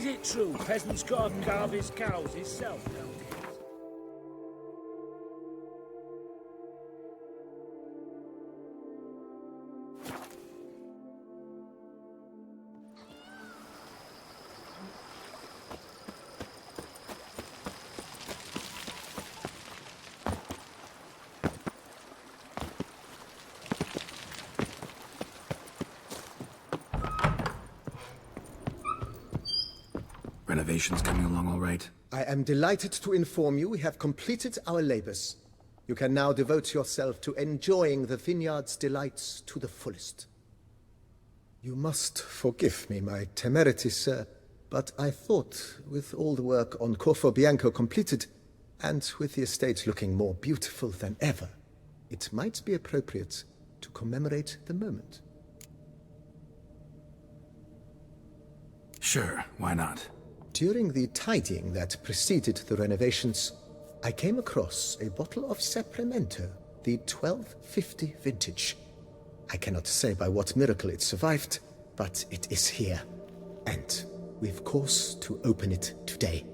it true peasants garden garve his cows himself nowadays? Renovations coming along all right? I am delighted to inform you we have completed our labors. You can now devote yourself to enjoying the vineyard's delights to the fullest. You must forgive me my temerity, sir, but I thought, with all the work on Corfo Bianco completed, and with the estate looking more beautiful than ever, it might be appropriate to commemorate the moment. Sure, why not? During the tidying that preceded the renovations, I came across a bottle of Sapramento, the 1250 vintage. I cannot say by what miracle it survived, but it is here, and we've cause to open it today.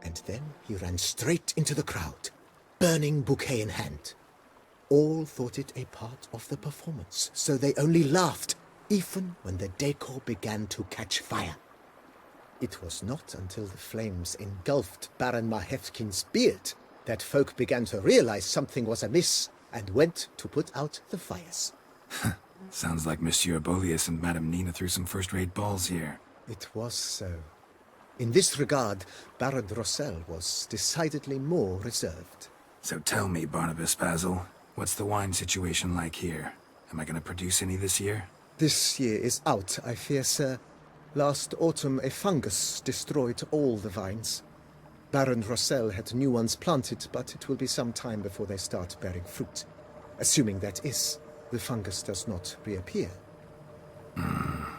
And then he ran straight into the crowd, burning bouquet in hand. All thought it a part of the performance, so they only laughed, even when the decor began to catch fire. It was not until the flames engulfed Baron Mahevkin's beard that folk began to realize something was amiss and went to put out the fires. Sounds like Monsieur Bolius and Madame Nina threw some first-rate balls here. It was so. In this regard, Baron Rossel was decidedly more reserved. So tell me, Barnabas Basil, what's the wine situation like here? Am I going to produce any this year? This year is out, I fear, sir. Last autumn a fungus destroyed all the vines. Baron Rossel had new ones planted, but it will be some time before they start bearing fruit. Assuming that is, the fungus does not reappear.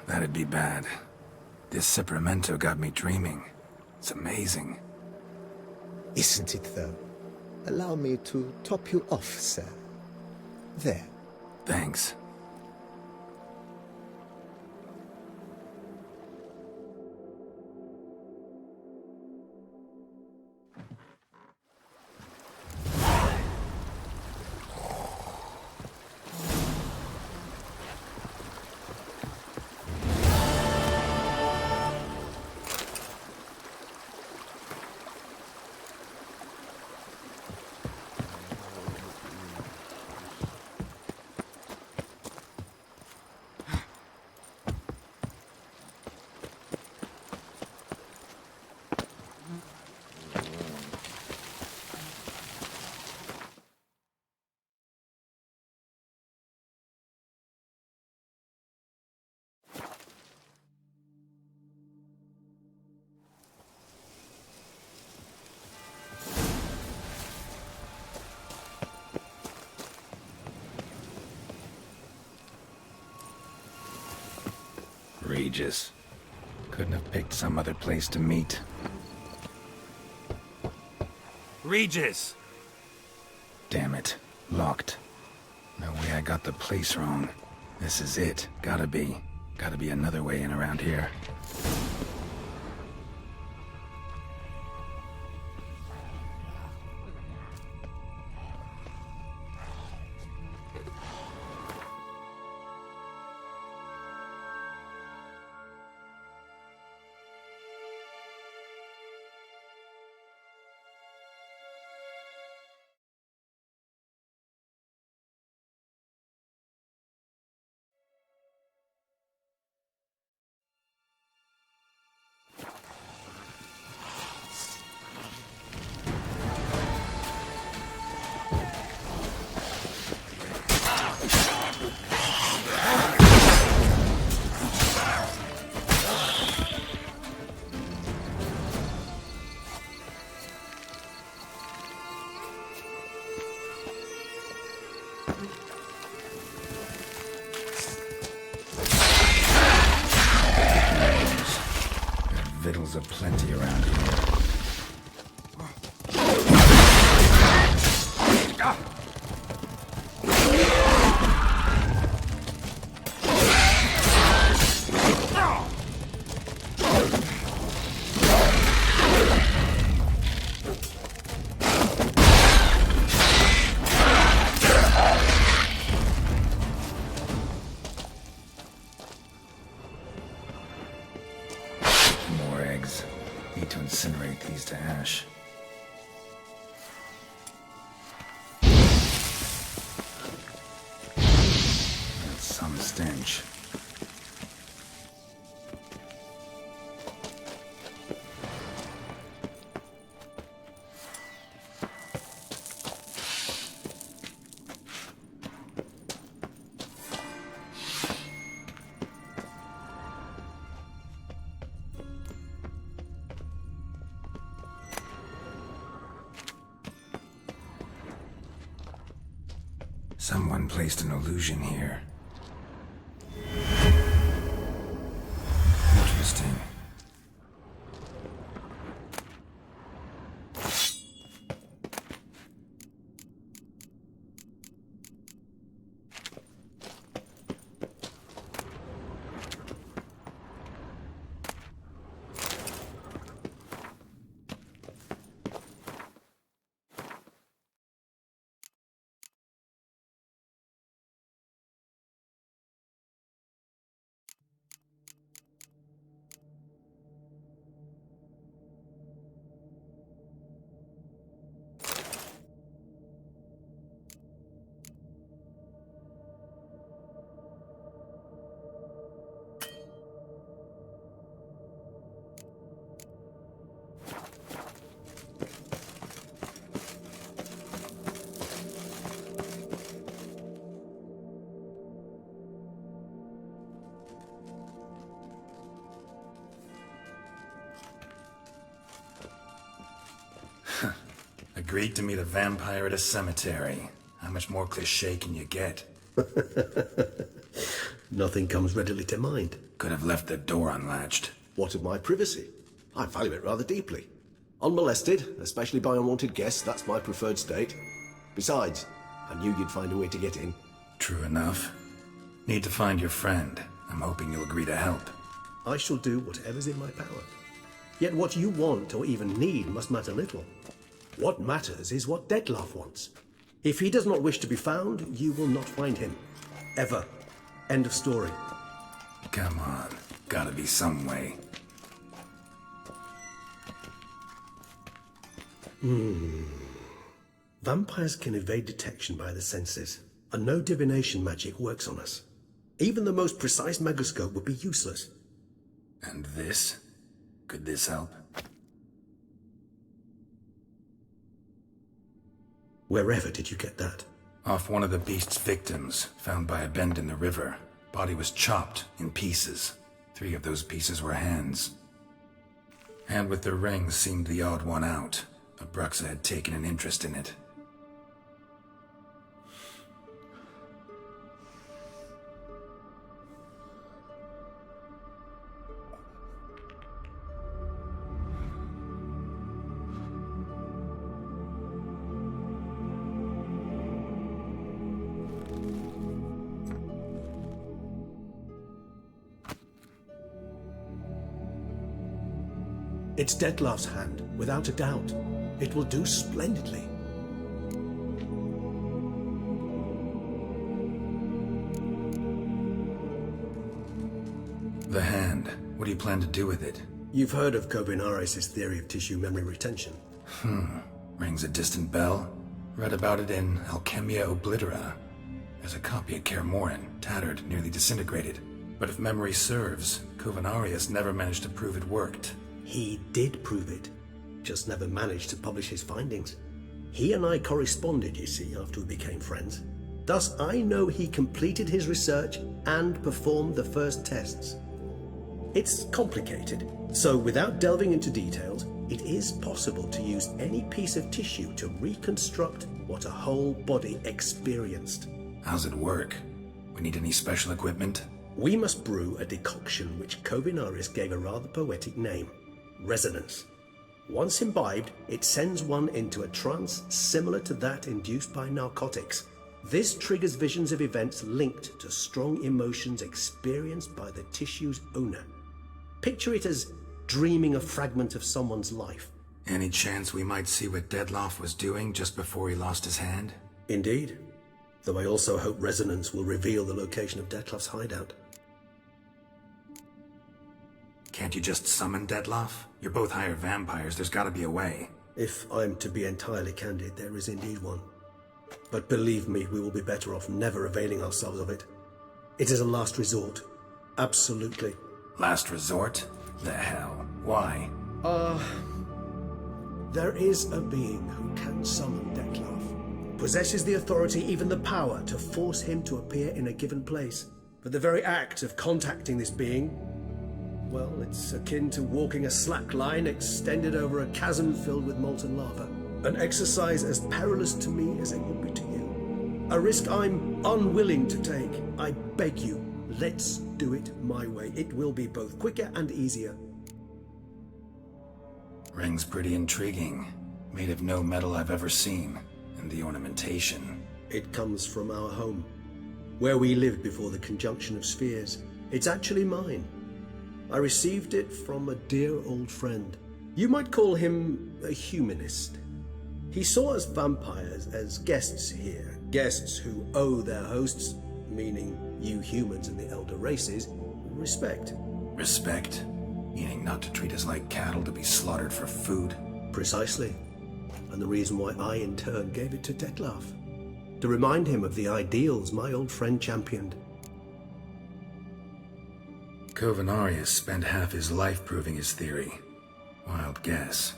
That'd be bad. This Sapramento got me dreaming. It's amazing. Isn't it, though? Allow me to top you off, sir. There. Thanks. Regis. Couldn't have picked some other place to meet. Regis! Damn it. Locked. No way I got the place wrong. This is it. Gotta be. Gotta be another way in around here. Victuals aplenty around here. Someone placed an illusion here. Interesting. Agreed to meet a vampire at a cemetery. How much more cliché can you get? Nothing comes readily to mind. Could have left the door unlatched. What of my privacy? I value it rather deeply. Unmolested, especially by unwanted guests, that's my preferred state. Besides, I knew you'd find a way to get in. True enough. Need to find your friend. I'm hoping you'll agree to help. I shall do whatever's in my power. Yet what you want or even need must matter little. What matters is what Dettlaff wants. If he does not wish to be found, you will not find him. Ever. End of story. Come on. Gotta be some way. Vampires can evade detection by the senses, and no divination magic works on us. Even the most precise megascope would be useless. And this? Could this help? Wherever did you get that? Off one of the beast's victims, found by a bend in the river. Body was chopped in pieces. 3 of those pieces were hands. Hand with the rings seemed the odd one out. Abruxa had taken an interest in it. It's Dettlaff's hand, without a doubt. It will do splendidly. The hand. What do you plan to do with it? You've heard of Kovinaris' theory of tissue memory retention. Rings a distant bell. Read about it in Alchemia Oblitera. There's a copy at Kaer Morhen, tattered, nearly disintegrated. But if memory serves, Kovinaris never managed to prove it worked. He did prove it, just never managed to publish his findings. He and I corresponded, you see, after we became friends. Thus, I know he completed his research and performed the first tests. It's complicated, so without delving into details, it is possible to use any piece of tissue to reconstruct what a whole body experienced. How's it work? We need any special equipment? We must brew a decoction which Kovinaris gave a rather poetic name. Resonance. Once imbibed, it sends one into a trance similar to that induced by narcotics. This triggers visions of events linked to strong emotions experienced by the tissue's owner. Picture it as dreaming a fragment of someone's life. Any chance we might see what Dettlaff was doing just before he lost his hand? Indeed. Though I also hope resonance will reveal the location of Dettlaff's hideout. Can't you just summon Dettlaff? You're both hired vampires, there's gotta be a way. If I'm to be entirely candid, there is indeed one. But believe me, we will be better off never availing ourselves of it. It is a last resort. Absolutely. Last resort? The hell? Why? There is a being who can summon Dettlaff. Possesses the authority, even the power, to force him to appear in a given place. But the very act of contacting this being, well, it's akin to walking a slack line extended over a chasm filled with molten lava. An exercise as perilous to me as it would be to you. A risk I'm unwilling to take. I beg you, let's do it my way. It will be both quicker and easier. Ring's pretty intriguing. Made of no metal I've ever seen. And the ornamentation. It comes from our home, where we lived before the conjunction of spheres. It's actually mine. I received it from a dear old friend. You might call him a humanist. He saw us vampires as guests here, guests who owe their hosts, meaning you humans and the elder races, respect. Respect? Meaning not to treat us like cattle to be slaughtered for food? Precisely. And the reason why I in turn gave it to Detlef. To remind him of the ideals my old friend championed. Covenarius spent half his life proving his theory. Wild guess.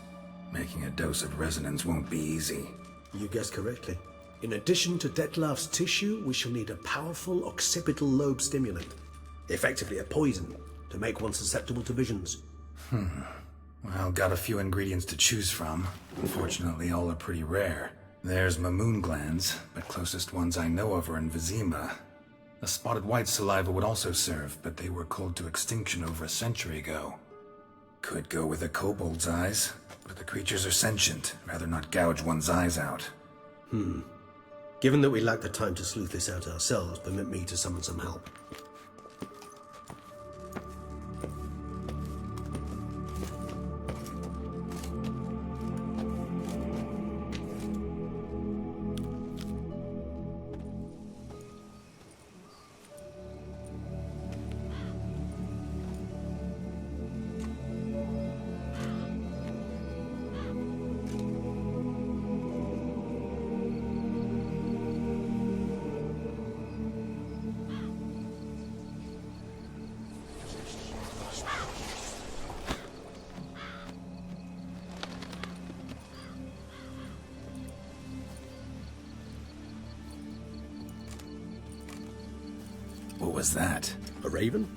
Making a dose of resonance won't be easy. You guessed correctly. In addition to Detlef's tissue, we shall need a powerful occipital lobe stimulant. Effectively a poison, to make one susceptible to visions. Well, got a few ingredients to choose from. Unfortunately, all are pretty rare. There's Mamoon glands, but closest ones I know of are in Vizima. A spotted white saliva would also serve, but they were cold to extinction over a century ago. Could go with a kobold's eyes, but the creatures are sentient. Rather not gouge one's eyes out. Given that we lack the time to sleuth this out ourselves, permit me to summon some help. What was that? A raven?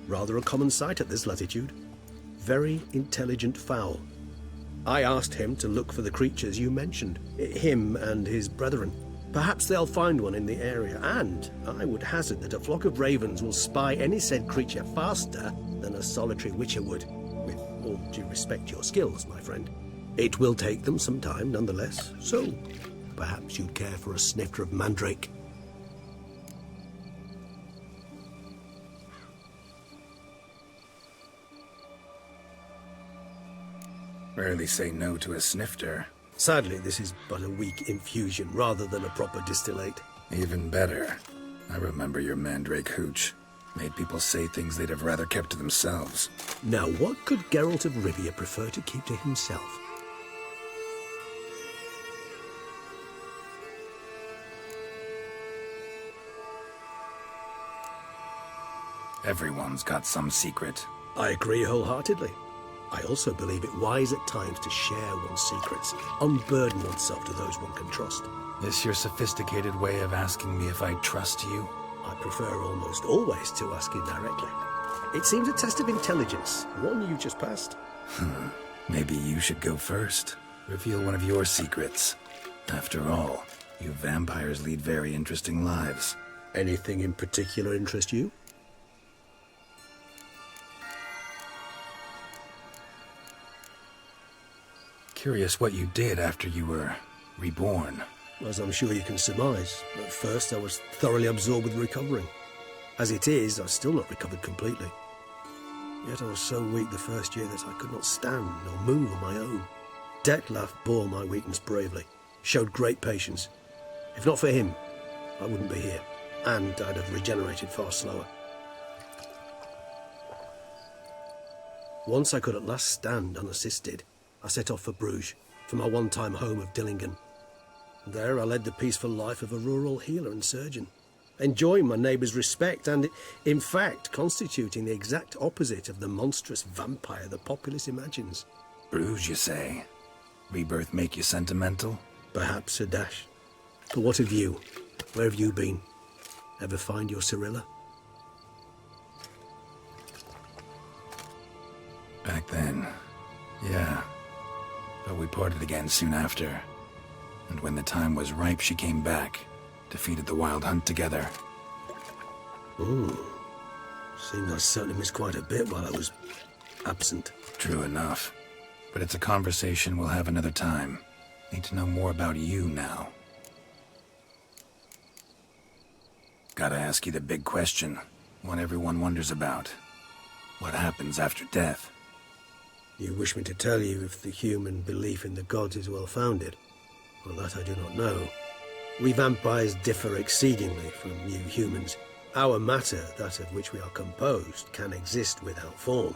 Rather a common sight at this latitude. Very intelligent fowl. I asked him to look for the creatures you mentioned, him and his brethren. Perhaps they'll find one in the area, and I would hazard that a flock of ravens will spy any said creature faster than a solitary witcher would. With all due respect to your skills, my friend. It will take them some time, nonetheless, so perhaps you'd care for a snifter of mandrake. Rarely say no to a snifter. Sadly, this is but a weak infusion rather than a proper distillate. Even better. I remember your mandrake hooch. Made people say things they'd have rather kept to themselves. Now, what could Geralt of Rivia prefer to keep to himself? Everyone's got some secret. I agree wholeheartedly. I also believe it wise at times to share one's secrets, unburden oneself to those one can trust. This your sophisticated way of asking me if I trust you? I prefer almost always to ask indirectly. It seems a test of intelligence, one you just passed. Maybe you should go first. Reveal one of your secrets. After all, you vampires lead very interesting lives. Anything in particular interest you? Curious what you did after you were reborn. As I'm sure you can surmise, at first I was thoroughly absorbed with recovering. As it is, I've still not recovered completely. Yet I was so weak the first year that I could not stand or move on my own. Detlef bore my weakness bravely, showed great patience. If not for him, I wouldn't be here, and I'd have regenerated far slower. Once I could at last stand unassisted, I set off for Bruges, for my one-time home of Dillingen. There I led the peaceful life of a rural healer and surgeon, enjoying my neighbours' respect and, in fact, constituting the exact opposite of the monstrous vampire the populace imagines. Bruges, you say? Rebirth make you sentimental? Perhaps a dash. But what of you? Where have you been? Ever find your Cyrilla? Back then, yeah. But we parted again soon after. And when the time was ripe, she came back. defeated the Wild Hunt together. Seems I certainly missed quite a bit while I was absent. True enough. But it's a conversation we'll have another time. Need to know more about you now. Gotta ask you the big question, one everyone wonders about. What happens after death? You wish me to tell you if the human belief in the gods is well founded? Well, that I do not know. We vampires differ exceedingly from you humans. Our matter, that of which we are composed, can exist without form.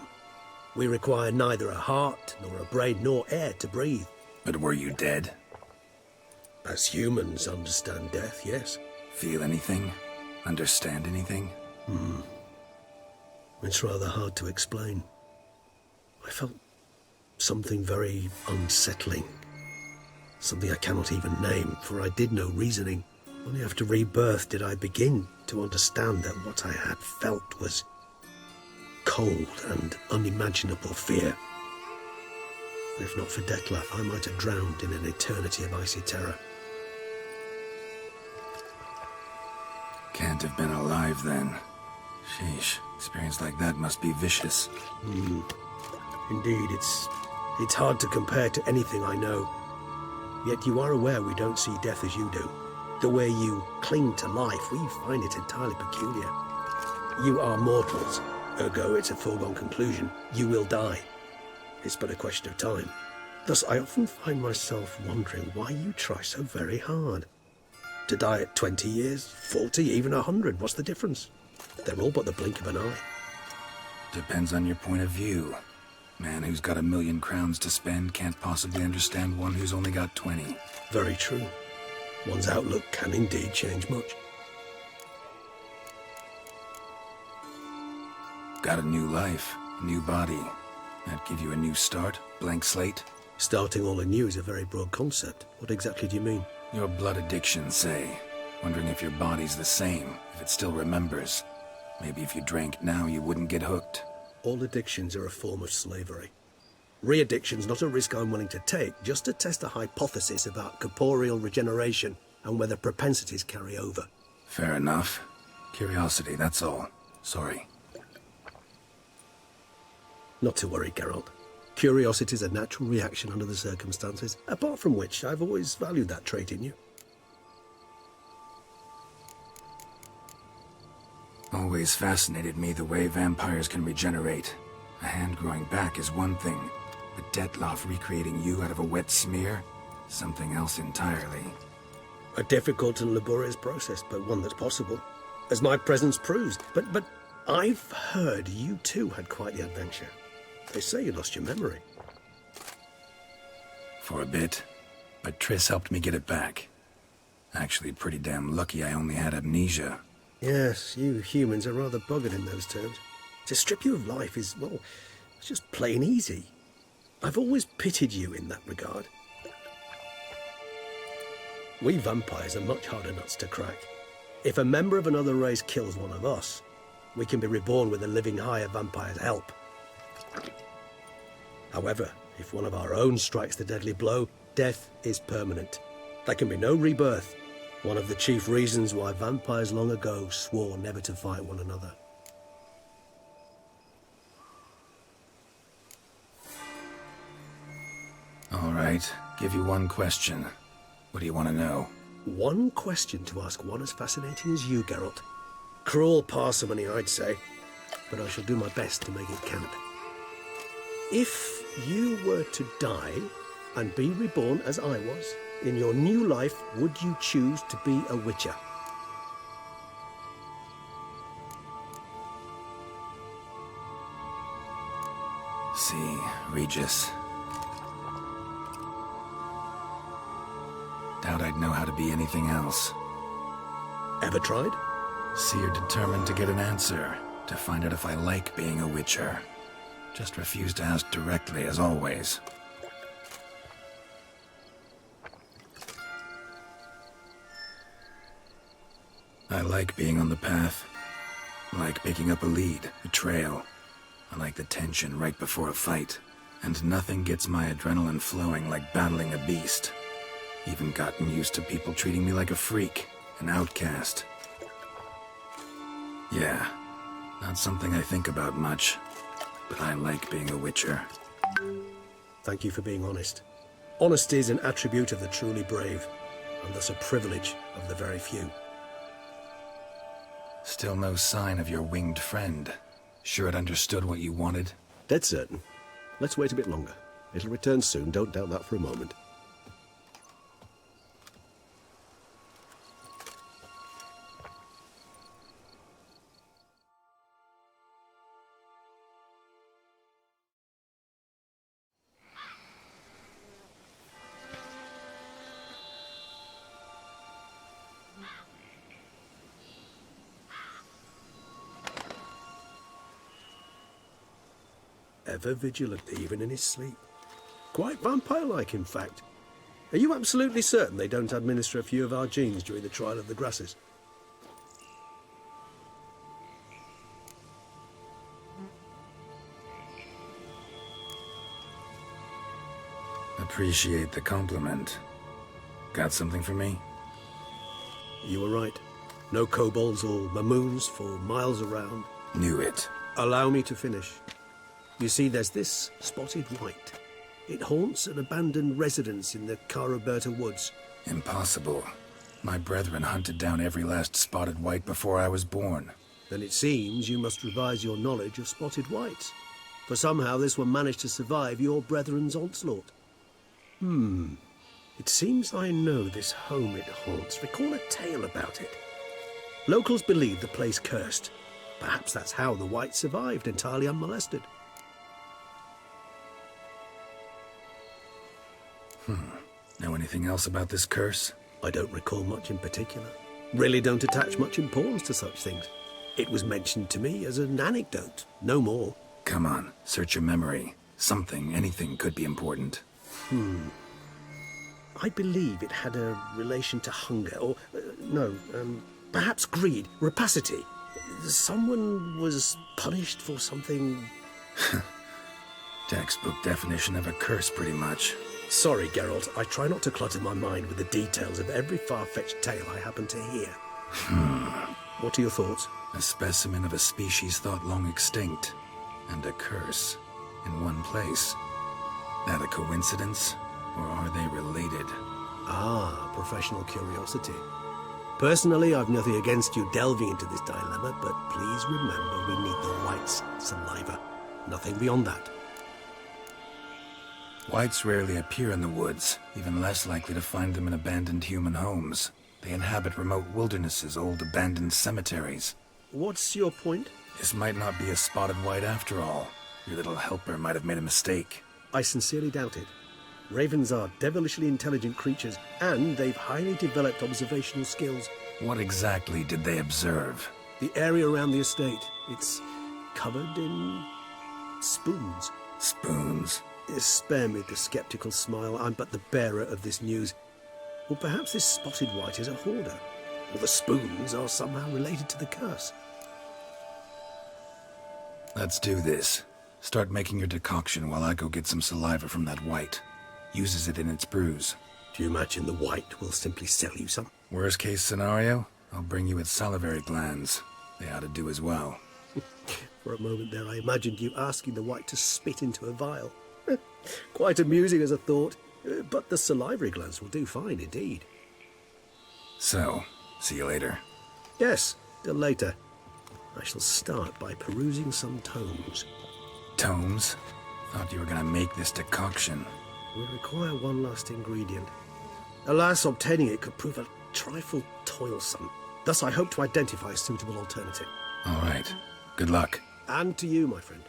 We require neither a heart, nor a brain, nor air to breathe. But were you dead? As humans understand death, yes. Feel anything? Understand anything? It's rather hard to explain. I felt something very unsettling. Something I cannot even name, for I did no reasoning. Only after rebirth did I begin to understand that what I had felt was cold and unimaginable fear. If not for Dettlaff, I might have drowned in an eternity of icy terror. Can't have been alive then. Sheesh, experience like that must be vicious. Indeed, it's hard to compare to anything I know. Yet you are aware we don't see death as you do. The way you cling to life, we find it entirely peculiar. You are mortals, ergo it's a foregone conclusion. You will die. It's but a question of time. Thus, I often find myself wondering why you try so very hard. To die at 20 years, 40, even 100, what's the difference? They're all but the blink of an eye. Depends on your point of view. Man who's got 1,000,000 crowns to spend can't possibly understand one who's only got 20. Very true. One's outlook can indeed change much. Got a new life, a new body. That give you a new start, blank slate? Starting all anew is a very broad concept. What exactly do you mean? Your blood addiction, say. Wondering if your body's the same, if it still remembers. Maybe if you drank now, you wouldn't get hooked. All addictions are a form of slavery. Re-addiction's not a risk I'm willing to take, just to test a hypothesis about corporeal regeneration and whether propensities carry over. Fair enough. Curiosity, that's all. Sorry. Not to worry, Geralt. Curiosity is a natural reaction under the circumstances, apart from which I've always valued that trait in you. Always fascinated me the way vampires can regenerate. A hand growing back is one thing, but Dettlaff recreating you out of a wet smear? Something else entirely. A difficult and laborious process, but one that's possible, as my presence proves. But I've heard you too had quite the adventure. They say you lost your memory. For a bit, but Triss helped me get it back. Actually, pretty damn lucky I only had amnesia. Yes, you humans are rather buggered in those terms. To strip you of life is, well, it's just plain easy. I've always pitied you in that regard. We vampires are much harder nuts to crack. If a member of another race kills one of us, we can be reborn with a living higher vampire's help. However, if one of our own strikes the deadly blow, death is permanent. There can be no rebirth. One of the chief reasons why vampires long ago swore never to fight one another. All right, give you one question. What do you want to know? One question to ask one as fascinating as you, Geralt. Cruel parsimony, I'd say, but I shall do my best to make it count. If you were to die and be reborn as I was, in your new life, would you choose to be a witcher? See, Regis. Doubt I'd know how to be anything else. Ever tried? See, you're determined to get an answer, to find out if I like being a witcher. Just refuse to ask directly, as always. I like being on the path. I like picking up a lead, a trail. I like the tension right before a fight. And nothing gets my adrenaline flowing like battling a beast. Even gotten used to people treating me like a freak. An outcast. Yeah, not something I think about much, but I like being a witcher. Thank you for being honest. Honesty is an attribute of the truly brave, and thus a privilege of the very few. Still no sign of your winged friend. Sure it understood what you wanted? Dead certain. Let's wait a bit longer. It'll return soon, don't doubt that for a moment. Ever vigilant, even in his sleep. Quite vampire-like, in fact. Are you absolutely certain they don't administer a few of our genes during the trial of the grasses? Appreciate the compliment. Got something for me? You were right. No kobolds or mamoons for miles around. Knew it. Allow me to finish. You see, there's this spotted white. It haunts an abandoned residence in the Caraberta woods. Impossible. My brethren hunted down every last spotted white before I was born. Then it seems you must revise your knowledge of spotted whites. For somehow this one managed to survive your brethren's onslaught. It seems I know this home it haunts. Recall a tale about it. Locals believe the place cursed. Perhaps that's how the white survived entirely unmolested. Know anything else about this curse? I don't recall much in particular. Really don't attach much importance to such things. It was mentioned to me as an anecdote, no more. Come on, search your memory. Something, anything could be important. I believe it had a relation to hunger, or, perhaps greed, rapacity. Someone was punished for something... Textbook definition of a curse, pretty much. Sorry, Geralt, I try not to clutter my mind with the details of every far-fetched tale I happen to hear. What are your thoughts? A specimen of a species thought long extinct, and a curse, in one place. That a coincidence, or are they related? Ah, professional curiosity. Personally, I've nothing against you delving into this dilemma, but please remember we need the white's saliva. Nothing beyond that. Whites rarely appear in the woods, even less likely to find them in abandoned human homes. They inhabit remote wildernesses, old abandoned cemeteries. What's your point? This might not be a spotted white after all. Your little helper might have made a mistake. I sincerely doubt it. Ravens are devilishly intelligent creatures, and they've highly developed observational skills. What exactly did they observe? The area around the estate, it's covered in spoons. Spoons? Spare me the skeptical smile. I'm but the bearer of this news. Or perhaps this spotted white is a hoarder. Or the spoons are somehow related to the curse. Let's do this. Start making your decoction while I go get some saliva from that white. Uses it in its brews. Do you imagine the white will simply sell you some? Worst case scenario, I'll bring you its salivary glands. They ought to do as well. For a moment there I imagined you asking the white to spit into a vial. Quite amusing as a thought, but the salivary glands will do fine indeed. So, see you later. Yes, till later. I shall start by perusing some tomes. Tomes? Thought you were gonna make this decoction. We require one last ingredient. Alas, obtaining it could prove a trifle toilsome. Thus I hope to identify a suitable alternative. All right. Good luck. And to you, my friend.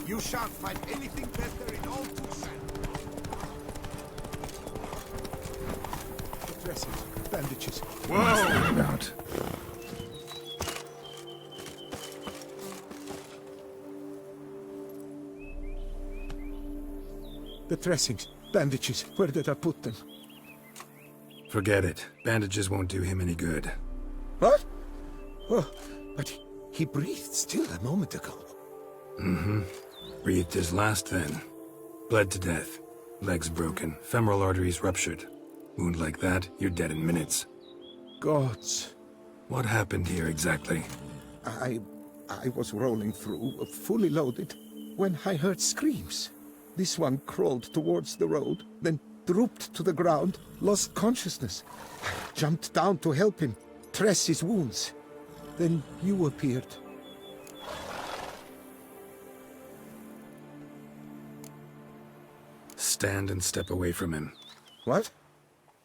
You shan't find anything better in all Tucson. Dressing, bandages. Whoa! About. The dressings, bandages. Where did I put them? Forget it. Bandages won't do him any good. What? Oh, but he breathed still a moment ago. Mm-hmm. Breathed his last then. Bled to death. Legs broken. Femoral arteries ruptured. Wound like that, you're dead in minutes. Gods. What happened here exactly? I was rolling through, fully loaded, when I heard screams. This one crawled towards the road, then drooped to the ground, lost consciousness. I jumped down to help him, dress his wounds. Then you appeared. Stand and step away from him. What?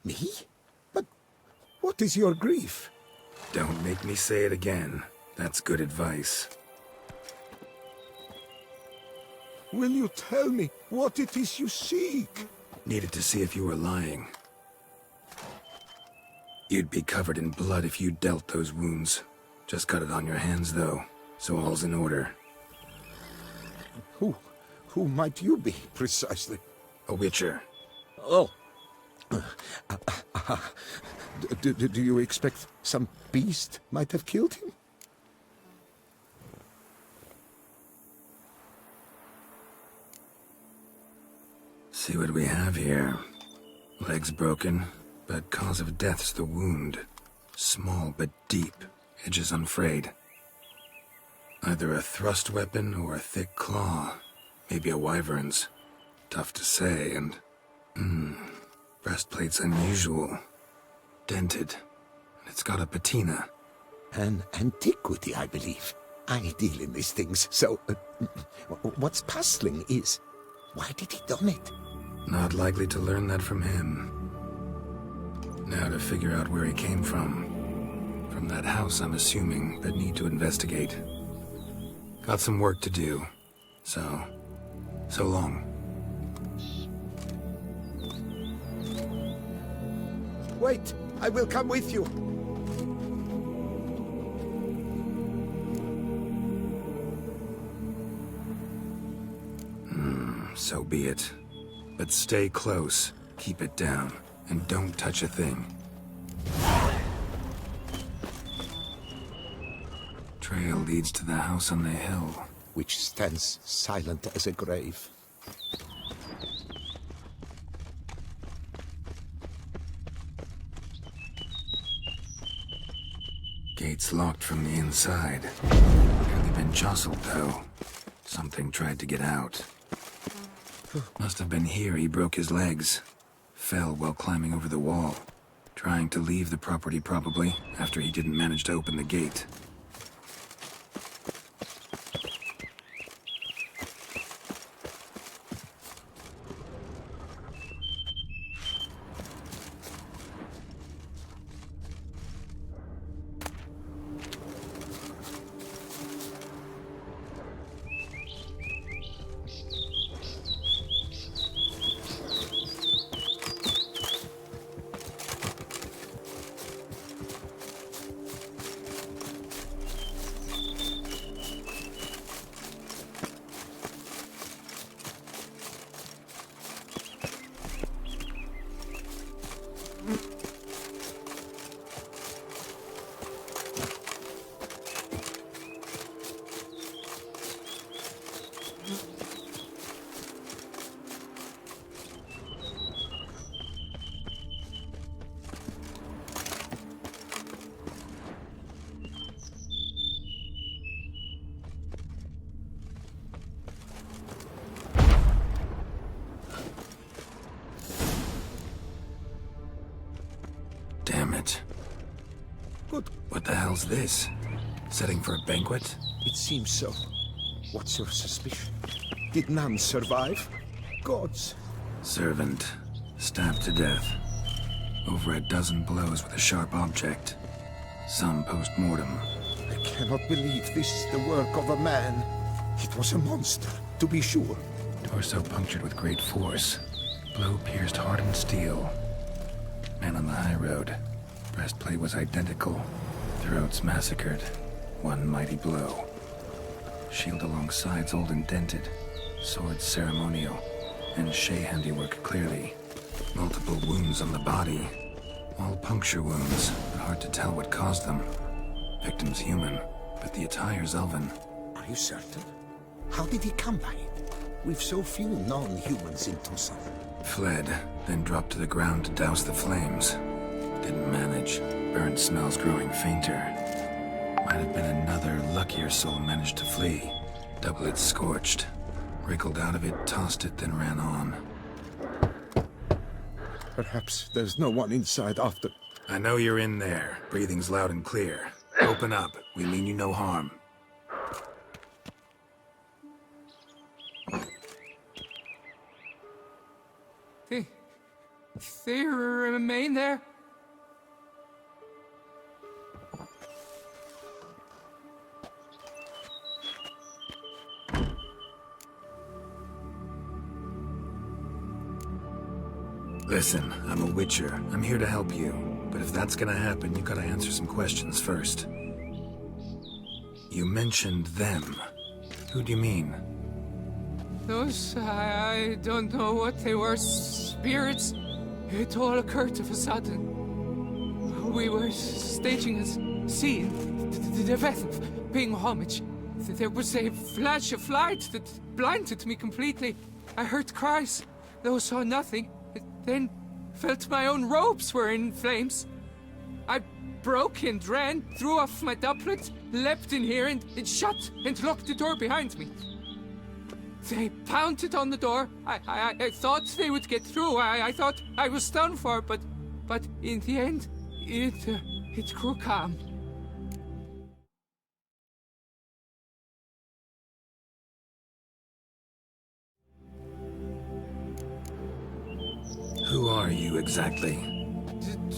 Me? But what is your grief? Don't make me say it again. That's good advice. Will you tell me what it is you seek? Needed to see if you were lying. You'd be covered in blood if you dealt those wounds. Just cut it on your hands, though, so all's in order. Who might you be, precisely? A witcher. Oh. Do you expect some beast might have killed him? See what we have here. Legs broken, but cause of death's the wound. Small but deep, edges unfrayed. Either a thrust weapon or a thick claw. Maybe a wyvern's. Tough to say, and... breastplate's unusual. Dented. And it's got a patina. An antiquity, I believe. I deal in these things, so... what's puzzling is... why did he done it? Not likely to learn that from him. Now to figure out where he came from. From that house, I'm assuming, but need to investigate. Got some work to do. So long. Wait, I will come with you. So be it. But stay close, keep it down, and don't touch a thing. Trail leads to the house on the hill. Which stands silent as a grave. Gate's locked from the inside. Barely been jostled, though. Something tried to get out. Must have been here he broke his legs. Fell while climbing over the wall. Trying to leave the property, probably, after he didn't manage to open the gate. What the hell's this? Setting for a banquet? It seems so. What's your suspicion? Did none survive? Gods. Servant. Stabbed to death. Over a dozen blows with a sharp object. Some post-mortem. I cannot believe this is the work of a man. It was a monster, to be sure. Torso punctured with great force. Blow pierced hardened steel. Man on the high road. Breastplate was identical. Throats massacred. One mighty blow. Shield along sides old and dented. Sword ceremonial. And Shay handiwork clearly. Multiple wounds on the body. All puncture wounds, but hard to tell what caused them. Victim's human, but the attire's elven. Are you certain? How did he come by it? We've so few non-humans in Tucson. Fled, then dropped to the ground to douse the flames. Didn't manage. Burnt smells growing fainter. Might have been another luckier soul managed to flee. Doublet scorched. Wriggled out of it, tossed it, then ran on. Perhaps there's no one inside after. I know you're in there. Breathing's loud and clear. Open up. We mean you no harm. They remain there? Listen, I'm a witcher. I'm here to help you. But if that's gonna happen, you gotta answer some questions first. You mentioned them. Who do you mean? Those, I don't know what they were. Spirits. It all occurred of a sudden. We were staging a scene. The event of paying homage. There was a flash of light that blinded me completely. I heard cries, though saw nothing. Then felt my own robes were in flames. I broke and ran, threw off my doublet, leapt in here and shut and locked the door behind me. They pounded on the door. I thought they would get through. I thought I was done for, but in the end, it grew calm. Who are you exactly?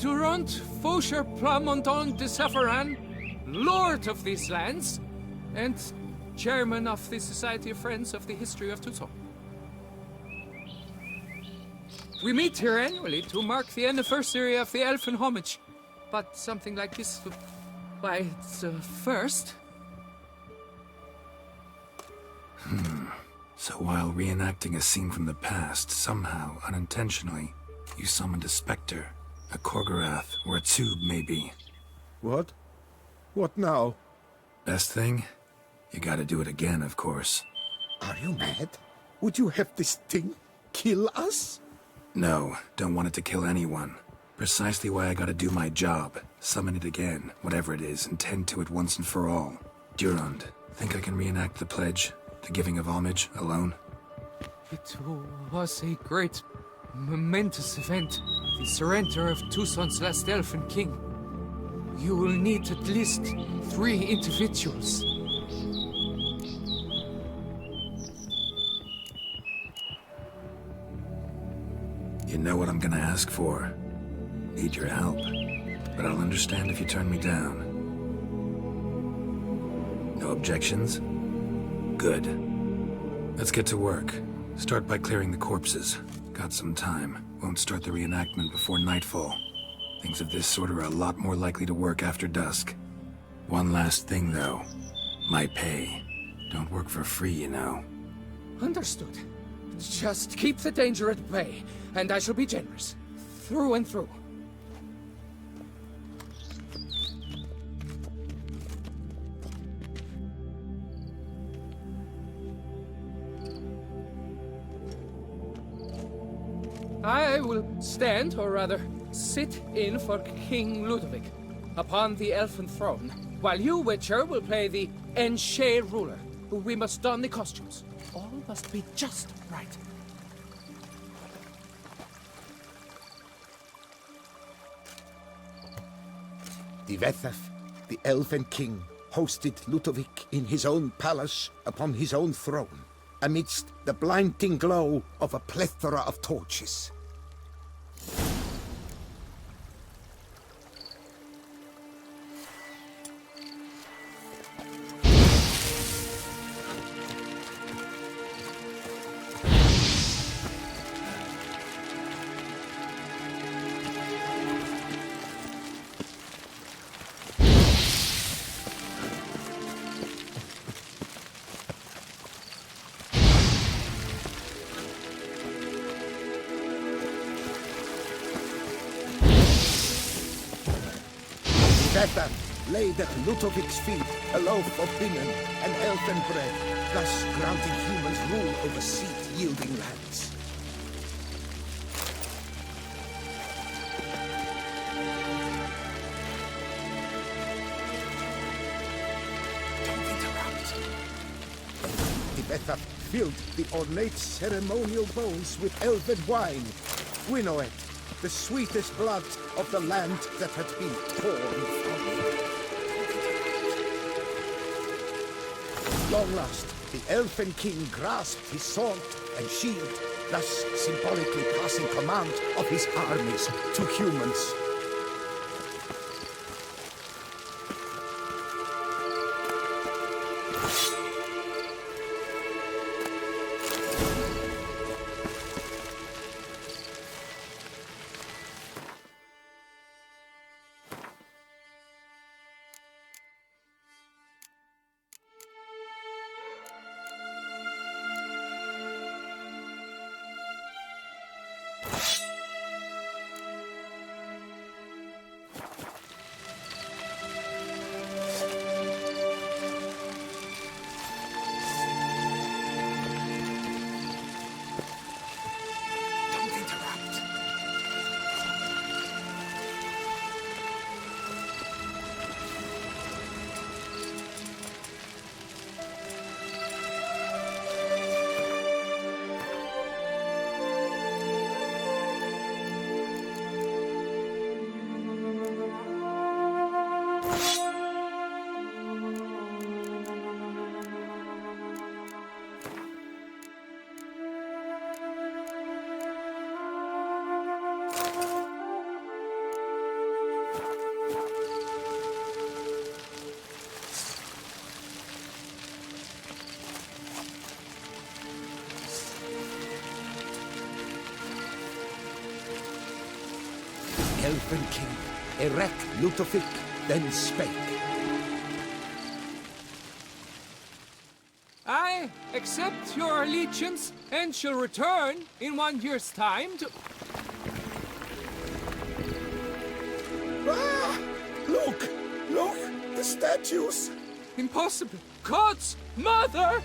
Durant Faucher Plamondon de Safaran, Lord of these lands, and Chairman of the Society of Friends of the History of Tucson. We meet here annually to mark the anniversary of the Elfin Homage, but something like this, why, it's a first. So while reenacting a scene from the past, somehow, unintentionally, you summoned a specter, a Korgorath, or a tube, maybe. What? What now? Best thing? You gotta do it again, of course. Are you mad? Would you have this thing kill us? No, don't want it to kill anyone. Precisely why I gotta do my job. Summon it again, whatever it is, and tend to it once and for all. Durand, think I can reenact the pledge? The giving of homage, alone? It was a great, momentous event. The surrender of Tucson's last elfin king. You will need at least 3 individuals. You know what I'm gonna ask for. Need your help. But I'll understand if you turn me down. No objections? Good. Let's get to work. Start by clearing the corpses. Got some time. Won't start the reenactment before nightfall. Things of this sort are a lot more likely to work after dusk. One last thing, though. My pay. Don't work for free, you know. Understood. Just keep the danger at bay, and I shall be generous. Through and through. I will stand, or rather, sit in for King Ludovic, upon the elfin throne, while you, Witcher, will play the Enche ruler. We must don the costumes. All must be just right. Die Wethef, the Elven King hosted Ludovic in his own palace upon his own throne, amidst the blinding glow of a plethora of torches. Bethan laid at Ludovic's feet a loaf of binnen and elfin bread, thus granting humans rule over seed-yielding lands. Don't interrupt. Bethan filled the ornate ceremonial bowls with elven wine, Winnoet, the sweetest blood of the land that had been torn from me. Long last, the Elfin King grasped his sword and shield, thus symbolically passing command of his armies to humans. Elfin King, erect Ludovic, then spake. I accept your allegiance and shall return in 1 year's time to... Ah! Look! Look! The statues! Impossible! God's mother!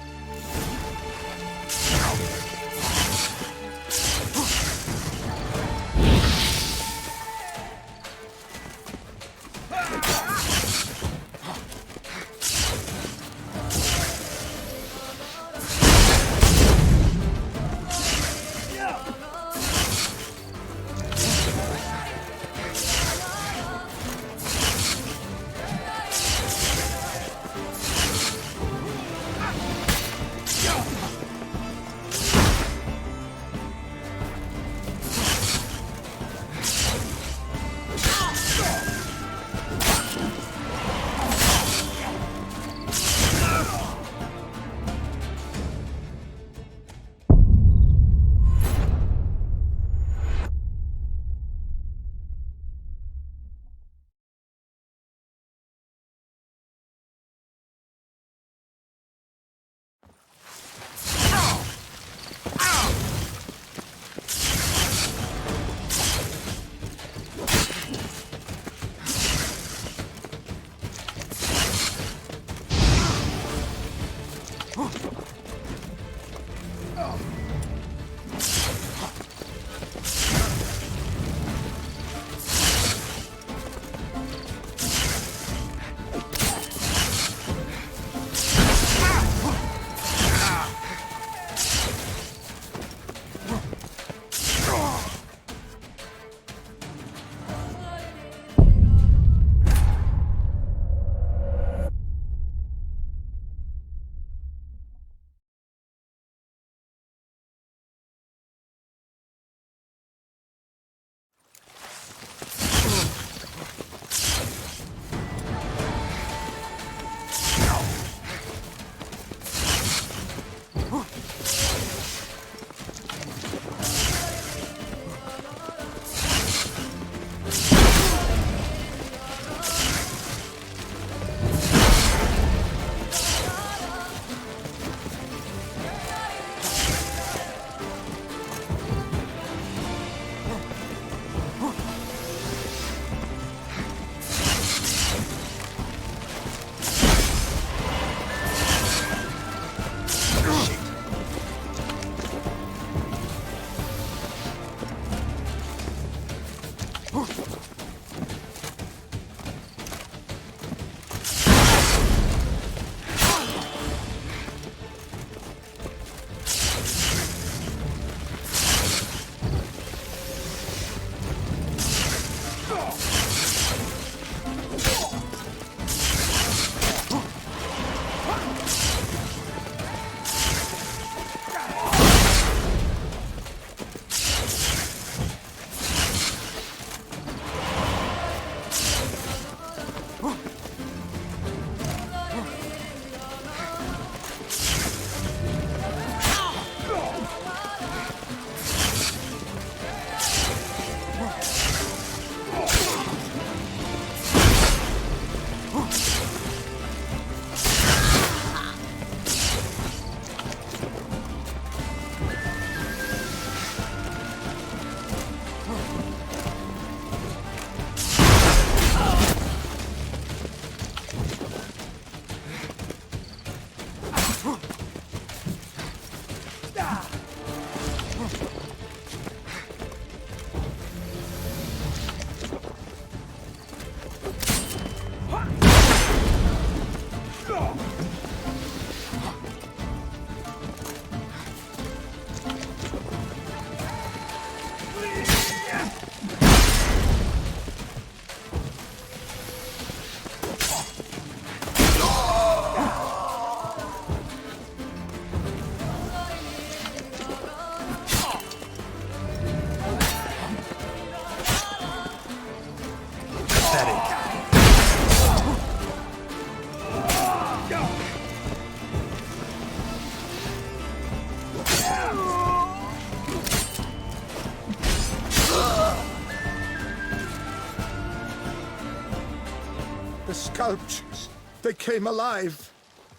The sculptures, they came alive.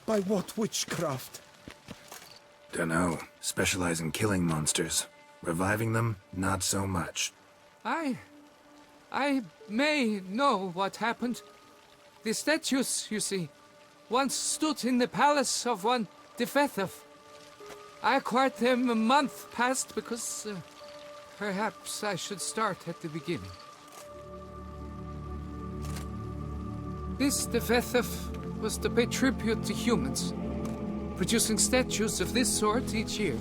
By what witchcraft? Dunno. Specialize in killing monsters. Reviving them, not so much. I may know what happened. The statues, you see, once stood in the palace of one Defethov. I acquired them a month past because perhaps I should start at the beginning. This Defethov was to pay tribute to humans, producing statues of this sort each year.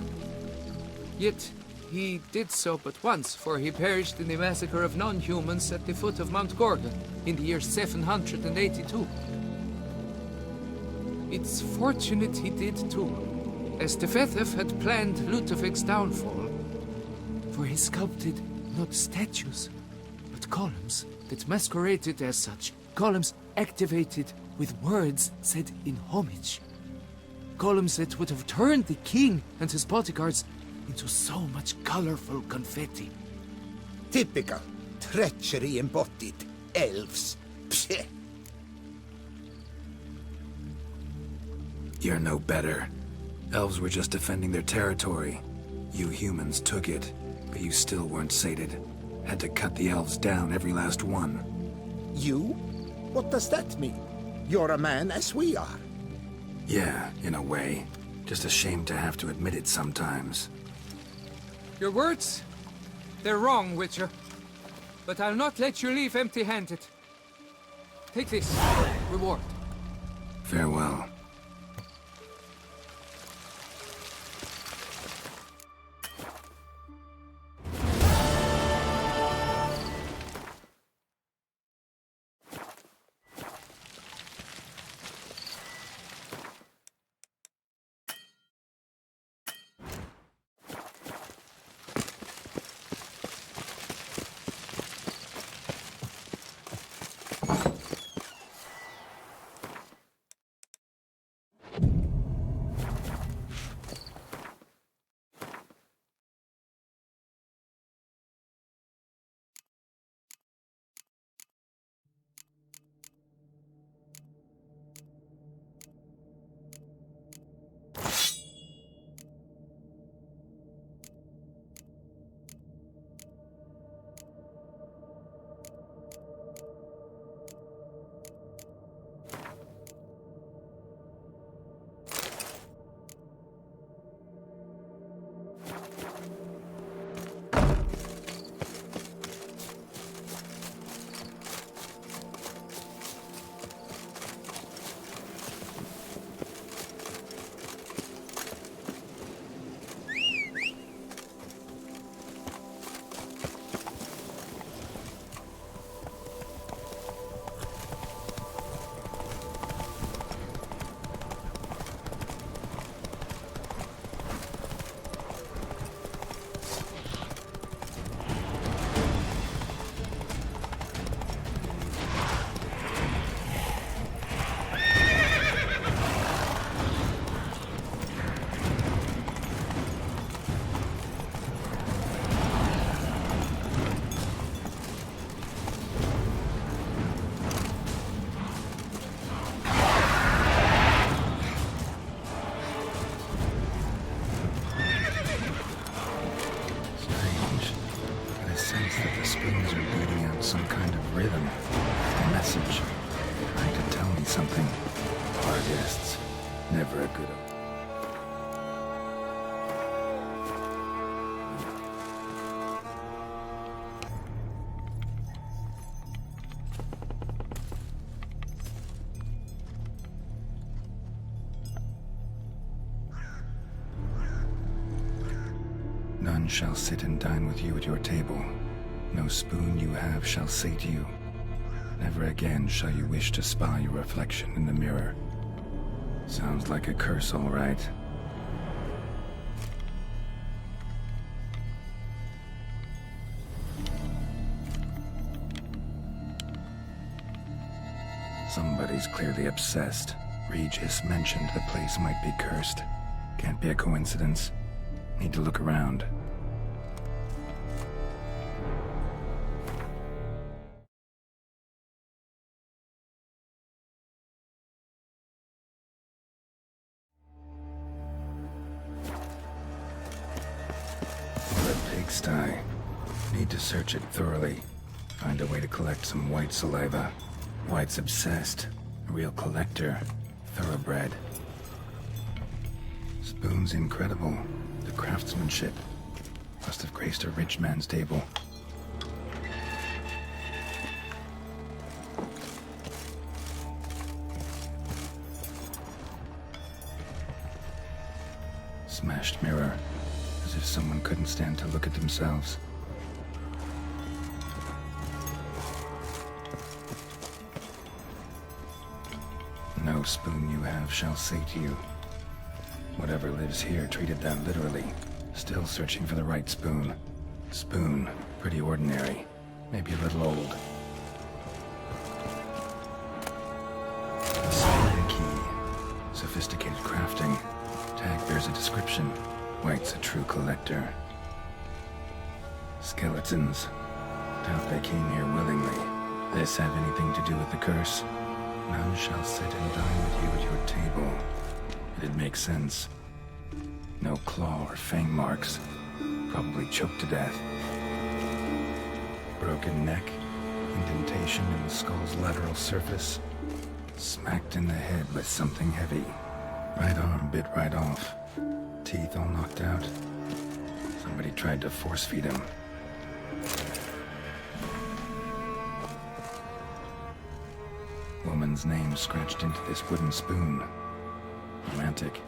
Yet he did so but once, for he perished in the massacre of non-humans at the foot of Mount Gorgon in the year 782. It's fortunate he did too, as Defethov had planned Ludovic's downfall, for he sculpted not statues, but columns that masqueraded as such. Columns activated with words said in homage. Columns that would have turned the king and his bodyguards into so much colorful confetti. Typical. Treachery embodied. Elves. Pseh. You're no better. Elves were just defending their territory. You humans took it, but you still weren't sated. Had to cut the elves down, every last one. You? What does that mean? You're a man as we are. Yeah, in a way. Just ashamed to have to admit it sometimes. Your words? They're wrong, Witcher. But I'll not let you leave empty-handed. Take this. Reward. Farewell. Some kind of rhythm, a message, trying to tell me something. Our guests, never a good None shall sit and dine with you at your table. No spoon you have shall sate you. Never again shall you wish to spy your reflection in the mirror. Sounds like a curse, all right. Somebody's clearly obsessed. Regis mentioned the place might be cursed. Can't be a coincidence. Need to look around. What a pigsty. Need to search it thoroughly. Find a way to collect some white saliva. White's obsessed. A real collector. Thoroughbred. Spoon's incredible. The craftsmanship. Must have graced a rich man's table. Smashed mirror. As if someone couldn't stand to look at themselves. No spoon you have shall sate you. Whatever lives here treated that literally. Still searching for the right spoon. Spoon, pretty ordinary. Maybe a little old. A spider key. Sophisticated crafting. Tag bears a description. White's a true collector. Skeletons. Doubt they came here willingly. This have anything to do with the curse? None shall sit and dine with you at your table. It'd make sense. No claw or fang marks. Probably choked to death. Broken neck. Indentation in the skull's lateral surface. Smacked in the head with something heavy. Right arm bit right off. Teeth all knocked out. Somebody tried to force feed him. Woman's name scratched into this wooden spoon. Romantic.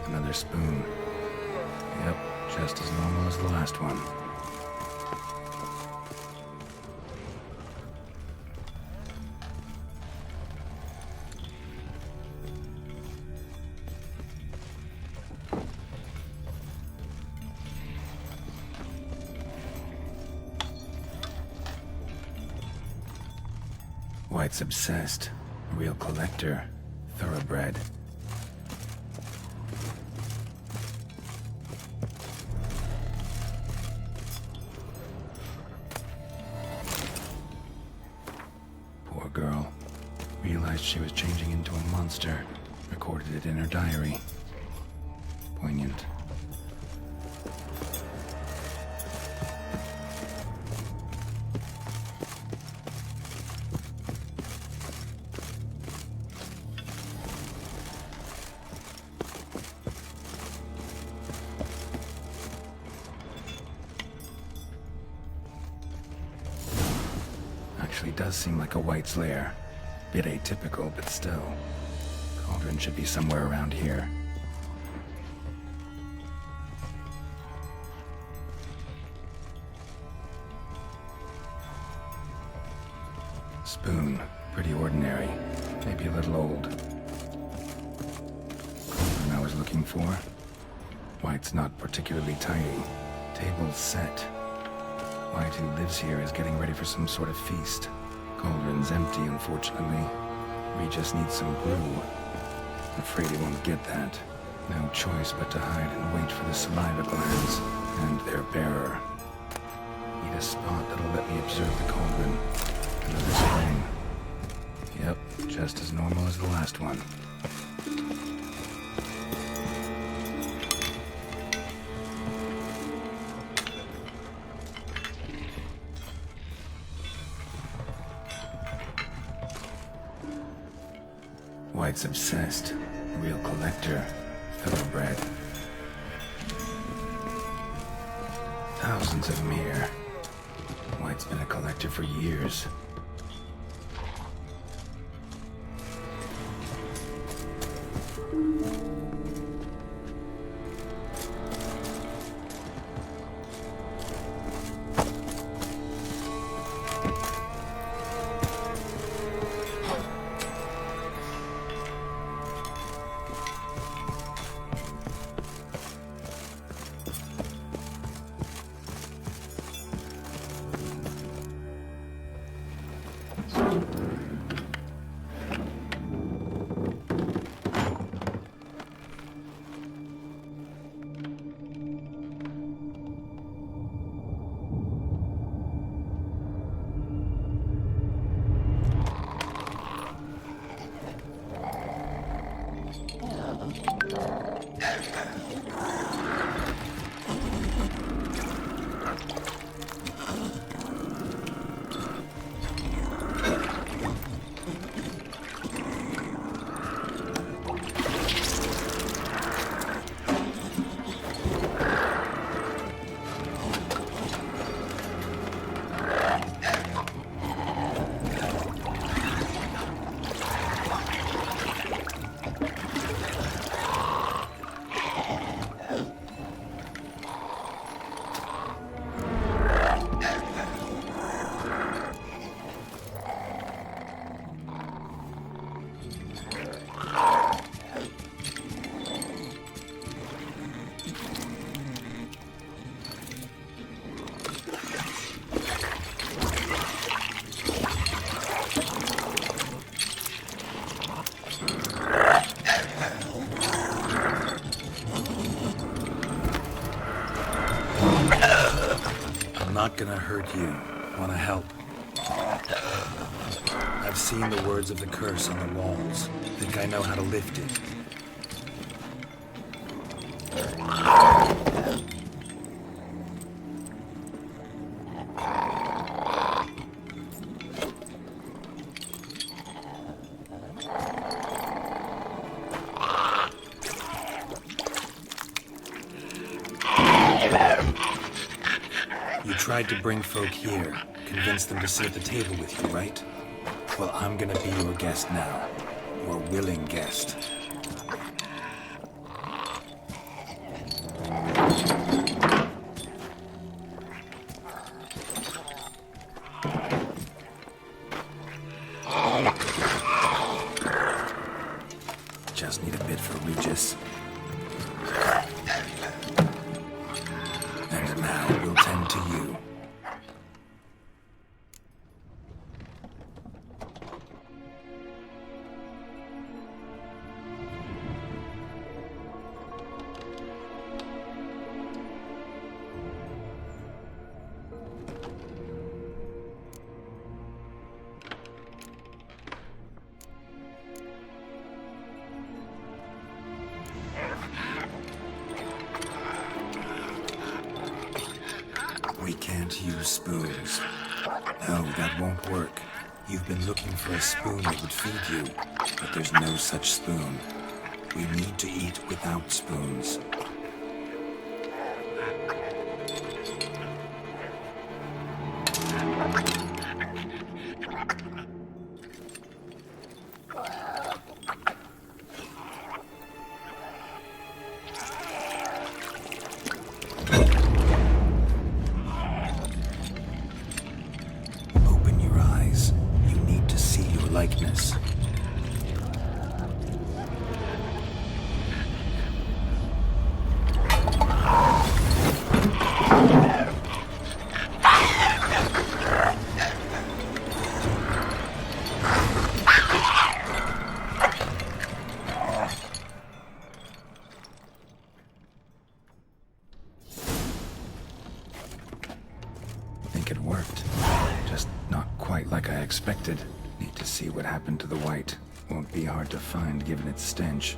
Another spoon. Yep, just as normal as the last one. White's obsessed. A real collector. Thoroughbred. Poor girl. Realized she was changing into a monster. Recorded it in her diary. Poignant. Actually does seem like a White's lair. Bit atypical, but still. Cauldron should be somewhere around here. Spoon. Pretty ordinary. Maybe a little old. Cauldron I was looking for. White's not particularly tidy. Table's set. White, who lives here, is getting ready for some sort of feast. Cauldron's empty, unfortunately. We just need some glue. Afraid he won't get that. No choice but to hide and wait for the saliva glands and their bearer. Need a spot that'll let me observe the cauldron. Another spring. Yep, just as normal as the last one. White's obsessed. A real collector. Thoroughbred. Thousands of them here. White's been a collector for years. Not gonna hurt you. Wanna help? I've seen the words of the curse on the walls. Think I know how to lift it. You tried to bring folk here, convince them to sit at the table with you, right? Well, I'm gonna be your guest now. Your willing guest. Just need a bit for Regis. And now we'll tend to you. We can't use spoons. No, that won't work. You've been looking for a spoon that would feed you, but there's no such spoon. We need to eat without spoons. Likeness. Think it worked. Just not quite like I expected. Need to see what happened to the white. Won't be hard to find given its stench.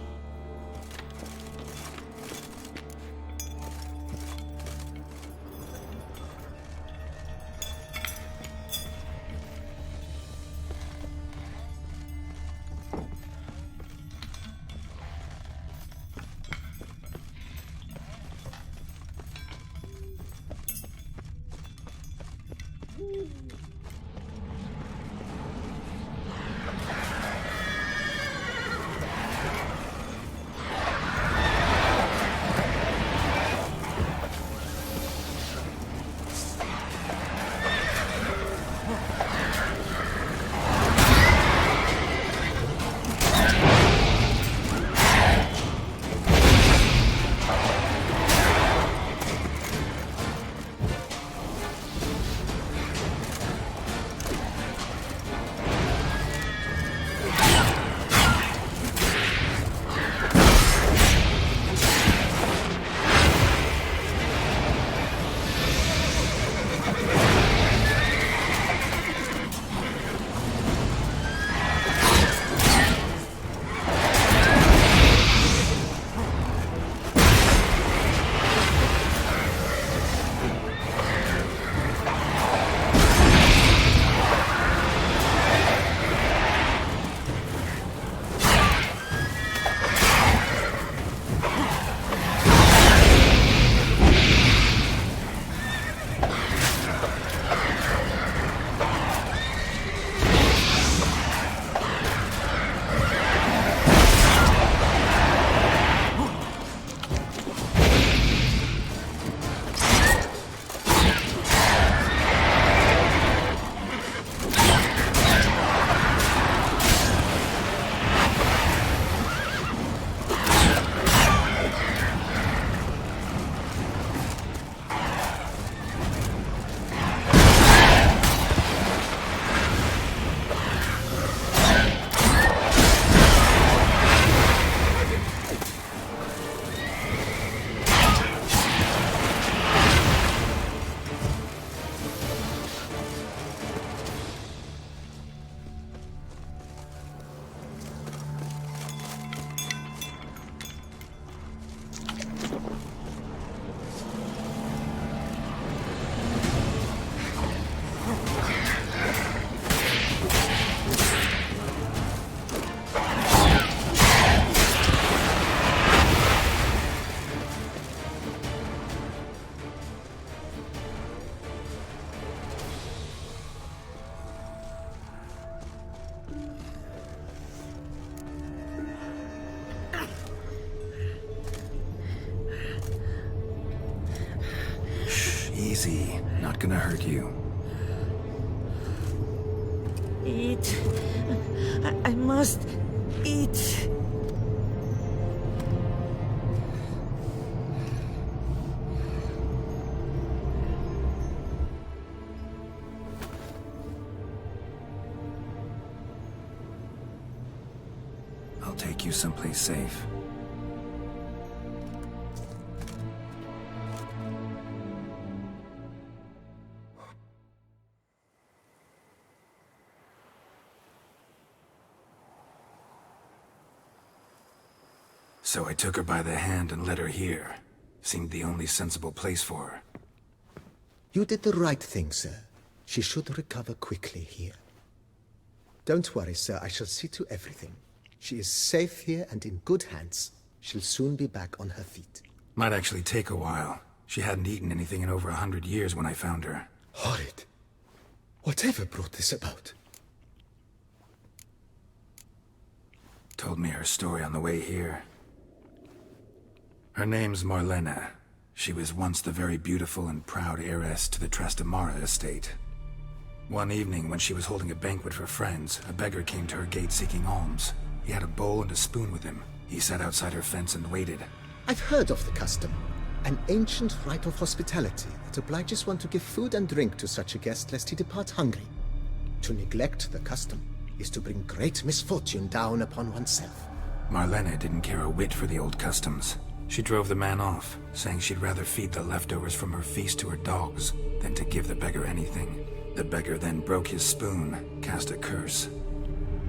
Easy. Not gonna hurt you. Eat. I must eat. I'll take you someplace safe. So I took her by the hand and led her here. Seemed the only sensible place for her. You did the right thing, sir. She should recover quickly here. Don't worry, sir. I shall see to everything. She is safe here and in good hands. She'll soon be back on her feet. Might actually take a while. She hadn't eaten anything in over 100 years when I found her. Horrid. Whatever brought this about? Told me her story on the way here. Her name's Marlena. She was once the very beautiful and proud heiress to the Trastamara estate. One evening, when she was holding a banquet for friends, a beggar came to her gate seeking alms. He had a bowl and a spoon with him. He sat outside her fence and waited. I've heard of the custom. An ancient rite of hospitality that obliges one to give food and drink to such a guest lest he depart hungry. To neglect the custom is to bring great misfortune down upon oneself. Marlena didn't care a whit for the old customs. She drove the man off, saying she'd rather feed the leftovers from her feast to her dogs than to give the beggar anything. The beggar then broke his spoon, cast a curse.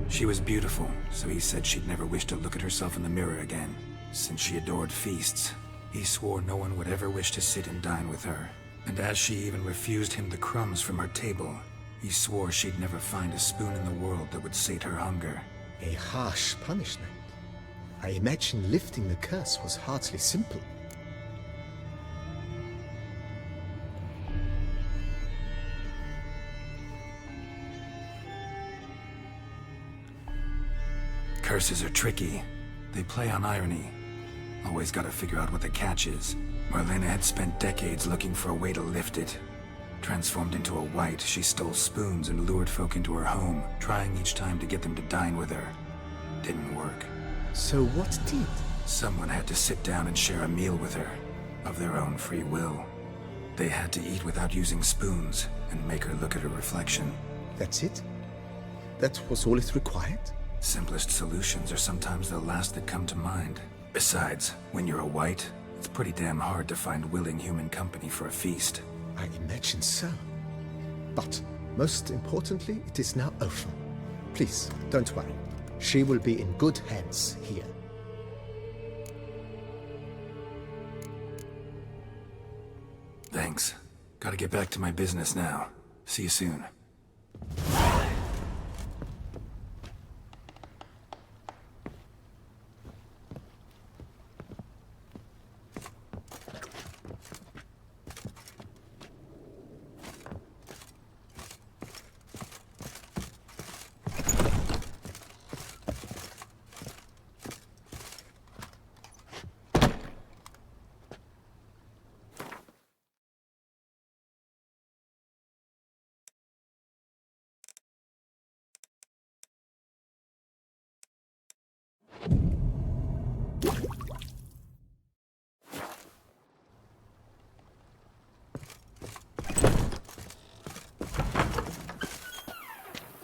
She was beautiful, so he said she'd never wish to look at herself in the mirror again. Since she adored feasts, he swore no one would ever wish to sit and dine with her. And as she even refused him the crumbs from her table, he swore she'd never find a spoon in the world that would sate her hunger. A harsh punishment. I imagine lifting the curse was hardly simple. Curses are tricky. They play on irony. Always gotta figure out what the catch is. Marlena had spent decades looking for a way to lift it. Transformed into a wight, she stole spoons and lured folk into her home, trying each time to get them to dine with her. Didn't work. So what did? Someone had to sit down and share a meal with her, of their own free will. They had to eat without using spoons, and make her look at her reflection. That's it? That was all it required? Simplest solutions are sometimes the last that come to mind. Besides, when you're a wight, it's pretty damn hard to find willing human company for a feast. I imagine so. But, most importantly, it is now over. Please, don't worry. She will be in good hands here. Thanks. Gotta get back to my business now. See you soon.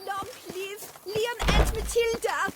Long live Leon and Matilda!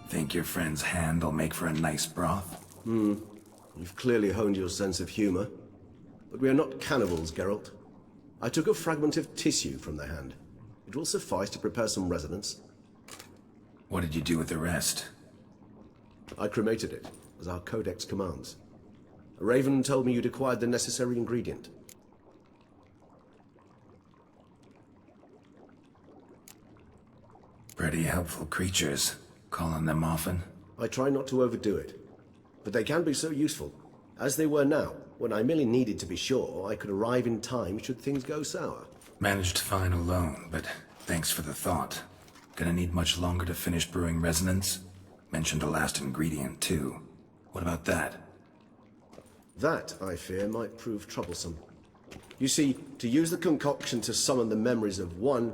Think your friend's hand will make for a nice broth? You've clearly honed your sense of humor. But we are not cannibals, Geralt. I took a fragment of tissue from the hand. It will suffice to prepare some resonance. What did you do with the rest? I cremated it, as our codex commands. A raven told me you'd acquired the necessary ingredient. Pretty helpful creatures. Call on them often? I try not to overdo it. But they can be so useful. As they were now, when I merely needed to be sure I could arrive in time should things go sour. Managed fine alone, but thanks for the thought. Gonna need much longer to finish brewing resonance? Mentioned the last ingredient, too. What about that? That, I fear, might prove troublesome. You see, to use the concoction to summon the memories of one,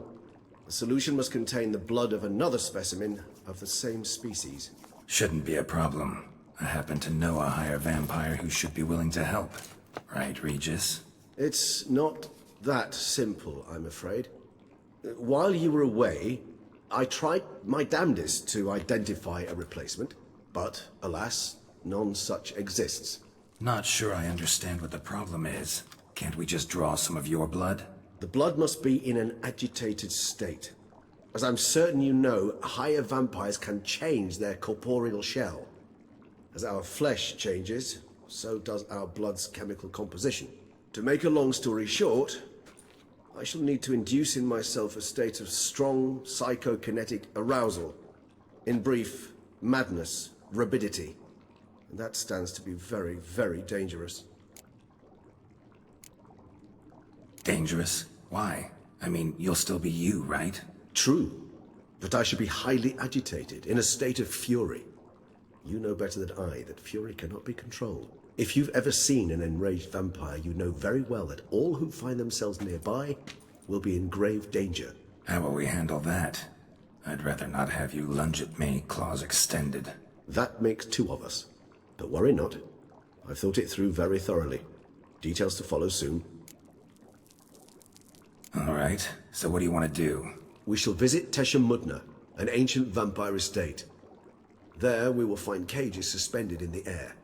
the solution must contain the blood of another specimen of the same species. Shouldn't be a problem. I happen to know a higher vampire who should be willing to help. Right, Regis? It's not that simple, I'm afraid. While you were away, I tried my damnedest to identify a replacement, but alas, none such exists. Not sure I understand what the problem is. Can't we just draw some of your blood? The blood must be in an agitated state. As I'm certain you know, higher vampires can change their corporeal shell. As our flesh changes, so does our blood's chemical composition. To make a long story short, I shall need to induce in myself a state of strong psychokinetic arousal. In brief, madness, rabidity. And that stands to be very, very dangerous. Dangerous? Why? I mean, you'll still be you, right? True, but I should be highly agitated, in a state of fury. You know better than I that fury cannot be controlled. If you've ever seen an enraged vampire, you know very well that all who find themselves nearby will be in grave danger. How will we handle that? I'd rather not have you lunge at me, claws extended. That makes two of us. But worry not. I've thought it through very thoroughly. Details to follow soon. All right, so what do you want to do? We shall visit Teshem Mudna, an ancient vampire estate. There we will find cages suspended in the air.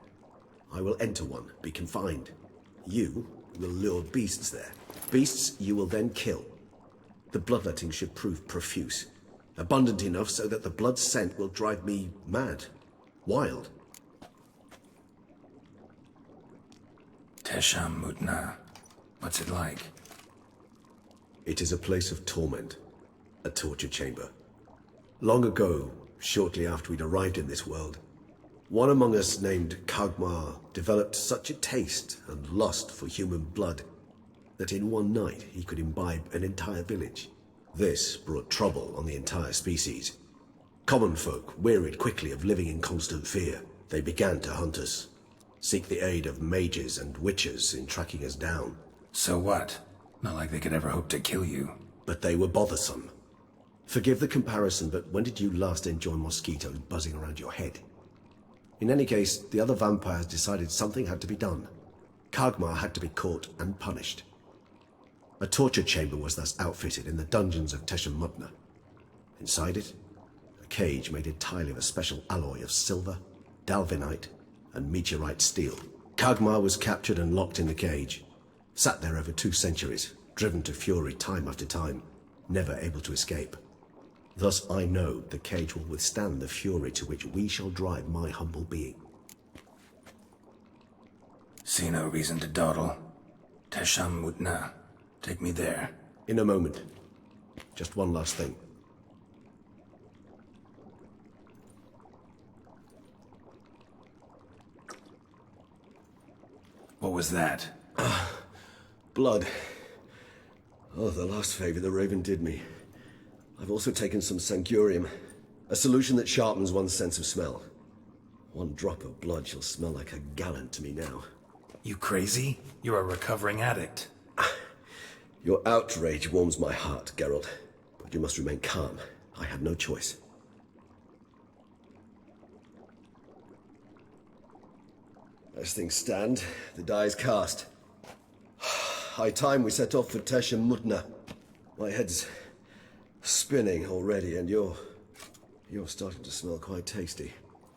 I will enter one, be confined. You will lure beasts there. Beasts you will then kill. The bloodletting should prove profuse. Abundant enough so that the blood scent will drive me mad. Wild. Teshem Mudna. What's it like? It is a place of torment. A torture chamber. Long ago, shortly after we'd arrived in this world, one among us named Kagmar developed such a taste and lust for human blood that in one night he could imbibe an entire village. This brought trouble on the entire species. Common folk wearied quickly of living in constant fear. They began to hunt us, seek the aid of mages and witches in tracking us down. So what? Not like they could ever hope to kill you. But they were bothersome. Forgive the comparison, but when did you last enjoy mosquitoes buzzing around your head? In any case, the other vampires decided something had to be done. Kagmar had to be caught and punished. A torture chamber was thus outfitted in the dungeons of Teshem Mudna. Inside it, a cage made entirely of a special alloy of silver, dalvinite, and meteorite steel. Kagmar was captured and locked in the cage. Sat there over 2 centuries, driven to fury time after time, never able to escape. Thus I know the cage will withstand the fury to which we shall drive my humble being. See no reason to dawdle. Teshem Mudna. Take me there. In a moment. Just one last thing. What was that? Blood. Oh, the last favor the Raven did me. I've also taken some Sangurium, a solution that sharpens one's sense of smell. 1 drop of blood shall smell like a gallon to me now. You crazy? You're a recovering addict. Your outrage warms my heart, Geralt. But you must remain calm. I had no choice. As things stand, the die is cast. High time we set off for Teshem Mudna. My head's spinning already, and you're starting to smell quite tasty.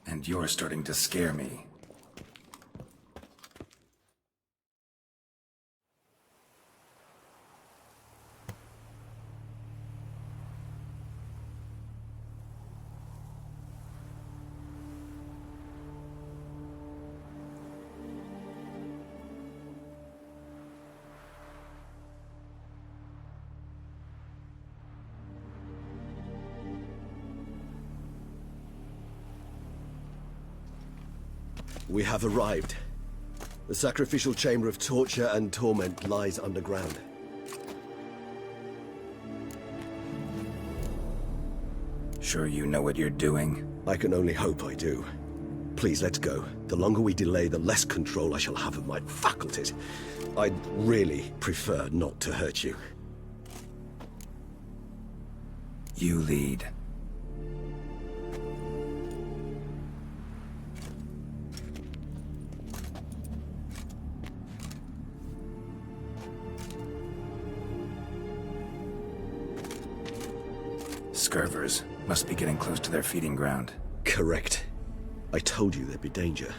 And you're starting to scare me. We have arrived. The sacrificial chamber of torture and torment lies underground. Sure you know what you're doing? I can only hope I do. Please, let's go. The longer we delay, the less control I shall have of my faculties. I'd really prefer not to hurt you. You lead. Scurvers must be getting close to their feeding ground. Correct. I told you there'd be danger.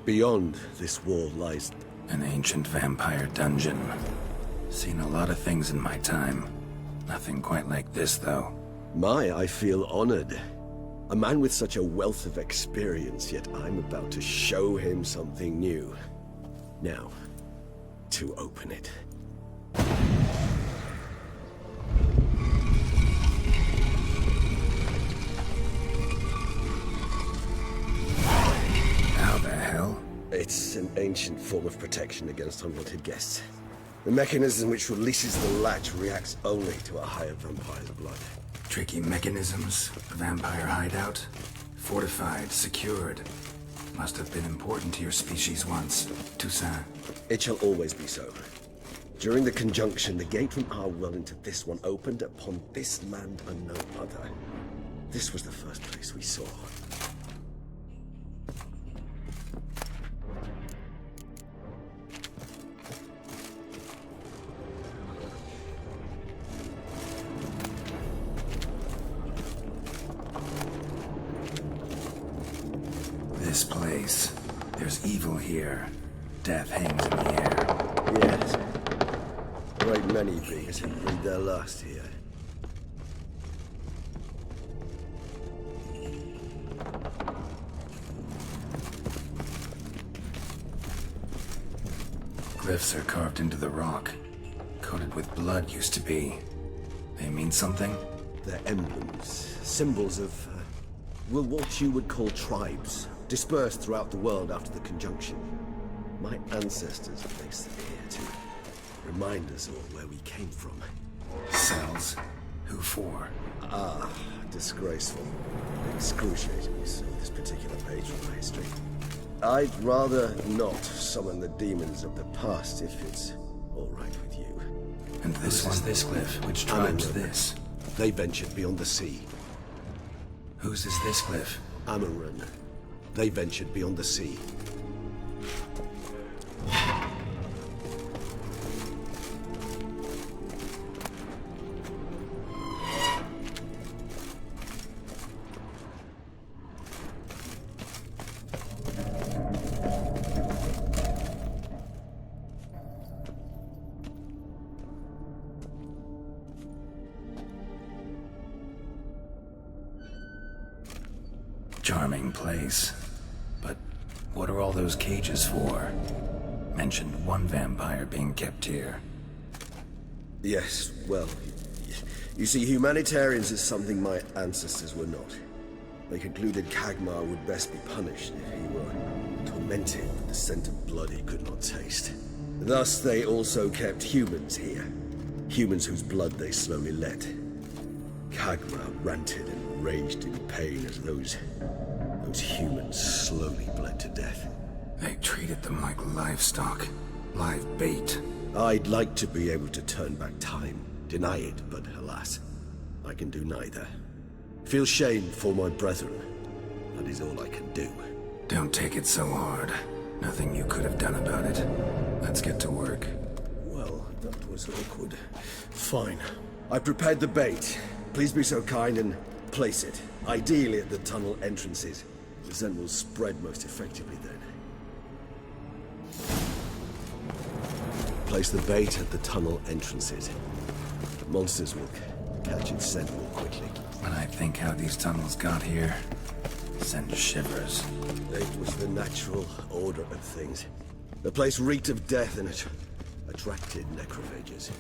Beyond this wall lies... An ancient vampire dungeon. Seen a lot of things in my time. Nothing quite like this, though. I feel honored. A man with such a wealth of experience, yet I'm about to show him something new. Now, to open it. How the hell? It's an ancient form of protection against unwanted guests. The mechanism which releases the latch reacts only to a higher vampire's blood. Tricky mechanisms, a vampire hideout. Fortified, secured. Must have been important to your species once, Toussaint. It shall always be so. During the conjunction, the gate from our world into this one opened upon this land and no other. This was the first place we saw. This place. There's evil here. Death hangs in the air. Yes. A great many beings have breathed their last here. Glyphs are carved into the rock. Coated with blood used to be. They mean something? They're emblems, symbols of, well, what you would call tribes, dispersed throughout the world after the conjunction. My ancestors placed them here to remind us all where we came from. Cells? Who for? Ah, disgraceful. Excruciatingly so, this particular page from my history. I'd rather not summon the demons of the past if it's all right with you. And this one, this glyph. Which tribe's this? They ventured beyond the sea. Whose is this glyph? Amaran. They ventured beyond the sea. Charming place. But what are all those cages for? Mentioned one vampire being kept here. Yes, well, you see, humanitarians is something my ancestors were not. They concluded Kagmar would best be punished if he were tormented with the scent of blood he could not taste. Thus, they also kept humans here. Humans whose blood they slowly let. Kagmar ranted and raged in pain as those humans slowly bled to death. They treated them like livestock. Live bait. I'd like to be able to turn back time, deny it, but alas, I can do neither. Feel shame for my brethren. That is all I can do. Don't take it so hard. Nothing you could have done about it. Let's get to work. Well, that was awkward. Fine. I prepared the bait. Please be so kind and place it. Ideally at the tunnel entrances. The scent will spread most effectively then. Place the bait at the tunnel entrances. Monsters will catch its scent more quickly. When I think how these tunnels got here, sends shivers. It was the natural order of things. The place reeked of death and it attracted necrophages.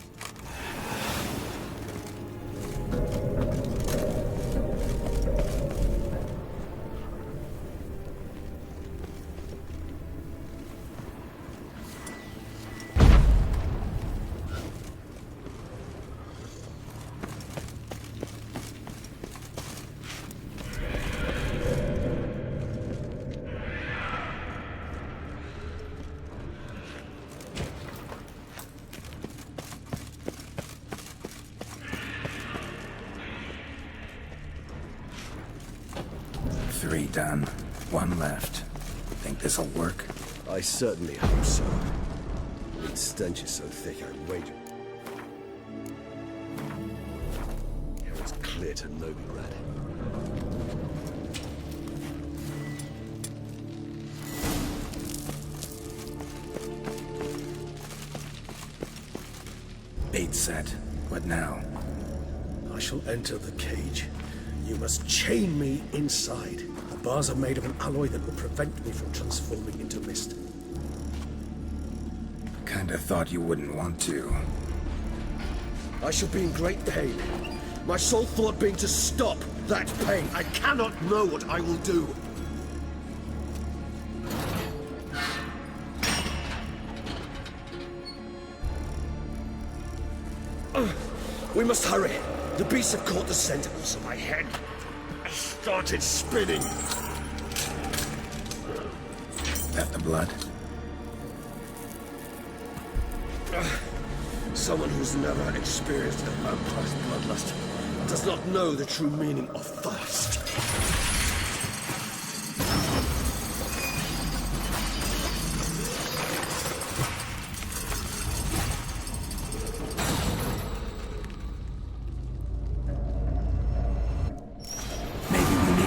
Three done. One left. Think this'll work? I certainly hope so. Its stench is so thick, I wager. It's clear to Novigrad. gate set. What now? I shall enter the cage. You must chain me inside. The bars are made of an alloy that will prevent me from transforming into mist. Kinda thought you wouldn't want to. I shall be in great pain. My sole thought being to stop that pain. I cannot know what I will do. We must hurry. The beasts have caught the scent of my head. I started spinning. That the blood? Someone who's never experienced a vampire's bloodlust does not know the true meaning of thirst.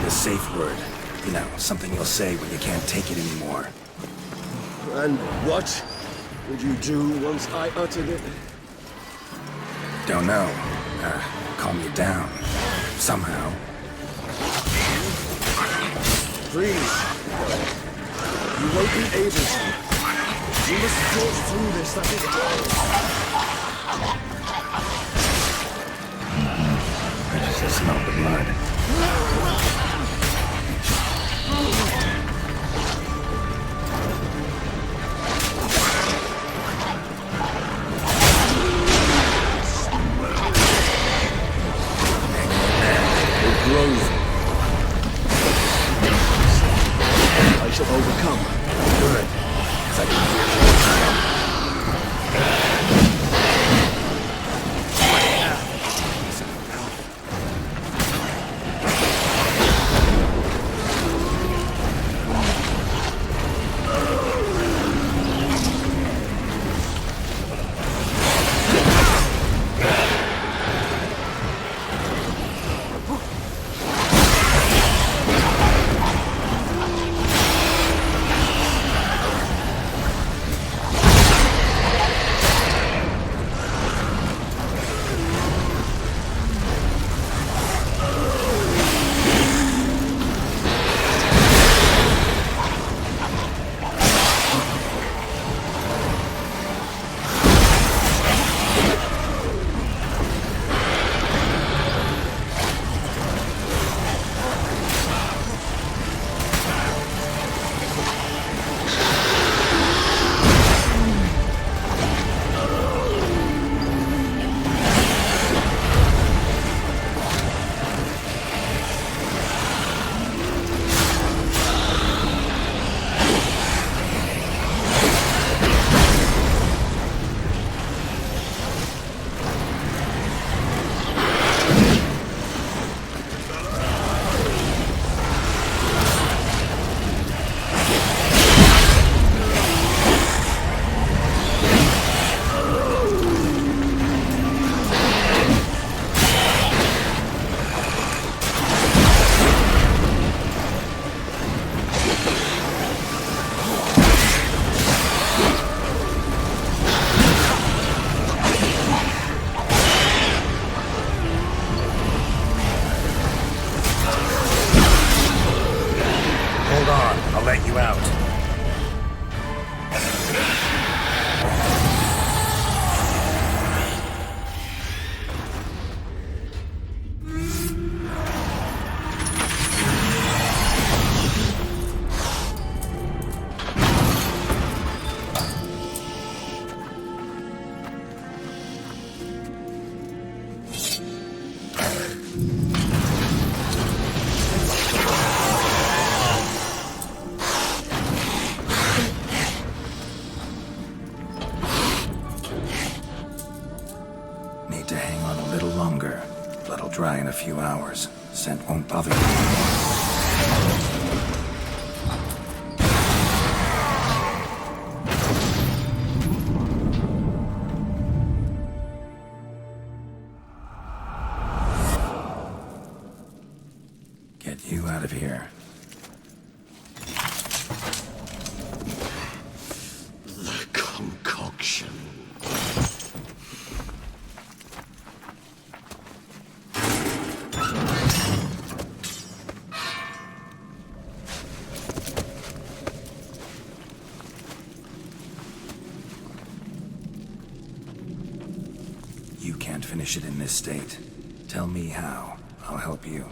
Safe word. You know, something you'll say when you can't take it anymore. And what would you do once I uttered it? Don't know. Calm you down. Somehow. Please. You won't be able to. You must force through this, that is all. I just smell the blood. I shall overcome. Good. 'Cause I can hear let you out. Need to hang on a little longer. Blood'll dry in a few hours. Scent won't bother you anymore. Get you out of here. The concoction. you can't finish it in this state. Tell me how. I'll help you.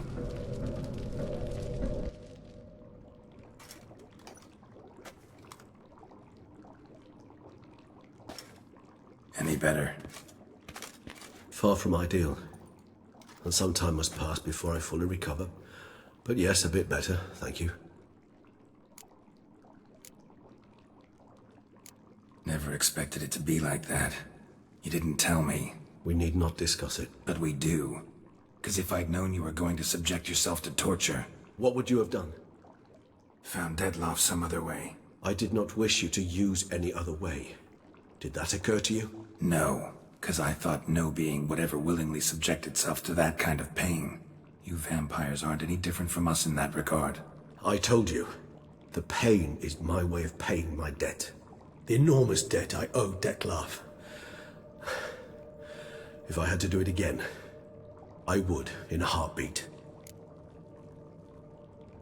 Any better? Far from ideal. And some time must pass before I fully recover. But yes, a bit better, thank you. Never expected it to be like that. You didn't tell me. We need not discuss it. But we do. Because if I'd known you were going to subject yourself to torture... What would you have done? Found Dettlaff some other way. I did not wish you to use any other way. Did that occur to you? No, because I thought no being would ever willingly subject itself to that kind of pain. You vampires aren't any different from us in that regard. I told you, the pain is my way of paying my debt. The enormous debt I owe Dettlaff. If I had to do it again, I would in a heartbeat.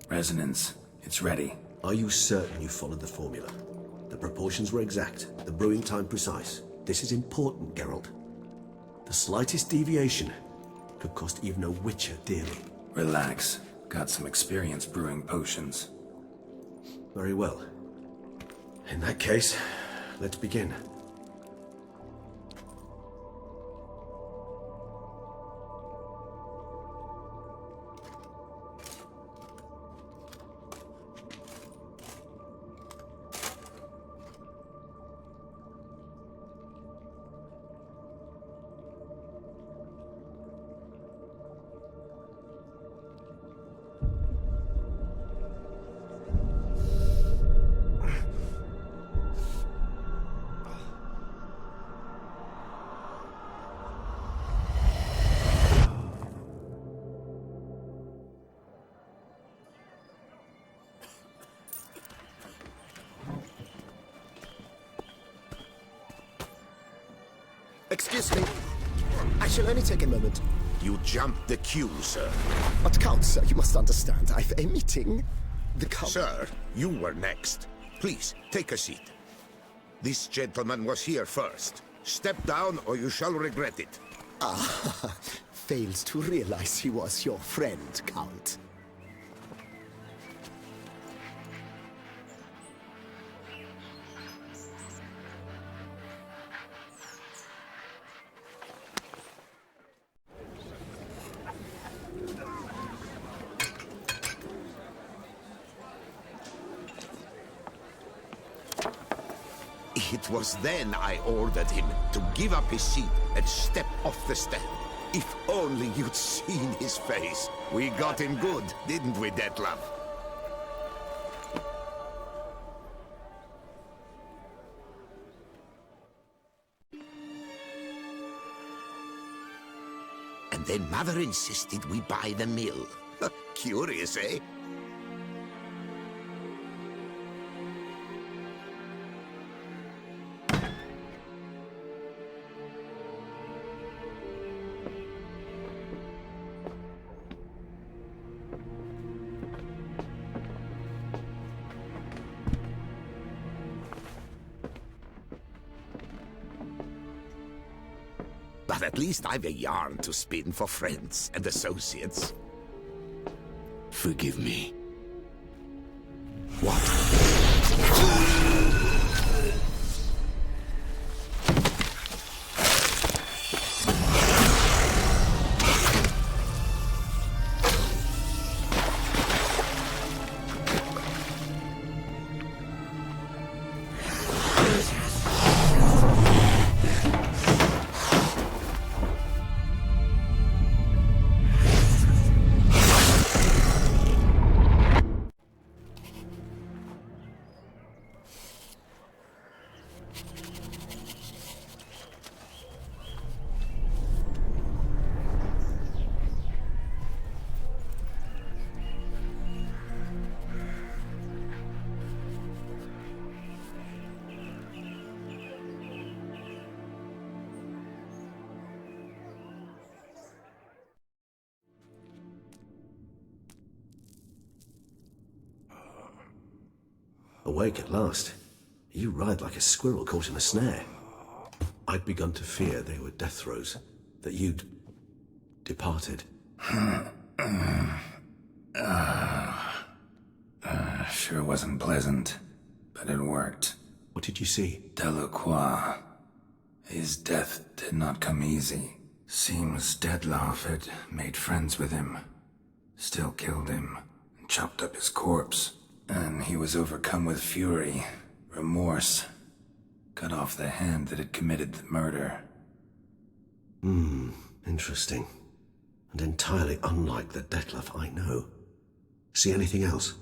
Resonance, it's ready. Are you certain you followed the formula? The proportions were exact, the brewing time precise. This is important, Geralt. The slightest deviation could cost even a witcher dearly. Relax. Got some experience brewing potions. Very well. In that case, let's begin. Excuse me. I shall only take a moment. You jumped the queue, sir. But Count, sir, you must understand. I've a meeting. The Count... Sir, you were next. Please, take a seat. This gentleman was here first. Step down or you shall regret it. Ah, fails to realize he was your friend, Count. It was then I ordered him to give up his seat and step off the stand. If only you'd seen his face. We got him good, didn't we, Dettlaff? And then Mother insisted we buy the mill. Curious, eh? But at least I've a yarn to spin for friends and associates. Forgive me. What? Awake at last. You ride like a squirrel caught in a snare. I'd begun to fear they were death throes. that you'd departed. Sure wasn't pleasant, but it worked. What did you see? Delacroix. His death did not come easy. Seems Dettlaff had made friends with him, still killed him, and chopped up his corpse. And he was overcome with fury, remorse, cut off the hand that had committed the murder. Interesting. And entirely unlike the Dettlaff I know. See anything else?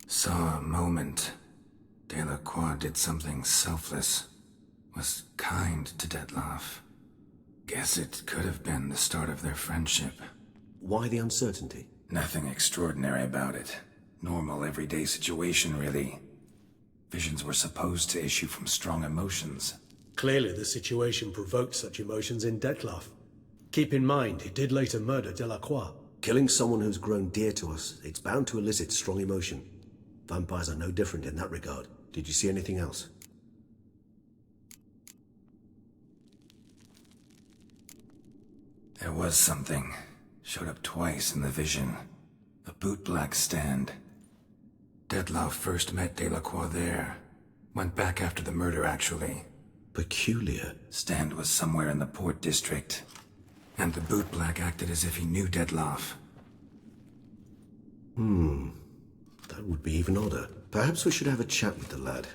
Saw a moment. Delacroix did something selfless. Was kind to Dettlaff. Guess it could have been the start of their friendship. Why the uncertainty? Nothing extraordinary about it. Normal, everyday situation, really. Visions were supposed to issue from strong emotions. Clearly the situation provoked such emotions in Dettlaff. Keep in mind, he did later murder Delacroix. Killing someone who's grown dear to us, it's bound to elicit strong emotion. Vampires are no different in that regard. Did you see anything else? There was something. Showed up twice in the vision. A bootblack stand. Dettlaff first met Delacroix there. Went back after the murder, actually. Peculiar. Stand was somewhere in the port district. And the bootblack acted as if he knew Dettlaff. That would be even odder. Perhaps we should have a chat with the lad.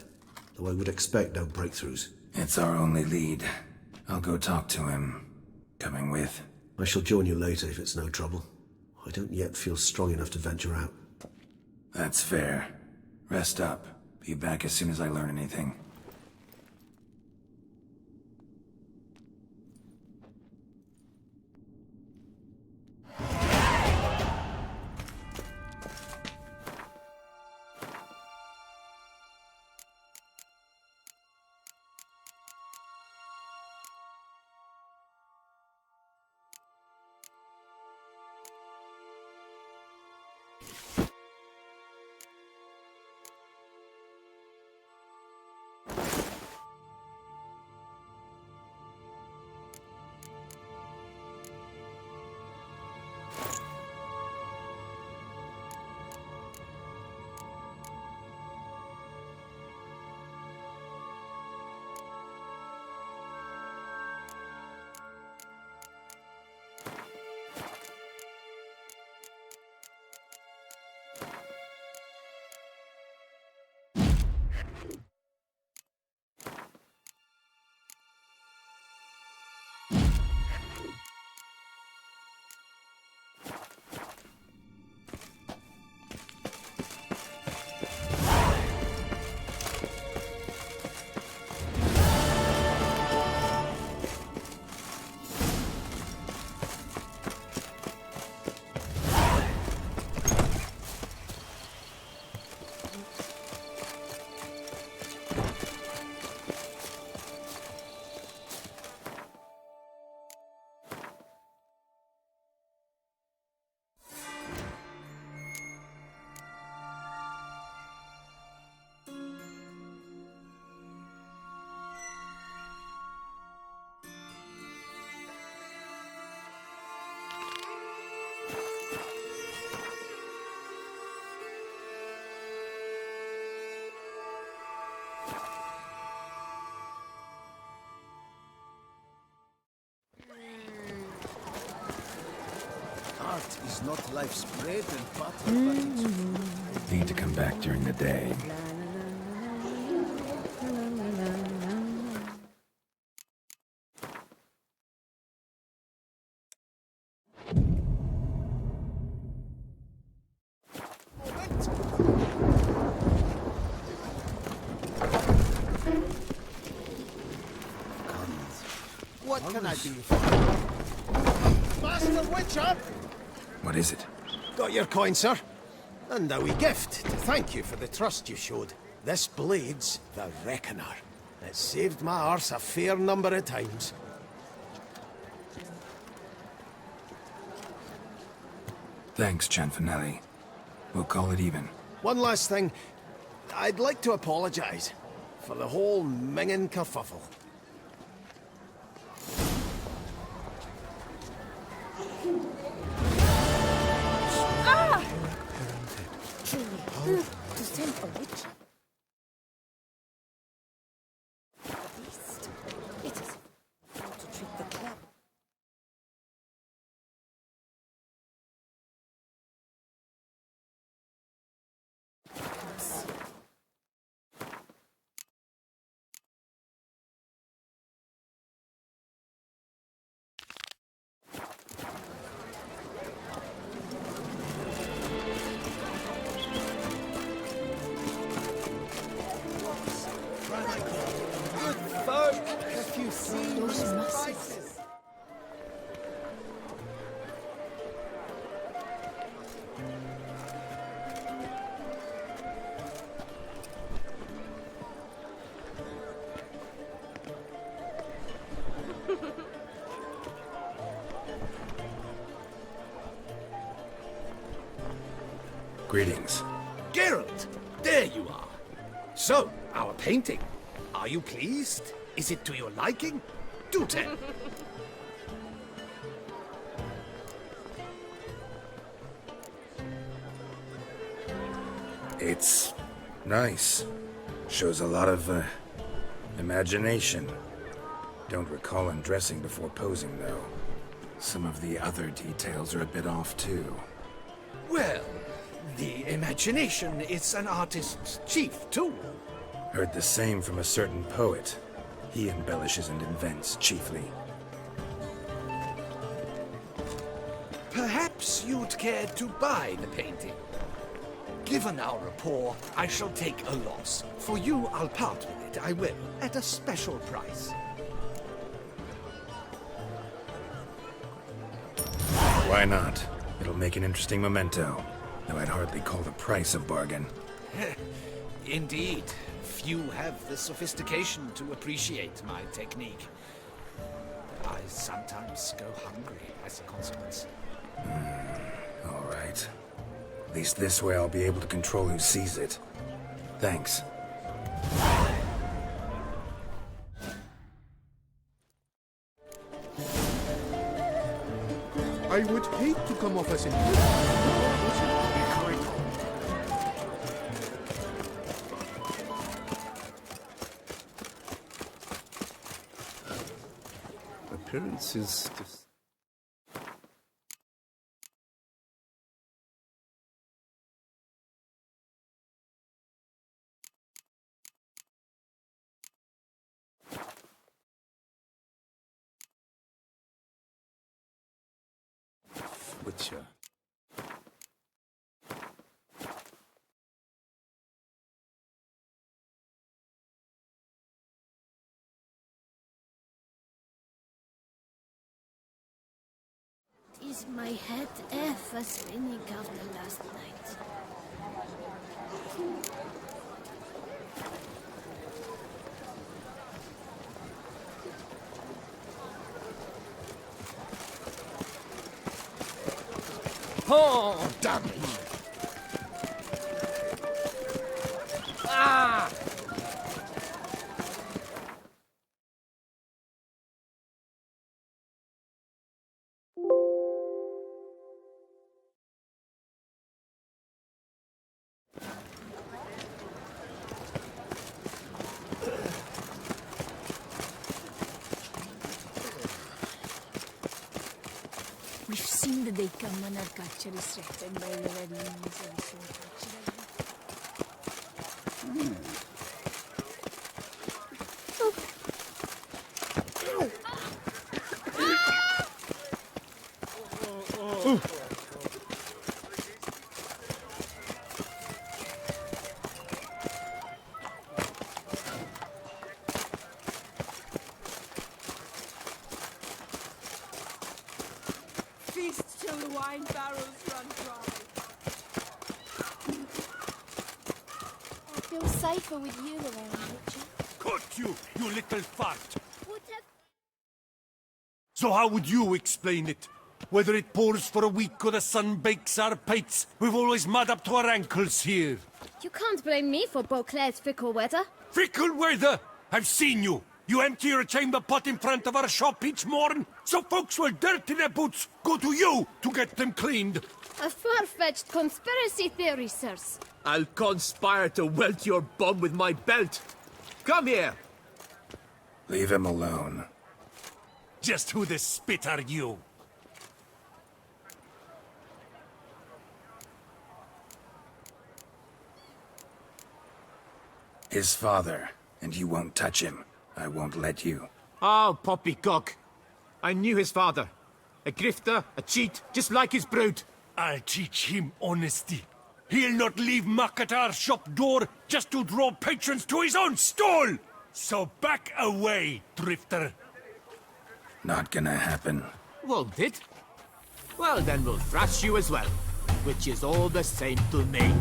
Though I would expect no breakthroughs. It's our only lead. I'll go talk to him. Coming with. I shall join you later if it's no trouble. I don't yet feel strong enough to venture out. That's fair. Rest up. Be back as soon as I learn anything. Art is not life's bread and butter, but it's food. Need to come back during the day. What can I do for you? Master Witcher! What is it? Got your coin, sir. And a wee gift to thank you for the trust you showed. This blade's the Reckoner. It saved my arse a fair number of times. Thanks, Cianfanelli. We'll call it even. One last thing. I'd like to apologize for the whole mingin' kerfuffle. Ah! Truly, to send a witch. At least, it is how to treat the club. Good folk, if you see Those these muscles. prices. Greetings. Geralt, there you are. So, our painting. Are you pleased? Is it to your liking? Do tell. It's nice. Shows a lot of, imagination. Don't recall undressing before posing, though. Some of the other details are a bit off, too. Well, the imagination is an artist's chief tool. Heard the same from a certain poet. He embellishes and invents, chiefly. Perhaps you'd care to buy the painting. Given our rapport, I shall take a loss. For you, I'll part with it, I will, at a special price. Why not? It'll make an interesting memento, though I'd hardly call the price a bargain. Indeed. Few have the sophistication to appreciate my technique. I sometimes go hungry as a consequence. All right. At least this way I'll be able to control who sees it. Thanks. I would hate to come off as an appearance is just... Witcher. Is my head ever spinning after last night? Oh, damn it! Ah! We've seen the day come when our culture is threatened by the red means and so Feast till the wine barrels run dry. I feel safer with you around, Richard. Cut you, you little fart! What have... So how would you explain it? Whether it pours for a week or the sun bakes our pipes, we've always mud up to our ankles here. You can't blame me for Beauclair's fickle weather. Fickle weather! I've seen you! You empty your chamber pot in front of our shop each morn, so folks will dirty their boots, go to you to get them cleaned. A far-fetched conspiracy theory, sirs. I'll conspire to welt your bum with my belt. Come here! Leave him alone. Just who the spit are you? His father, and you won't touch him. I won't let you. Oh, poppycock. I knew his father. A grifter, a cheat, just like his brood. I'll teach him honesty. He'll not leave muck at our shop door just to draw patrons to his own stall! So back away, drifter. Not gonna happen. Won't it? Well, then we'll thrash you as well. Which is all the same to me.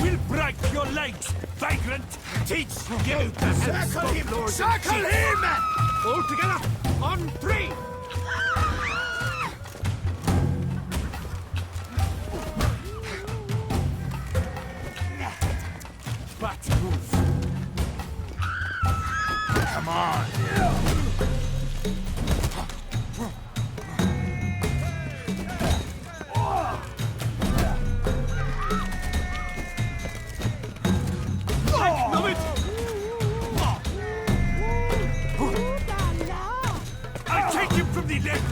We'll break your legs, vagrant! Teach you to Circle him! Circle him! All together, on 3! But move. Come on! I'll take him from the left!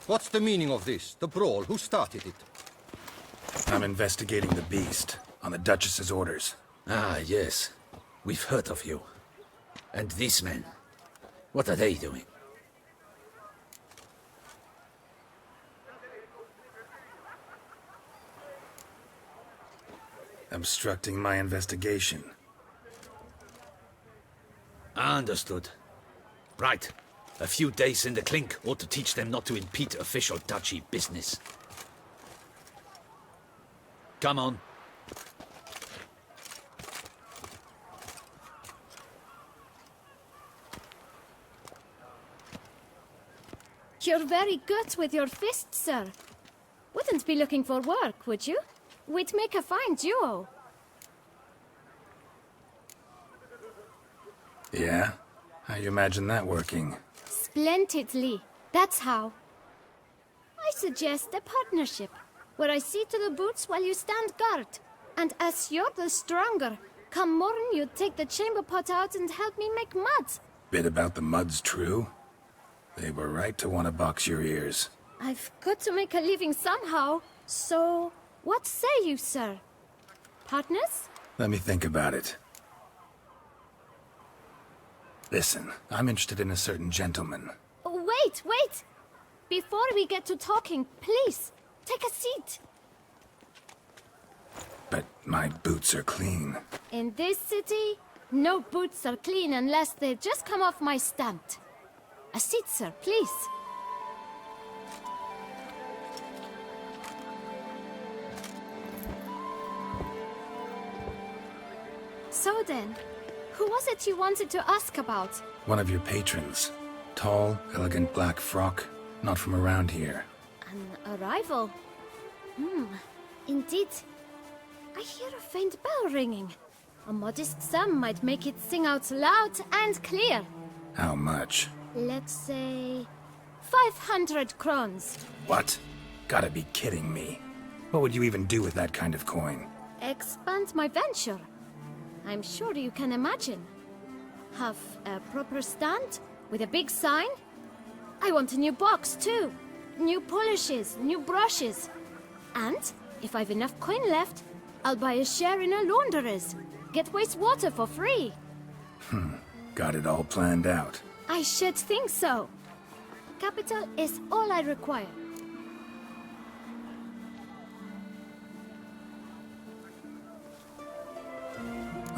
What's the meaning of this? The brawl? Who started it? I'm investigating the beast, on the Duchess's orders. Ah, yes. We've heard of you. And these men, what are they doing? Obstructing my investigation. Understood. Right. A few days in the clink ought to teach them not to impede official duchy business. Come on. You're very good with your fists, sir. Wouldn't be looking for work, would you? We'd make a fine duo. Yeah? How you imagine that working? Splendidly. That's how. I suggest a partnership, where I see to the boots while you stand guard. And as you're the stronger, come morn you take the chamber pot out and help me make mud. Bit about the mud's true? They were right to want to box your ears. I've got to make a living somehow, so what say you, sir? Partners? Let me think about it. Listen, I'm interested in a certain gentleman. Wait, wait! Before we get to talking, please, take a seat. But my boots are clean. In this city, no boots are clean unless they just come off my stamp. A seat, sir, please. So then, who was it you wanted to ask about? One of your patrons. Tall, elegant black frock. Not from around here. An arrival? Indeed. I hear a faint bell ringing. A modest sum might make it sing out loud and clear. How much? Let's say 500 crowns. What? Gotta be kidding me. What would you even do with that kind of coin? Expand my venture. I'm sure you can imagine. Have a proper stand with a big sign. I want a new box too. New polishes, new brushes. And if I've enough coin left, I'll buy a share in a launderer's. Get wastewater for free. Got it all planned out. I should think so. Capital is all I require.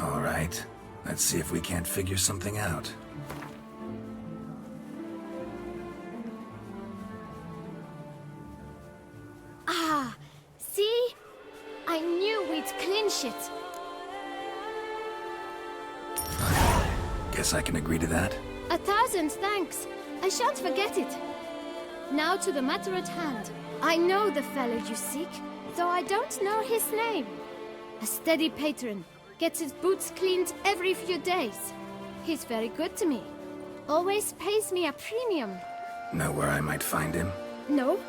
All right. Let's see if we can't figure something out. polish it. Guess I can agree to that. 1,000 thanks. I shan't forget it. Now to the matter at hand. I know the fellow you seek, though I don't know his name. A steady patron. Gets his boots cleaned every few days. He's very good to me. Always pays me a premium. Know where I might find him? No,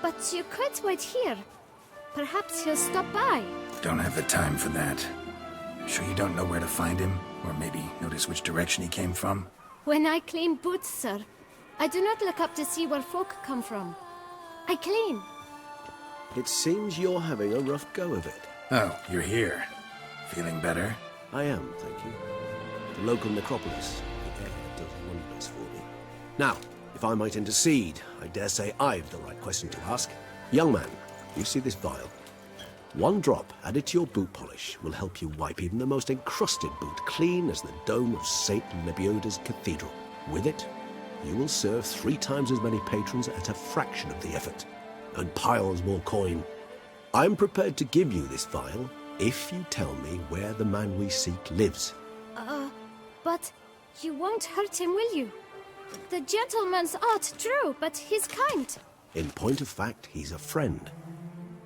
but you could wait here. Perhaps he'll stop by. Don't have the time for that. Sure you don't know where to find him? Or maybe notice which direction he came from? When I clean boots, sir, I do not look up to see where folk come from. I clean. It seems you're having a rough go of it. Oh, you're here. Feeling better? I am, thank you. The local necropolis, the air does wonders for me. Now, if I might intercede, I dare say I've the right question to ask. Young man, you see this vial? One drop added to your boot polish will help you wipe even the most encrusted boot clean as the dome of St. Lebioda's cathedral. With it, you will serve 3 times as many patrons at a fraction of the effort, and piles more coin. I'm prepared to give you this vial if you tell me where the man we seek lives. But you won't hurt him, will you? The gentleman's art true, but he's kind. In point of fact, he's a friend.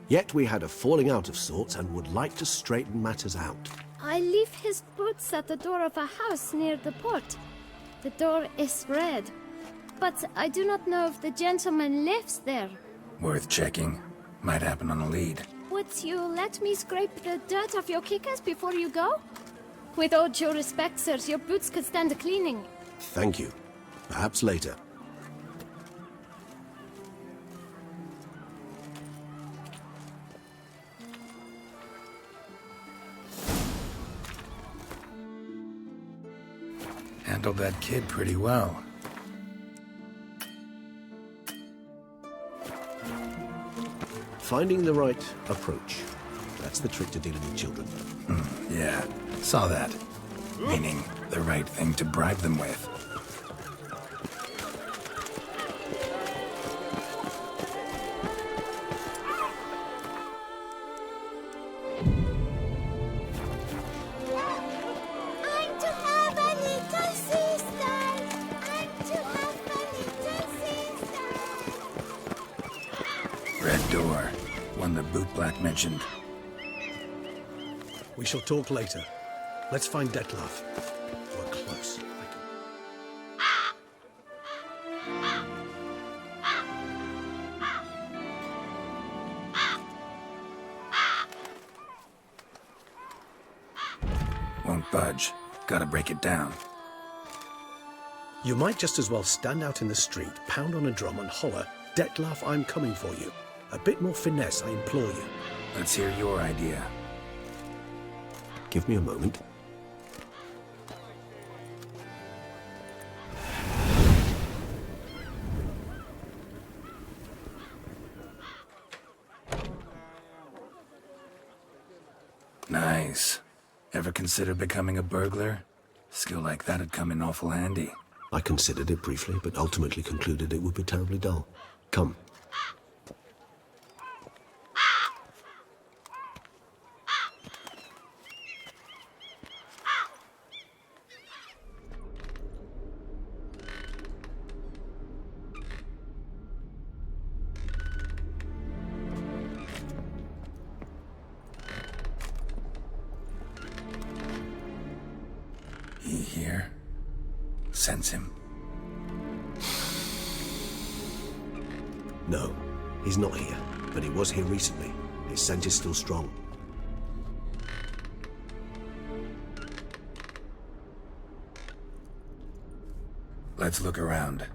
Yet we had a falling out of sorts and would like to straighten matters out. I leave his boots at the door of a house near the port. The door is red, but I do not know if the gentleman lives there. Worth checking. Might happen on a lead. Would you let me scrape the dirt off your kickers before you go? With all due respect, sirs, your boots could stand a cleaning. Thank you. Perhaps later. Handled that kid pretty well. Finding the right approach. That's the trick to dealing with children. Yeah, saw that. Meaning, the right thing to bribe them with. Red door. One the bootblack mentioned. We shall talk later. Let's find Detlef. We're close. Won't budge. Gotta break it down. You might just as well stand out in the street, pound on a drum and holler, "Detlef, I'm coming for you." A bit more finesse, I implore you. Let's hear your idea. Give me a moment. Nice. Ever consider becoming a burglar? Skill like that'd come in awful handy. I considered it briefly, but ultimately concluded it would be terribly dull. Come. He here? Sense him? No, he's not here, but he was here recently. His scent is still strong. Let's look around.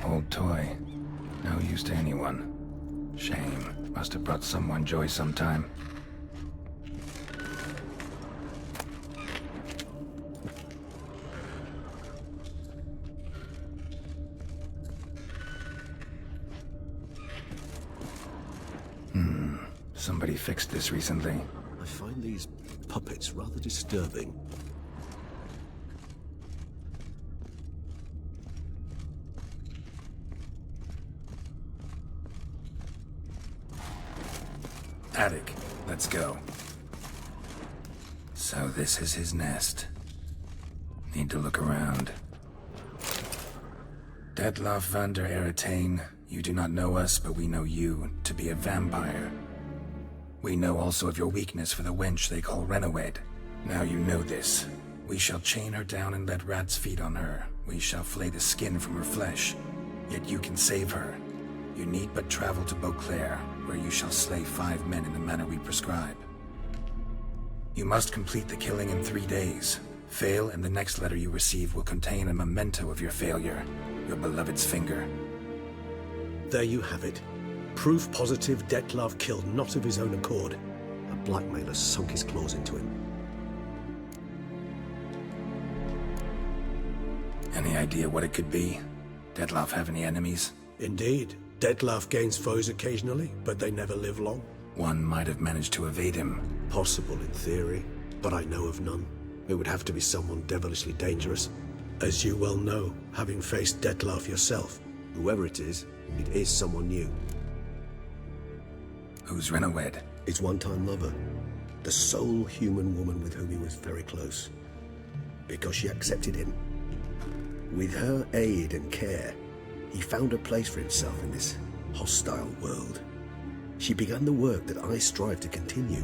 Old toy. No use to anyone. Shame. Must have brought someone joy sometime. Somebody fixed this recently. I find these puppets rather disturbing. Attic, let's go. So this is his nest. Need to look around. Detloff van der Eretain, you do not know us, but we know you to be a vampire. We know also of your weakness for the wench they call Renowed. Now you know this. We shall chain her down and let rats feed on her. We shall flay the skin from her flesh. Yet you can save her. You need but travel to Beauclair, where you shall slay 5 men in the manner we prescribe. You must complete the killing in 3 days. Fail, and the next letter you receive will contain a memento of your failure. Your beloved's finger. There you have it. Proof positive Detlav killed not of his own accord. A blackmailer sunk his claws into him. Any idea what it could be? Detlav have any enemies? Indeed. Detlav gains foes occasionally, but they never live long. One might have managed to evade him. Possible in theory, but I know of none. It would have to be someone devilishly dangerous. As you well know, having faced Detlav yourself, whoever it is someone new. Who's Renowed? His one-time lover. The sole human woman with whom he was very close. Because she accepted him. With her aid and care, he found a place for himself in this hostile world. She began the work that I strive to continue.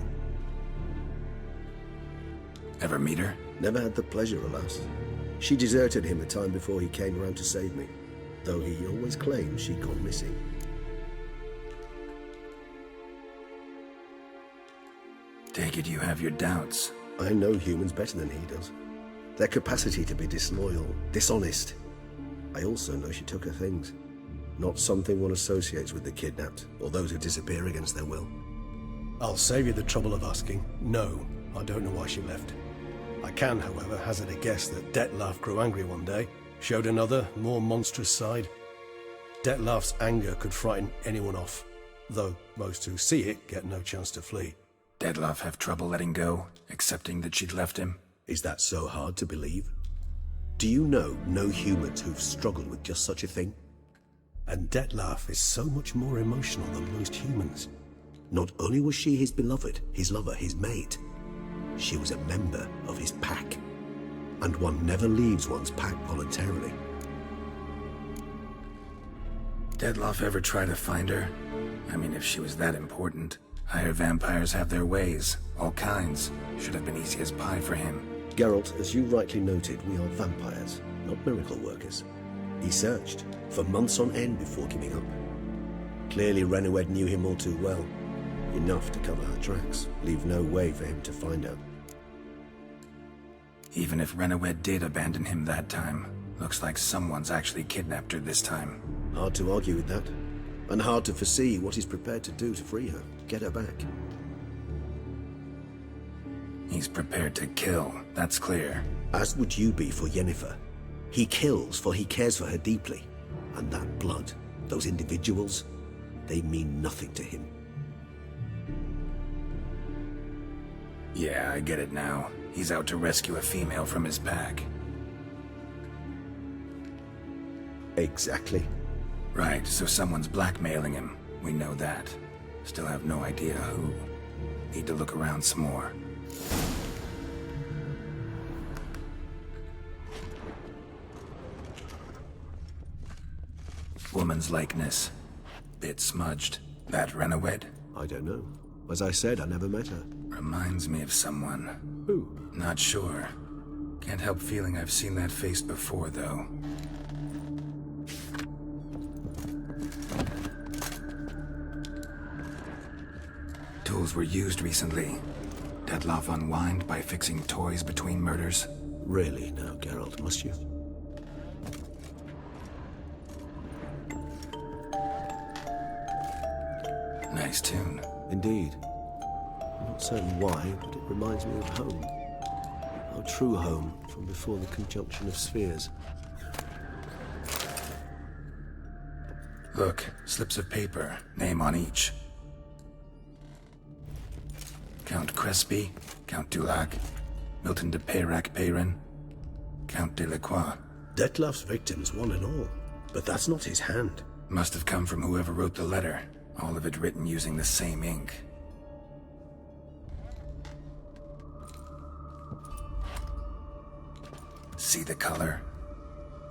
Ever meet her? Never had the pleasure, alas. She deserted him a time before he came around to save me, though he always claimed she'd gone missing. Take it you have your doubts. I know humans better than he does. Their capacity to be disloyal, dishonest. I also know she took her things. Not something one associates with the kidnapped, or those who disappear against their will. I'll save you the trouble of asking. No, I don't know why she left. I can, however, hazard a guess that Detlav grew angry one day, showed another, more monstrous side. Detlav's anger could frighten anyone off, though most who see it get no chance to flee. Detlav have trouble letting go, accepting that she'd left him? Is that so hard to believe? Do you know no humans who've struggled with just such a thing? And Detlav is so much more emotional than most humans. Not only was she his beloved, his lover, his mate, she was a member of his pack. And one never leaves one's pack voluntarily. Detlav ever try to find her? I mean, if she was that important. Higher vampires have their ways, all kinds. Should have been easy as pie for him. Geralt, as you rightly noted, we are vampires, not miracle workers. He searched, for months on end before giving up. Clearly Renowed knew him all too well. Enough to cover her tracks, leave no way for him to find out. Even if Renowed did abandon him that time, looks like someone's actually kidnapped her this time. Hard to argue with that. And hard to foresee what he's prepared to do to free her, get her back. He's prepared to kill, that's clear. As would you be for Yennefer. He kills for he cares for her deeply. And that blood, those individuals, they mean nothing to him. Yeah, I get it now. He's out to rescue a female from his pack. Exactly. Right, so someone's blackmailing him. We know that. Still have no idea who. Need to look around some more. Woman's likeness. Bit smudged. That Renowed? I don't know. As I said, I never met her. Reminds me of someone. Who? Not sure. Can't help feeling I've seen that face before, though. Tools were used recently. Detlav unwind by fixing toys between murders. Really now, Geralt, must you? Nice tune. Indeed. I'm not certain why, but it reminds me of home. Our true home, from before the conjunction of spheres. Look, slips of paper, name on each. Count Crespi, Count Dulac, Milton de Peyrac-Peyrin, Count Delacroix. Detlav's victims, one and all. But that's not his hand. Must have come from whoever wrote the letter. All of it written using the same ink. See the color?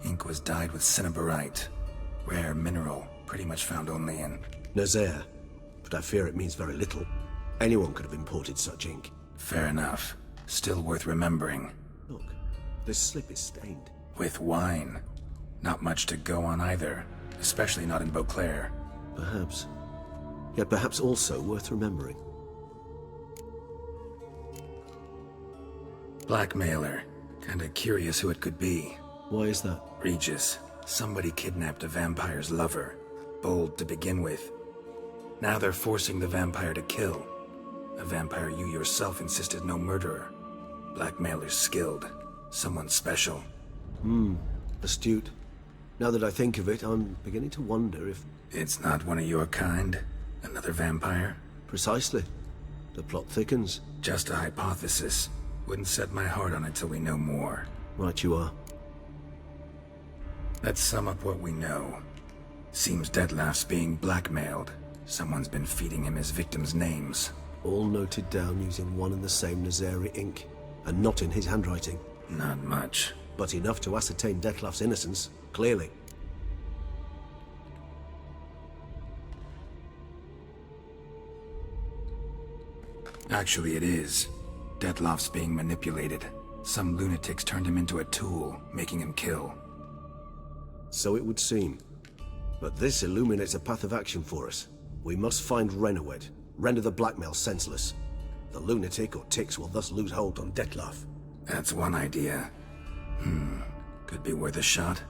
Ink was dyed with cinnabarite. Rare mineral, pretty much found only in... Nazaire. But I fear it means very little. Anyone could have imported such ink. Fair enough. Still worth remembering. Look, this slip is stained. With wine. Not much to go on either. Especially not in Beauclair. Perhaps. Yet perhaps also worth remembering. Blackmailer. Kinda curious who it could be. Why is that? Regis. Somebody kidnapped a vampire's lover. Bold to begin with. Now they're forcing the vampire to kill. A vampire you yourself insisted no murderer. Blackmailer's skilled. Someone special. Astute. Now that I think of it, I'm beginning to wonder if... It's not one of your kind? Another vampire? Precisely. The plot thickens. Just a hypothesis. Wouldn't set my heart on it till we know more. Right you are. Let's sum up what we know. Seems Detlef's being blackmailed. Someone's been feeding him his victims' names. All noted down using one and the same Nazari ink, and not in his handwriting. Not much. But enough to ascertain Detlef's innocence, clearly. Actually, it is. Detlef's being manipulated. Some lunatics turned him into a tool, making him kill. So it would seem. But this illuminates a path of action for us. We must find Renowed, render the blackmail senseless. The lunatic or ticks will thus lose hold on Detlef. That's one idea. Could be worth a shot.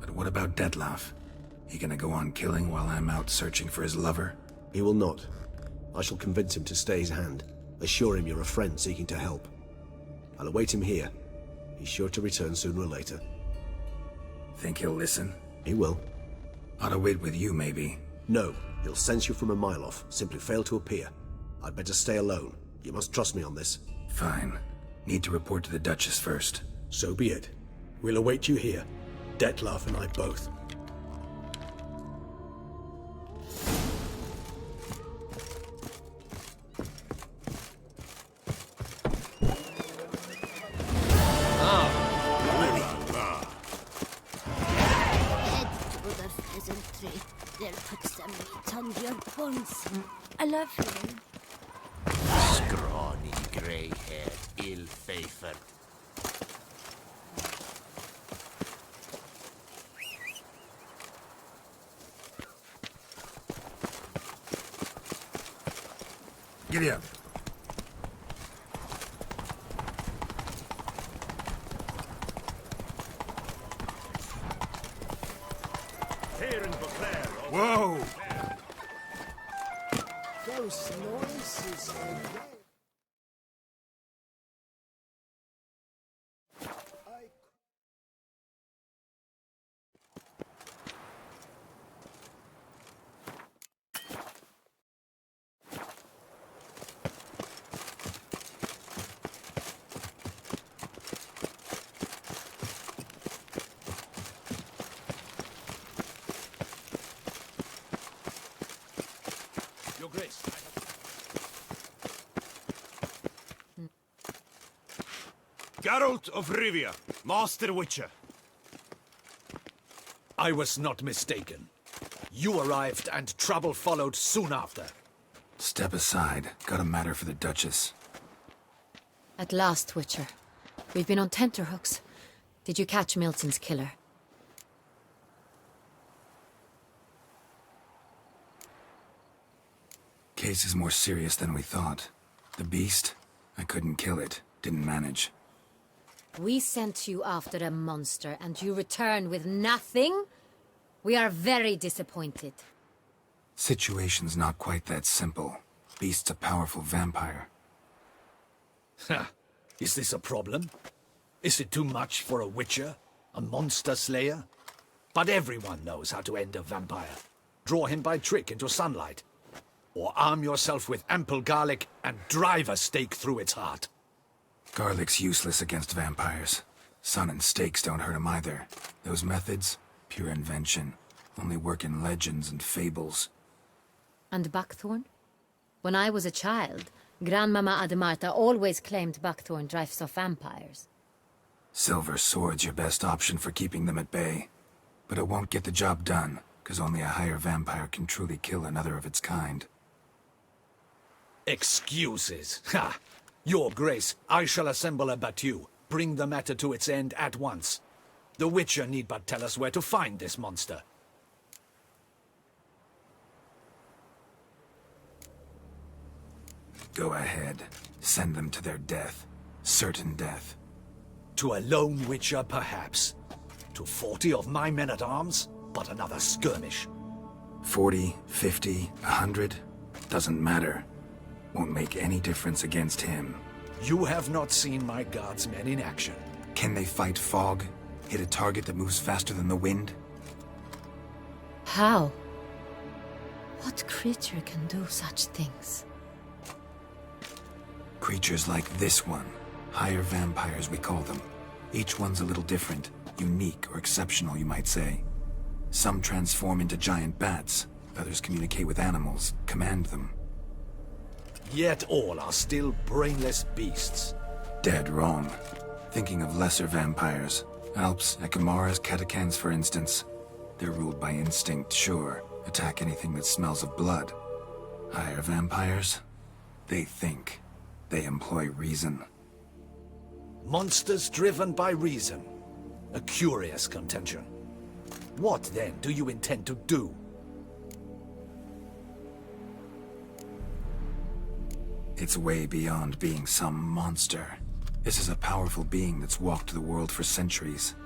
But what about Detlef? He gonna go on killing while I'm out searching for his lover? He will not. I shall convince him to stay his hand. Assure him you're a friend seeking to help. I'll await him here. He's sure to return sooner or later. Think he'll listen? He will. Ought to wait with you, maybe. No, he'll sense you from a mile off. Simply fail to appear. I'd better stay alone. You must trust me on this. Fine. Need to report to the Duchess first. So be it. We'll await you here. Detlef and I both. They'll put some meat on your bones. I love you. Scrawny, grey-haired, ill-favoured. Giddy up. Whoa! Those noises again. Your Grace. Geralt of Rivia, Master Witcher. I was not mistaken. You arrived and trouble followed soon after. Step aside. Got a matter for the Duchess. At last, Witcher. We've been on tenterhooks. Did you catch Milton's killer? Case is more serious than we thought. The beast? I couldn't kill it. Didn't manage. We sent you after a monster, and you return with nothing? We are very disappointed. Situation's not quite that simple. Beast's a powerful vampire. Ha! Is this a problem? Is it too much for a witcher? A monster slayer? But everyone knows how to end a vampire. Draw him by trick into sunlight. Or arm yourself with ample garlic and drive a stake through its heart. Garlic's useless against vampires. Sun and stakes don't hurt him either. Those methods, pure invention. Only work in legends and fables. And buckthorn? When I was a child, Grandmama Ademarta always claimed buckthorn drives off vampires. Silver sword's your best option for keeping them at bay. But it won't get the job done, because only a higher vampire can truly kill another of its kind. Excuses. Ha! Your Grace, I shall assemble a battue. Bring the matter to its end at once. The Witcher need but tell us where to find this monster. Go ahead. Send them to their death. Certain death. To a lone Witcher, perhaps. To 40 of my men-at-arms, but another skirmish. 40, 50, 100, doesn't matter. Won't make any difference against him. You have not seen my guardsmen in action. Can they fight fog? Hit a target that moves faster than the wind? How? What creature can do such things? Creatures like this one. Higher vampires, we call them. Each one's a little different. Unique or exceptional, you might say. Some transform into giant bats. Others communicate with animals, command them. Yet all are still brainless beasts. Dead wrong. Thinking of lesser vampires. Alps, Ekamaras, Catechans, for instance. They're ruled by instinct, sure. Attack anything that smells of blood. Higher vampires? They think. They employ reason. Monsters driven by reason. A curious contention. What, then, do you intend to do? It's way beyond being some monster. This is a powerful being that's walked the world for centuries.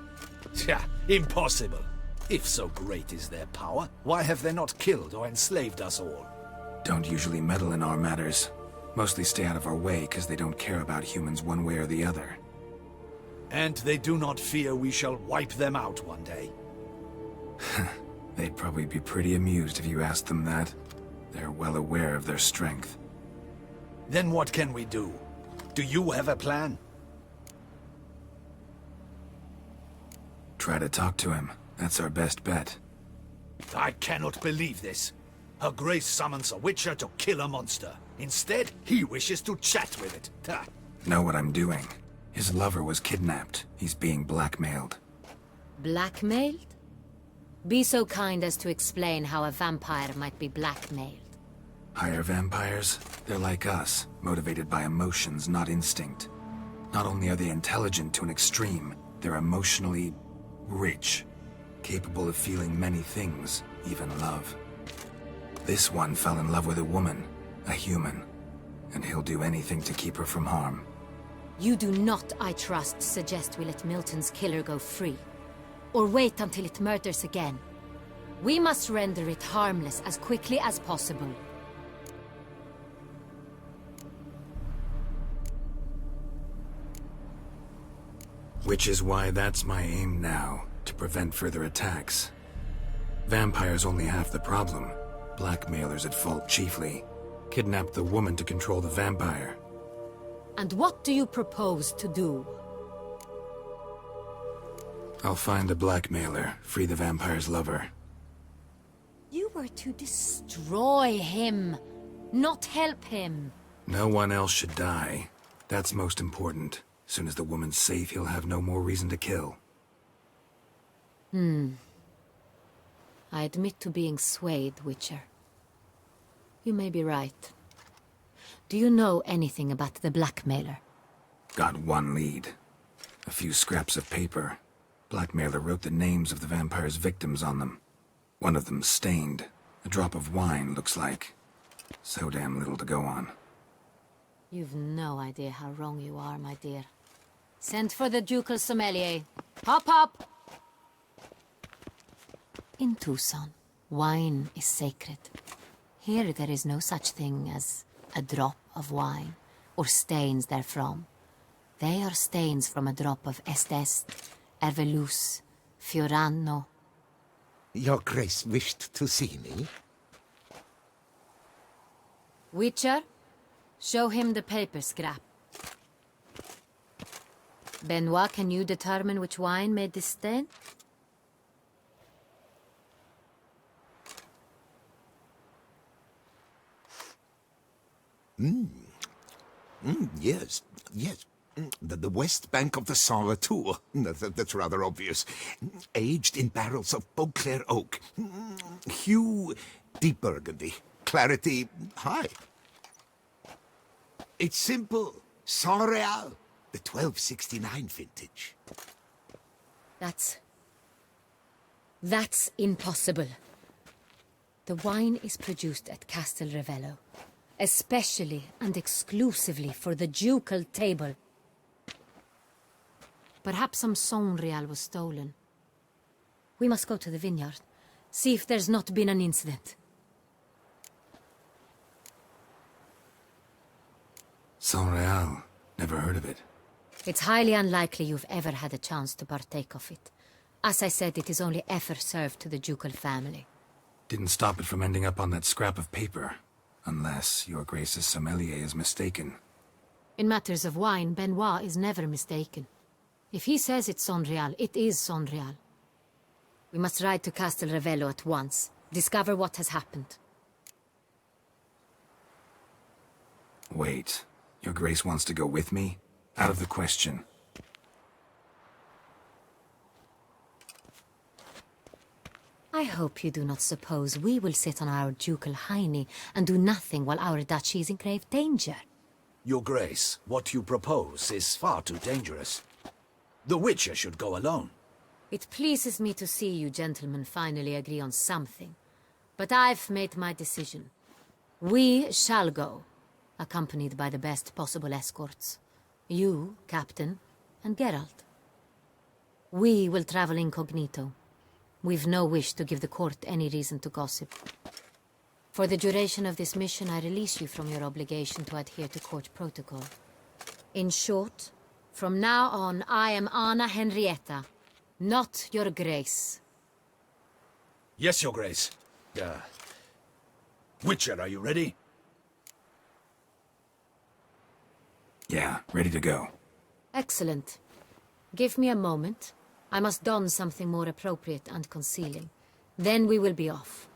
Yeah, impossible. If so great is their power, why have they not killed or enslaved us all? Don't usually meddle in our matters. Mostly stay out of our way because they don't care about humans one way or the other. And they do not fear we shall wipe them out one day? They'd probably be pretty amused if you asked them that. They're well aware of their strength. Then what can we do? Do you have a plan? Try to talk to him. That's our best bet. I cannot believe this. Her Grace summons a Witcher to kill a monster. Instead, he wishes to chat with it. Ha. Know what I'm doing. His lover was kidnapped. He's being blackmailed. Blackmailed? Be so kind as to explain how a vampire might be blackmailed. Higher vampires? They're like us, motivated by emotions, not instinct. Not only are they intelligent to an extreme, they're emotionally rich, capable of feeling many things, even love. This one fell in love with a woman, a human, and he'll do anything to keep her from harm. You do not, I trust, suggest we let Milton's killer go free, or wait until it murders again. We must render it harmless as quickly as possible. Which is why that's my aim now, to prevent further attacks. Vampires only half the problem. Blackmailers at fault chiefly. Kidnapped the woman to control the vampire. And what do you propose to do? I'll find the blackmailer, free the vampire's lover. You were to destroy him, not help him. No one else should die. That's most important. Soon as the woman's safe, he'll have no more reason to kill. I admit to being swayed, Witcher. You may be right. Do you know anything about the blackmailer? Got one lead. A few scraps of paper. Blackmailer wrote the names of the vampire's victims on them. One of them stained. A drop of wine, looks like. So damn little to go on. You've no idea how wrong you are, my dear. Send for the ducal sommelier. Hop, hop! In Tucson, wine is sacred. Here there is no such thing as a drop of wine, or stains therefrom. They are stains from a drop of Est, Hervelus, Fiorano. Your Grace wished to see me? Witcher, show him the paper scrap. Benoit, can you determine which wine made this stain? Yes. The west bank of the Saar too. That's rather obvious. Aged in barrels of Beauclair oak. Hue, deep burgundy. Clarity, high. It's simple. Saint Real, the 1269 vintage. That's impossible. The wine is produced at Castel Ravello, especially and exclusively for the ducal table. Perhaps some Saint Real was stolen. We must go to the vineyard, see if there's not been an incident. Saint Real. Never heard of it. It's highly unlikely you've ever had a chance to partake of it. As I said, it is only ever served to the ducal family. Didn't stop it from ending up on that scrap of paper. Unless your Grace's sommelier is mistaken. In matters of wine, Benoit is never mistaken. If he says it's Saint Real, it is Saint Real. We must ride to Castel Ravello at once. Discover what has happened. Wait. Your Grace wants to go with me? Out of the question. I hope you do not suppose we will sit on our ducal hiney and do nothing while our duchy is in grave danger. Your Grace, what you propose is far too dangerous. The Witcher should go alone. It pleases me to see you gentlemen finally agree on something. But I've made my decision. We shall go, accompanied by the best possible escorts. You, Captain, and Geralt. We will travel incognito. We've no wish to give the court any reason to gossip. For the duration of this mission, I release you from your obligation to adhere to court protocol. In short, from now on, I am Anna Henrietta, not your Grace. Yes, Your Grace. Witcher, are you ready? Yeah, ready to go. Excellent. Give me a moment. I must don something more appropriate and concealing. Then we will be off.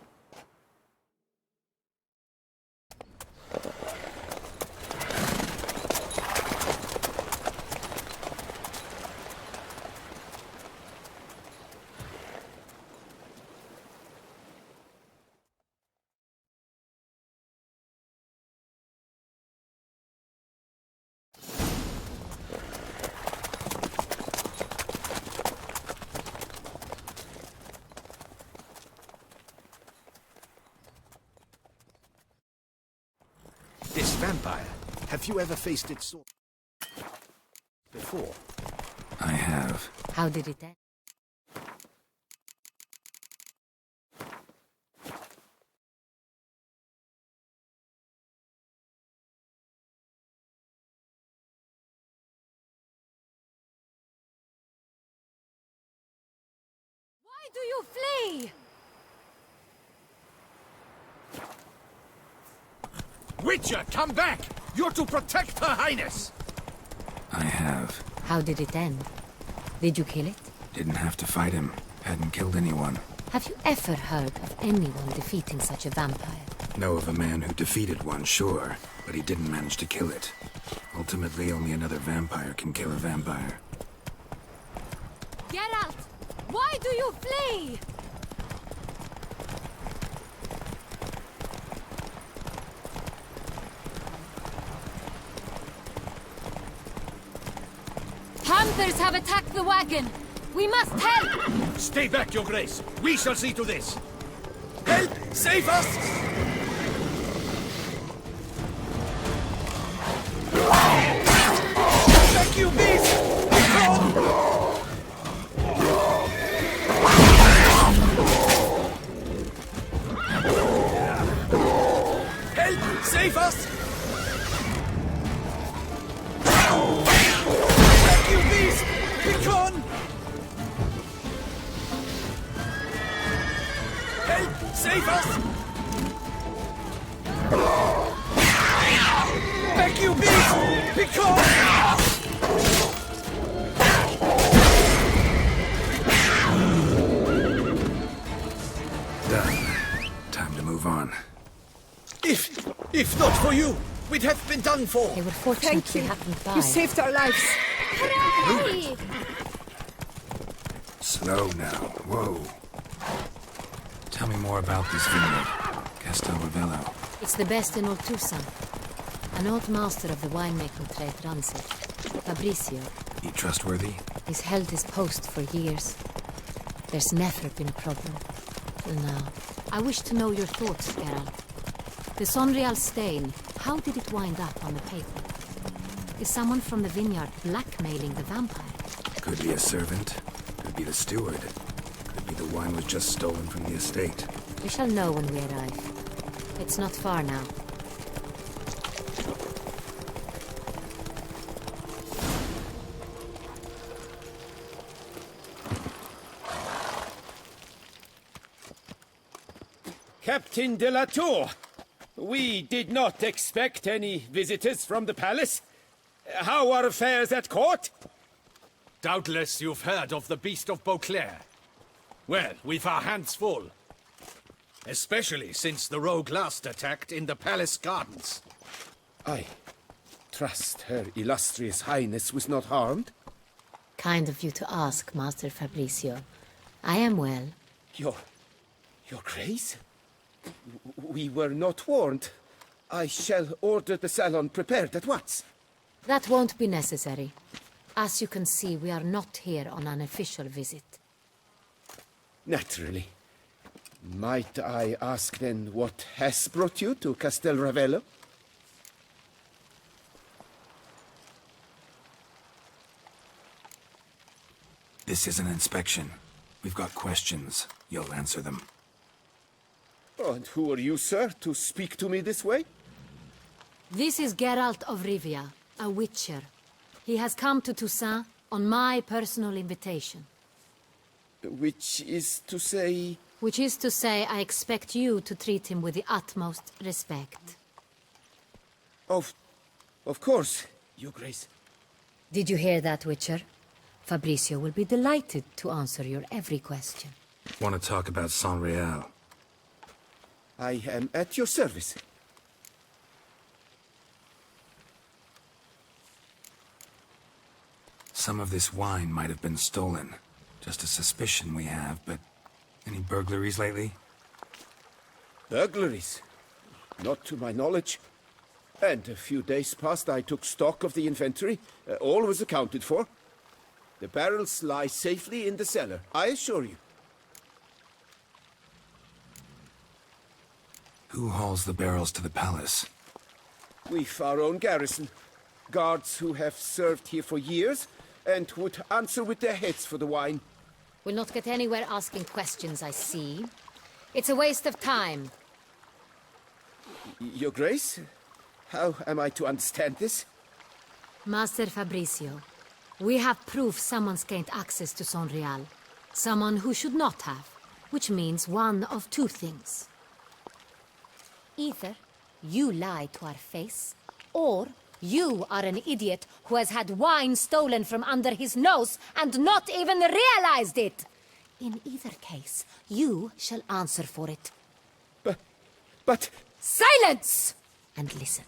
This vampire, have you ever faced its sword before? I have. How did it end? Why do you flee? Witcher, come back! You're to protect Her Highness! I have. How did it end? Did you kill it? Didn't have to fight him. Hadn't killed anyone. Have you ever heard of anyone defeating such a vampire? Know of a man who defeated one, sure, but he didn't manage to kill it. Ultimately, only another vampire can kill a vampire. Geralt! Why do you flee? Hunters have attacked the wagon! We must help! Stay back, Your Grace! We shall see to this! Help! Save us! Thank you, beast! Help! Save us! Thank you, beast! Be gone! Help! Save us! Thank you, beast! Be gone! Done. Time to move on. If not for you, We'd have been done for. They were fortunate Thank we you. happened by. You saved our lives. Hooray! Slow now. Whoa. Tell me more about this vineyard, Castel Ravello. It's the best in all Tucson. An old master of the winemaking trade runs it. Fabrizio. He trustworthy? He's held his post for years. There's never been a problem. Till now. I wish to know your thoughts, Geralt. The Sonreal stain, how did it wind up on the paper? Is someone from the vineyard blackmailing the vampire? Could be a servant. Could be the steward. Could be the wine was just stolen from the estate. We shall know when we arrive. It's not far now. Captain de la Tour, we did not expect any visitors from the palace. How are affairs at court? Doubtless you've heard of the Beast of Beauclair. Well, we've our hands full. Especially since the rogue last attacked in the palace gardens. I trust Her Illustrious Highness was not harmed? Kind of you to ask, Master Fabrizio. I am well. Your Grace? We were not warned. I shall order the salon prepared at once. That won't be necessary. As you can see, we are not here on an official visit. Naturally. Might I ask then what has brought you to Castel Ravello? This is an inspection. We've got questions. You'll answer them. And who are you, sir, to speak to me this way? This is Geralt of Rivia, a witcher. He has come to Toussaint on my personal invitation. Which is to say... Which is to say, I expect you to treat him with the utmost respect. Of course, Your Grace. Did you hear that, Witcher? Fabrizio will be delighted to answer your every question. Want to talk about Sonreal? I am at your service. Some of this wine might have been stolen. Just a suspicion we have, but... Any burglaries lately? Burglaries? Not to my knowledge. And a few days past I took stock of the inventory. All was accounted for. The barrels lie safely in the cellar, I assure you. Who hauls the barrels to the palace? We've our own garrison. Guards who have served here for years and would answer with their heads for the wine. We'll not get anywhere asking questions, I see. It's a waste of time. Your Grace? How am I to understand this? Master Fabrizio, we have proof someone's gained access to Sonreal. Someone who should not have. Which means one of two things. Either you lie to our face, or you are an idiot who has had wine stolen from under his nose and not even realized it. In either case, you shall answer for it. But... Silence! And listen.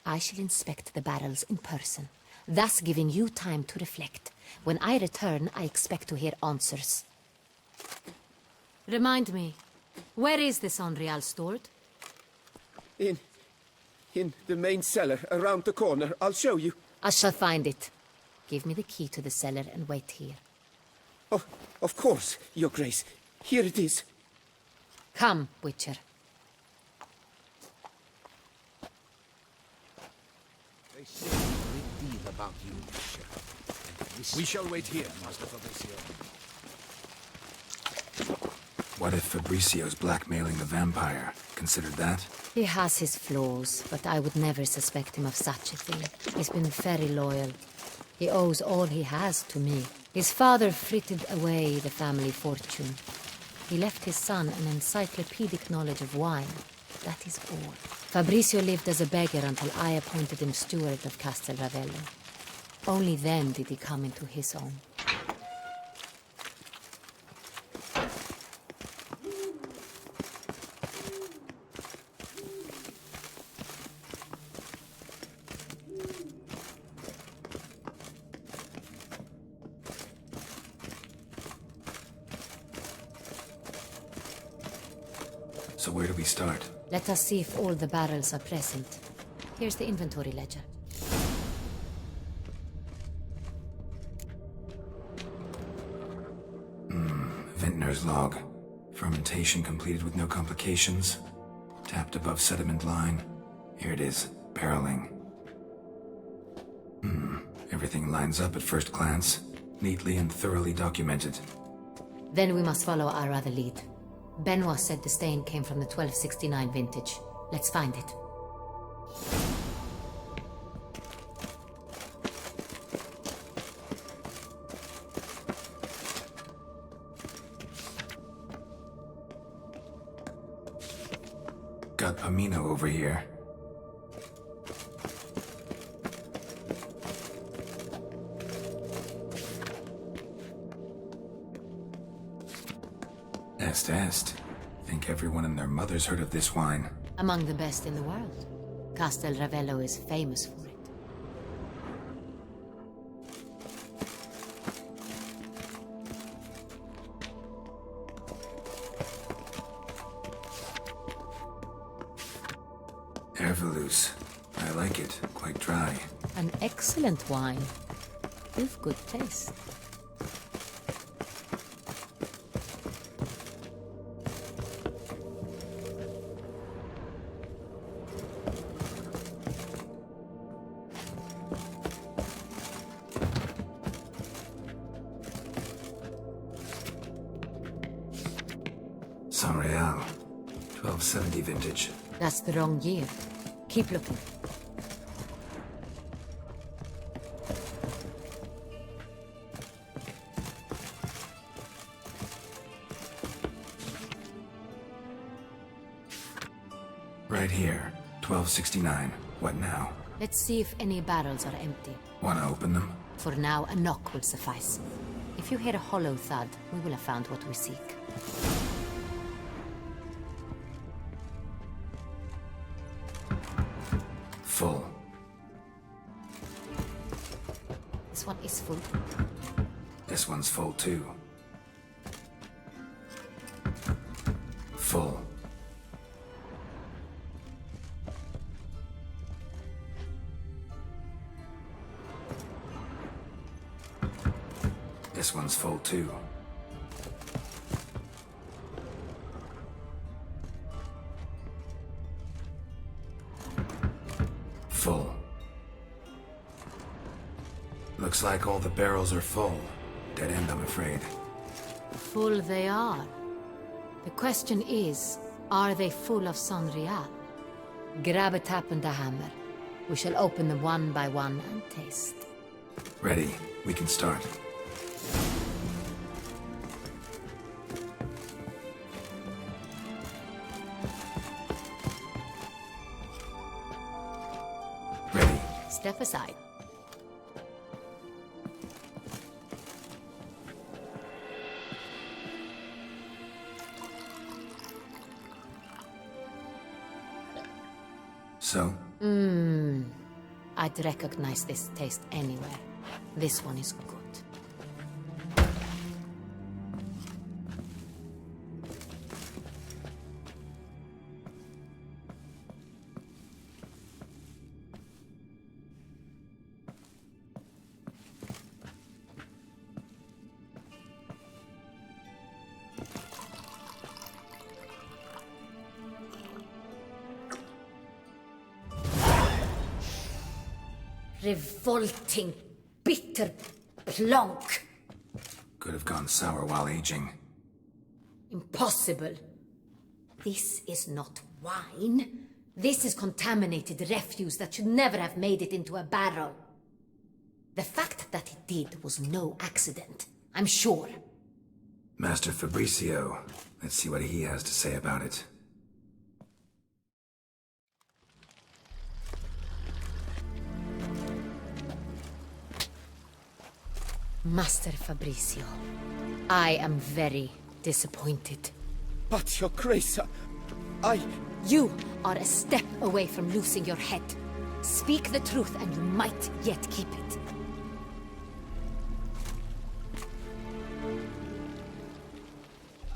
I shall inspect the barrels in person, thus giving you time to reflect. When I return, I expect to hear answers. Remind me, where is the Sonreal stored? In the main cellar, around the corner. I'll show you. I shall find it. Give me the key to the cellar and wait here. Oh, of course, Your Grace. Here it is. Come, Witcher. They say a great deal about you, Bishop. We shall wait here, Master Fabrizio. What if Fabricio's blackmailing the vampire? Considered that? He has his flaws, but I would never suspect him of such a thing. He's been very loyal. He owes all he has to me. His father frittered away the family fortune. He left his son an encyclopedic knowledge of wine. That is all. Fabrizio lived as a beggar until I appointed him steward of Castel Ravello. Only then did he come into his own. So where do we start? Let us see if all the barrels are present. Here's the inventory ledger. Vintner's log. Fermentation completed with no complications. Tapped above sediment line. Here it is. Barreling. Everything lines up at first glance. Neatly and thoroughly documented. Then we must follow our other lead. Benoit said the stain came from the 1269 vintage. Let's find it. Got Pamino over here. Est. Think everyone and their mother's heard of this wine. Among the best in the world. Castel Ravello is famous for it. Ervelus. I like it. Quite dry. An excellent wine. With good taste. San Real. 1270 vintage. That's the wrong year. Keep looking. Right here. 1269. What now? Let's see if any barrels are empty. Wanna open them? For now, a knock will suffice. If you hear a hollow thud, we will have found what we seek. Full. This one is full. This one's full too. Full. This one's full too. Full. Looks like all the barrels are full. Dead end, I'm afraid. Full they are. The question is, are they full of San Real? Grab a tap and a hammer. We shall open them one by one and taste. Ready. We can start. Ready. Step aside. So? I'd recognize this taste anywhere. This one is good. Revolting, bitter plonk. Could have gone sour while aging. Impossible. This is not wine. This is contaminated refuse that should never have made it into a barrel. The fact that it did was no accident, I'm sure. Master Fabricio. Let's see what he has to say about it. Master Fabricio, I am very disappointed. But, Your Grace, You are a step away from losing your head. Speak the truth and you might yet keep it.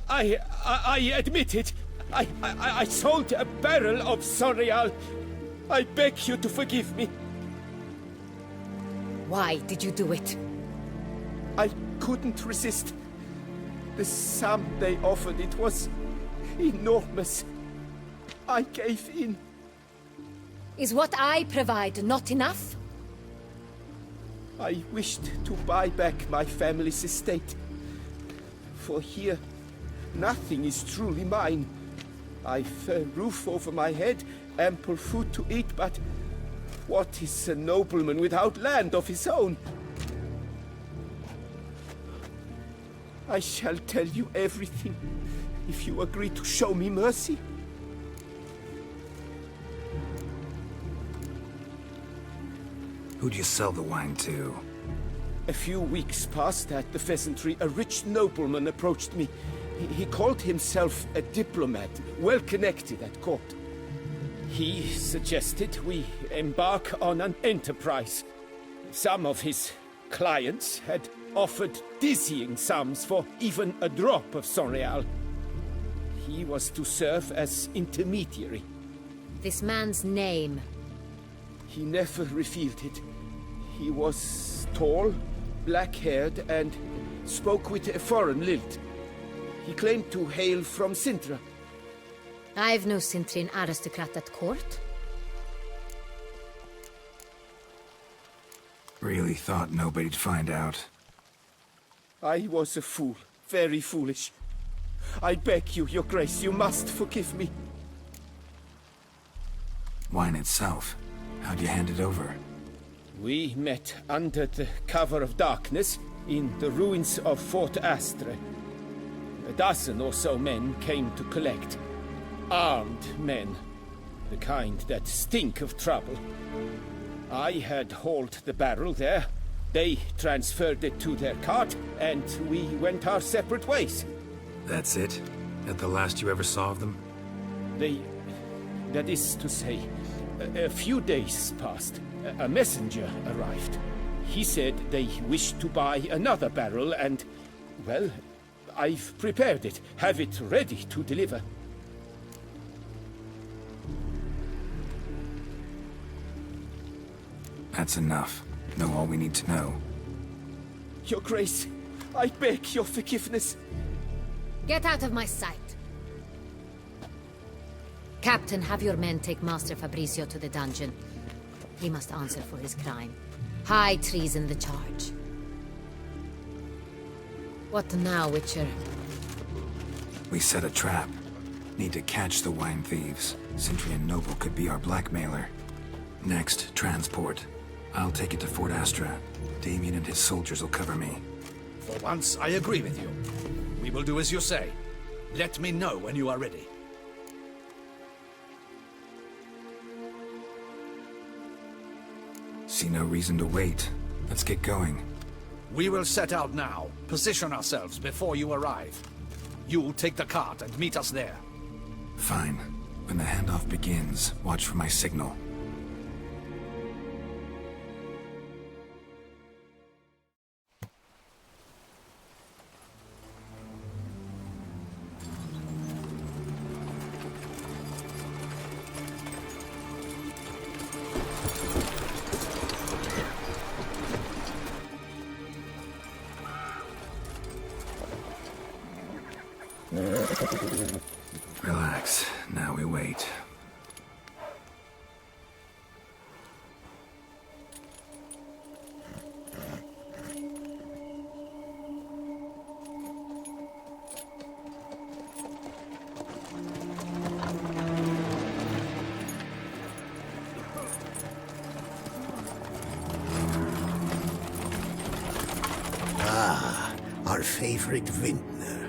I admit it. I sold a barrel of Sonreal. I beg you to forgive me. Why did you do it? I couldn't resist. The sum they offered, it was enormous. I gave in. Is what I provide not enough? I wished to buy back my family's estate. For here, nothing is truly mine. I've a roof over my head, ample food to eat, but what is a nobleman without land of his own? I shall tell you everything, if you agree to show me mercy. Who'd you sell the wine to? A few weeks past at the pheasantry, a rich nobleman approached me. He called himself a diplomat, well connected at court. He suggested we embark on an enterprise. Some of his clients had offered dizzying sums for even a drop of Sonreal. He was to serve as intermediary. This man's name? He never revealed it. He was tall, black-haired, and spoke with a foreign lilt. He claimed to hail from Sintra. I've no Sintrian aristocrat at court. Really thought nobody'd find out. I was a fool, very foolish. I beg you, Your Grace, you must forgive me. Wine itself, how'd you hand it over? We met under the cover of darkness in the ruins of Fort Astre. A dozen or so men came to collect. Armed men. The kind that stink of trouble. I had hauled the barrel there. They transferred it to their cart, and we went our separate ways. That's it? That the last you ever saw of them? That is to say, a few days passed. A messenger arrived. He said they wished to buy another barrel and, well, I've prepared it, have it ready to deliver. That's enough. Know all we need to know. Your Grace, I beg your forgiveness. Get out of my sight. Captain, have your men take Master Fabrizio to the dungeon. He must answer for his crime. High treason the charge. What now, Witcher? We set a trap. Need to catch the wine thieves. Sintrian Noble could be our blackmailer. Next, transport. I'll take it to Fort Astra. Damien and his soldiers will cover me. For once, I agree with you. We will do as you say. Let me know when you are ready. See no reason to wait. Let's get going. We will set out now. Position ourselves before you arrive. You'll take the cart and meet us there. Fine. When the handoff begins, watch for my signal. Relax. Now we wait. Ah, our favorite vintner.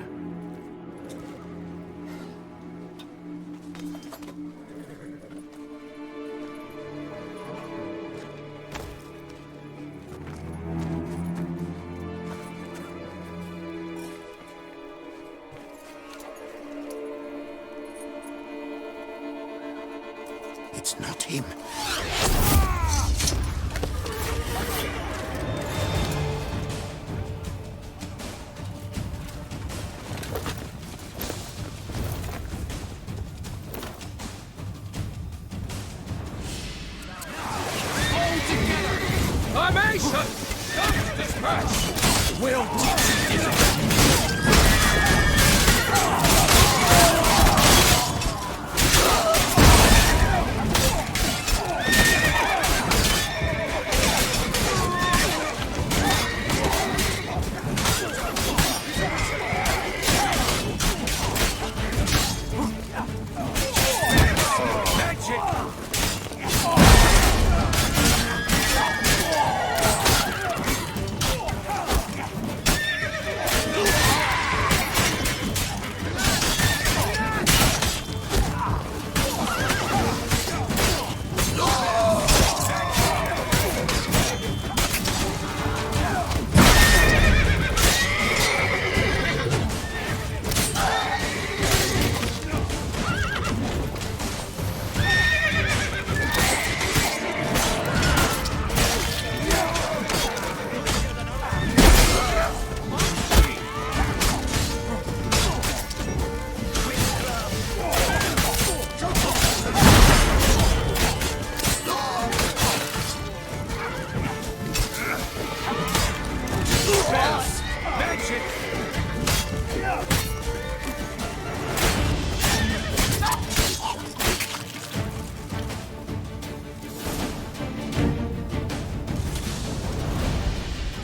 It's not him. Dispatch! Well defeated!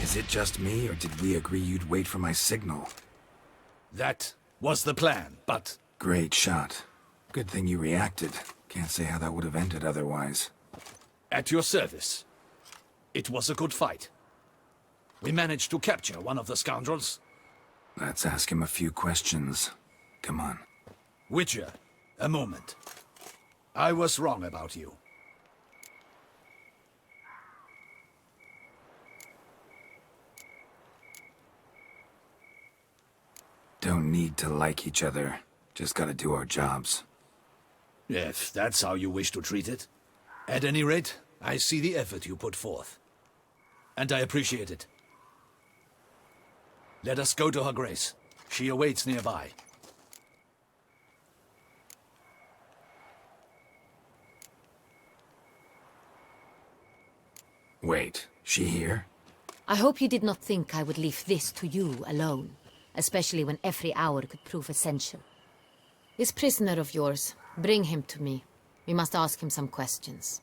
Is it just me, or did we agree you'd wait for my signal? That was the plan, but... Great shot. Good thing you reacted. Can't say how that would have ended otherwise. At your service. It was a good fight. We managed to capture one of the scoundrels. Let's ask him a few questions. Come on. Witcher, a moment. I was wrong about you. Don't need to like each other. Just gotta do our jobs. If that's how you wish to treat it. At any rate, I see the effort you put forth. And I appreciate it. Let us go to her grace. She awaits nearby. Wait, she here? I hope you did not think I would leave this to you alone, especially when every hour could prove essential. This prisoner of yours, bring him to me. We must ask him some questions.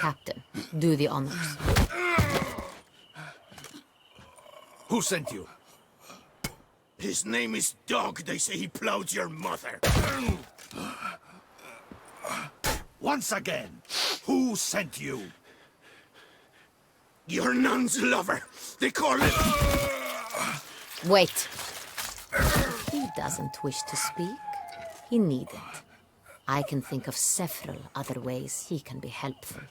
Captain, do the honors. Who sent you? His name is Dog. They say he plowed your mother. Once again, who sent you? Your nun's lover. They call it... Wait. If he doesn't wish to speak, he needn't. I can think of several other ways he can be helpful.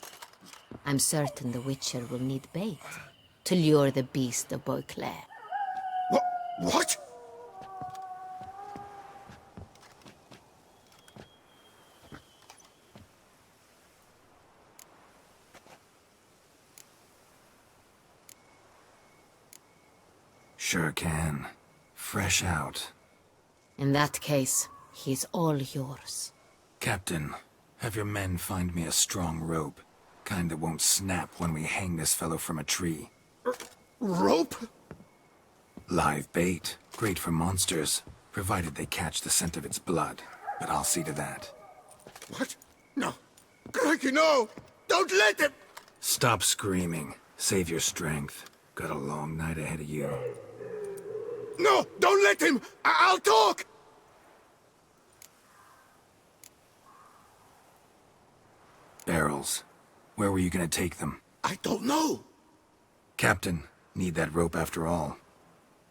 I'm certain the Witcher will need bait to lure the beast of Beauclair. What? Sure can. Fresh out. In that case, he's all yours. Captain, have your men find me a strong rope. Kind that won't snap when we hang this fellow from a tree. Rope? Live bait. Great for monsters, provided they catch the scent of its blood. But I'll see to that. What? No. Crikey, no! Don't let him! Stop screaming. Save your strength. Got a long night ahead of you. No! Don't let him! I'll talk! Barrels. Where were you gonna take them? I don't know. Captain, need that rope after all.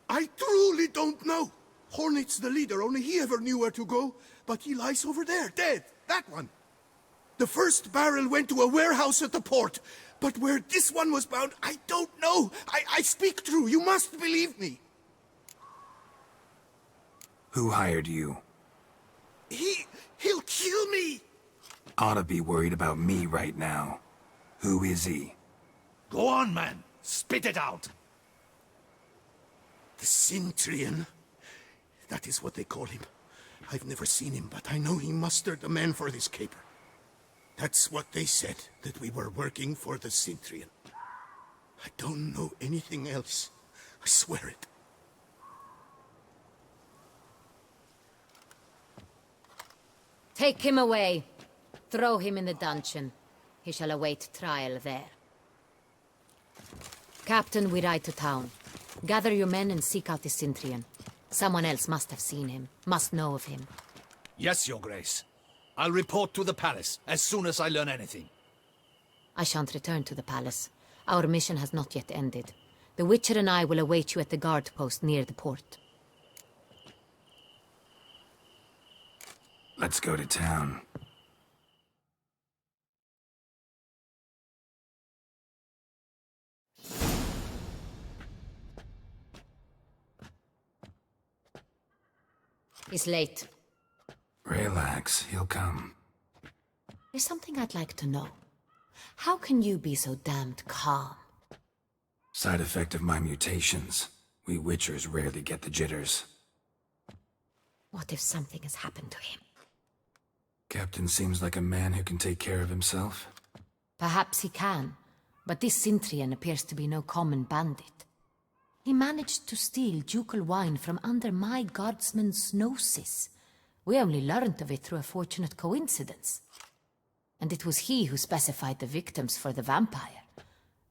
I truly don't know. Hornet's the leader, only he ever knew where to go. But he lies over there, dead. That one. The first barrel went to a warehouse at the port. But where this one was bound, I don't know. I speak true. You must believe me. Who hired you? He'll kill me. Ought to be worried about me right now. Who is he? Go on, man. Spit it out. The Cintrian? That is what they call him. I've never seen him, but I know he mustered the men for this caper. That's what they said, that we were working for the Cintrian. I don't know anything else. I swear it. Take him away. Throw him in the dungeon. He shall await trial there. Captain, we ride to town. Gather your men and seek out the Cintrian. Someone else must have seen him, must know of him. Yes, Your Grace. I'll report to the palace as soon as I learn anything. I shan't return to the palace. Our mission has not yet ended. The Witcher and I will await you at the guard post near the port. Let's go to town. He's late. Relax, he'll come. There's something I'd like to know. How can you be so damned calm? Side effect of my mutations. We Witchers rarely get the jitters. What if something has happened to him? Captain seems like a man who can take care of himself. Perhaps he can, but this Cintrian appears to be no common bandit. He managed to steal ducal wine from under my guardsman's noses. We only learned of it through a fortunate coincidence. And it was he who specified the victims for the vampire.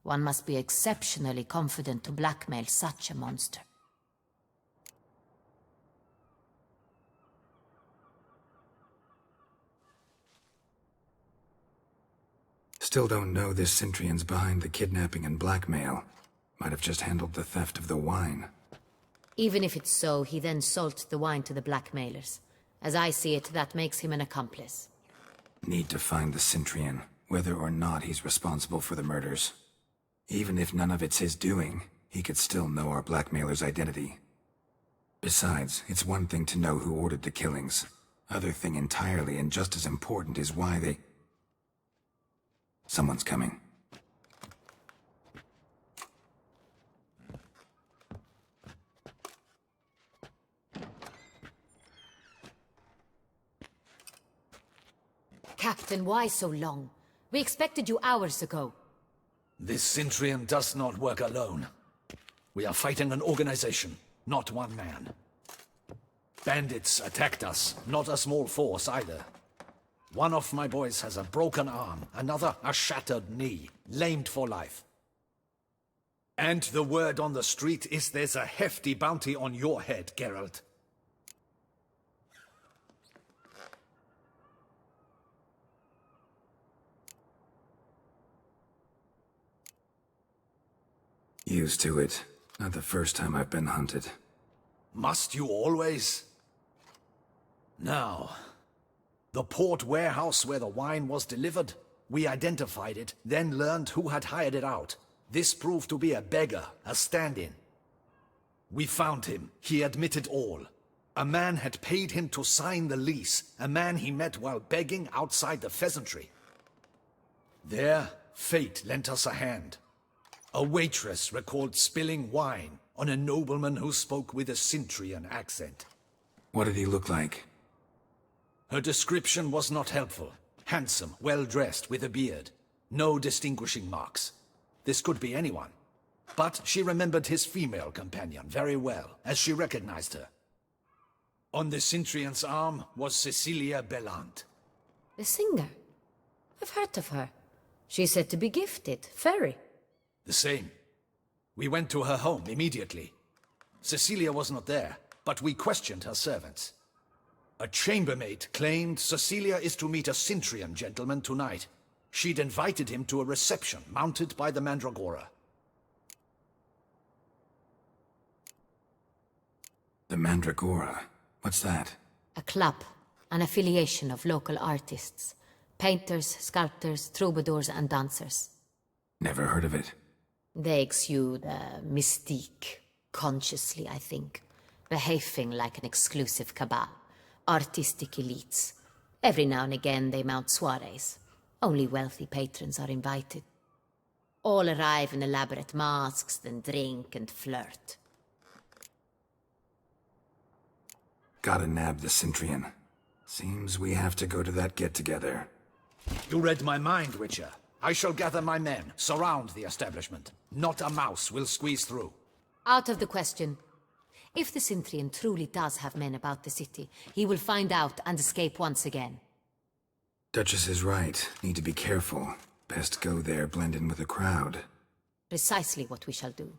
One must be exceptionally confident to blackmail such a monster. Still don't know this Cintrian's behind the kidnapping and blackmail. Might have just handled the theft of the wine. Even if it's so, he then sold the wine to the blackmailers. As I see it, that makes him an accomplice. Need to find the Cintrian, whether or not he's responsible for the murders. Even if none of it's his doing, he could still know our blackmailer's identity. Besides, it's one thing to know who ordered the killings. Other thing entirely, and just as important, is why they... Someone's coming. Captain, why so long? We expected you hours ago. This Cintrian does not work alone. We are fighting an organization, not one man. Bandits attacked us, not a small force either. One of my boys has a broken arm, another a shattered knee, lamed for life. And the word on the street is there's a hefty bounty on your head, Geralt. Used to it. Not the first time I've been hunted. Must you always? Now, the port warehouse where the wine was delivered, we identified it, then learned who had hired it out. This proved to be a beggar, a stand-in. We found him. He admitted all. A man had paid him to sign the lease, a man he met while begging outside the pheasantry. There, fate lent us a hand. A waitress recalled spilling wine on a nobleman who spoke with a Cintrian accent. What did he look like? Her description was not helpful. Handsome, well-dressed, with a beard. No distinguishing marks. This could be anyone. But she remembered his female companion very well, as she recognized her. On the Cintrian's arm was Cecilia Bellant. The singer? I've heard of her. She's said to be gifted, fairy. The same. We went to her home immediately. Cecilia was not there, but we questioned her servants. A chambermaid claimed Cecilia is to meet a Cintrian gentleman tonight. She'd invited him to a reception mounted by the Mandragora. The Mandragora? What's that? A club, an affiliation of local artists. Painters, sculptors, troubadours and dancers. Never heard of it. They exude mystique, consciously, I think. Behaving like an exclusive cabal. Artistic elites. Every now and again they mount soirees. Only wealthy patrons are invited. All arrive in elaborate masks, then drink and flirt. Gotta nab the Cintrian. Seems we have to go to that get-together. You read my mind, Witcher. I shall gather my men, surround the establishment. Not a mouse will squeeze through. Out of the question. If the Cintrian truly does have men about the city, he will find out and escape once again. Duchess is right. Need to be careful. Best go there, blend in with the crowd. Precisely what we shall do.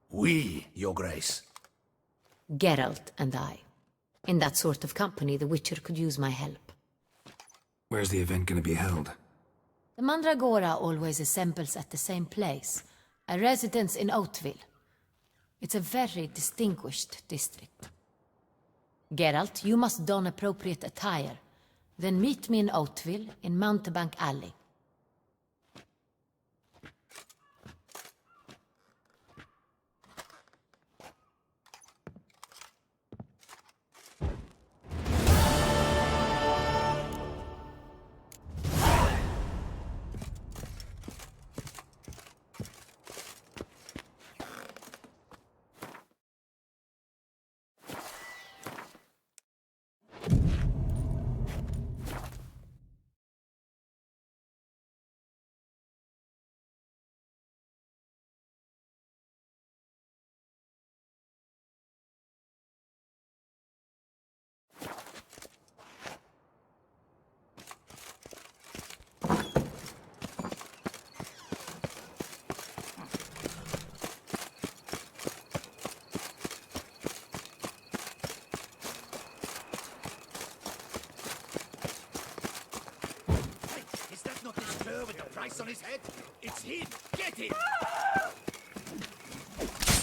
We, Your Grace. Geralt and I. In that sort of company, the Witcher could use my help. Where's the event gonna be held? The Mandragora always assembles at the same place, a residence in Oatville. It's a very distinguished district. Geralt, you must don appropriate attire. Then meet me in Oatville, in Mountebank Alley. Price on his head? It's him! Get him!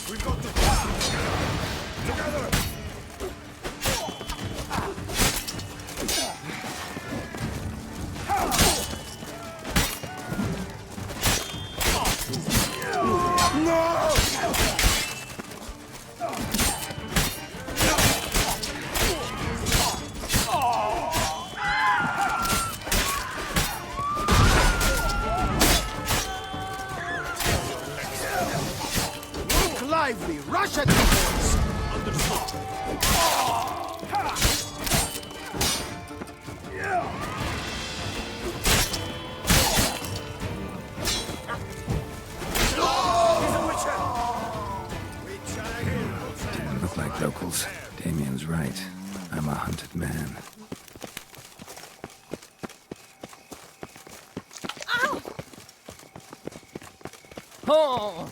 We've got to... Together! Lively! Rush at the boys! Understood. Didn't look like locals. Damien's right. I'm a hunted man. Ow! Oh!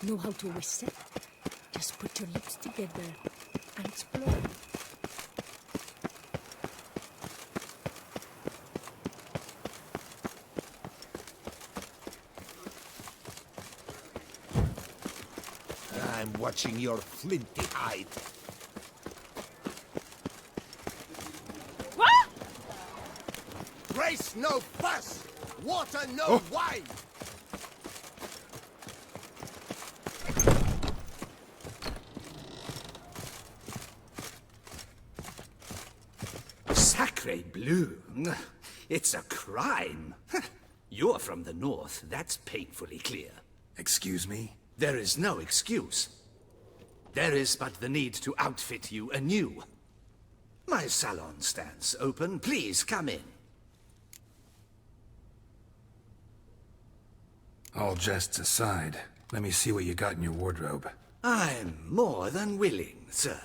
Know how to whistle? Just put your lips together and explore. I'm watching your flinty hide. What? Grace no fuss! Water no wine! Sacre bleu! It's a crime! You're from the north, that's painfully clear. Excuse me? There is no excuse. There is but the need to outfit you anew. My salon stands open. Please come in. All jests aside, let me see what you got in your wardrobe. I'm more than willing, sir.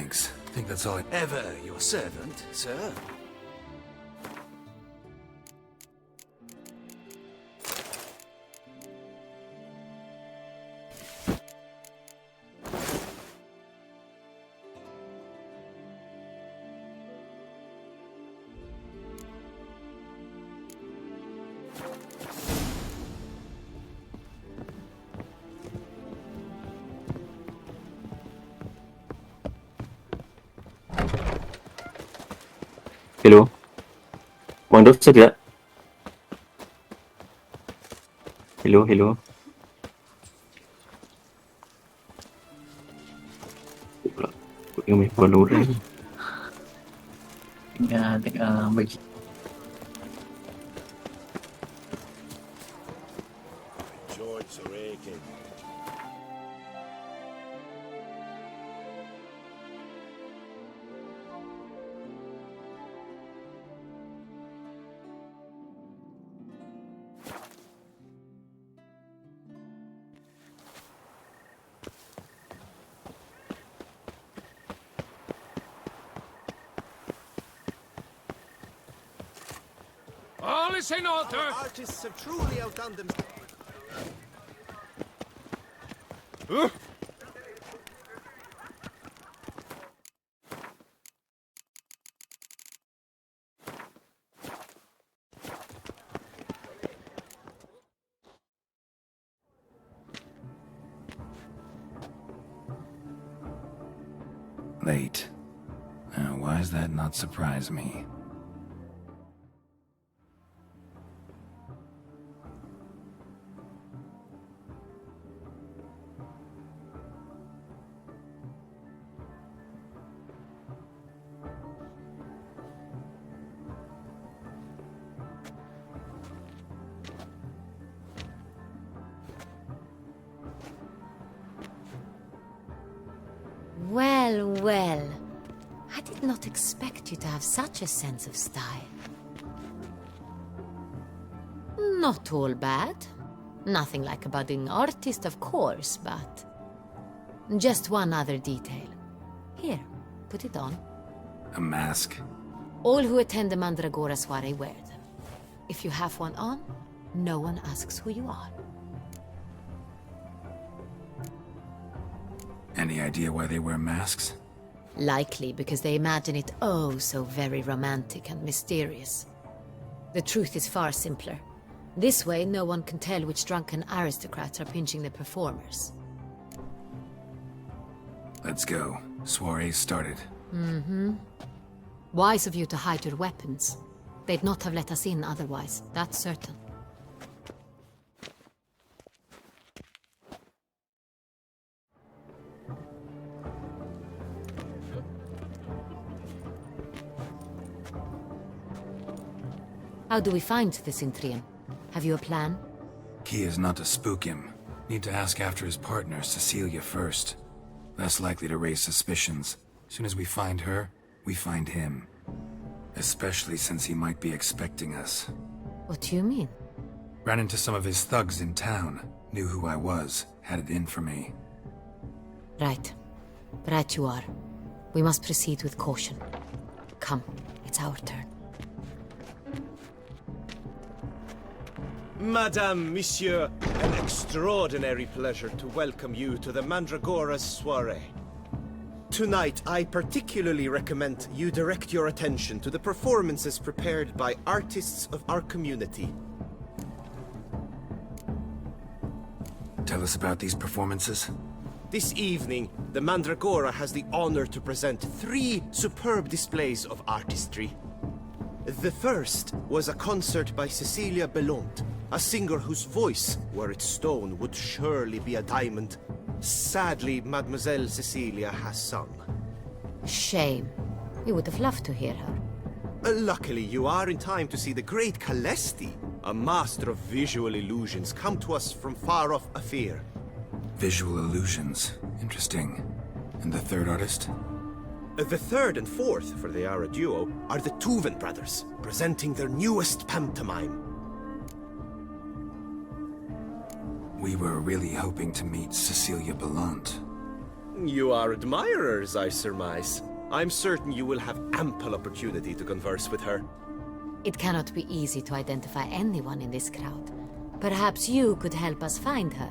Thanks. I think that's all I... Ever your servant, sir. Hello. Quang Đức xuất hiện. Hello, hello. Của mình vừa lút đấy. Mình Joints are aching. All is in order! Our artists have truly outdone themselves. Late. Now, why does that not surprise me? Well, well. I did not expect you to have such a sense of style. Not all bad. Nothing like a budding artist, of course, but... just one other detail. Here, put it on. A mask? All who attend the Mandragora soiree wear them. If you have one on, no one asks who you are. Any idea why they wear masks? Likely because they imagine it oh so very romantic and mysterious. The truth is far simpler. This way, no one can tell which drunken aristocrats are pinching the performers. Let's go. Soiree's started. Mm-hmm. Wise of you to hide your weapons. They'd not have let us in otherwise, that's certain. How do we find the Cintrian? Have you a plan? Key is not to spook him. Need to ask after his partner, Cecilia, first. Less likely to raise suspicions. Soon as we find her, we find him. Especially since he might be expecting us. What do you mean? Ran into some of his thugs in town. Knew who I was. Had it in for me. Right. Right you are. We must proceed with caution. Come, it's our turn. Madame, Monsieur, an extraordinary pleasure to welcome you to the Mandragora's soiree. Tonight, I particularly recommend you direct your attention to the performances prepared by artists of our community. Tell us about these performances. This evening, the Mandragora has the honor to present 3 superb displays of artistry. The first was a concert by Cecilia Belont, a singer whose voice, were it stone, would surely be a diamond. Sadly, Mademoiselle Cecilia has sung. Shame. We would have loved to hear her. Luckily, you are in time to see the great Calesti, a master of visual illusions, come to us from far off Afir. Visual illusions. Interesting. And the third artist? The third and fourth, for they are a duo, are the Tuven brothers, presenting their newest pantomime. We were really hoping to meet Cecilia Belont. You are admirers, I surmise. I'm certain you will have ample opportunity to converse with her. It cannot be easy to identify anyone in this crowd. Perhaps you could help us find her.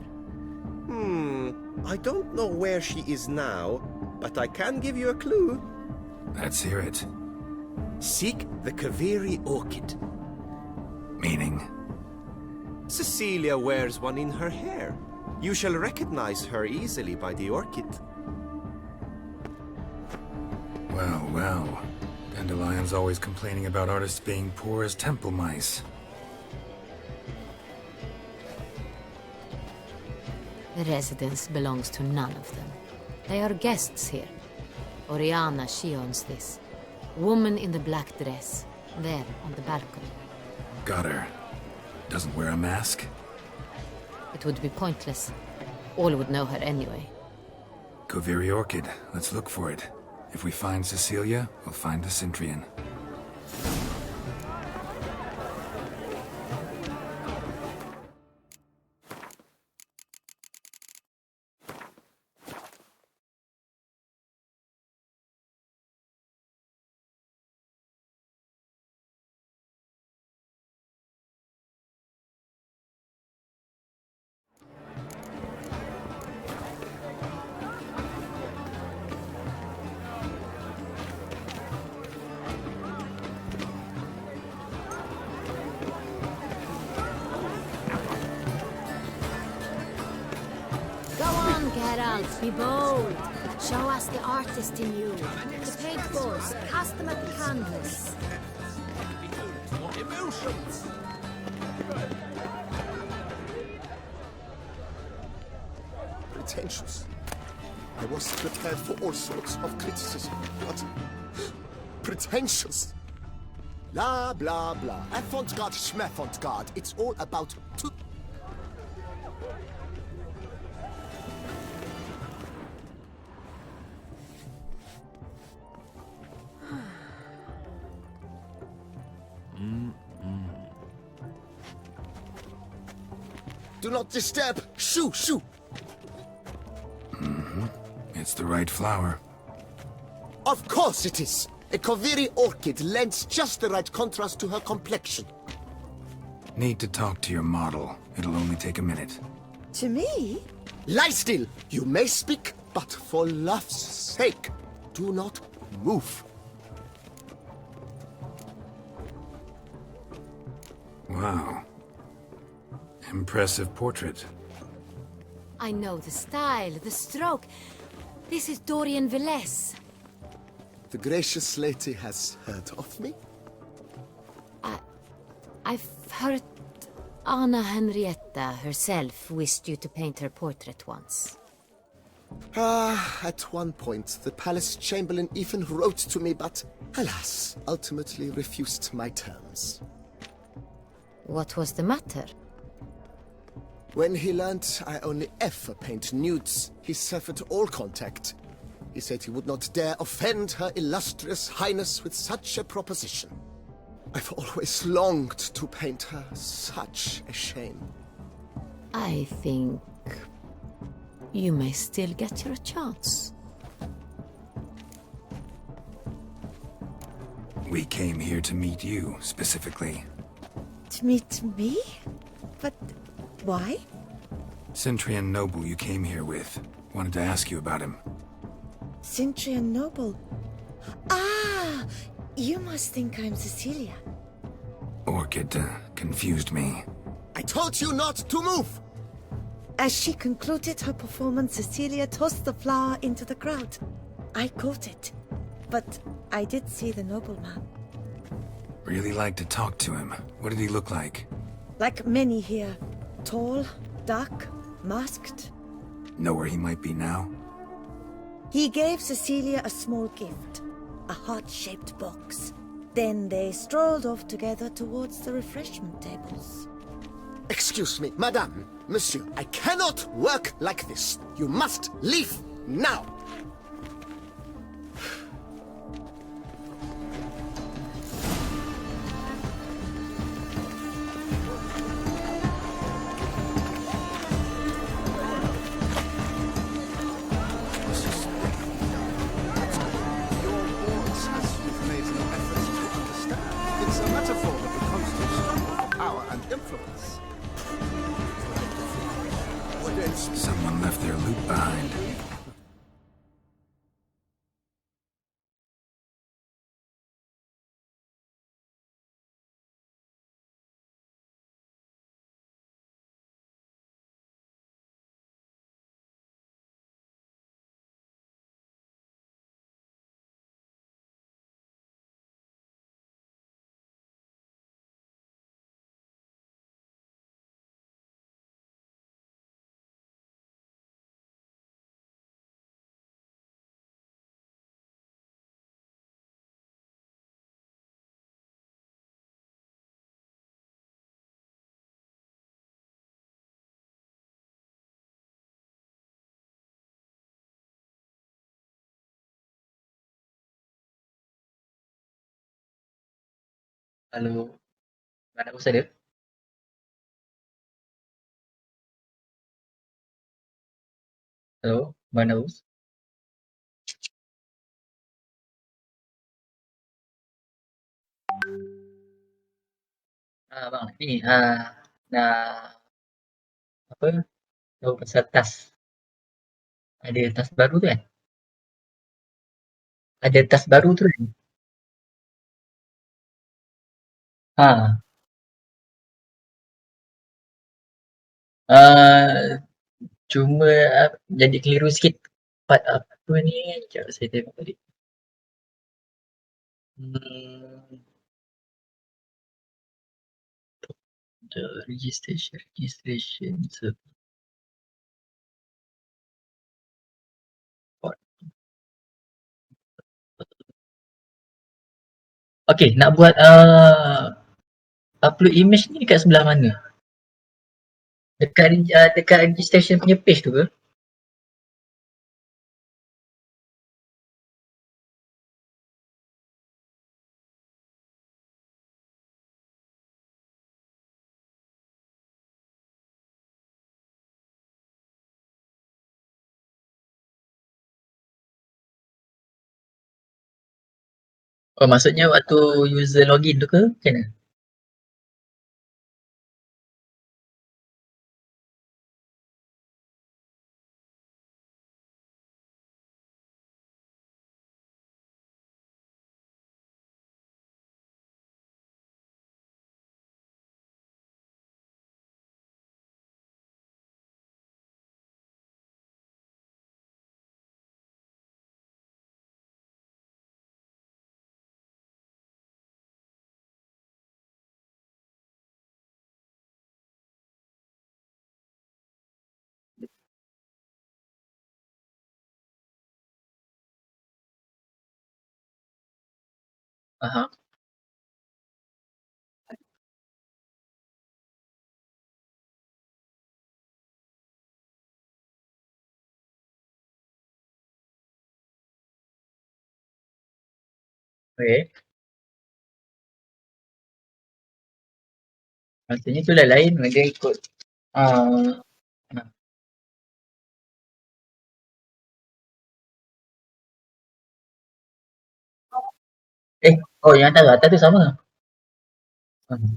I don't know where she is now, but I can give you a clue. Let's hear it. Seek the Kaviri orchid. Meaning? Cecilia wears one in her hair. You shall recognize her easily by the orchid. Well, well. Dandelion's always complaining about artists being poor as temple mice. The residence belongs to none of them. They are guests here. Oriana, she owns this. Woman in the black dress. There, on the balcony. Got her. Doesn't wear a mask? It would be pointless. All would know her anyway. Kaviri Orchid. Let's look for it. If we find Cecilia, we'll find the Centrian. Geralt, be bold. Show us the artist in you. The paint balls, cast them at the canvas. Emotions! Pretentious. I was prepared for all sorts of criticism, but pretentious. Blah, blah, blah. Avant-garde, schmeffant-garde. It's all about two. Do not disturb! Shoo! Shoo! It's the right flower. Of course it is! A Kaviri orchid lends just the right contrast to her complexion. Need to talk to your model. It'll only take a minute. To me? Lie still! You may speak, but for love's sake, do not move. Wow. Impressive portrait. I know the style, the stroke. This is Dorian Velez. The gracious lady has heard of me? I've heard Anna Henrietta herself wished you to paint her portrait once. At one point, the palace chamberlain even wrote to me, but alas, ultimately refused my terms. What was the matter? When he learned I only ever paint nudes, he severed all contact. He said he would not dare offend her illustrious highness with such a proposition. I've always longed to paint her. Such a shame. I think you may still get your chance. We came here to meet you, specifically. To meet me? But why? Centrian noble you came here with. Wanted to ask you about him. Centrian noble? Ah! You must think I'm Cecilia. Orchid confused me. I told you not to move! As she concluded her performance, Cecilia tossed the flower into the crowd. I caught it, but I did see the nobleman. Really like to talk to him. What did he look like? Like many here. Tall, dark, masked. Know where he might be now? He gave Cecilia a small gift, a heart-shaped box. Then they strolled off together towards the refreshment tables. Excuse me, madame, monsieur, I cannot work like this. You must leave now. This is Someone left their loot behind. Halo, mana bos ada? Halo, mana bos? Bang, ni nak apa? Tahu pasal tas. Ada tas baru tu kan? Ada tas baru tu kan? Ha, ah, cuma jadi keliru sikit. Part apa ni? Sekejap saya tengok tadi. Hmm, the registration support. Okay, nak buat upload image ni dekat sebelah mana? Dekat registration punya page tu ke? Oh, maksudnya waktu user login tu ke? Macam mana? Faham. Okay. Maksudnya tu dah lain, dia ikut uh, oh yang atas tu sama. Hmm.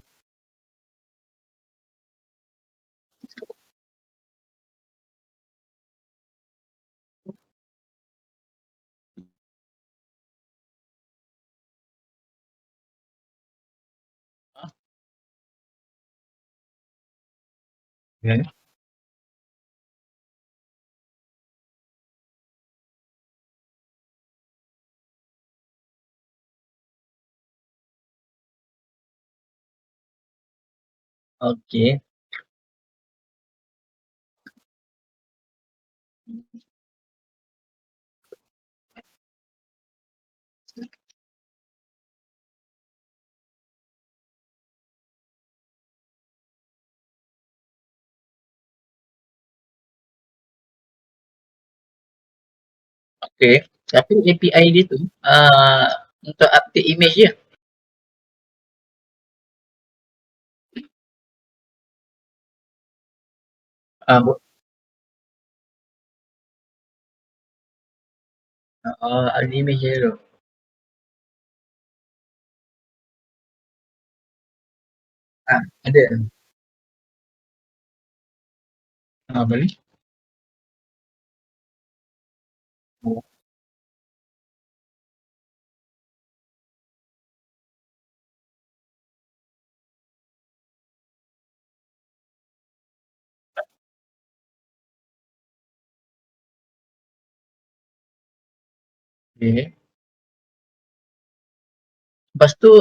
Okay. Okay. Okay. Tapi API dia tu untuk update image je. Update image je tu. Ada. Boleh. Okay. Lepas tu,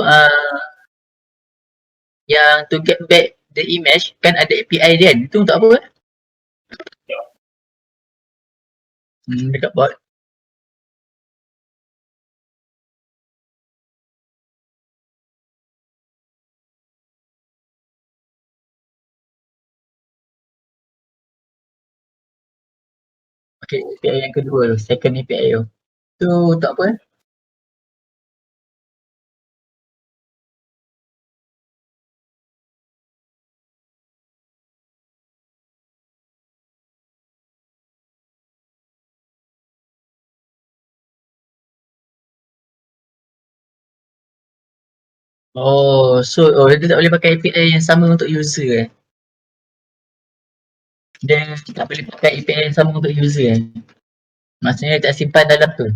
yang to get back the image, kan ada API dia kan? Itu untuk apa? Dekat bot. Okay, API yang kedua tu, second API tu. Tu untuk apa? Dia tak boleh pakai API yang sama untuk user Dia tak boleh pakai API yang sama untuk user Maksudnya tak simpan dalam tu.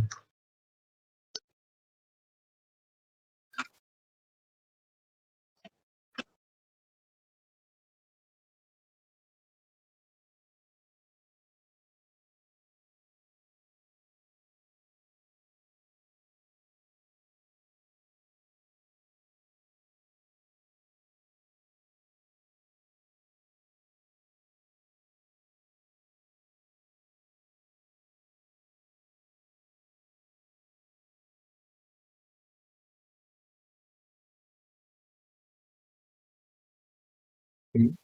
Okay.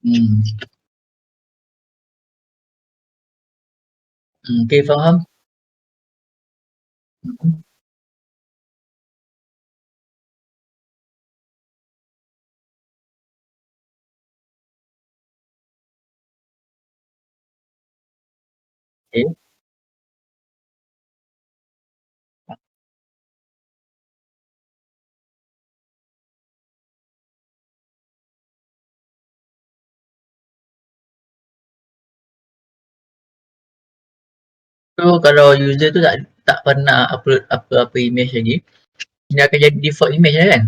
Hmm. Okay, faham. Okay. So kalau user tu tak pernah upload apa-apa image lagi, dia akan jadi default image lah kan?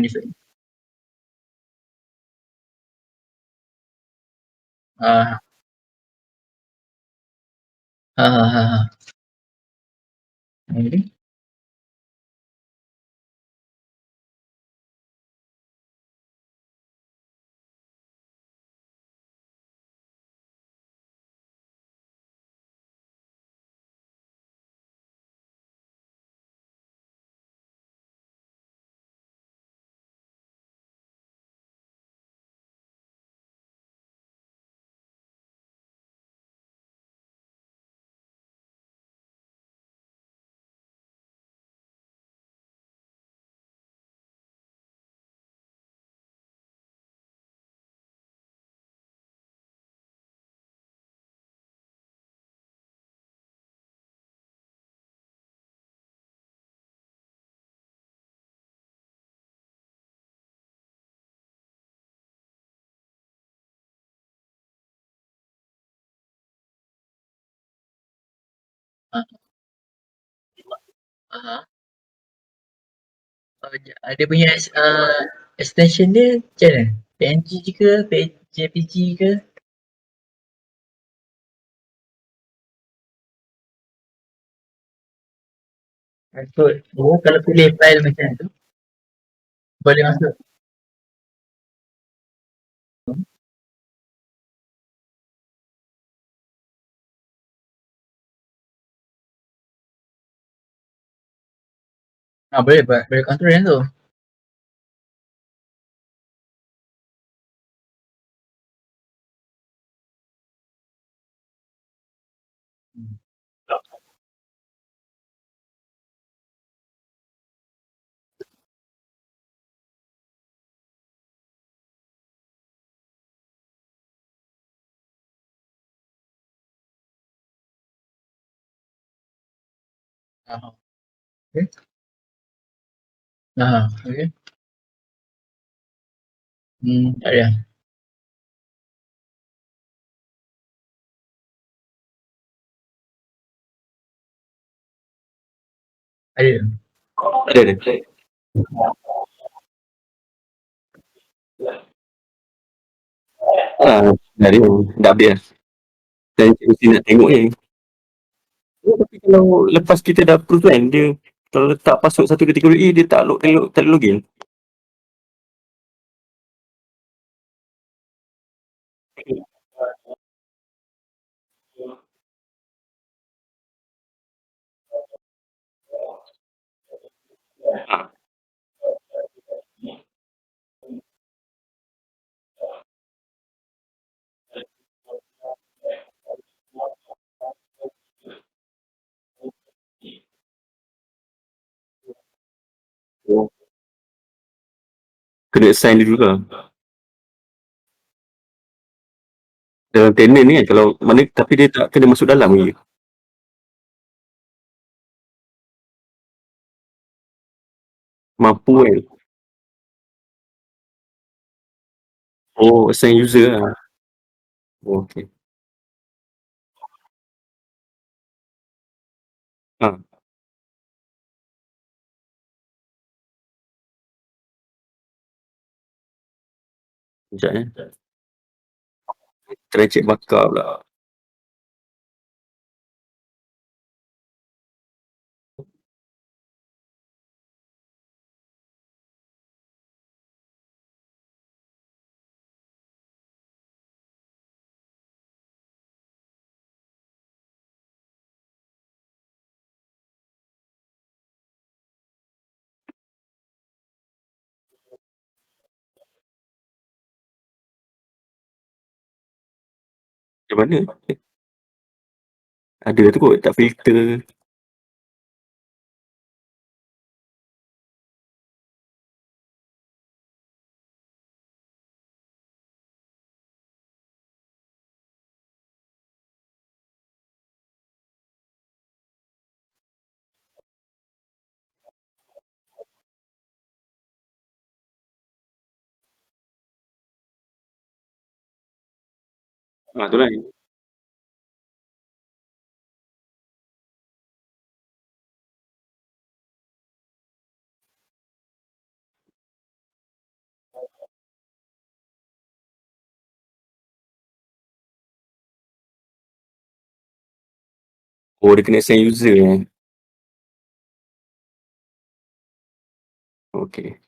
Default. Ah. Okay. Dia punya extension dia macam mana? PNG ke? JPG ke? So, kalau pilih file macam tu, boleh masuk. Boleh control yang tu. Okay. Okay. Ada. Ada. Ada. Dah dia. Dah habis. Dan mesti nak tengok ni. Tapi kalau lepas kita dah approve kan, dia kalau letak password satu kategori dia tak login. Oh. Kena assign dia juga. Dalam tenant ni kan, kalau mana tapi dia tak kena masuk dalam lagi. Mampu kan. Oh, assign user lah. Oh, okay. Ha. Sekejap Try check backup pula. Macam mana? Ada tu kot, tak filter. Tu lah. Oh, dia kena assign user eh. Okay.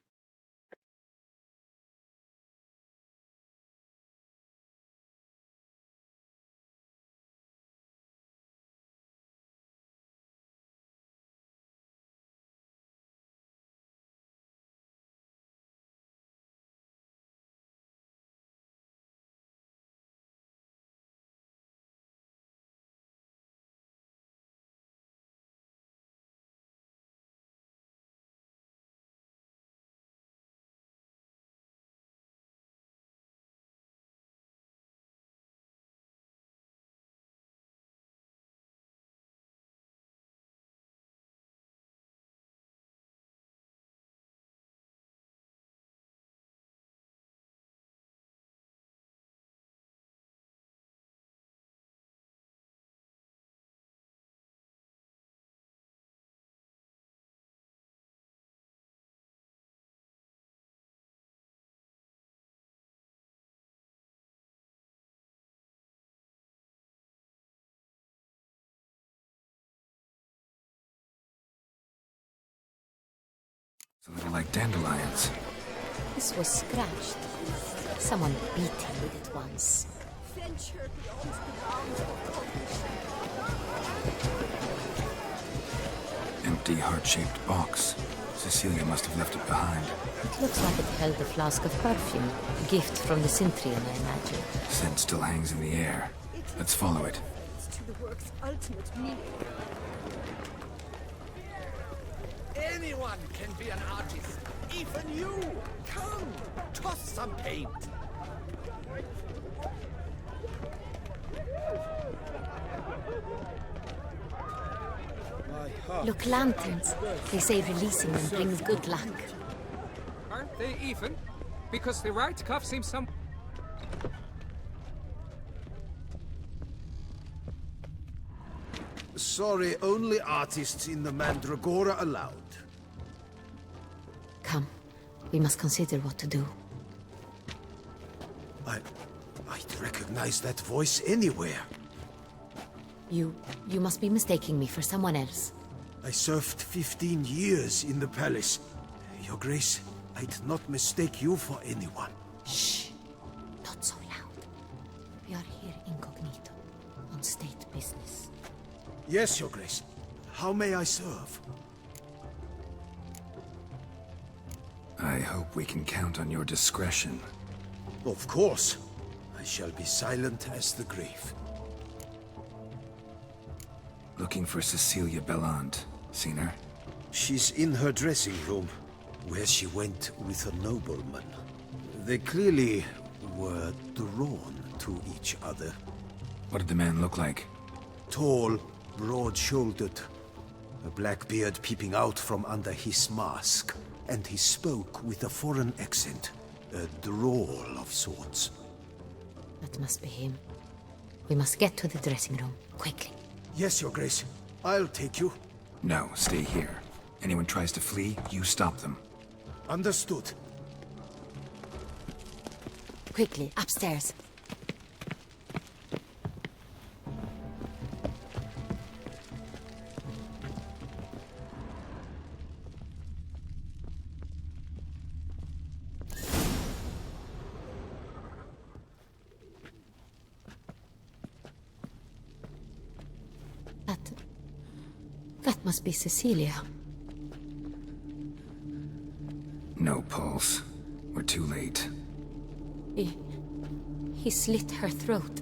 It's a little like dandelions. This was scratched. Someone beat him with it once. Empty heart-shaped box. Cecilia must have left it behind. It looks like it held a flask of perfume. A gift from the Cintrian, I imagine. Scent still hangs in the air. Let's follow it. To the work's ultimate meaning. Anyone can be an artist. Even you. Come, toss some paint. My Look, lanterns. They say releasing them brings good luck. Aren't they even? Because the right cuff seems some... Sorry, only artists in the Mandragora allowed. Come. We must consider what to do. I'd recognize that voice anywhere. You must be mistaking me for someone else. I served 15 years in the palace. Your Grace, I'd not mistake you for anyone. Shh. Not so loud. We are here incognito, on state business. Yes, Your Grace. How may I serve? I hope we can count on your discretion. Of course. I shall be silent as the grave. Looking for Cecilia Bellant. Seen her? She's in her dressing room, where she went with a nobleman. They clearly were drawn to each other. What did the man look like? Tall, broad-shouldered, a black beard peeping out from under his mask, and he spoke with a foreign accent, a drawl of sorts. That must be him. We must get to the dressing room, quickly. Yes, Your Grace. I'll take you. No, stay here. Anyone tries to flee, you stop them. Understood. Quickly, upstairs. That must be Cecilia. No pulse. We're too late. He slit her throat.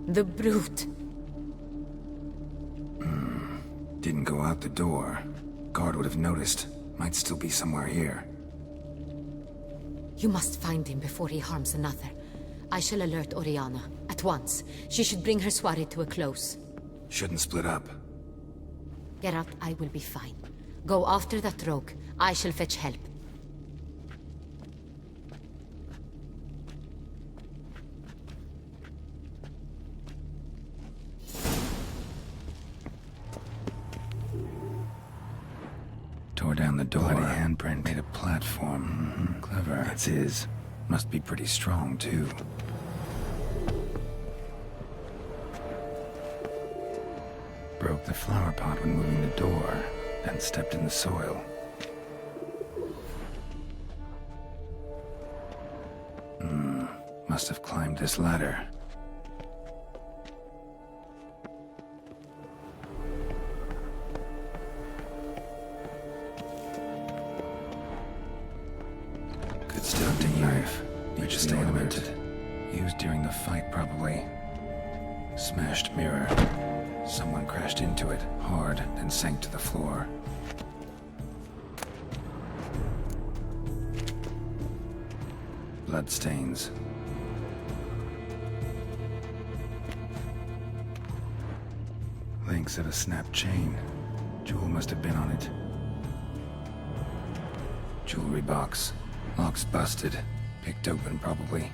The brute. Didn't go out the door. Guard would have noticed. Might still be somewhere here. You must find him before he harms another. I shall alert Oriana. At once. She should bring her soirée to a close. Shouldn't split up. Geralt, I will be fine. Go after that rogue. I shall fetch help. Tore down the door. Bloody handprint. Made a platform. Clever. It's his. Must be pretty strong, too. Broke the flower pot when moving the door, then stepped in the soil. Must have climbed this ladder. Good stuff to knife. Need to stay ornamented. Used during the fight, probably. Smashed mirror. Someone crashed into it, hard, then sank to the floor. Bloodstains. Links of a snapped chain. Jewel must have been on it. Jewelry box. Lock's busted. Picked open, probably.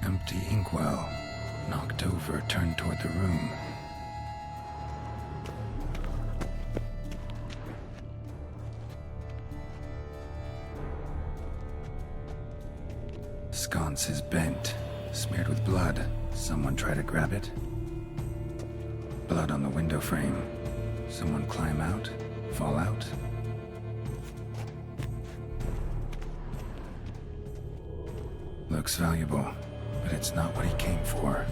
Empty inkwell. Knocked over, turned toward the room. Sconce is bent, smeared with blood. Someone try to grab it. Blood on the window frame. Someone climb out, fall out. Looks valuable. But it's not what he came for.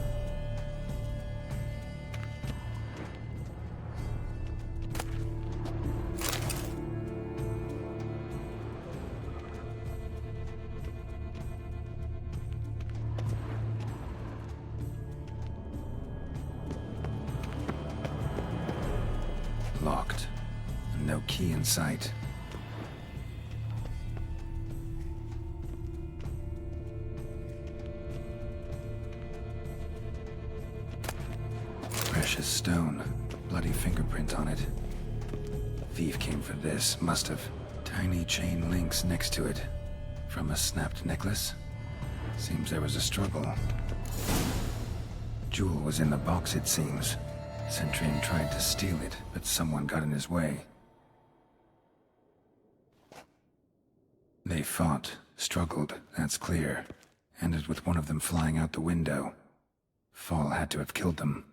Locked. And no key in sight. stone. Bloody fingerprint on it. Thief came for this, must have. Tiny chain links next to it. From a snapped necklace? Seems there was a struggle. Jewel was in the box, it seems. Centurion tried to steal it, but someone got in his way. They fought, struggled, that's clear. Ended with one of them flying out the window. Fall had to have killed them.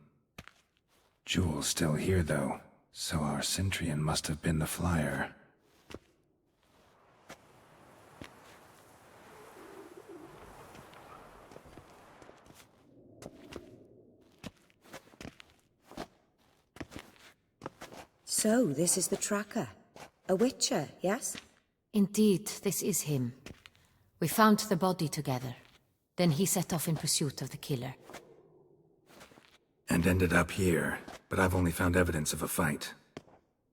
Jewel's still here, though, so our Centurion must have been the flyer. So, this is the tracker. A witcher, yes? Indeed, this is him. We found the body together. Then he set off in pursuit of the killer. And ended up here, but I've only found evidence of a fight.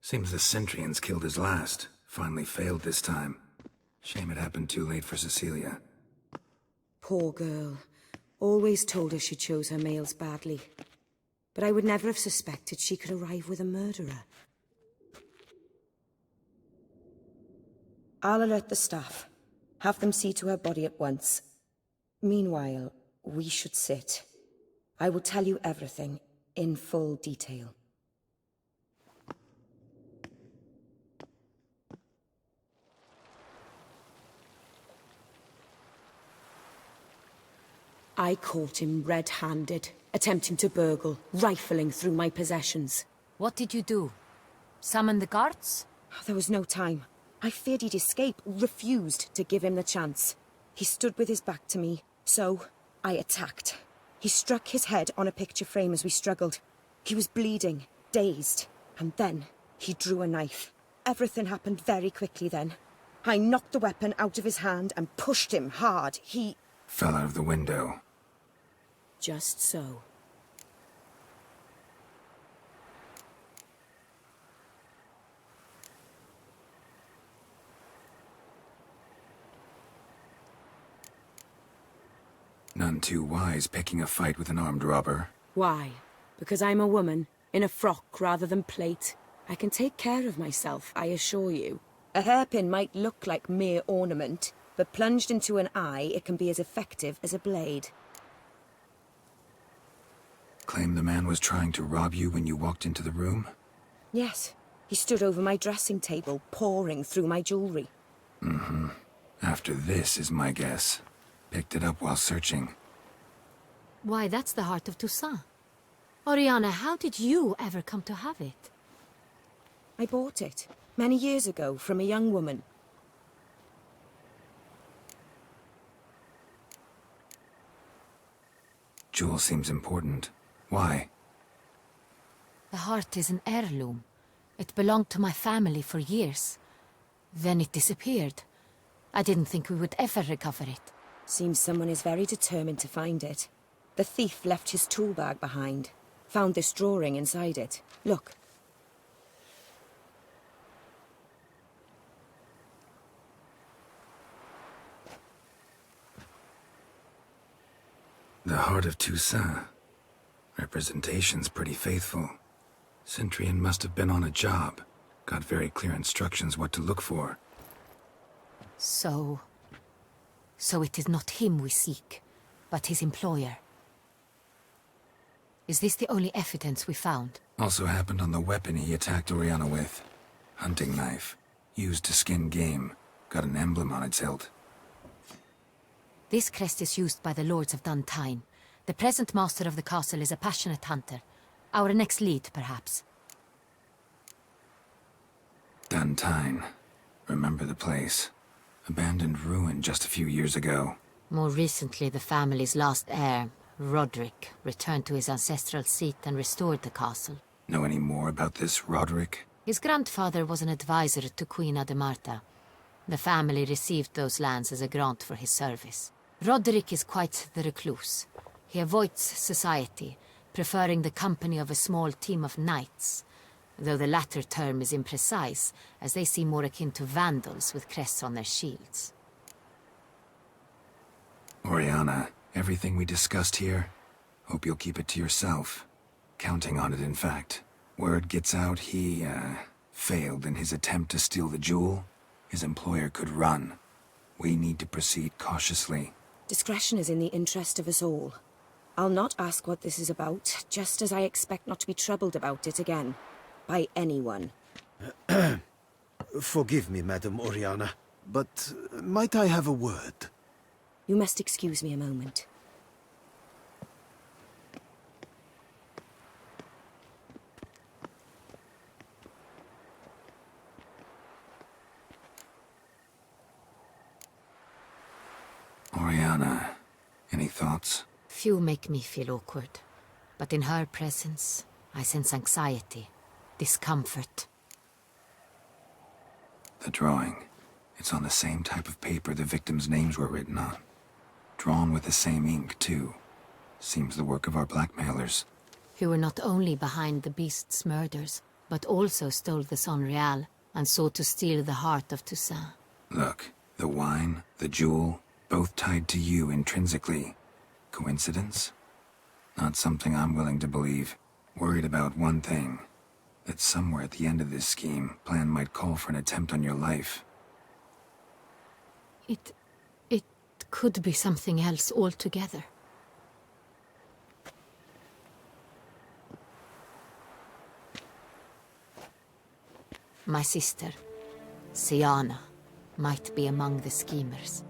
Seems the Centurions killed his last. Finally failed this time. Shame it happened too late for Cecilia. Poor girl. Always told her she chose her males badly. But I would never have suspected she could arrive with a murderer. I'll alert the staff. Have them see to her body at once. Meanwhile, we should sit. I will tell you everything, in full detail. I caught him red-handed, attempting to burgle, rifling through my possessions. What did you do? Summon the guards? There was no time. I feared he'd escape, refused to give him the chance. He stood with his back to me, so I attacked. He struck his head on a picture frame as we struggled. He was bleeding, dazed, and then he drew a knife. Everything happened very quickly then. I knocked the weapon out of his hand and pushed him hard. He fell out of the window. Just so. None too wise picking a fight with an armed robber. Why? Because I'm a woman, in a frock rather than plate. I can take care of myself, I assure you. A hairpin might look like mere ornament, but plunged into an eye, it can be as effective as a blade. Claim the man was trying to rob you when you walked into the room? Yes. He stood over my dressing table, pouring through my jewelry. Mm-hmm. After this is my guess. Picked it up while searching. Why, that's the heart of Toussaint. Oriana, how did you ever come to have it? I bought it, many years ago, from a young woman. Jewel seems important. Why? The heart is an heirloom. It belonged to my family for years. Then it disappeared. I didn't think we would ever recover it. Seems someone is very determined to find it. The thief left his tool bag behind. Found this drawing inside it. Look. The heart of Toussaint. Representation's pretty faithful. Centurion must have been on a job. Got very clear instructions what to look for. So it is not him we seek, but his employer. Is this the only evidence we found? Also happened on the weapon he attacked Oriana with. Hunting knife. Used to skin game. Got an emblem on its hilt. This crest is used by the Lords of Duntine. The present master of the castle is a passionate hunter. Our next lead, perhaps. Duntine. Remember the place. Abandoned ruin just a few years ago. More recently, the family's last heir, Roderick, returned to his ancestral seat and restored the castle. Know any more about this Roderick? His grandfather was an advisor to Queen Ademarta. The family received those lands as a grant for his service. Roderick is quite the recluse. He avoids society, preferring the company of a small team of knights, though the latter term is imprecise, as they seem more akin to vandals with crests on their shields. Oriana, everything we discussed here, hope you'll keep it to yourself. Counting on it, in fact. Word gets out he, failed in his attempt to steal the jewel. His employer could run. We need to proceed cautiously. Discretion is in the interest of us all. I'll not ask what this is about, just as I expect not to be troubled about it again. By anyone. Forgive me, Madam Oriana, but might I have a word? You must excuse me a moment. Oriana, any thoughts? Few make me feel awkward, but in her presence, I sense anxiety, discomfort. The drawing. It's on the same type of paper the victims' names were written on. Drawn with the same ink, too. Seems the work of our blackmailers. Who were not only behind the beast's murders, but also stole the Son Real and sought to steal the heart of Toussaint. Look, the wine, the jewel, both tied to you intrinsically. Coincidence? Not something I'm willing to believe. Worried about one thing. That somewhere at the end of this scheme, plan might call for an attempt on your life. It could be something else altogether. My sister, Siana, might be among the schemers.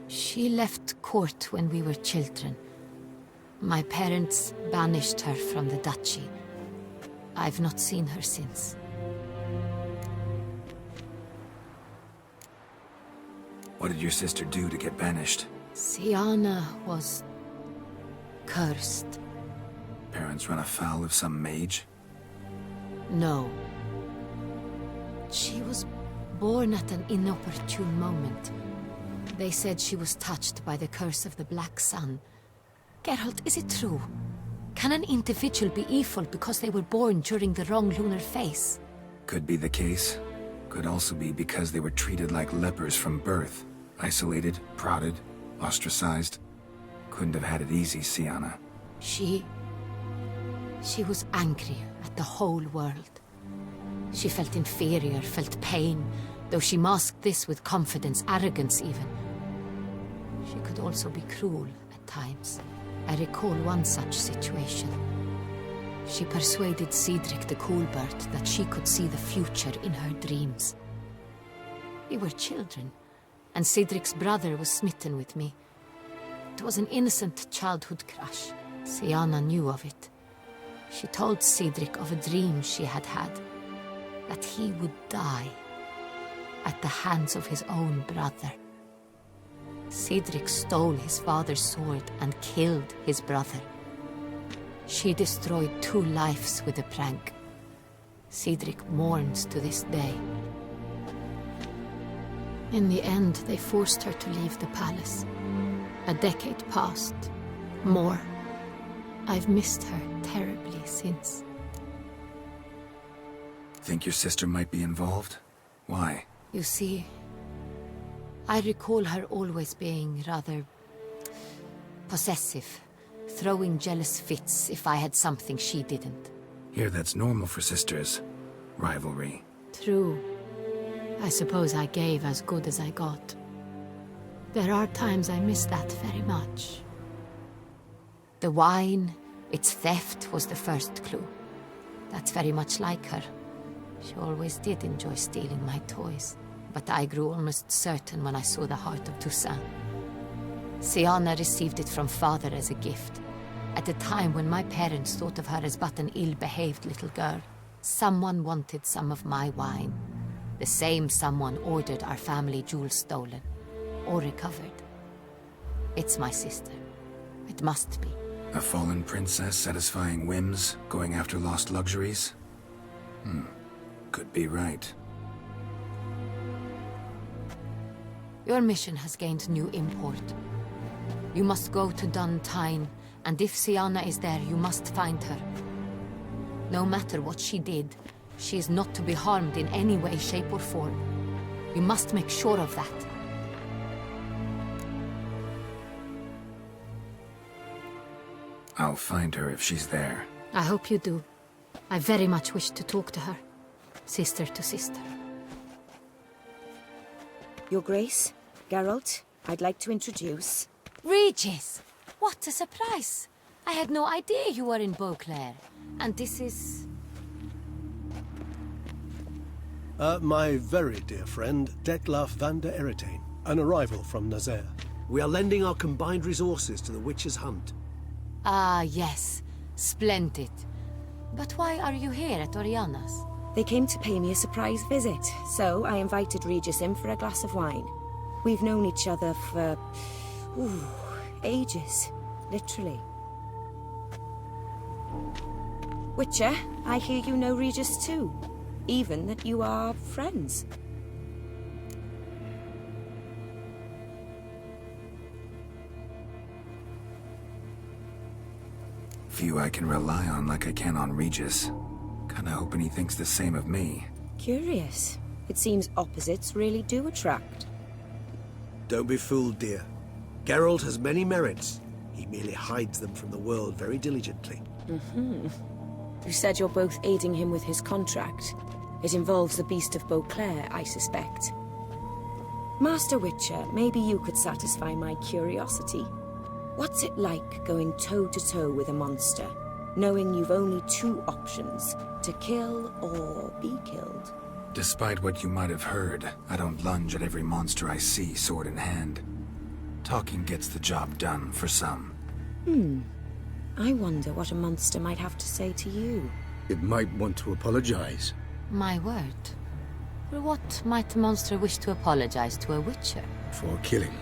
She left court when we were children. My parents banished her from the duchy. I've not seen her since. What did your sister do to get banished? Siana was cursed. Parents run afoul of some mage? No. She was born at an inopportune moment. They said she was touched by the curse of the Black Sun. Geralt, is it true? Can an individual be evil because they were born during the wrong lunar phase? Could be the case. Could also be because they were treated like lepers from birth. Isolated, prodded, ostracized. Couldn't have had it easy, Siana. She was angry at the whole world. She felt inferior, felt pain, though she masked this with confidence, arrogance even. She could also be cruel at times. I recall one such situation. She persuaded Cedric the Coolbird that she could see the future in her dreams. We were children, and Cedric's brother was smitten with me. It was an innocent childhood crush. Siana knew of it. She told Cedric of a dream she had had, that he would die at the hands of his own brother. Cedric stole his father's sword and killed his brother. She destroyed 2 lives with a prank. Cedric mourns to this day. In the end, they forced her to leave the palace. A decade passed. More. I've missed her terribly since. Think your sister might be involved? Why? You see, I recall her always being rather possessive, throwing jealous fits if I had something she didn't. Here that's normal for sisters. Rivalry. True. I suppose I gave as good as I got. There are times I miss that very much. The wine, its theft, was the first clue. That's very much like her. She always did enjoy stealing my toys. But I grew almost certain when I saw the heart of Toussaint. Siana received it from father as a gift. At a time when my parents thought of her as but an ill-behaved little girl, someone wanted some of my wine. The same someone ordered our family jewels stolen, or recovered. It's my sister. It must be. A fallen princess satisfying whims, going after lost luxuries? Could be right. Your mission has gained new import. You must go to Dun Tyne, and if Siana is there, you must find her. No matter what she did, she is not to be harmed in any way, shape, or form. You must make sure of that. I'll find her if she's there. I hope you do. I very much wish to talk to her. Sister to sister. Your Grace, Geralt, I'd like to introduce... Regis! What a surprise! I had no idea you were in Beauclair. And this is... My very dear friend, Detlaf van der Eretain, an arrival from Nazaire. We are lending our combined resources to the Witcher's hunt. Ah, yes. Splendid. But why are you here at Oriana's? They came to pay me a surprise visit, so I invited Regis in for a glass of wine. We've known each other for... ages. Literally. Witcher, I hear you know Regis too. Even that you are friends. Few I can rely on like I can on Regis. Kinda hoping he thinks the same of me. Curious. It seems opposites really do attract. Don't be fooled, dear. Geralt has many merits. He merely hides them from the world very diligently. You said you're both aiding him with his contract. It involves the Beast of Beauclair, I suspect. Master Witcher, maybe you could satisfy my curiosity. What's it like going toe-to-toe with a monster, knowing you've only two options, to kill or be killed? Despite what you might have heard, I don't lunge at every monster I see sword in hand. Talking gets the job done for some. I wonder what a monster might have to say to you. It might want to apologize. My word. For what might a monster wish to apologize to a witcher? For killing.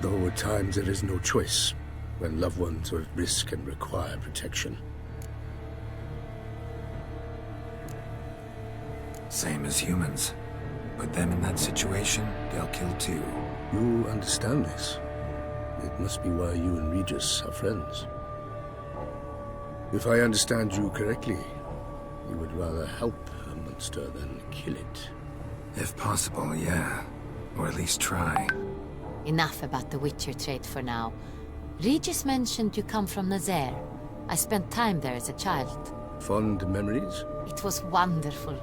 Though at times there is no choice, when loved ones are at risk and require protection. Same as humans. Put them in that situation, they'll kill too. You understand this. It must be why you and Regis are friends. If I understand you correctly, you would rather help a monster than kill it. If possible, yeah. Or at least try. Enough about the Witcher trait for now. Regis mentioned you come from Nazaire. I spent time there as a child. Fond memories? It was wonderful.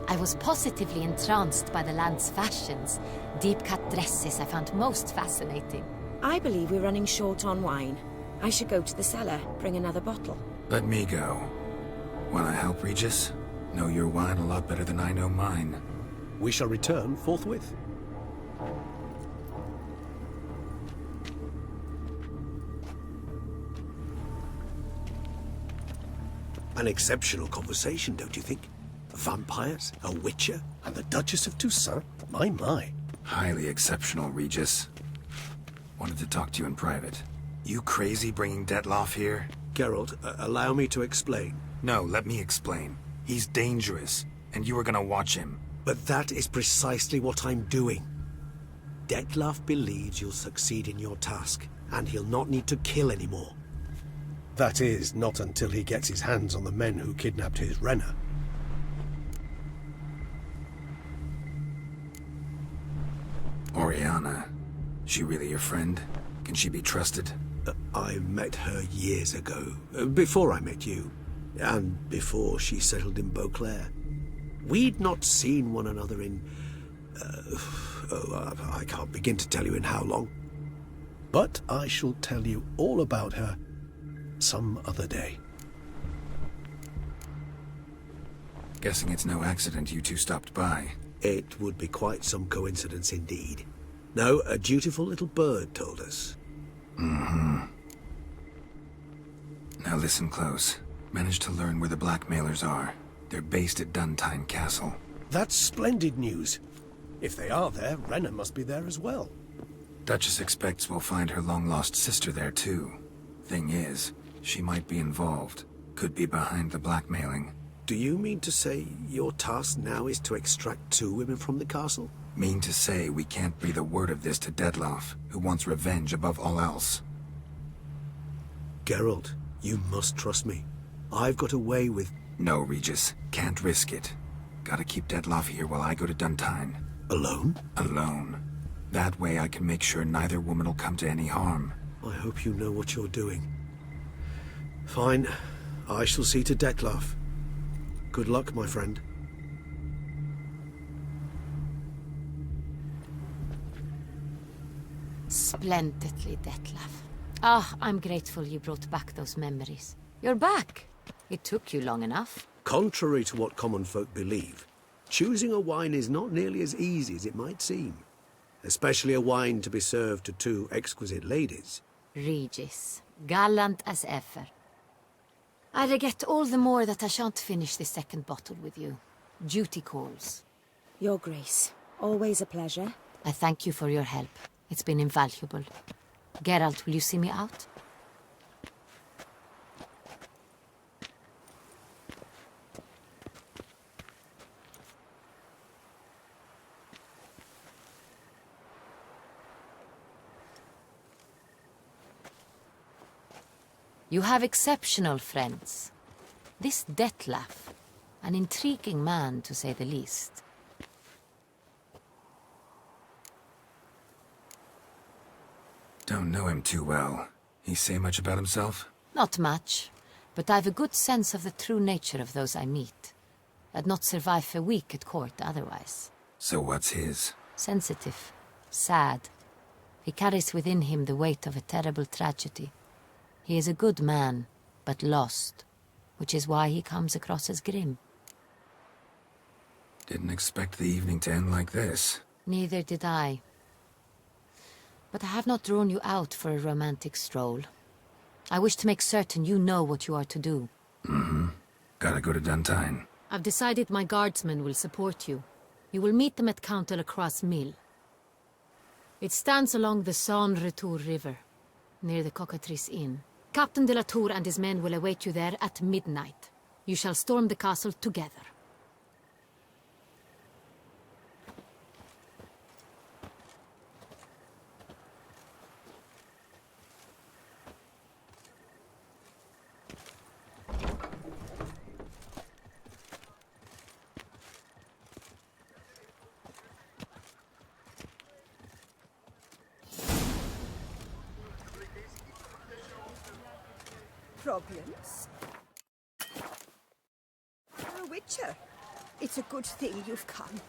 I was positively entranced by the land's fashions. Deep-cut dresses I found most fascinating. I believe we're running short on wine. I should go to the cellar, bring another bottle. Let me go. Wanna help, Regis? Know your wine a lot better than I know mine. We shall return forthwith. An exceptional conversation, don't you think? Vampires, a witcher, and the Duchess of Toussaint? My. Highly exceptional, Regis. Wanted to talk to you in private. You crazy bringing Detlaf here? Geralt, allow me to explain. No, let me explain. He's dangerous, and you are gonna watch him. But that is precisely what I'm doing. Detlaf believes you'll succeed in your task, and he'll not need to kill anymore. That is, not until he gets his hands on the men who kidnapped his Renna. Oriana. She really your friend? Can she be trusted? I met her years ago, before I met you, and before she settled in Beauclair. We'd not seen one another in... I can't begin to tell you in how long. But I shall tell you all about her some other day. Guessing it's no accident you two stopped by. It would be quite some coincidence indeed. No, a dutiful little bird told us. Now listen close. Managed to learn where the blackmailers are. They're based at Duntine Castle. That's splendid news. If they are there, Renna must be there as well. Duchess expects we'll find her long-lost sister there too. Thing is, she might be involved. Could be behind the blackmailing. Do you mean to say your task now is to extract 2 women from the castle? Mean to say we can't breathe a word of this to Detlaf, who wants revenge above all else. Geralt, you must trust me. I've got away with... No, Regis. Can't risk it. Gotta keep Detlaf here while I go to Duntine. Alone? Alone. That way I can make sure neither woman will come to any harm. I hope you know what you're doing. Fine. I shall see to Dettlaff. Good luck, my friend. Splendidly, Dettlaff. Ah, I'm grateful you brought back those memories. You're back. It took you long enough. Contrary to what common folk believe, choosing a wine is not nearly as easy as it might seem. Especially a wine to be served to two exquisite ladies. Regis, gallant as ever. I regret all the more that I shan't finish the second bottle with you. Duty calls. Your Grace, always a pleasure. I thank you for your help. It's been invaluable. Geralt, will you see me out? You have exceptional friends. This Dettlaff, an intriguing man to say the least. Don't know him too well. He say much about himself? Not much, but I've a good sense of the true nature of those I meet. I'd not survive a week at court otherwise. So what's his? Sensitive, sad. He carries within him the weight of a terrible tragedy. He is a good man, but lost, which is why he comes across as grim. Didn't expect the evening to end like this. Neither did I. But I have not drawn you out for a romantic stroll. I wish to make certain you know what you are to do. Mm-hmm. Gotta go to Duntine. I've decided my guardsmen will support you. You will meet them at Count Delacroix' mill. It stands along the Saône-Retour River, near the Cockatrice Inn. Captain de la Tour and his men will await you there at midnight. You shall storm the castle together. Problems? A witcher. It's a good thing you've come.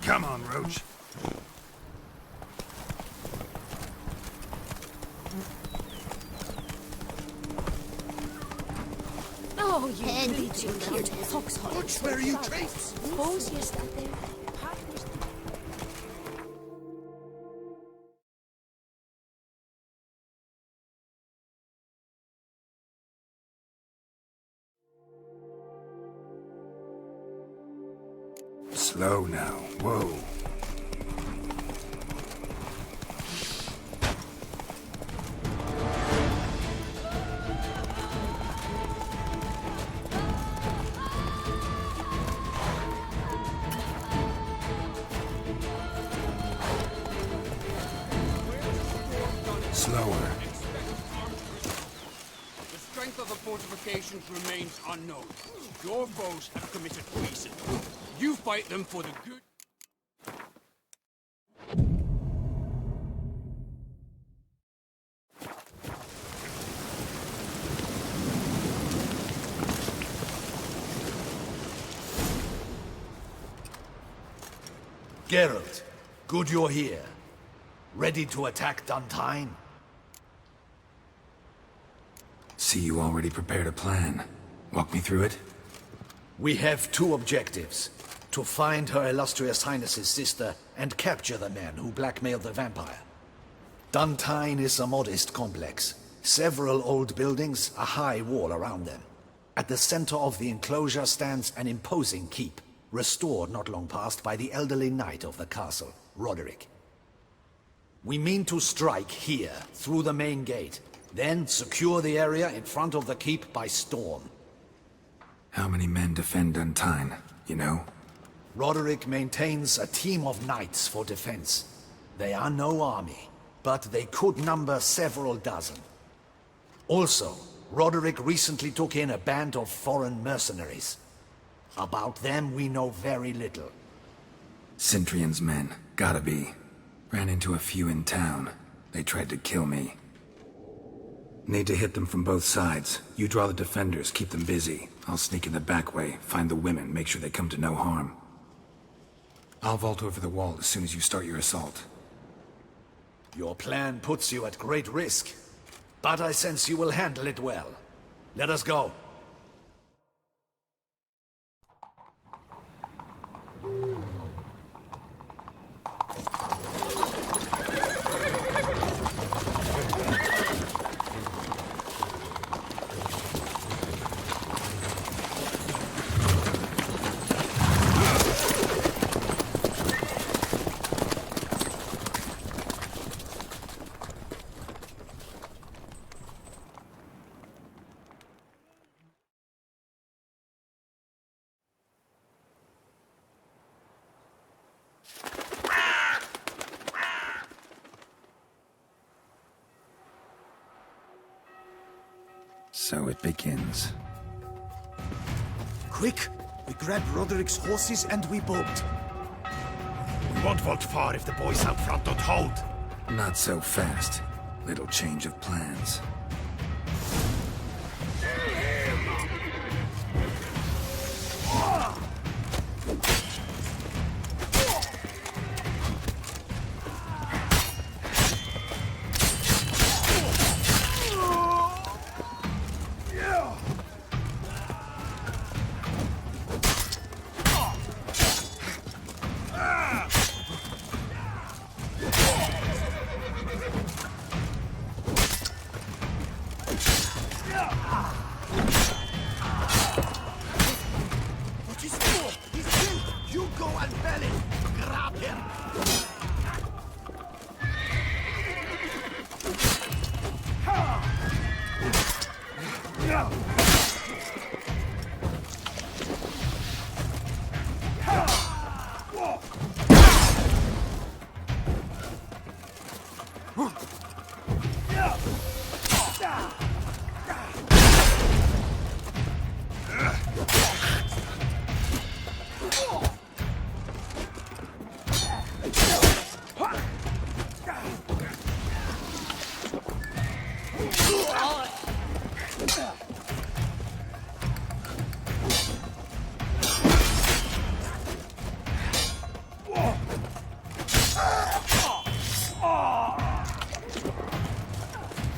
Come on, Roach. Oh, you bleeding cute foxhole. Which were you traits? Suppose you stand there. Slow now. Whoa. Slower. The strength of the fortifications remains unknown. Your foes have committed treason. You fight them for the good... Geralt, good you're here. Ready to attack Duntine? See you already prepared a plan. Walk me through it. We have two objectives. To find Her Illustrious Highness's sister and capture the men who blackmailed the vampire. Duntine is a modest complex. Several old buildings, a high wall around them. At the center of the enclosure stands an imposing keep. restored not long past by the elderly knight of the castle, Roderick. We mean to strike here, through the main gate, then secure the area in front of the keep by storm. How many men defend Duntine, you know? Roderick maintains a team of knights for defense. They are no army, but they could number several dozen. Also, Roderick recently took in a band of foreign mercenaries. About them we know very little. Cintrian's men, gotta be. Ran into a few in town. They tried to kill me. Need to hit them from both sides. You draw the defenders, keep them busy. I'll sneak in the back way, find the women, make sure they come to no harm. I'll vault over the wall as soon as you start your assault. Your plan puts you at great risk, but I sense you will handle it well. Let us go. So it begins. Quick! We grab Roderick's horses and we bolt. We won't vault far if the boys out front don't hold. Not so fast. Little change of plans.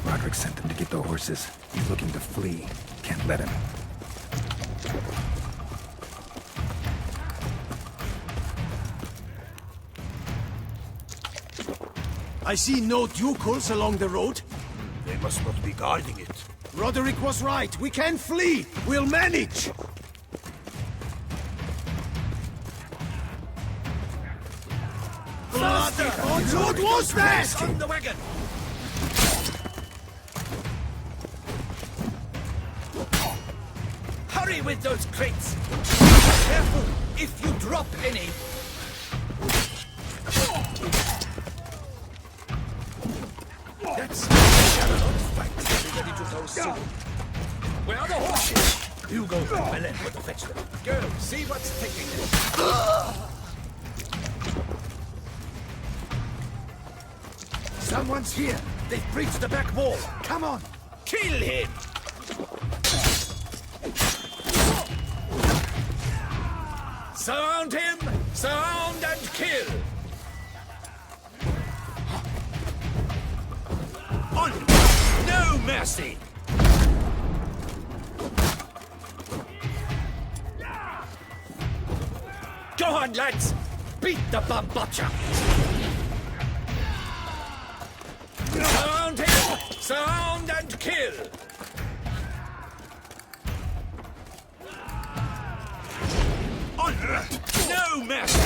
Roderick sent them to get the horses. He's looking to flee. Can't let him. I see no ducals along the road. They must not be guarding it. Roderick was right. We can flee. We'll manage. What was that? On the wagon! Hurry with those crates! Careful if you drop any! That's fight. Ready to go soon. Where are the horses? You go for Belen to fetch them. Girl, see what's taking them. Someone's here. They've breached the back wall. Come on. Kill him. Surround him. Surround and kill. On. No mercy. Go on, lads. Beat the bumbocha. Surround him! Surround and kill! On! No mercy!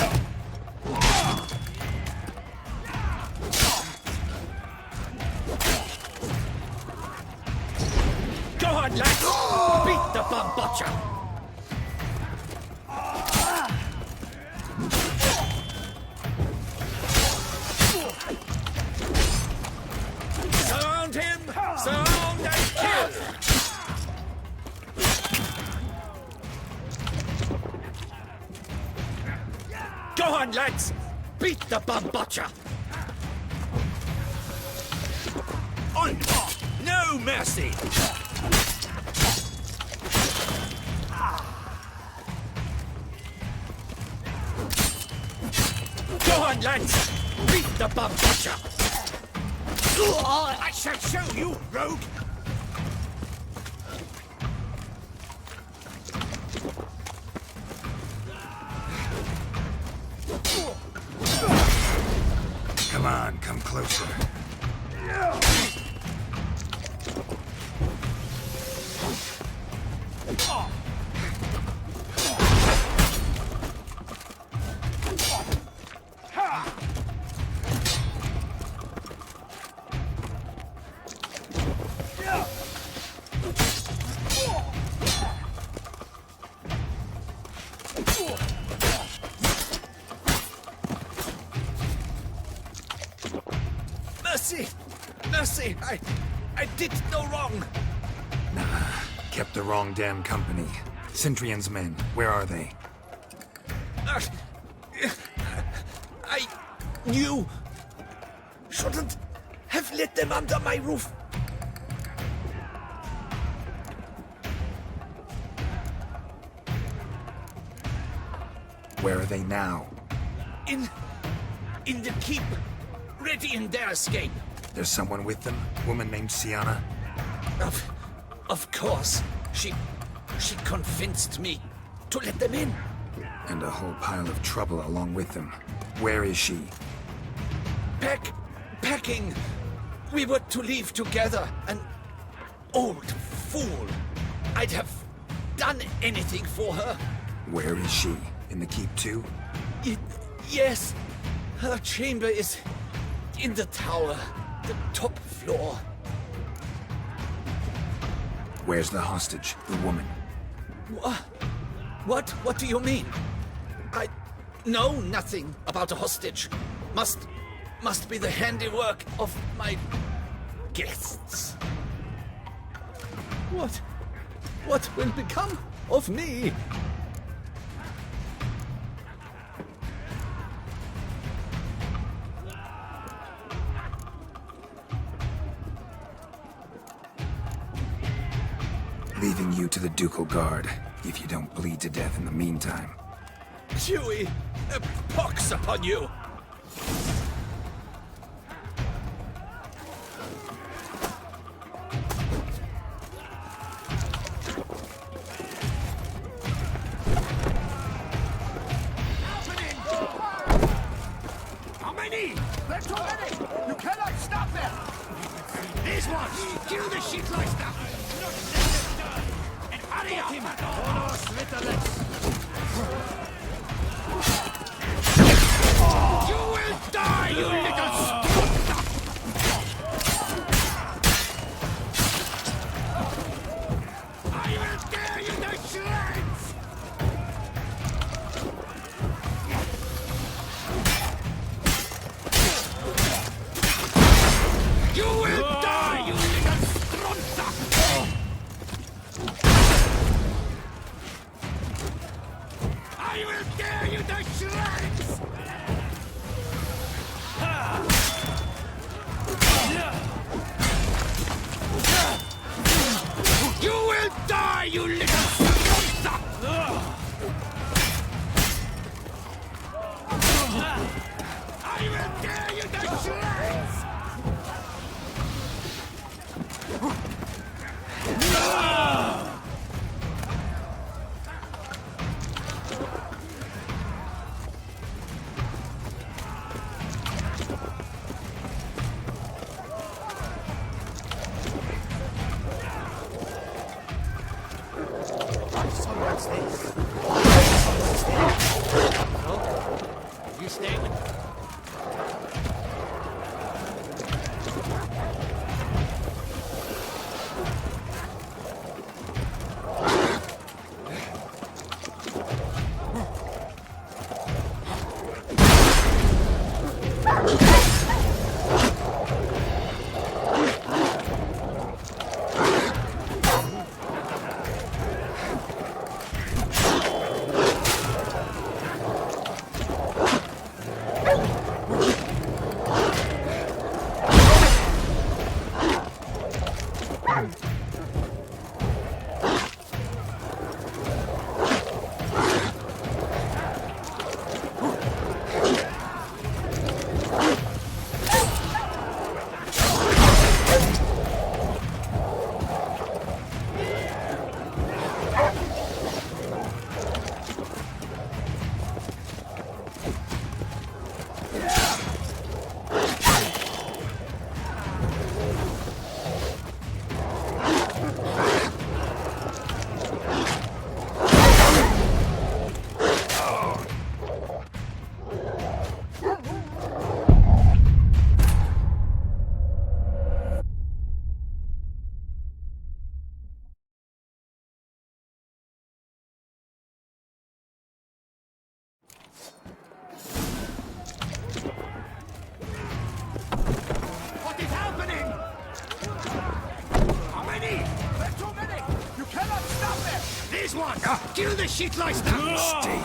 Go on, lads! Beat the bum butcher! Surround him! Surround and kill! Go on, lads! Beat the bum butcher! On! No mercy! Go on, lads! Beat the bum butcher! I shall show you, rogue! Come on, come closer. Mercy! Mercy! I did no wrong! Nah, kept the wrong damn company. Centrion's men, where are they? You shouldn't have let them under my roof. Where are they now? In the keep, ready in their escape. There's someone with them? Woman named Sienna? Of course. She convinced me to let them in. And a whole pile of trouble along with them. Where is she? Packing. We were to leave together. An old fool. I'd have done anything for her. Where is she? In the keep too? Yes. Her chamber is in the tower. The top floor. Where's the hostage? The woman? What do you mean? I know nothing about a hostage. Must be the handiwork of my guests. What will become of me? Leaving you to the Ducal Guard, if you don't bleed to death in the meantime. Huey, a pox upon you! How many? They're too many! You cannot stop them! These ones! Kill the shitleister! And hurry up! You will die, you little strunter! I will tear you to shreds! You will die, you little strunter! I will tear you to shreds! You will die, you little strunter! I will tear you to shreds! So what's this? What is happening? How many? There are too many! You cannot stop them! This one! Kill the shit lice now! Stay.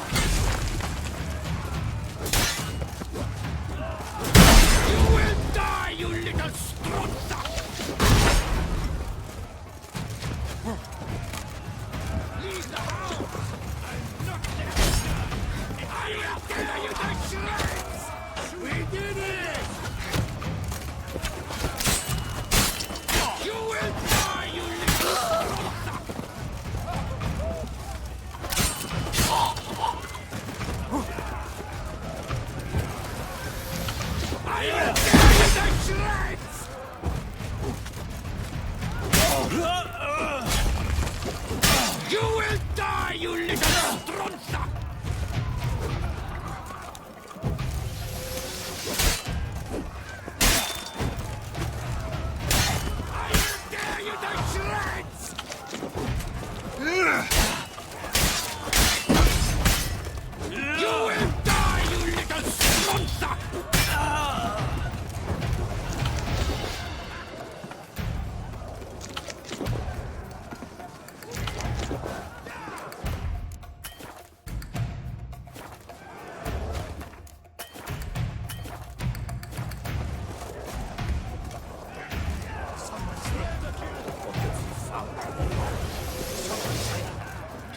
You will die, you little strunza! Leave the house! I'm not there! I will tear you to shreds! We did it! You will die, you little strunza! I will tear you to shreds! You will die, you little strunza! I will tear you to shreds! You will die, you little strunza!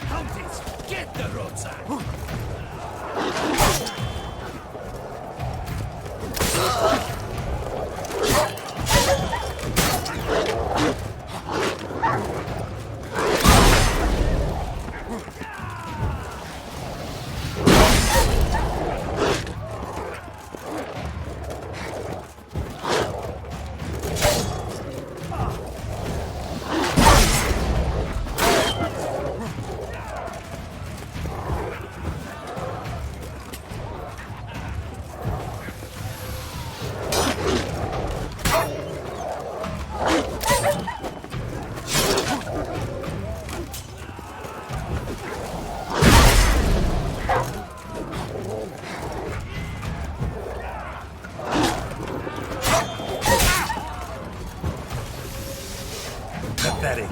Countess, get the roadside! Pathetic.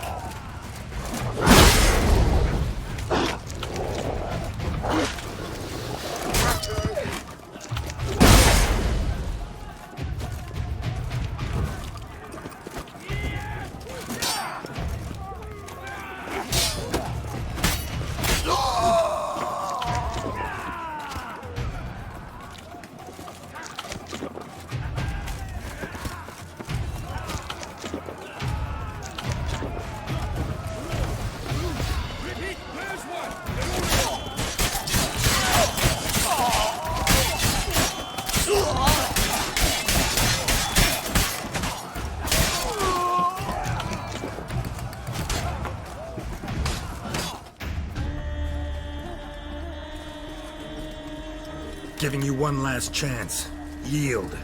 Giving you one last chance. Yield.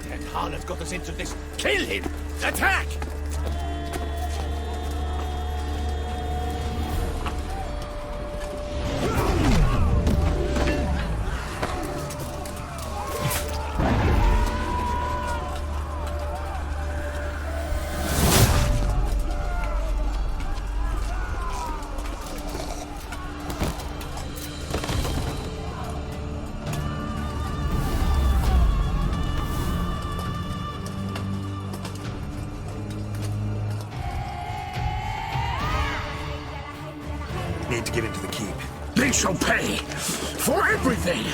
That harlot got us into this. Kill him! Attack! paid to get into the keep. They shall pay for everything!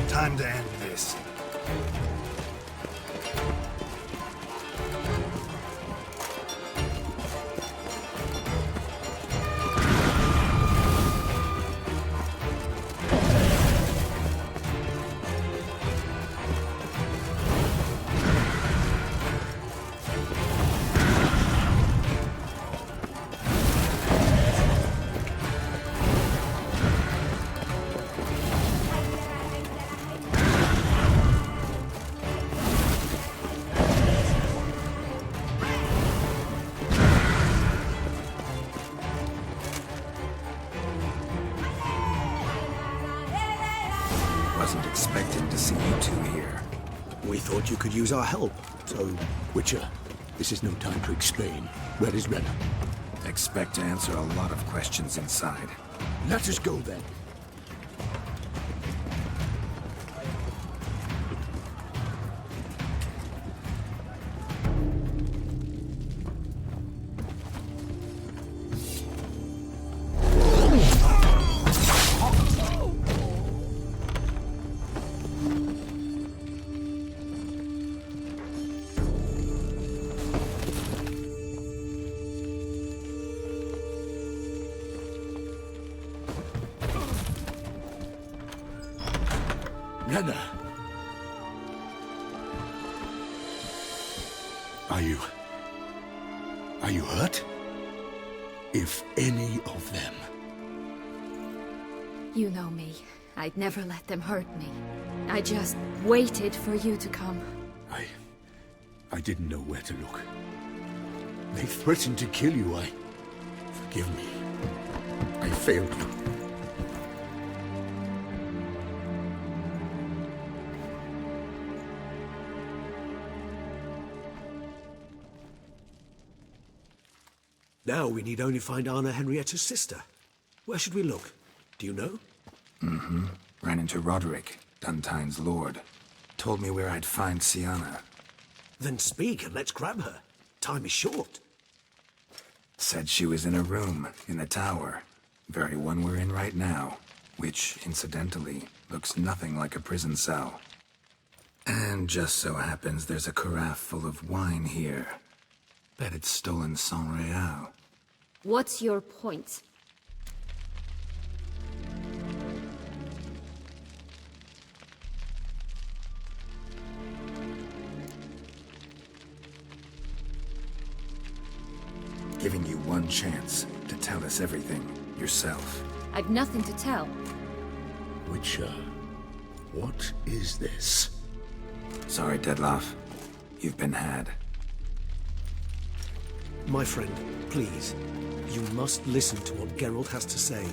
Time to end this. Wasn't expecting to see you two here. We thought you could use our help, so... Witcher, this is no time to explain. Where is Renna? Expect to answer a lot of questions inside. Let us go then. Renna! Are you hurt? If any of them. You know me. I'd never let them hurt me. I just waited for you to come. I didn't know where to look. They threatened to kill you. Forgive me. I failed you. Now we need only find Anna Henrietta's sister. Where should we look? Do you know? Mm-hmm. Ran into Roderick, Duntine's lord. Told me where I'd find Sienna. Then speak and let's grab her. Time is short. Said she was in a room in the tower. Very one we're in right now. Which, incidentally, looks nothing like a prison cell. And just so happens there's a carafe full of wine here. Bet it's stolen San Real. What's your point? Giving you one chance to tell us everything yourself. I've nothing to tell. Witcher, what is this? Sorry, Dettlaff. You've been had. My friend, please. You must listen to what Geralt has to say.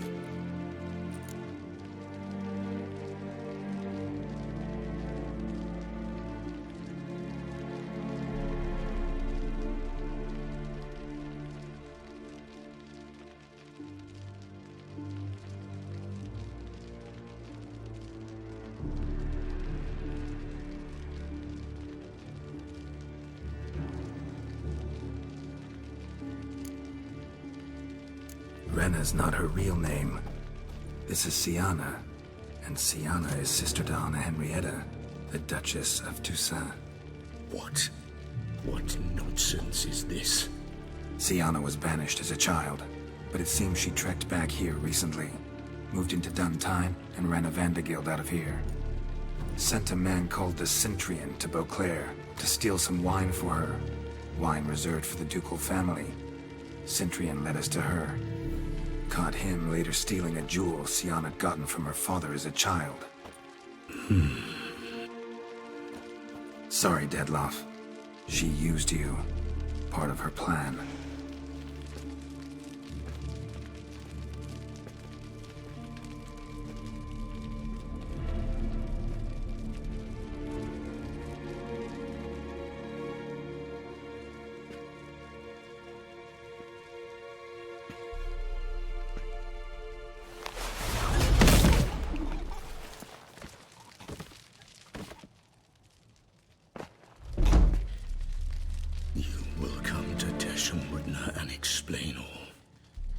Renna's not her real name. This is Sienna, and Sienna is sister to Anna Henrietta, the Duchess of Toussaint. What? What nonsense is this? Sienna was banished as a child, but it seems she trekked back here recently. Moved into Duntine and ran a Vanderguild out of here. Sent a man called the Centurion to Beauclair to steal some wine for her. Wine reserved for the ducal family. Centurion led us to her. Caught him later stealing a jewel Sienna had gotten from her father as a child. Sorry, Dettlaff. She used you. Part of her plan. And explain all.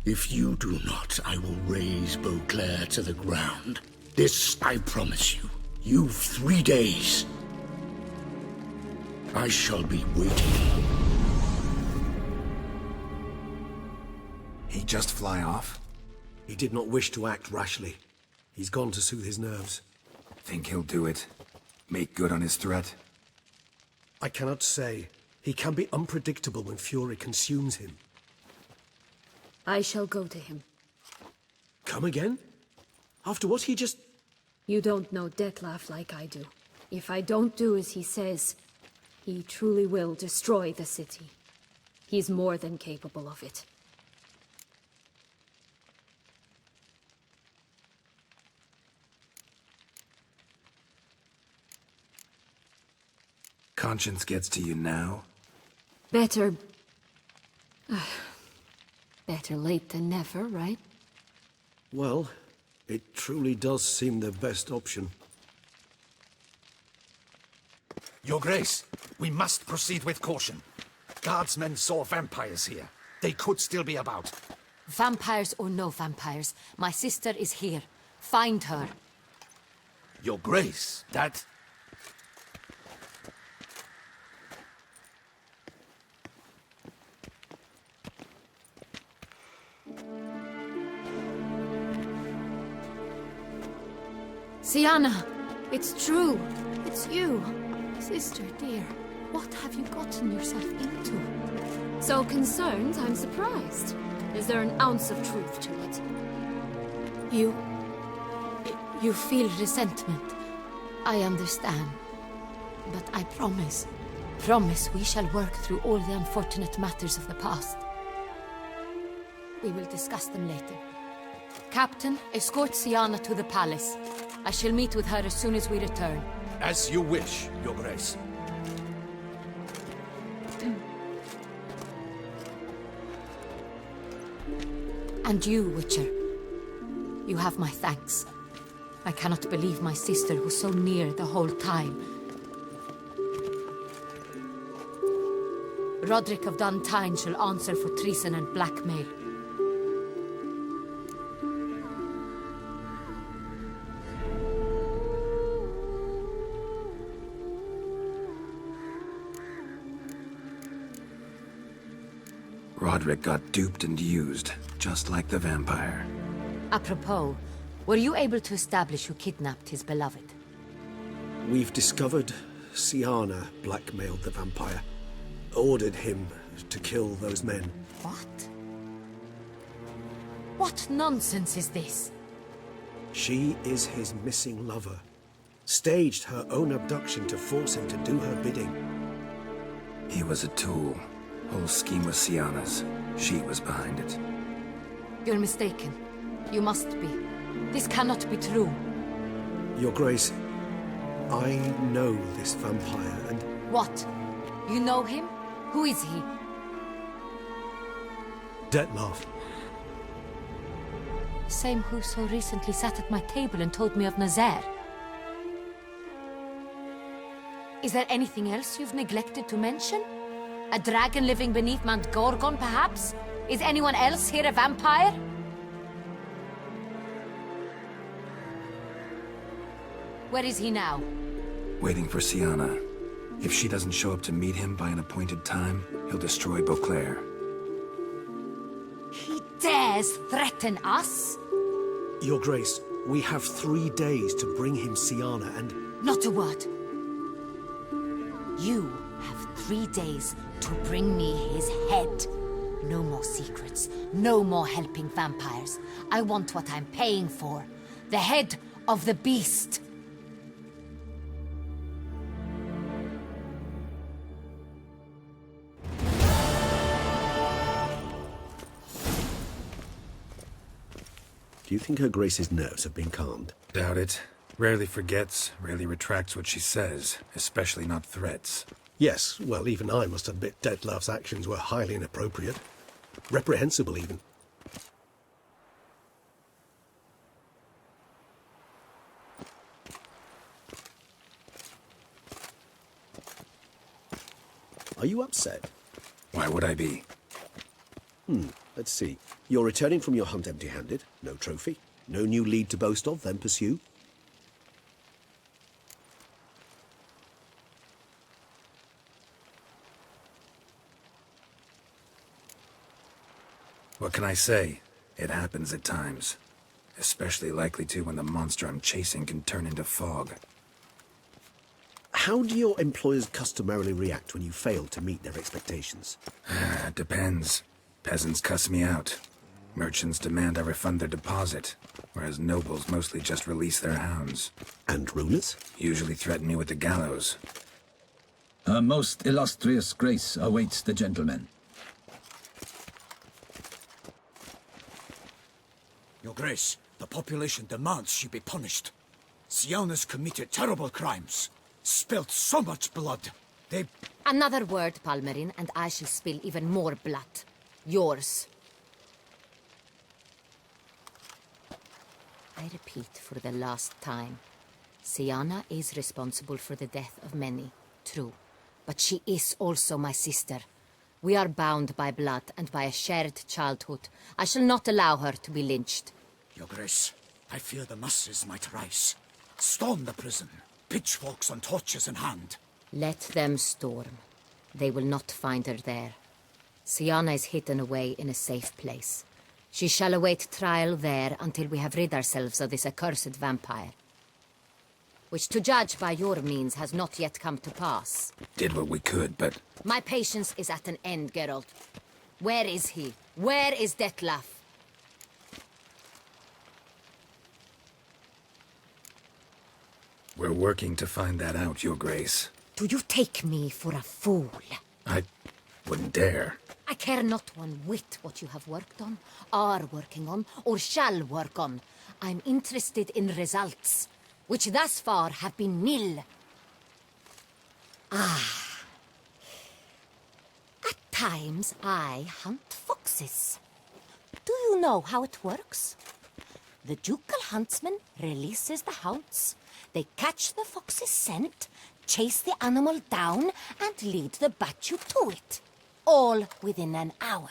If you do not, I will raise Beauclair to the ground. This I promise you. You've 3 days. I shall be waiting. He just fly off? He did not wish to act rashly. He's gone to soothe his nerves. Think he'll do it? Make good on his threat? I cannot say. He can be unpredictable when fury consumes him. I shall go to him. Come again? After what he just... You don't know Dettlaff like I do. If I don't do as he says, he truly will destroy the city. He's more than capable of it. Conscience gets to you now? Better... better late than never, right? Well, it truly does seem the best option. Your Grace, we must proceed with caution. Guardsmen saw vampires here. They could still be about. Vampires or no vampires, my sister is here. Find her. Your Grace, that... Sienna, it's true. It's you. Sister dear, what have you gotten yourself into? So concerned, I'm surprised. Is there an ounce of truth to it? You feel resentment. I understand. But I promise, Promise we shall work through all the unfortunate matters of the past. We will discuss them later. Captain, escort Siana to the palace. I shall meet with her as soon as we return. As you wish, Your Grace. And you, Witcher. You have my thanks. I cannot believe my sister was so near the whole time. Roderick of Duntine shall answer for treason and blackmail. Roderick got duped and used, just like the vampire. Apropos, were you able to establish who kidnapped his beloved? We've discovered Siana blackmailed the vampire, ordered him to kill those men. What? What nonsense is this? She is his missing lover. Staged her own abduction to force him to do her bidding. He was a tool. Whole scheme was Siana's. She was behind it. You're mistaken. You must be. This cannot be true. Your Grace, I know this vampire and... What? You know him? Who is he? Dettlaff. Same who so recently sat at my table and told me of Nazaire. Is there anything else you've neglected to mention? A dragon living beneath Mount Gorgon, perhaps? Is anyone else here a vampire? Where is he now? Waiting for Siana. If she doesn't show up to meet him by an appointed time, he'll destroy Beauclair. He dares threaten us? Your Grace, we have 3 days to bring him Siana and... Not a word. You have 3 days to bring me his head. No more secrets. No more helping vampires. I want what I'm paying for. The head of the beast. Do you think Her Grace's nerves have been calmed? Doubt it. Rarely forgets, rarely retracts what she says, especially not threats. Yes, well, even I must admit Dettlaff's actions were highly inappropriate. Reprehensible, even. Are you upset? Why would I be? Let's see. You're returning from your hunt empty-handed. No trophy. No new lead to boast of, then pursue. What can I say? It happens at times. Especially likely to when the monster I'm chasing can turn into fog. How do your employers customarily react when you fail to meet their expectations? Depends. Peasants cuss me out. Merchants demand I refund their deposit, whereas nobles mostly just release their hounds. And rulers? Usually threaten me with the gallows. Her most illustrious grace awaits the gentleman. Your Grace, the population demands she be punished. Siana's committed terrible crimes. Spilt so much blood. They... Another word, Palmerin, and I shall spill even more blood. Yours. I repeat for the last time. Siana is responsible for the death of many, true. But she is also my sister. We are bound by blood and by a shared childhood. I shall not allow her to be lynched. Your Grace, I fear the masses might rise. Storm the prison, pitchforks and torches in hand. Let them storm. They will not find her there. Siana is hidden away in a safe place. She shall await trial there until we have rid ourselves of this accursed vampire. Which, to judge by your means, has not yet come to pass. Did what we could, but... My patience is at an end, Geralt. Where is he? Where is Dettlaff? We're working to find that out, Your Grace. Do you take me for a fool? I wouldn't dare. I care not one whit what you have worked on, are working on, or shall work on. I'm interested in results, which thus far have been nil. At times I hunt foxes. Do you know how it works? The ducal huntsman releases the hounds. They catch the fox's scent, chase the animal down, and lead the battue to it. All within an hour.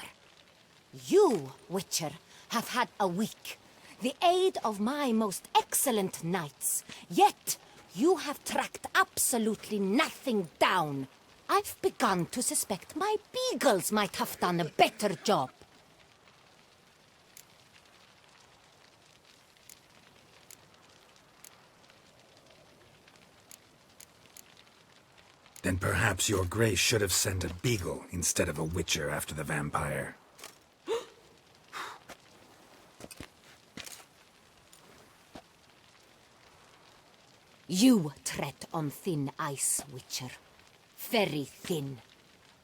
You, Witcher, have had a week, the aid of my most excellent knights. Yet, you have tracked absolutely nothing down. I've begun to suspect my beagles might have done a better job. Then perhaps your grace should have sent a beagle instead of a witcher after the vampire. You tread on thin ice, Witcher. Very thin.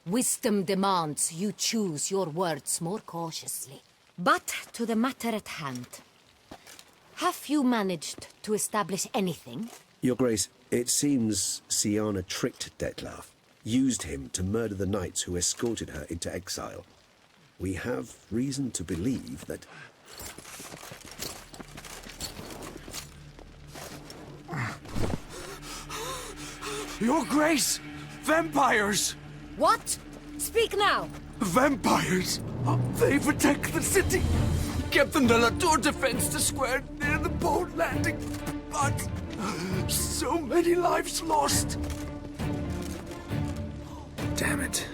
Wisdom demands you choose your words more cautiously. But to the matter at hand. Have you managed to establish anything? Your Grace, it seems Siana tricked Detlaf, used him to murder the knights who escorted her into exile. We have reason to believe that... Your Grace! Vampires! What? Speak now! Vampires! They protect the city! Captain de la Tour defends the square near the boat landing, but so many lives lost! Damn it.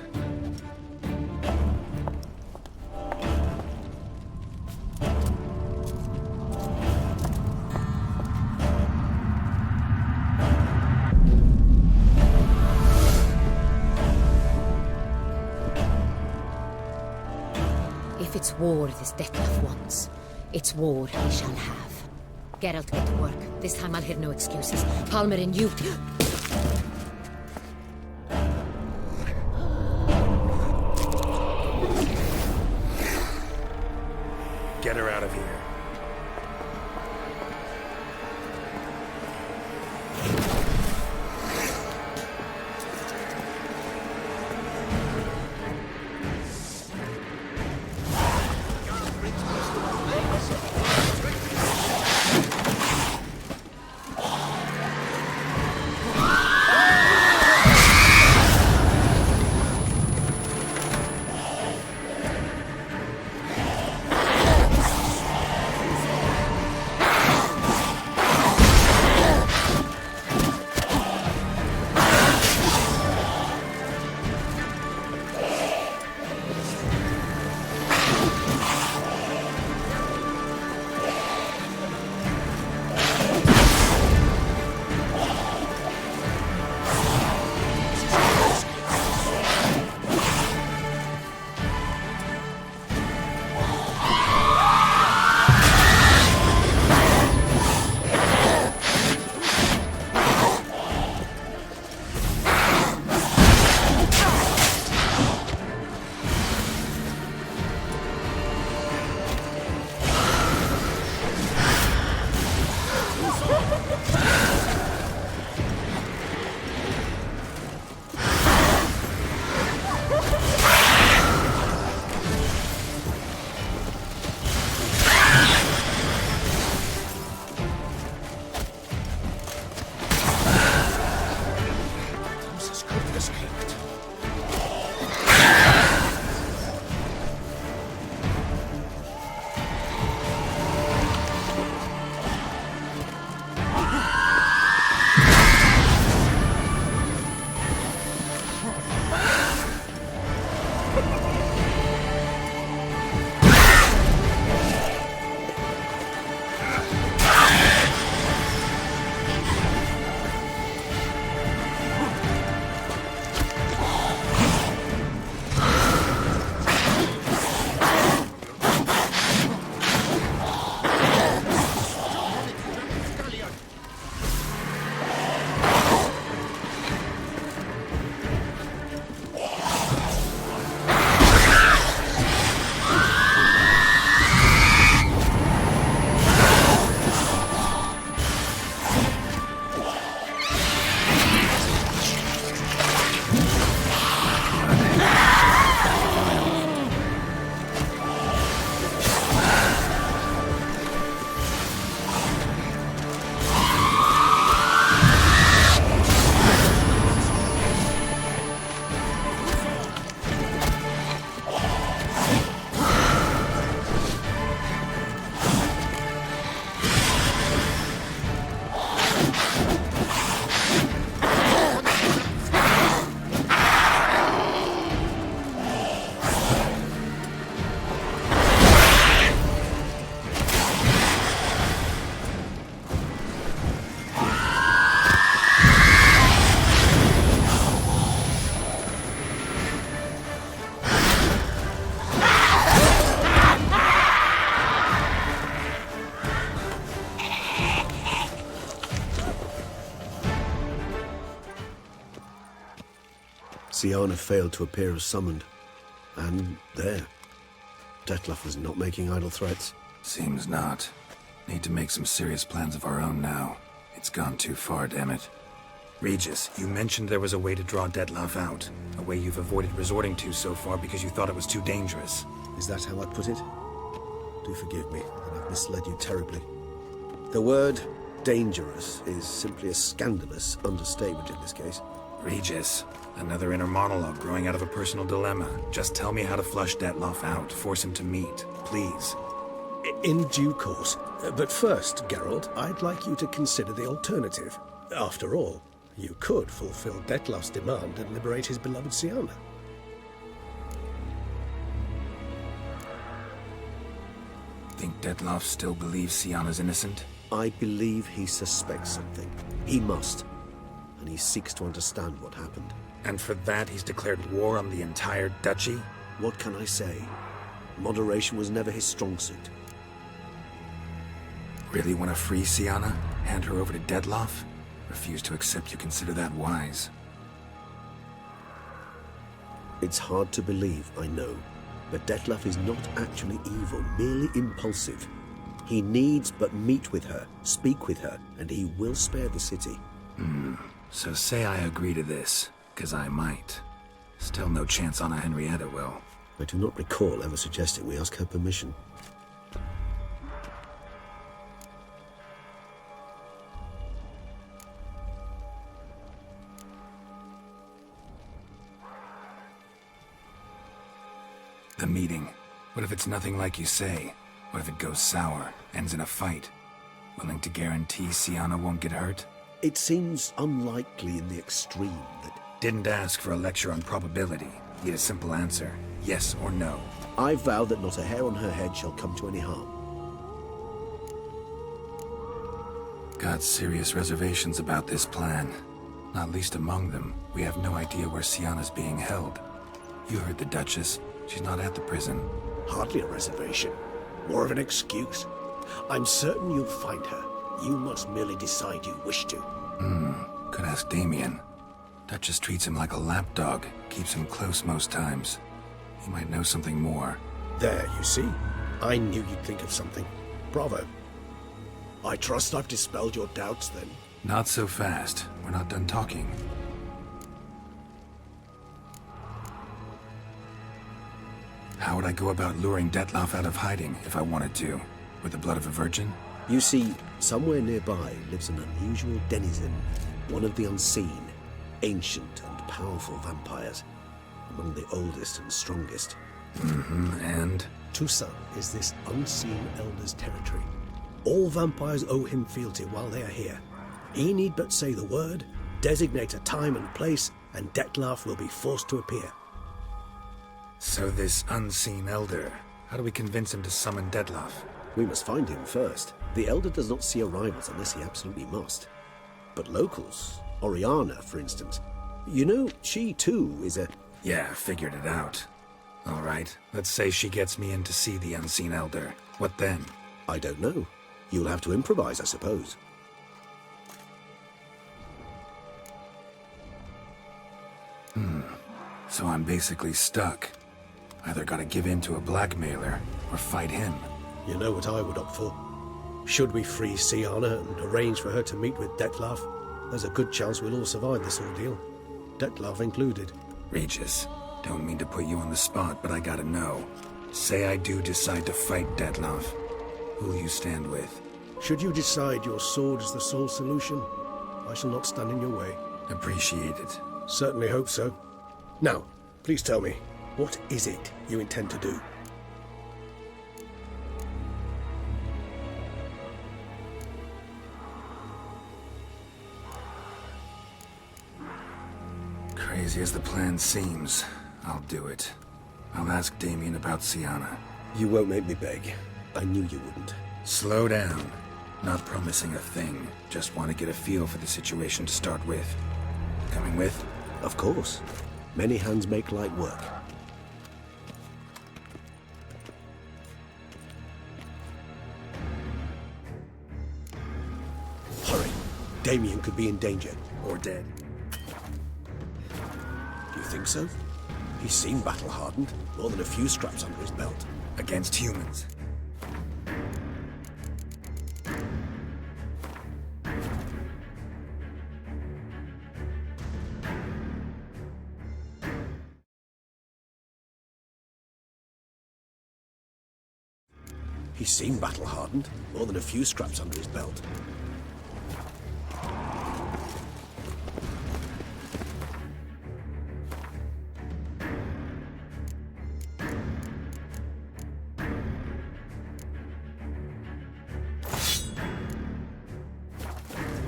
If it's war this Detlef wants, it's war he shall have. Geralt, get to work. This time I'll hear no excuses. Palmer and you... Get her out of here. Siana failed to appear as summoned. And there. Detlef was not making idle threats. Seems not. Need to make some serious plans of our own now. It's gone too far, damn it. Regis, you mentioned there was a way to draw Detlef out. A way you've avoided resorting to so far because you thought it was too dangerous. Is that how I put it? Do forgive me that I've misled you terribly. The word dangerous is simply a scandalous understatement in this case. Regis, another inner monologue growing out of a personal dilemma. Just tell me how to flush Detlef out, force him to meet, please. In due course. But first, Geralt, I'd like you to consider the alternative. After all, you could fulfill Detlef's demand and liberate his beloved Siana. Think Detlef still believes Siana's innocent? I believe he suspects something. He must. And he seeks to understand what happened. And for that he's declared war on the entire duchy? What can I say? Moderation was never his strong suit. Really want to free Siana? Hand her over to Detlef? Refuse to accept you consider that wise. It's hard to believe, I know. But Detlef is not actually evil, merely impulsive. He needs but meet with her, speak with her, and he will spare the city. So say I agree to this, 'cause I might. Still no chance Anna Henrietta will. I do not recall ever suggesting we ask her permission. The meeting. What if it's nothing like you say? What if it goes sour, ends in a fight? Willing to guarantee Siana won't get hurt? It seems unlikely in the extreme that... Didn't ask for a lecture on probability. Need a simple answer. Yes or no. I vow that not a hair on her head shall come to any harm. Got serious reservations about this plan. Not least among them, we have no idea where Siana's being held. You heard the Duchess. She's not at the prison. Hardly a reservation. More of an excuse. I'm certain you'll find her. You must merely decide you wish to. Could ask Damien. Duchess treats him like a lapdog. Keeps him close most times. He might know something more. There, you see? I knew you'd think of something. Bravo. I trust I've dispelled your doubts, then. Not so fast. We're not done talking. How would I go about luring Detlef out of hiding if I wanted to? With the blood of a virgin? You see, somewhere nearby lives an unusual denizen, one of the unseen, ancient and powerful vampires, among the oldest and strongest. And? Toussaint is this unseen elder's territory. All vampires owe him fealty while they are here. He need but say the word, designate a time and place, and Detlef will be forced to appear. So this unseen elder, how do we convince him to summon Detlef? We must find him first. The elder does not see arrivals unless he absolutely must. But locals, Oriana, for instance, you know, she too is a... Yeah, figured it out. All right, let's say she gets me in to see the unseen elder. What then? I don't know. You'll have to improvise, I suppose. So I'm basically stuck. Either gotta give in to a blackmailer, or fight him. You know what I would opt for. Should we free Siana and arrange for her to meet with Detlef, there's a good chance we'll all survive this ordeal. Detlef included. Regis, don't mean to put you on the spot, but I gotta know. Say I do decide to fight Detlef. Who'll you stand with? Should you decide your sword is the sole solution, I shall not stand in your way. Appreciate it. Certainly hope so. Now, please tell me, what is it you intend to do? Crazy as the plan seems, I'll do it. I'll ask Damien about Siana. You won't make me beg. I knew you wouldn't. Slow down. Not promising a thing. Just want to get a feel for the situation to start with. Coming with? Of course. Many hands make light work. Hurry. Damien could be in danger. Or dead. Do you think so? He seemed battle-hardened. More than a few scraps under his belt. Against humans. He seemed battle-hardened. More than a few scraps under his belt.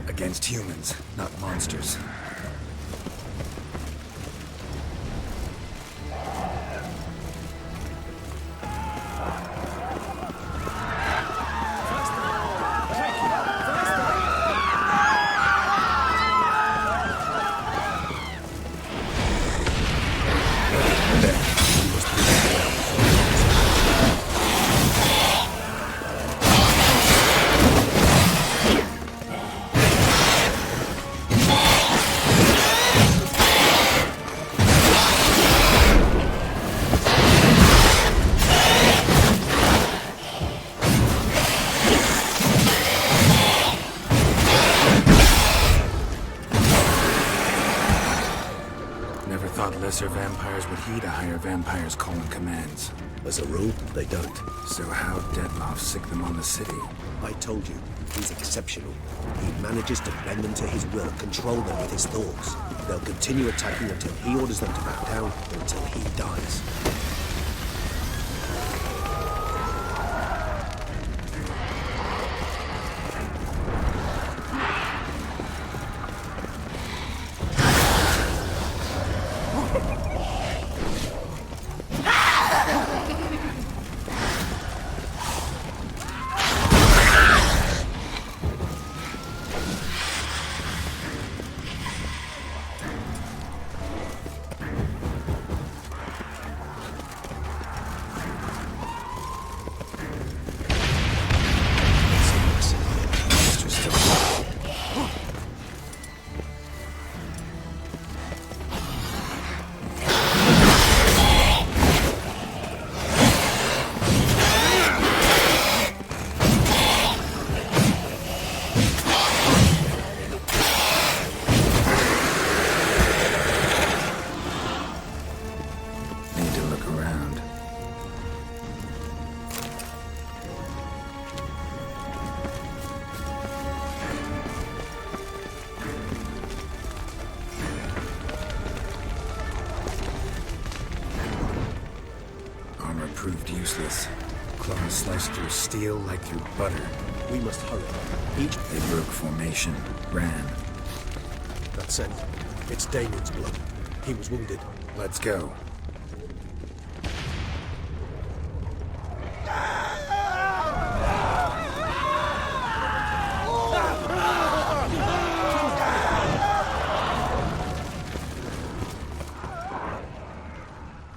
Against humans, not monsters. Lesser vampires would heed a higher vampire's call and commands. As a rule, they don't. So how Dettlaff sick them on the city? I told you, he's exceptional. He manages to bend them to his will and control them with his thoughts. They'll continue attacking until he orders them to back down, or until he dies. Proved useless. Claws sliced through steel like through butter. We must hurry. They broke formation, ran. That scent. It's Damien's blood. He was wounded. Let's go.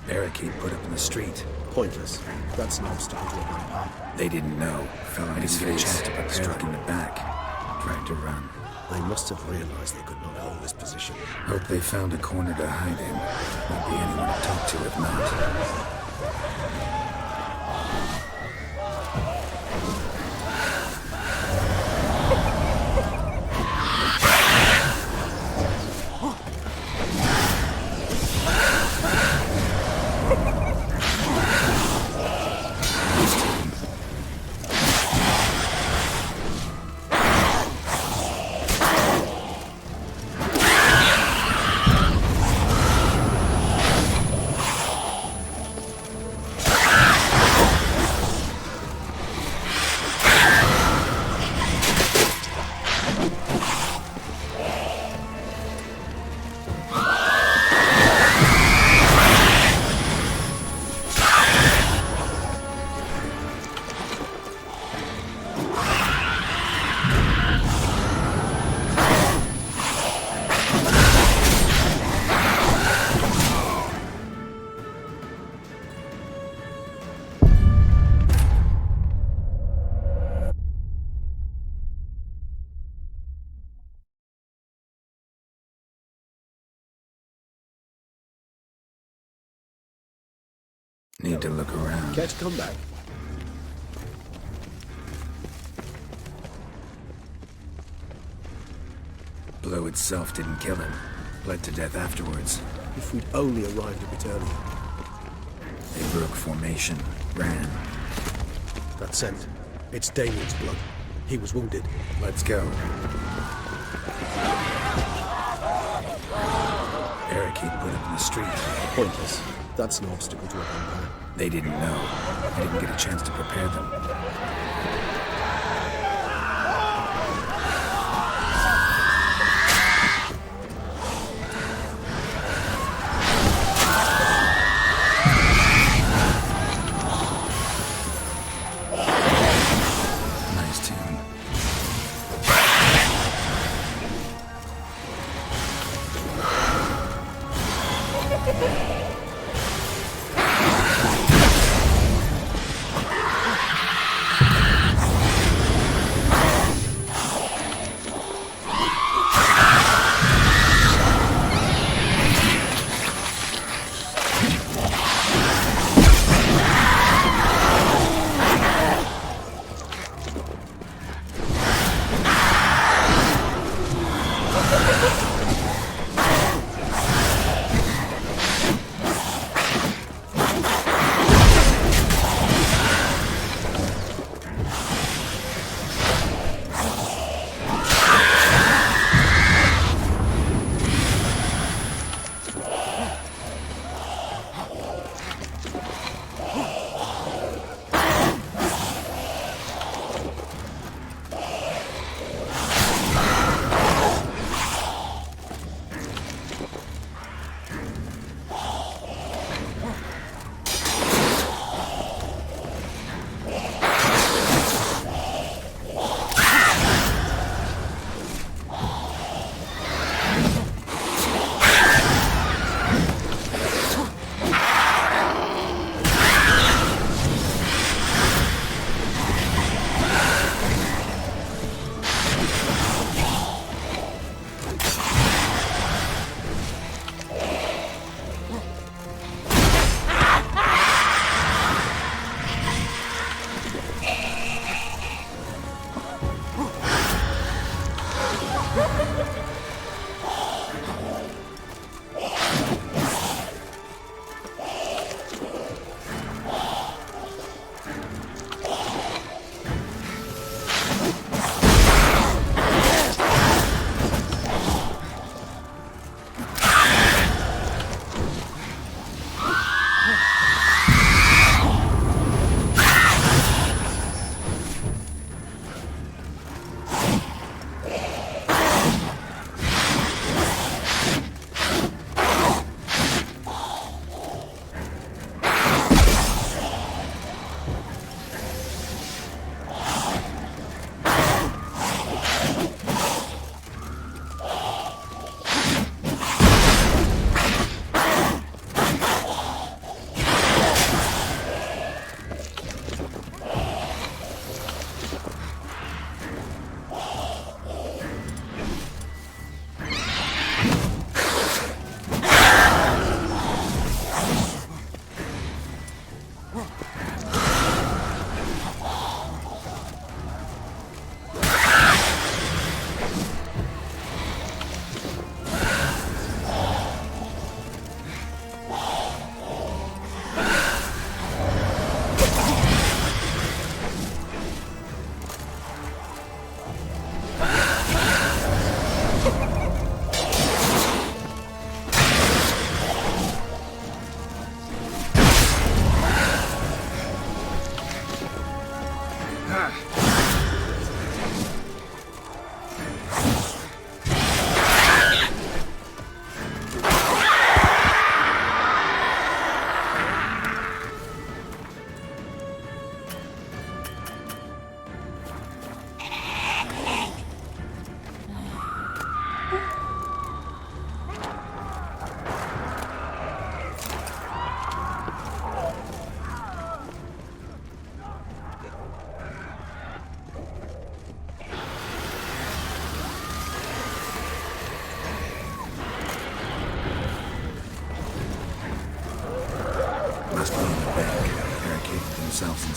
Barricade put up in the street. Pointless. That's no obstacle to a vampire. They didn't know. Fell on his face, struck in the back. Tried to run. They must have realized they could not hold this position. Hope they found a corner to hide in. Won't be anyone to talk to if not. Need to look around. Care to come back? Blow itself didn't kill him. Bled to death afterwards. If we'd only arrived a bit earlier. They broke formation, ran. That scent. It's Damien's blood. He was wounded. Let's go. Barricade put up in the street. Pointless. That's no obstacle to a vampire. They didn't know. I didn't get a chance to prepare them. Nice tune.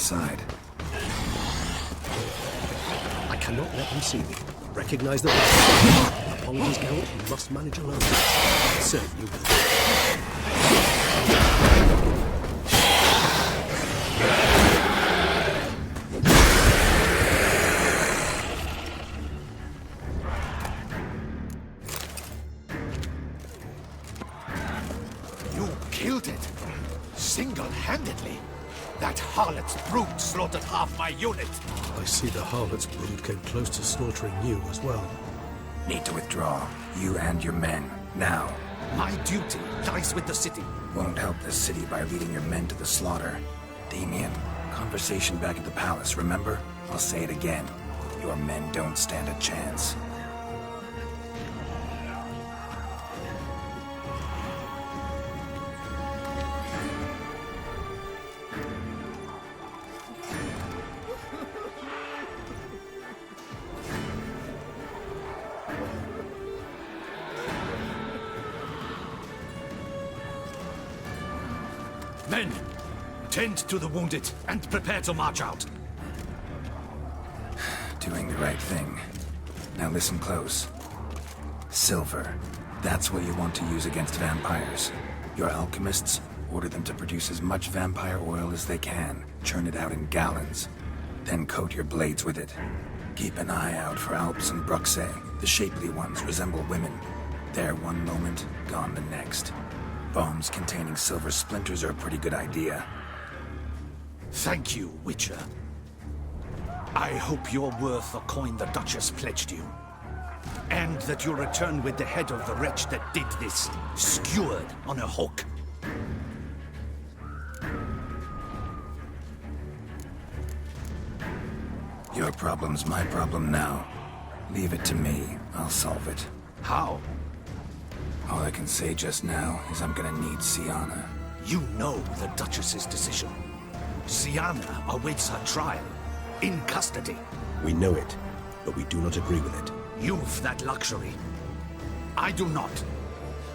side. I cannot let them see me. Recognize the apologies, Geralt. You must manage alone. Sir, you will. You killed it. Single-handedly. That harlot's brood slaughtered half my unit. I see the harlot's brood came close to slaughtering you as well. Need to withdraw. You and your men. Now. My duty lies with the city. Won't help the city by leading your men to the slaughter. Damien, conversation back at the palace, remember? I'll say it again. Your men don't stand a chance. Men, tend to the wounded and prepare to march out. Doing the right thing. Now listen close. Silver. That's what you want to use against vampires. Your alchemists, order them to produce as much vampire oil as they can. Churn it out in gallons. Then coat your blades with it. Keep an eye out for Alps and Bruxae. The shapely ones resemble women. There one moment, gone the next. Bombs containing silver splinters are a pretty good idea. Thank you, Witcher. I hope you're worth the coin the Duchess pledged you. And that you'll return with the head of the wretch that did this, skewered on a hook. Your problem's my problem now. Leave it to me. I'll solve it. How? All I can say just now is I'm gonna need Sienna. You know the Duchess's decision. Sienna awaits her trial. In custody. We know it, but we do not agree with it. You've that luxury. I do not.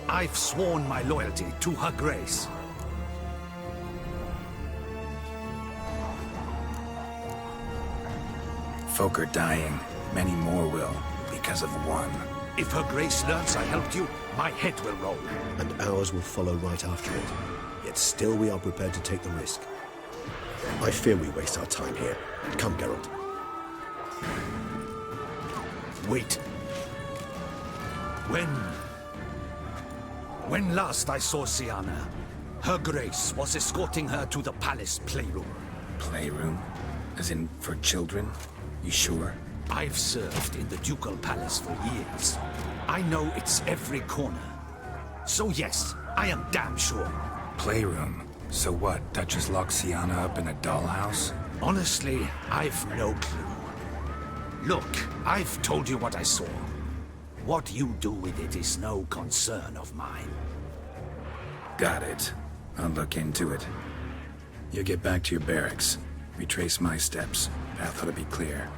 I've sworn my loyalty to her grace. Folk are dying. Many more will, because of one. If her grace learns I helped you, my head will roll. And ours will follow right after it. Yet still we are prepared to take the risk. I fear we waste our time here. Come, Geralt. Wait. When last I saw Sienna, her grace was escorting her to the palace playroom. Playroom? As in, for children? You sure? I've served in the ducal palace for years. I know its every corner. So yes, I am damn sure. Playroom? So what, Duchess locked Sienna up in a dollhouse? Honestly, I've no clue. Look, I've told you what I saw. What you do with it is no concern of mine. Got it. I'll look into it. You get back to your barracks. Retrace my steps. Path ought to be clear.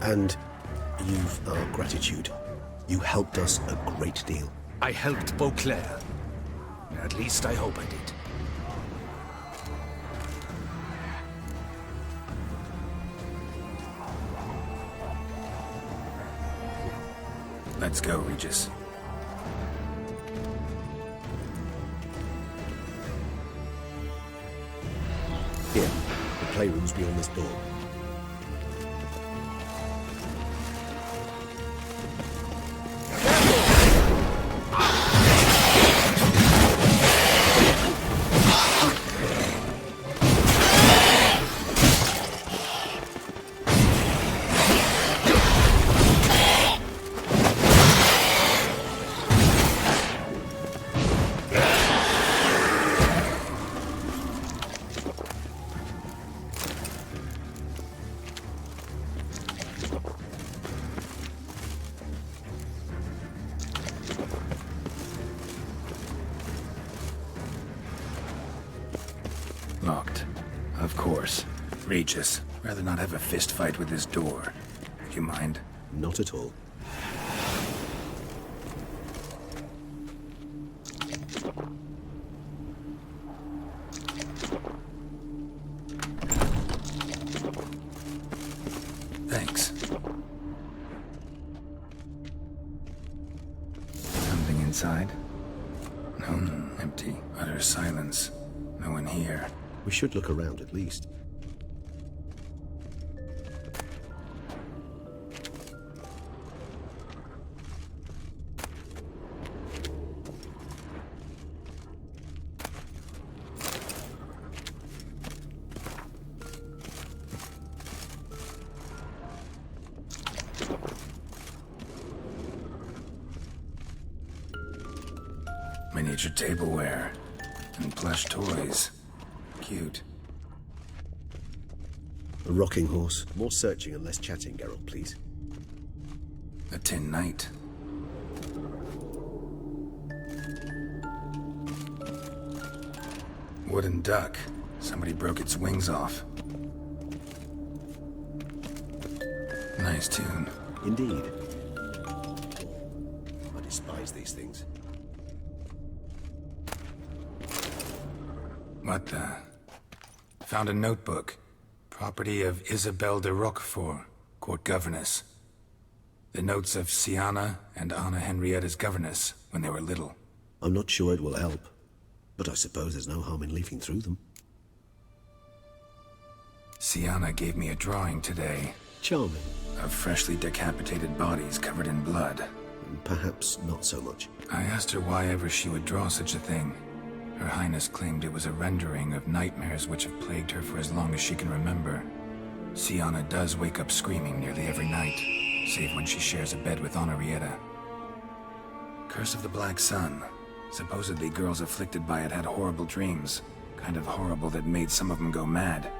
And you've our gratitude. You helped us a great deal. I helped Beauclair. At least I hope I did. Let's go, Regis. Here, the playroom's beyond this door. Locked. Of course. Regis, rather not have a fist fight with this door. Do you mind? Not at all. Thanks. Something inside? No, empty. Utter silence. No one here. We should look around at least. Miniature tableware and plush toys. Cute. A rocking horse. More searching and less chatting, Geralt, please. A tin knight. Wooden duck. Somebody broke its wings off. Nice tune. Indeed. I despise these things. What the? Found a notebook. Property of Isabelle de Roquefort, court governess. The notes of Siana and Anna Henrietta's governess when they were little. I'm not sure it will help, but I suppose there's no harm in leafing through them. Siana gave me a drawing today. Charming. Of freshly decapitated bodies covered in blood. Perhaps not so much. I asked her why ever she would draw such a thing. Her Highness claimed it was a rendering of nightmares which have plagued her for as long as she can remember. Siana does wake up screaming nearly every night, save when she shares a bed with Henrietta. Curse of the Black Sun. Supposedly girls afflicted by it had horrible dreams. Kind of horrible that made some of them go mad.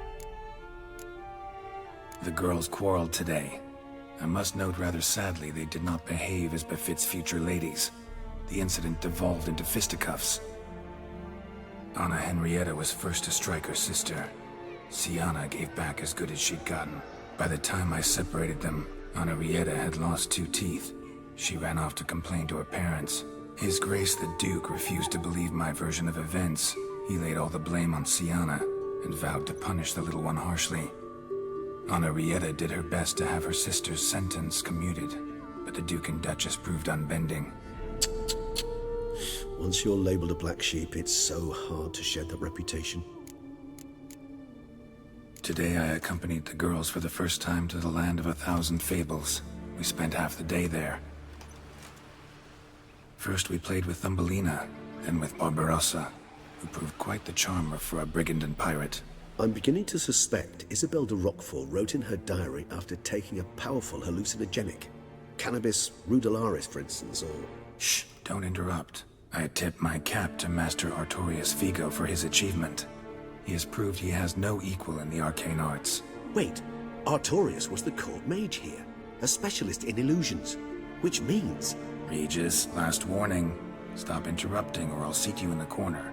The girls quarreled today. I must note rather sadly they did not behave as befits future ladies. The incident devolved into fisticuffs. Anna Henrietta was first to strike her sister. Siana gave back as good as she'd gotten. By the time I separated them, Henrietta had lost 2 teeth. She ran off to complain to her parents. His Grace the Duke refused to believe my version of events. He laid all the blame on Siana and vowed to punish the little one harshly. Henrietta did her best to have her sister's sentence commuted, but the Duke and Duchess proved unbending. Once you're labeled a black sheep, it's so hard to shed that reputation. Today I accompanied the girls for the first time to the land of 1,000 fables. We spent half the day there. First we played with Thumbelina, then with Barbarossa, who proved quite the charmer for a brigand and pirate. I'm beginning to suspect Isabelle de Roquefort wrote in her diary after taking a powerful hallucinogenic. Cannabis rudelaris, for instance, or... Shh, don't interrupt. I tip my cap to Master Artorius Vigo for his achievement. He has proved he has no equal in the arcane arts. Wait, Artorius was the court mage here, a specialist in illusions, which means... Regis, last warning. Stop interrupting or I'll seat you in the corner.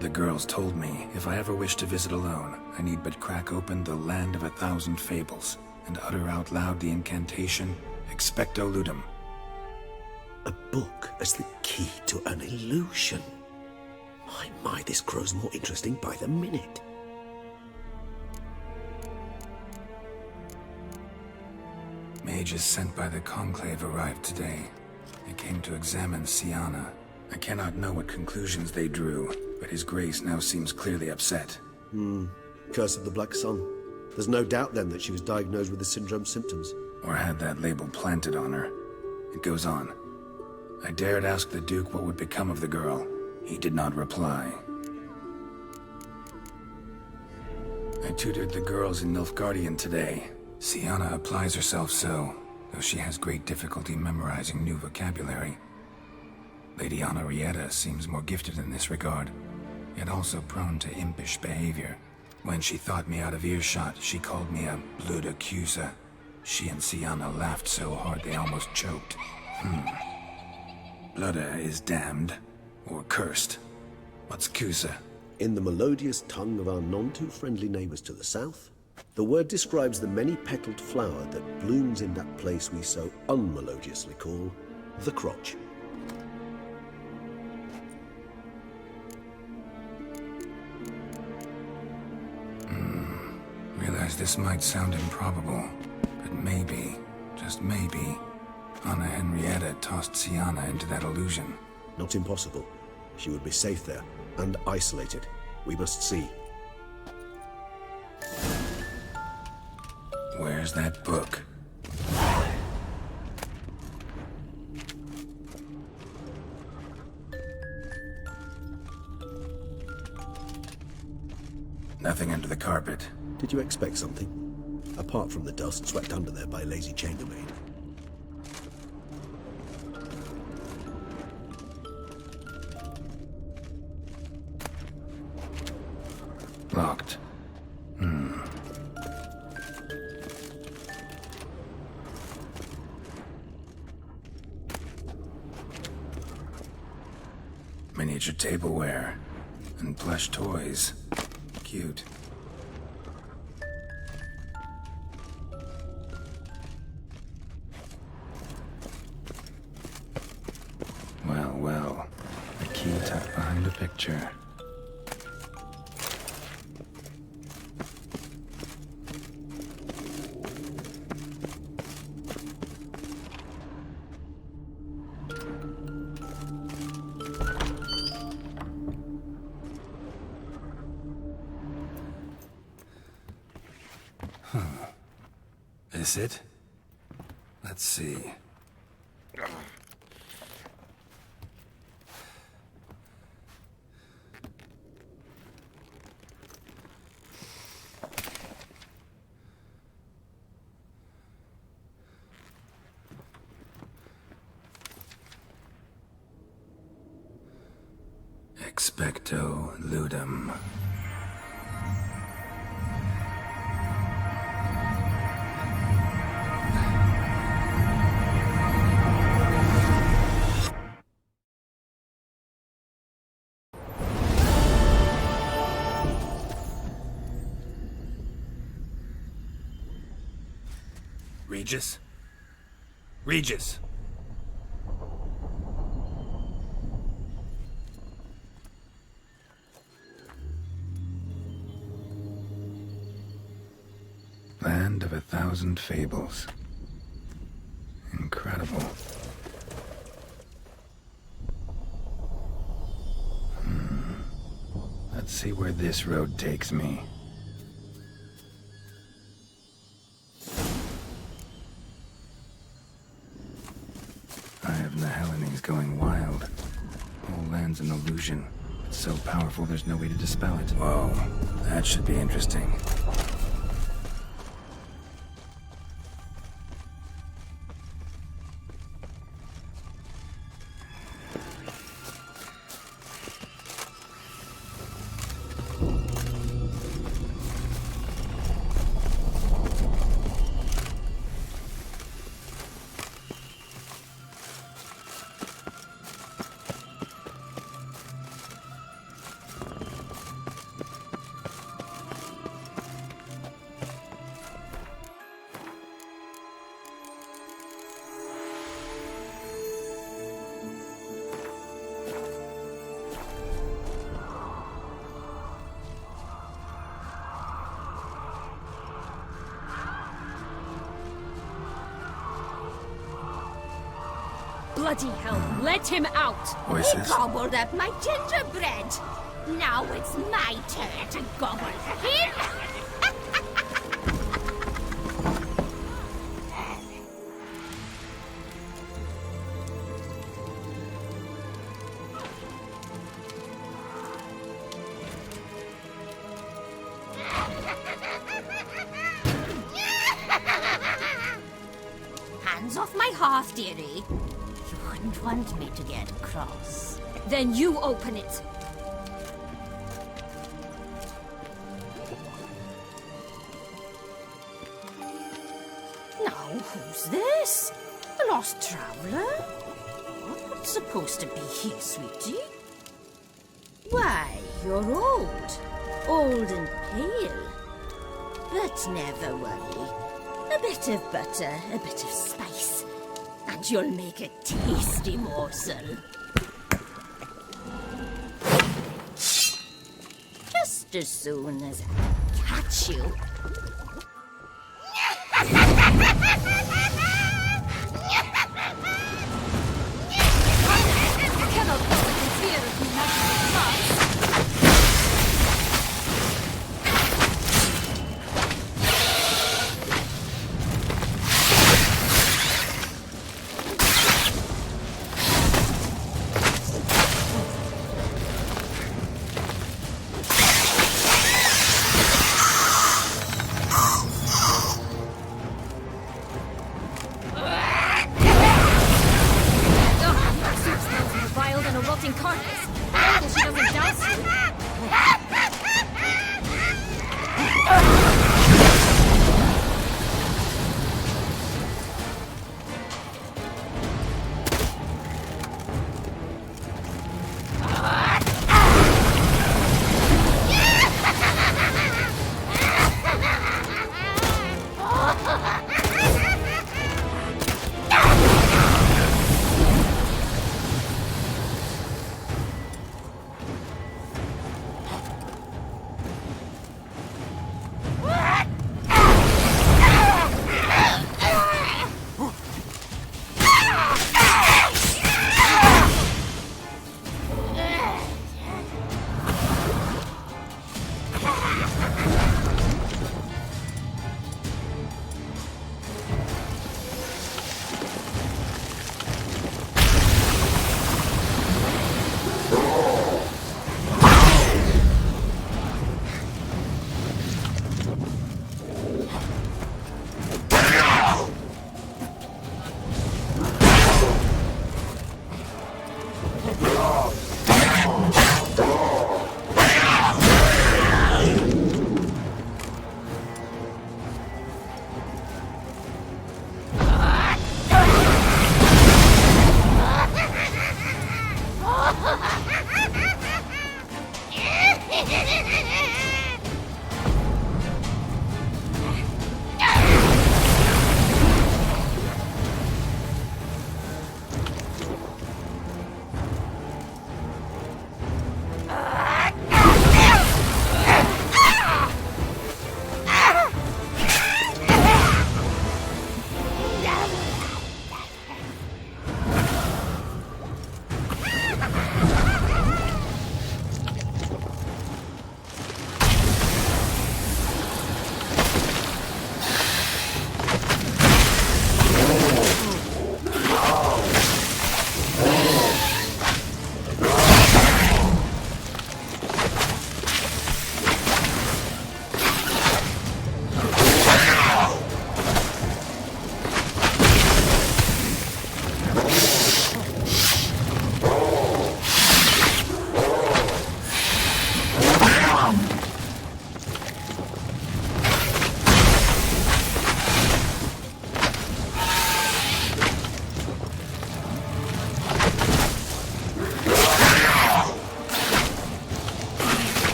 The girls told me if I ever wish to visit alone, I need but crack open the Land of 1,000 Fables and utter out loud the incantation, Expecto Ludum. A book as the key to an illusion. My, this grows more interesting by the minute. Mages sent by the Conclave arrived today. They came to examine Siana. I cannot know what conclusions they drew, but His Grace now seems clearly upset. Curse of the Black Sun. There's no doubt then that she was diagnosed with the syndrome symptoms. Or had that label planted on her. It goes on. I dared ask the Duke what would become of the girl. He did not reply. I tutored the girls in Nilfgaardian today. Siana applies herself so, though she has great difficulty memorizing new vocabulary. Lady Henrietta seems more gifted in this regard, yet also prone to impish behavior. When she thought me out of earshot, she called me a blood accuser. She and Siana laughed so hard they almost choked. Blooda is damned, or cursed. What's Cusa? In the melodious tongue of our none-too-friendly neighbours to the south, the word describes the many-petaled flower that blooms in that place we so unmelodiously call the crotch. Realize this might sound improbable, but But maybe, just maybe, Anna Henrietta tossed Sienna into that illusion. Not impossible. She would be safe there, and isolated. We must see. Where's that book? Nothing under the carpet. Did you expect something? Apart from the dust swept under there by a lazy chambermaid. Locked. Miniature tableware and plush toys. Cute. Well, well. The key tucked behind the picture. This it? Let's see. Expecto ludum. Regis? Regis! Land of 1,000 fables. Incredible. Let's see where this road takes me. Eye of the Hellenes going wild. Whole land's an illusion. It's so powerful there's no way to dispel it. Whoa, that should be interesting. Bloody hell, let him out! Voices. He gobbled up my gingerbread. Now it's my turn to gobble him. Hands off my hearth, dearie. You wouldn't want me to get cross. Then you open it. Now, who's this? A lost traveler? What's supposed to be here, sweetie? Why, you're old. Old and pale. But never worry. A bit of butter, a bit of spice, and you'll make a tasty morsel. Just as soon as I catch you.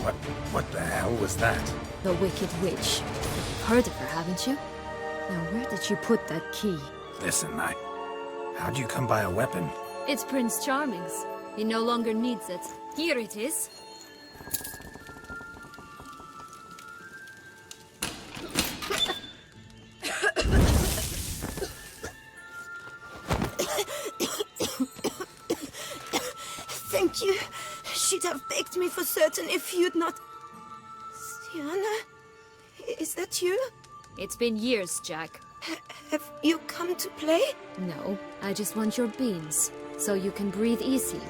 What the hell was that? The Wicked Witch. You've heard of her, haven't you? Now, where did you put that key? Listen, how'd you come by a weapon? It's Prince Charming's. He no longer needs it. Here it is. Thank you. She'd have begged me for certain if you'd not... Sienna? Is that you? It's been years, Jack. Have you come to play? No, I just want your beans, so you can breathe easy.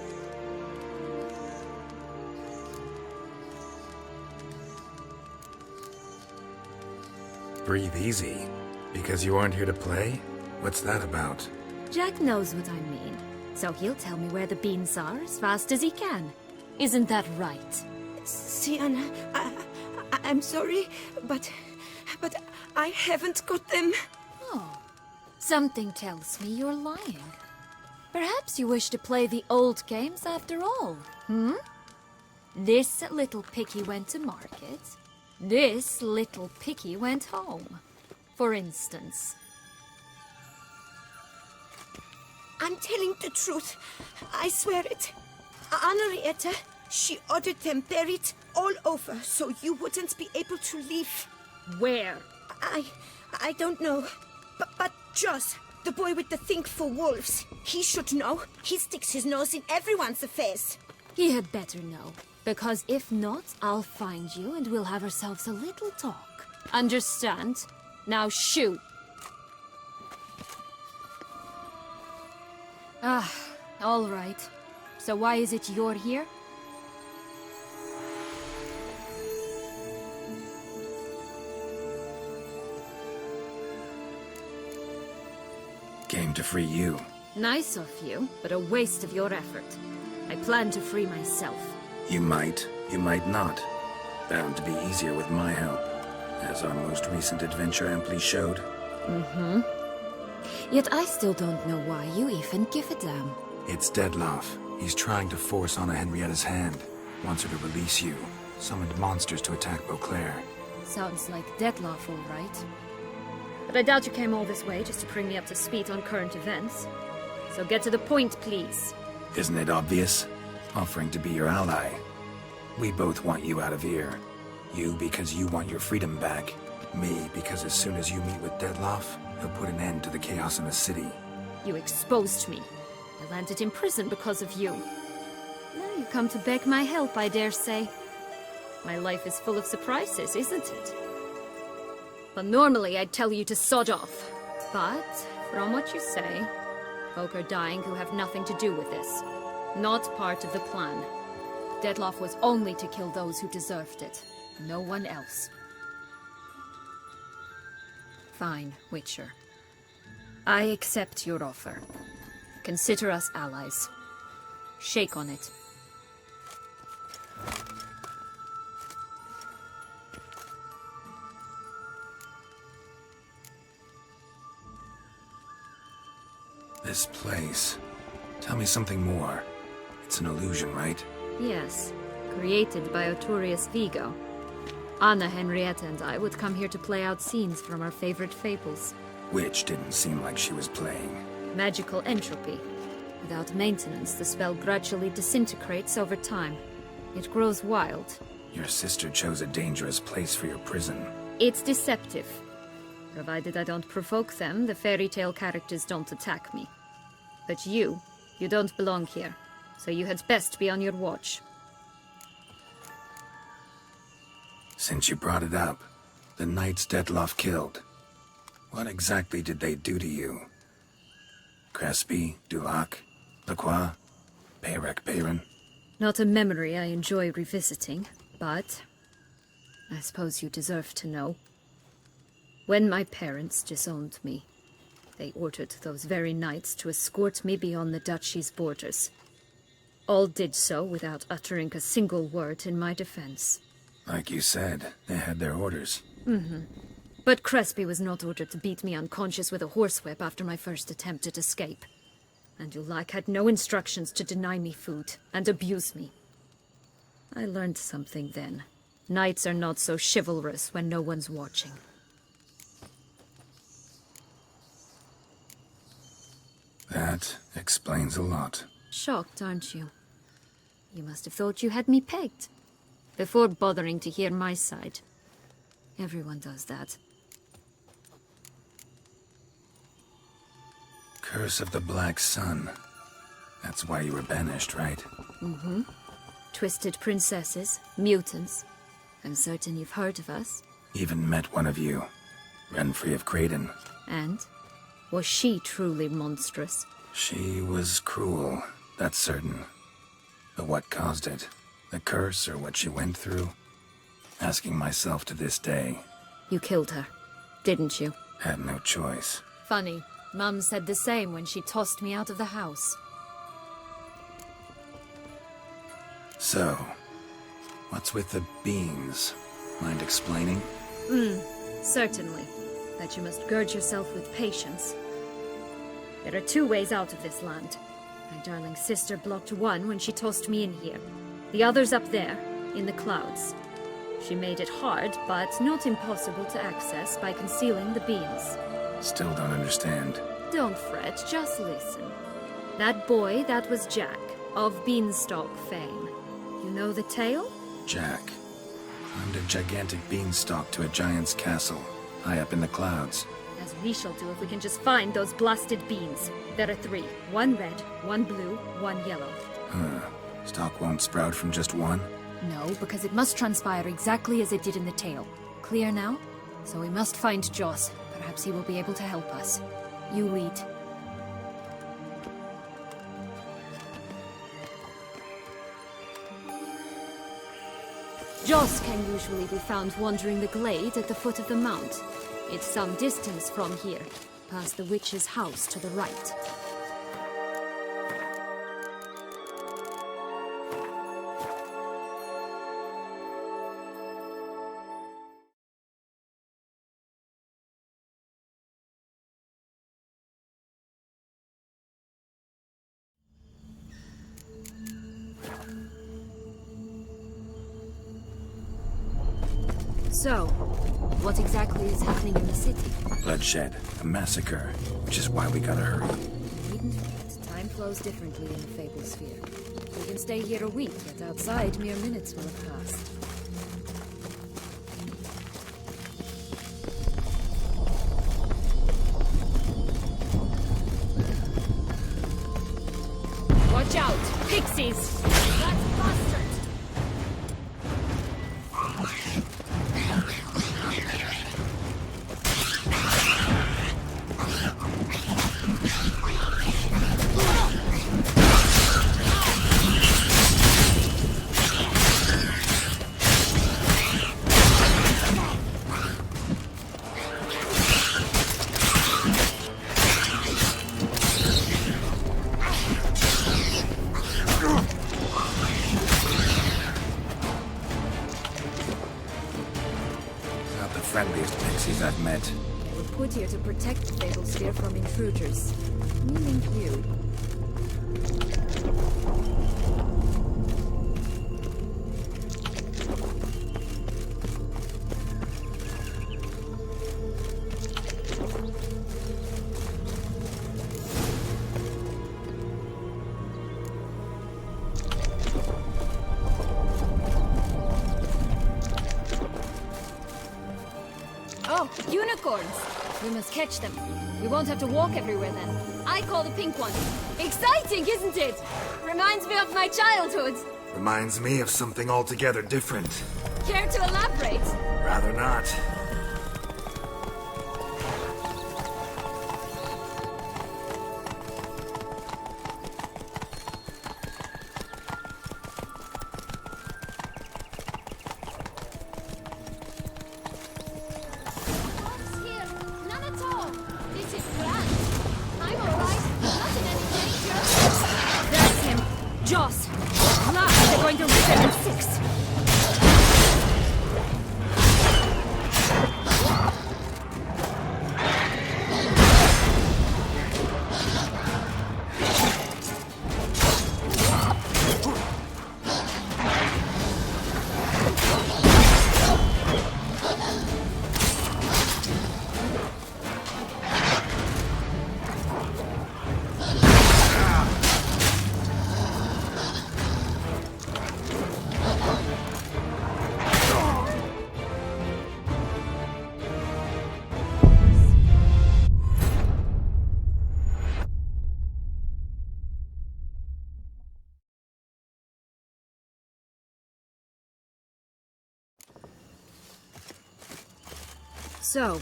Breathe easy? Because you aren't here to play? What's that about? Jack knows what I mean, so he'll tell me where the beans are as fast as he can. Isn't that right? Sienna, I'm sorry, but I haven't got them. Oh, something tells me you're lying. Perhaps you wish to play the old games after all, hmm? This little piggy went to market. This little piggy went home, for instance. I'm telling the truth. I swear it. Henrietta, she ordered them buried all over so you wouldn't be able to leave. Where? I don't know. But Joss, the boy with the thing for wolves, he should know. He sticks his nose in everyone's affairs. He had better know, because if not, I'll find you and we'll have ourselves a little talk. Understand? Now shoot. Ah, all right. So why is it you're here? Came to free you. Nice of you, but a waste of your effort. I plan to free myself. You might not. Bound to be easier with my help, as our most recent adventure amply showed. Mm-hmm. Yet I still don't know why you even give a damn. It's Dettlaff. He's trying to force Anna Henrietta's hand. Wants her to release you. Summoned monsters to attack Beauclair. Sounds like Dettlaff, all right. But I doubt you came all this way just to bring me up to speed on current events. So get to the point, please. Isn't it obvious? Offering to be your ally. We both want you out of here. You because you want your freedom back. Me because as soon as you meet with Dettlaff, he'll put an end to the chaos in the city. You exposed me. I landed in prison because of you. Now you come to beg my help, I dare say. My life is full of surprises, isn't it? Well, normally I'd tell you to sod off. But, from what you say, folk are dying who have nothing to do with this. Not part of the plan. Dettlaff was only to kill those who deserved it. No one else. Fine, Witcher. I accept your offer. Consider us allies. Shake on it. This place. Tell me something more. It's an illusion, right? Yes, created by Arturius Vigo. Anna, Henrietta, and I would come here to play out scenes from our favorite fables. Which didn't seem like she was playing. Magical entropy. Without maintenance, the spell gradually disintegrates over time. It grows wild. Your sister chose a dangerous place for your prison. It's deceptive. Provided I don't provoke them, the fairy tale characters don't attack me. But you don't belong here, so you had best be on your watch. Since you brought it up, the knights Dettlaff killed. What exactly did they do to you? Crespi, Dulac, Lacroix, Peyrac Peyron? Not a memory I enjoy revisiting, but I suppose you deserve to know. When my parents disowned me, they ordered those very knights to escort me beyond the duchy's borders. All did so without uttering a single word in my defense. Like you said, they had their orders. Mm-hmm. But Crespi was not ordered to beat me unconscious with a horsewhip after my first attempt at escape. And Dulac had no instructions to deny me food and abuse me. I learned something then. Knights are not so chivalrous when no one's watching. That explains a lot. Shocked, aren't you? You must have thought you had me pegged. Before bothering to hear my side. Everyone does that. Curse of the Black Sun. That's why you were banished, right? Mm-hmm. Twisted princesses, mutants. I'm certain you've heard of us. Even met one of you. Renfrey of Creighton. And? Was she truly monstrous? She was cruel, that's certain. But what caused it? The curse or what she went through? Asking myself to this day. You killed her, didn't you? Had no choice. Funny. Mum said the same when she tossed me out of the house. So, what's with the beans? Mind explaining? Certainly. That you must gird yourself with patience. There are 2 ways out of this land. My darling sister blocked one when she tossed me in here. The other's up there, in the clouds. She made it hard, but not impossible to access by concealing the beans. Still don't understand. Don't fret, just listen. That boy, that was Jack, of Beanstalk fame. You know the tale? Jack. Climbed a gigantic beanstalk to a giant's castle, high up in the clouds. As we shall do if we can just find those blasted beans. There are 3. 1 red, 1 blue, 1 yellow. Stalk won't sprout from just one? No, because it must transpire exactly as it did in the tale. Clear now? So we must find Joss. Perhaps he will be able to help us. You lead. Joss can usually be found wandering the glade at the foot of the mount. It's some distance from here, past the witch's house to the right. So, what exactly is happening in the city? Bloodshed, a massacre, which is why we gotta hurry. Needn't forget, time flows differently in the Fable Sphere. We can stay here a week, yet outside mere minutes will have passed. Watch out! Pixies! That's bastard! Friendliest pixies I've met. They were put here to protect the Fable Sphere from intruders. Meaning you. Oh, unicorns! We must catch them. We won't have to walk everywhere then. I call the pink one. Exciting, isn't it? Reminds me of my childhood. Reminds me of something altogether different. Care to elaborate? Rather not. Joss! Last, they're going to rip them in 6. So,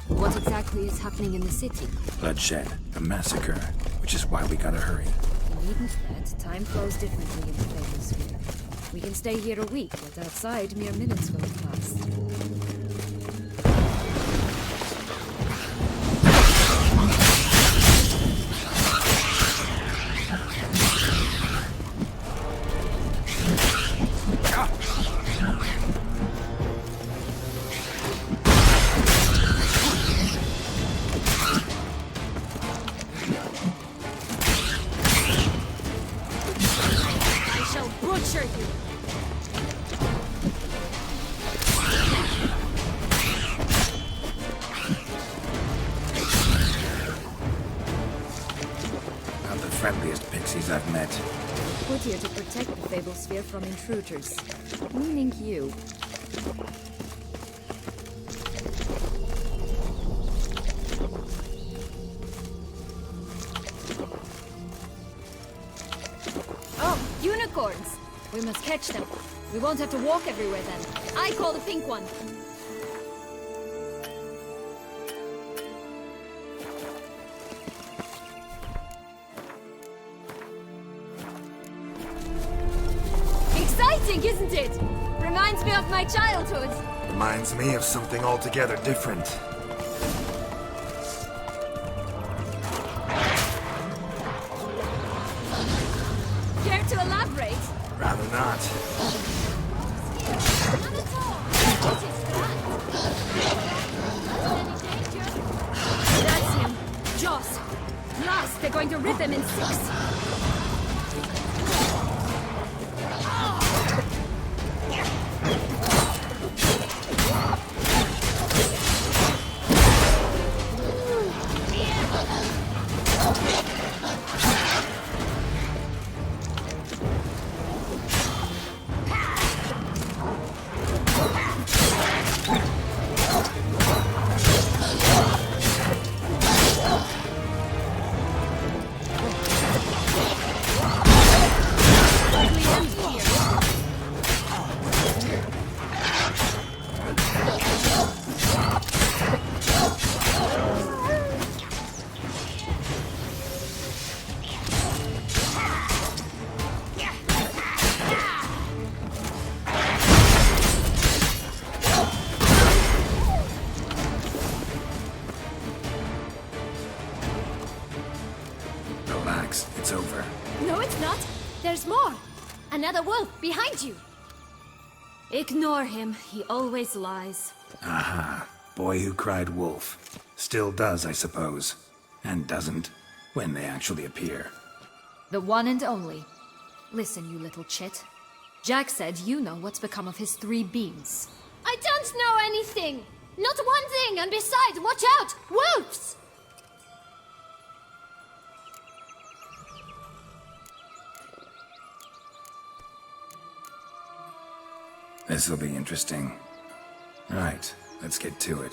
what exactly is happening in the city? Bloodshed, a massacre, which is why we gotta hurry. You needn't fret. Time flows differently in the Fable Sphere. We can stay here a week, but outside, mere minutes will have passed. Friendliest pixies I've met. Put here to protect the Fable Sphere from intruders. Meaning you. Oh, unicorns! We must catch them. We won't have to walk everywhere then. I call the pink one. Exciting, isn't it? Reminds me of my childhood. Reminds me of something altogether different. Care to elaborate? Rather not. That's him. Joss. Last, they're going to rip him in 6. It's over. No, it's not. There's more. Another wolf behind you. Ignore him. He always lies. Aha. Boy who cried wolf. Still does, I suppose. And doesn't, when they actually appear. The one and only. Listen, you little chit. Jack said you know what's become of his 3 beams. I don't know anything! Not one thing, and besides, watch out! Wolves! This'll be interesting. Right, let's get to it.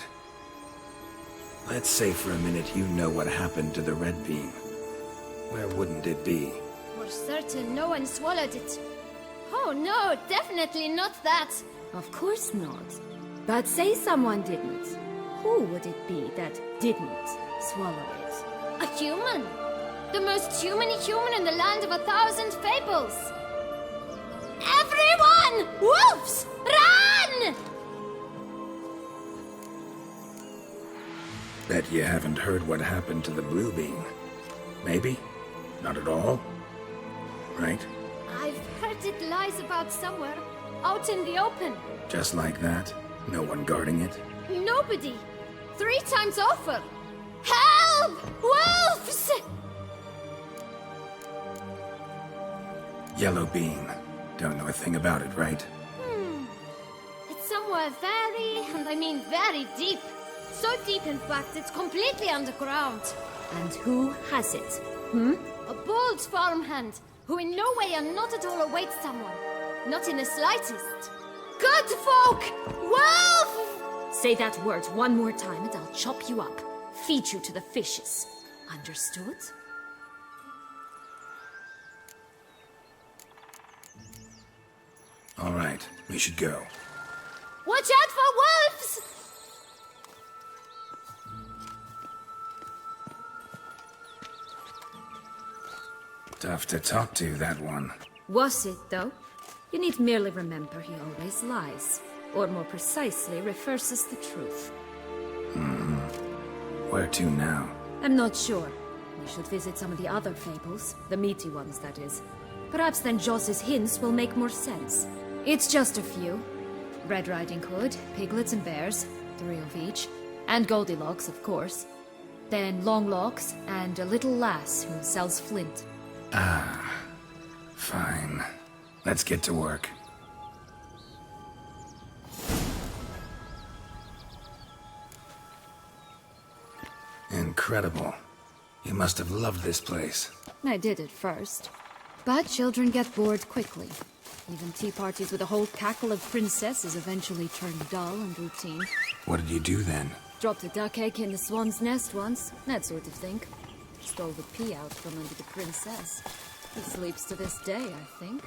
Let's say for a minute you know what happened to the red beam. Where wouldn't it be? For certain, no one swallowed it. Oh no, definitely not that. Of course not. But say someone didn't. Who would it be that didn't swallow it? A human. The most humany human in the land of 1,000 fables. Everyone! Wolves! Run! Bet you haven't heard what happened to the blue beam. Maybe? Not at all? Right? I've heard it lies about somewhere, out in the open. Just like that? No one guarding it? Nobody. 3 times over. Help! Wolves! Yellow beam. Don't know a thing about it, right? It's somewhere very, and I mean very deep. So deep, in fact, it's completely underground. And who has it? A bold farmhand, who in no way and not at all awaits someone. Not in the slightest. Good folk! Wolf! Say that word one more time and I'll chop you up. Feed you to the fishes. Understood? All right, we should go. Watch out for wolves! Tough to talk to, that one. Was it, though? You need merely remember he always lies. Or more precisely, reverses the truth. Where to now? I'm not sure. We should visit some of the other fables. The meaty ones, that is. Perhaps then Joss's hints will make more sense. It's just a few. Red Riding Hood, piglets and bears, 3 of each. And Goldilocks, of course. Then Longlocks, and a little lass who sells flint. Ah, fine. Let's get to work. Incredible. You must have loved this place. I did at first. But children get bored quickly. Even tea parties with a whole cackle of princesses eventually turn dull and routine. What did you do then? Dropped a duck egg in the swan's nest once, that sort of thing. Stole the pea out from under the princess. He sleeps to this day, I think.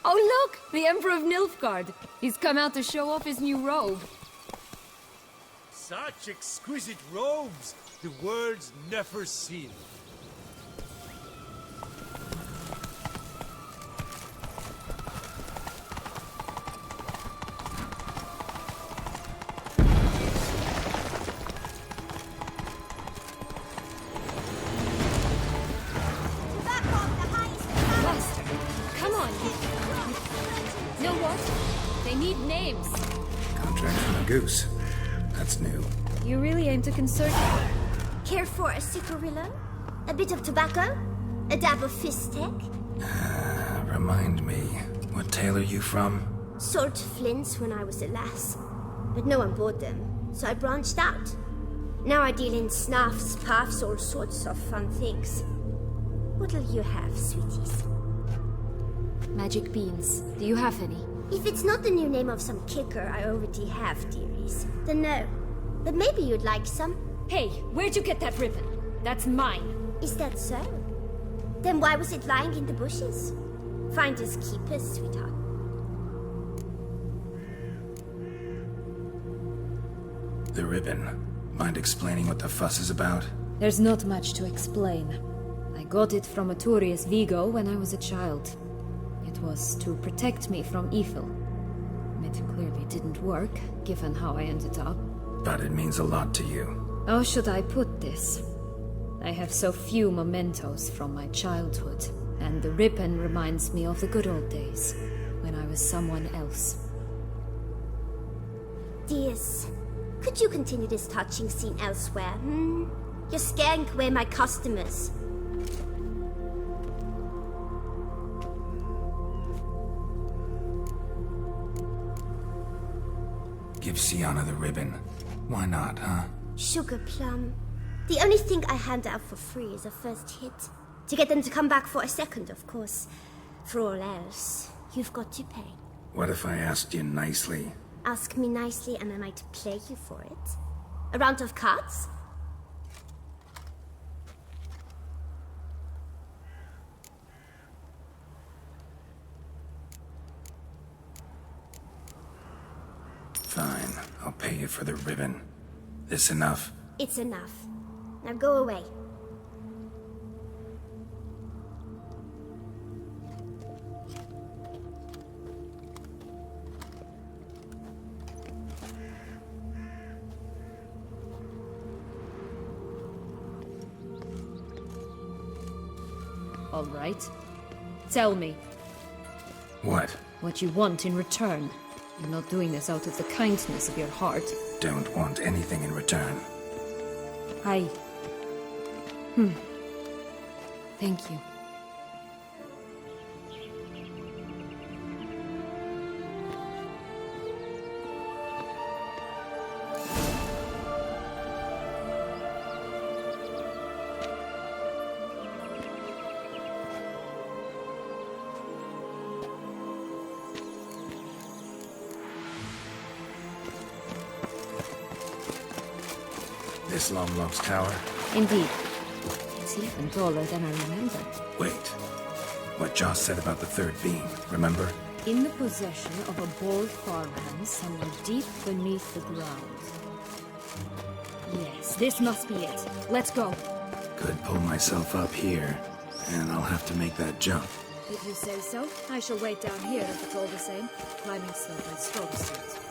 Oh look! The Emperor of Nilfgaard! He's come out to show off his new robe. Such exquisite robes! The world's never seen. Faster! Come on! Know what? They need names. Contract from a goose. That's new. You really aim to concert... Care for a cigarillo? A bit of tobacco? A dab of fistek? Remind me, what tale are you from? Sold flints when I was a lass. But no one bought them, so I branched out. Now I deal in snuffs, puffs, all sorts of fun things. What'll you have, sweeties? Magic beans. Do you have any? If it's not the new name of some kicker I already have, dearies, then no. But maybe you'd like some. Hey, where'd you get that ribbon? That's mine. Is that so? Then why was it lying in the bushes? Finders keepers, sweetheart. The ribbon. Mind explaining what the fuss is about? There's not much to explain. I got it from Aturius Vigo when I was a child. It was to protect me from evil. It clearly didn't work, given how I ended up. But it means a lot to you. How should I put this? I have so few mementos from my childhood, and the ribbon reminds me of the good old days, when I was someone else. Dears, could you continue this touching scene elsewhere, You're scaring away my customers. Give Sienna the ribbon. Why not, huh? Sugar plum. The only thing I hand out for free is a first hit. To get them to come back for a second, of course. For all else, you've got to pay. What if I asked you nicely? Ask me nicely and I might play you for it. A round of cards? Fine, I'll pay you for the ribbon. This enough? It's enough. Now go away. All right. Tell me. What? What you want in return. You're not doing this out of the kindness of your heart. Don't want anything in return. Thank you. This Longlocks Tower? Indeed. It's even taller than I remember. Wait. What Joss said about the third beam, remember? In the possession of a bold farmhand somewhere deep beneath the ground. Yes, this must be it. Let's go. Could pull myself up here. and I'll have to make that jump. If you say so, I shall wait down here if it's all the same. Climbing slope by strong suits.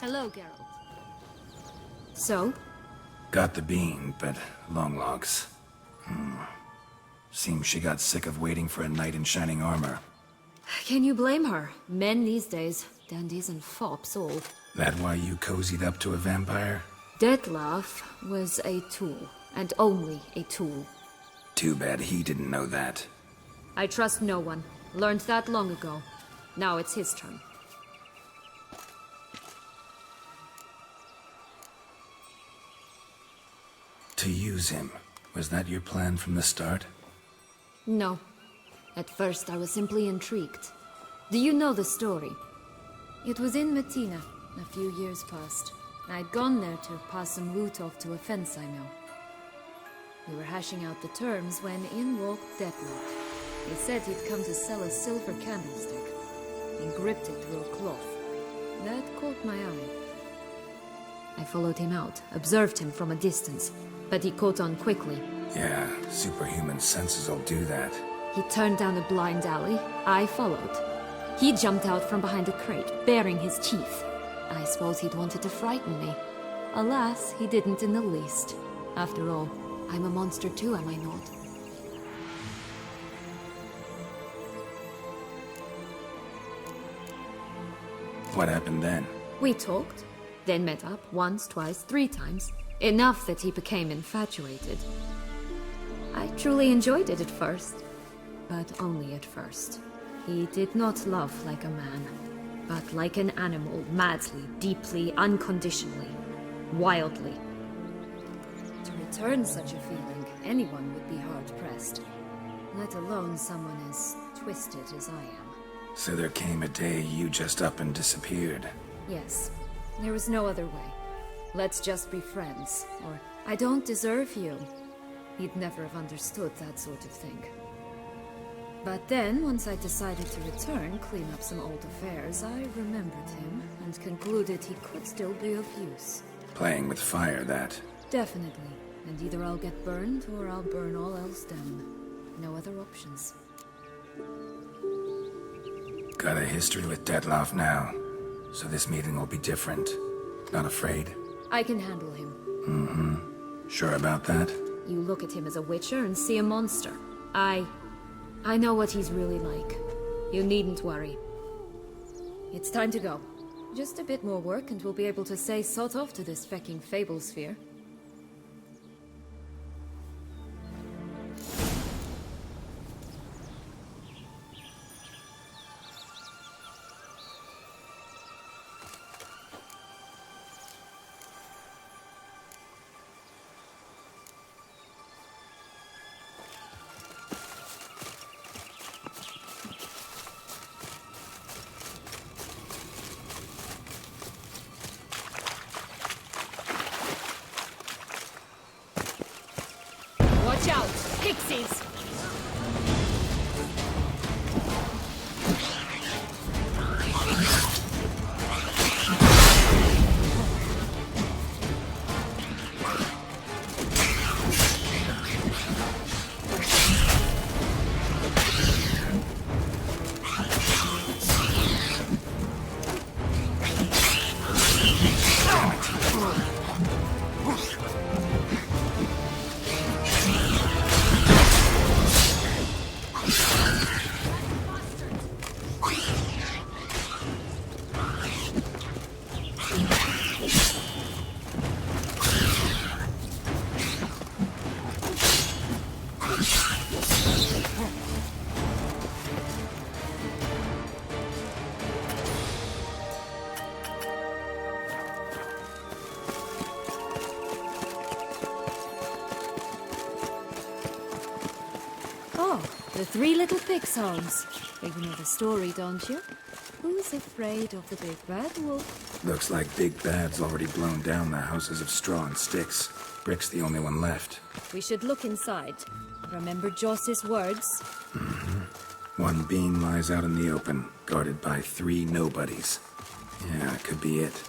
Hello, Geralt. So? Got the bean, but long logs. Seems she got sick of waiting for a knight in shining armor. Can you blame her? Men these days, dandies and fops all. That why you cozied up to a vampire? Detlef was a tool, and only a tool. Too bad he didn't know that. I trust no one. Learned that long ago. Now it's his turn. To use him. Was that your plan from the start? No. At first I was simply intrigued. Do you know the story? It was in Mettina, a few years past. I'd gone there to pass some loot off to a fence I know. We were hashing out the terms when in walked Detlef. He said he'd come to sell a silver candlestick. He gripped it through a cloth. That caught my eye. I followed him out, observed him from a distance, but he caught on quickly. Yeah, superhuman senses will do that. He turned down a blind alley. I followed. He jumped out from behind a crate, baring his teeth. I suppose he'd wanted to frighten me. Alas, he didn't in the least. After all, I'm a monster too, am I not? What happened then? We talked, then met up once, twice, 3 times. Enough that he became infatuated. I truly enjoyed it at first, but only at first. He did not love like a man, but like an animal, madly, deeply, unconditionally, wildly. To return such a feeling, anyone would be hard-pressed, let alone someone as twisted as I am. So there came a day you just up and disappeared. Yes, there was no other way. Let's just be friends, or I don't deserve you. He'd never have understood that sort of thing. But then, once I decided to return, clean up some old affairs, I remembered him and concluded he could still be of use. Playing with fire, that. Definitely. And either I'll get burned, or I'll burn all else down. No other options. Got a history with Detlef now, so this meeting will be different. Not afraid? I can handle him. Mm-hmm. Sure about that? You look at him as a witcher and see a monster. I know what he's really like. You needn't worry. It's time to go. Just a bit more work and we'll be able to say sod off to this fecking fable sphere. Watch out! Pixies! Oh, the 3 little pig songs. You know the story, don't you? Who's afraid of the big bad wolf? Looks like Big Bad's already blown down the houses of straw and sticks. Brick's the only one left. We should look inside. Remember Joss's words? Mm-hmm. One beam lies out in the open, guarded by 3 nobodies. Yeah, it could be it.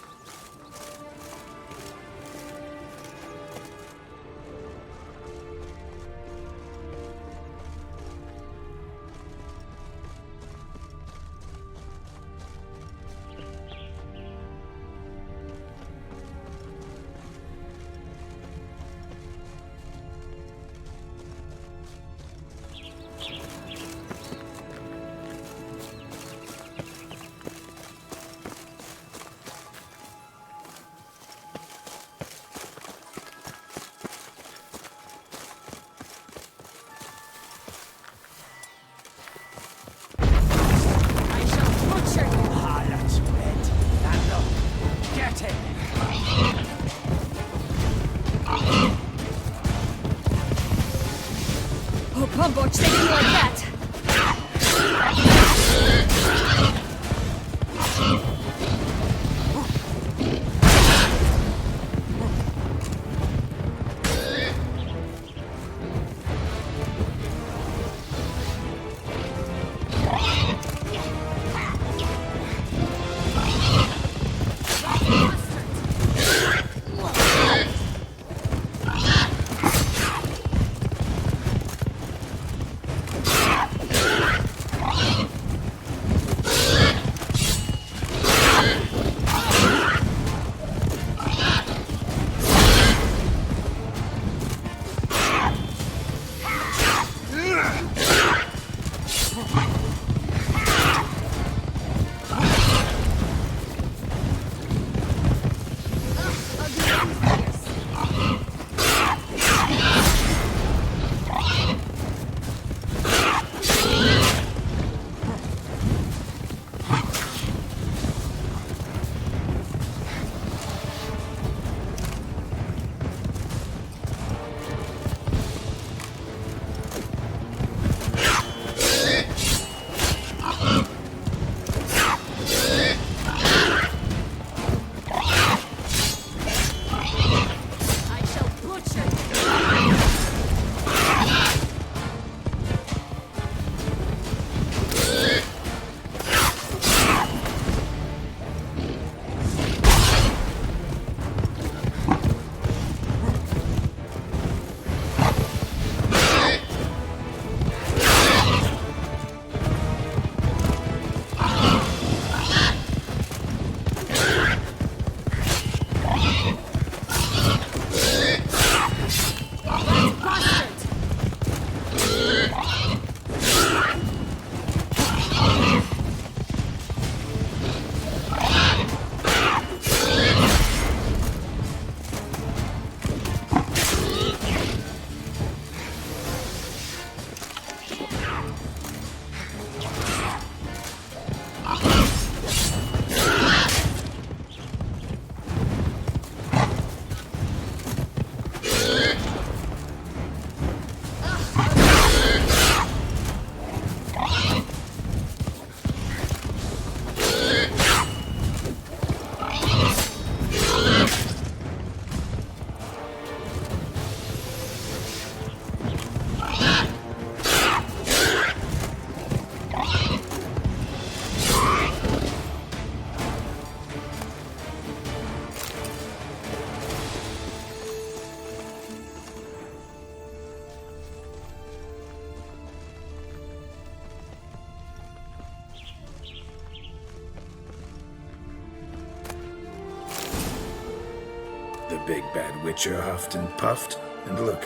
big bad witcher huffed and puffed, and look,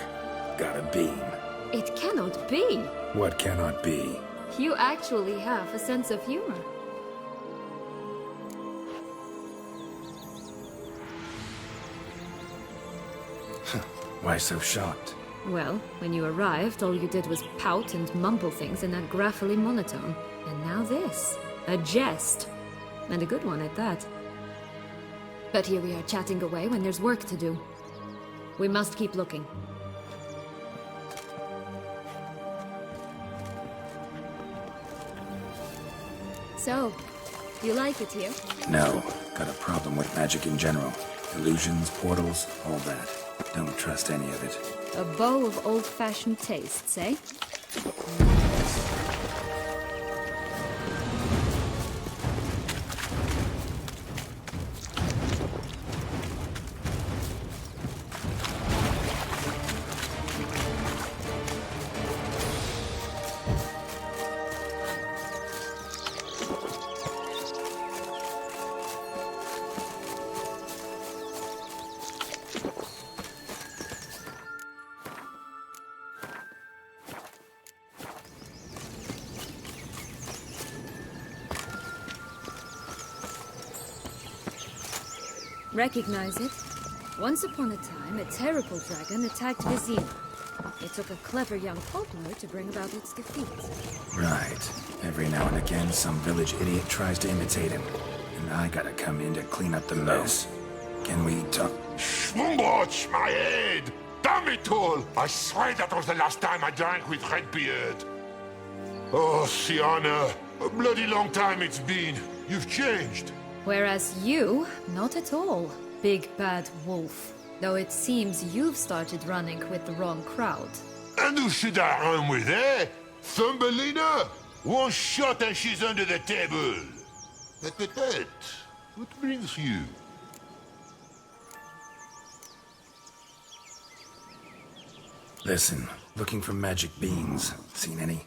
got a beam. It cannot be. What cannot be? You actually have a sense of humor. Why so shocked? Well, when you arrived, all you did was pout and mumble things in that graphically monotone. And now this. A jest. And a good one at that. But here we are chatting away when there's work to do. We must keep looking. So, you like it here? No, got a problem with magic in general. Illusions, portals, all that. Don't trust any of it. A bow of old-fashioned tastes, eh? Recognize it? Once upon a time, a terrible dragon attacked Vizima. It took a clever young toddler to bring about its defeat. Right. Every now and again, some village idiot tries to imitate him. And I gotta come in to clean up the mess. Can we talk? Schwungwatch, my head! Damn it all! I swear that was the last time I drank with Redbeard. Oh, Sienna, a bloody long time it's been. You've changed. Whereas you, not at all, big bad wolf. Though it seems you've started running with the wrong crowd. And who should I run with, eh? Thumbelina? One shot and she's under the table. But, what brings you? Listen, looking for magic beans. Seen any?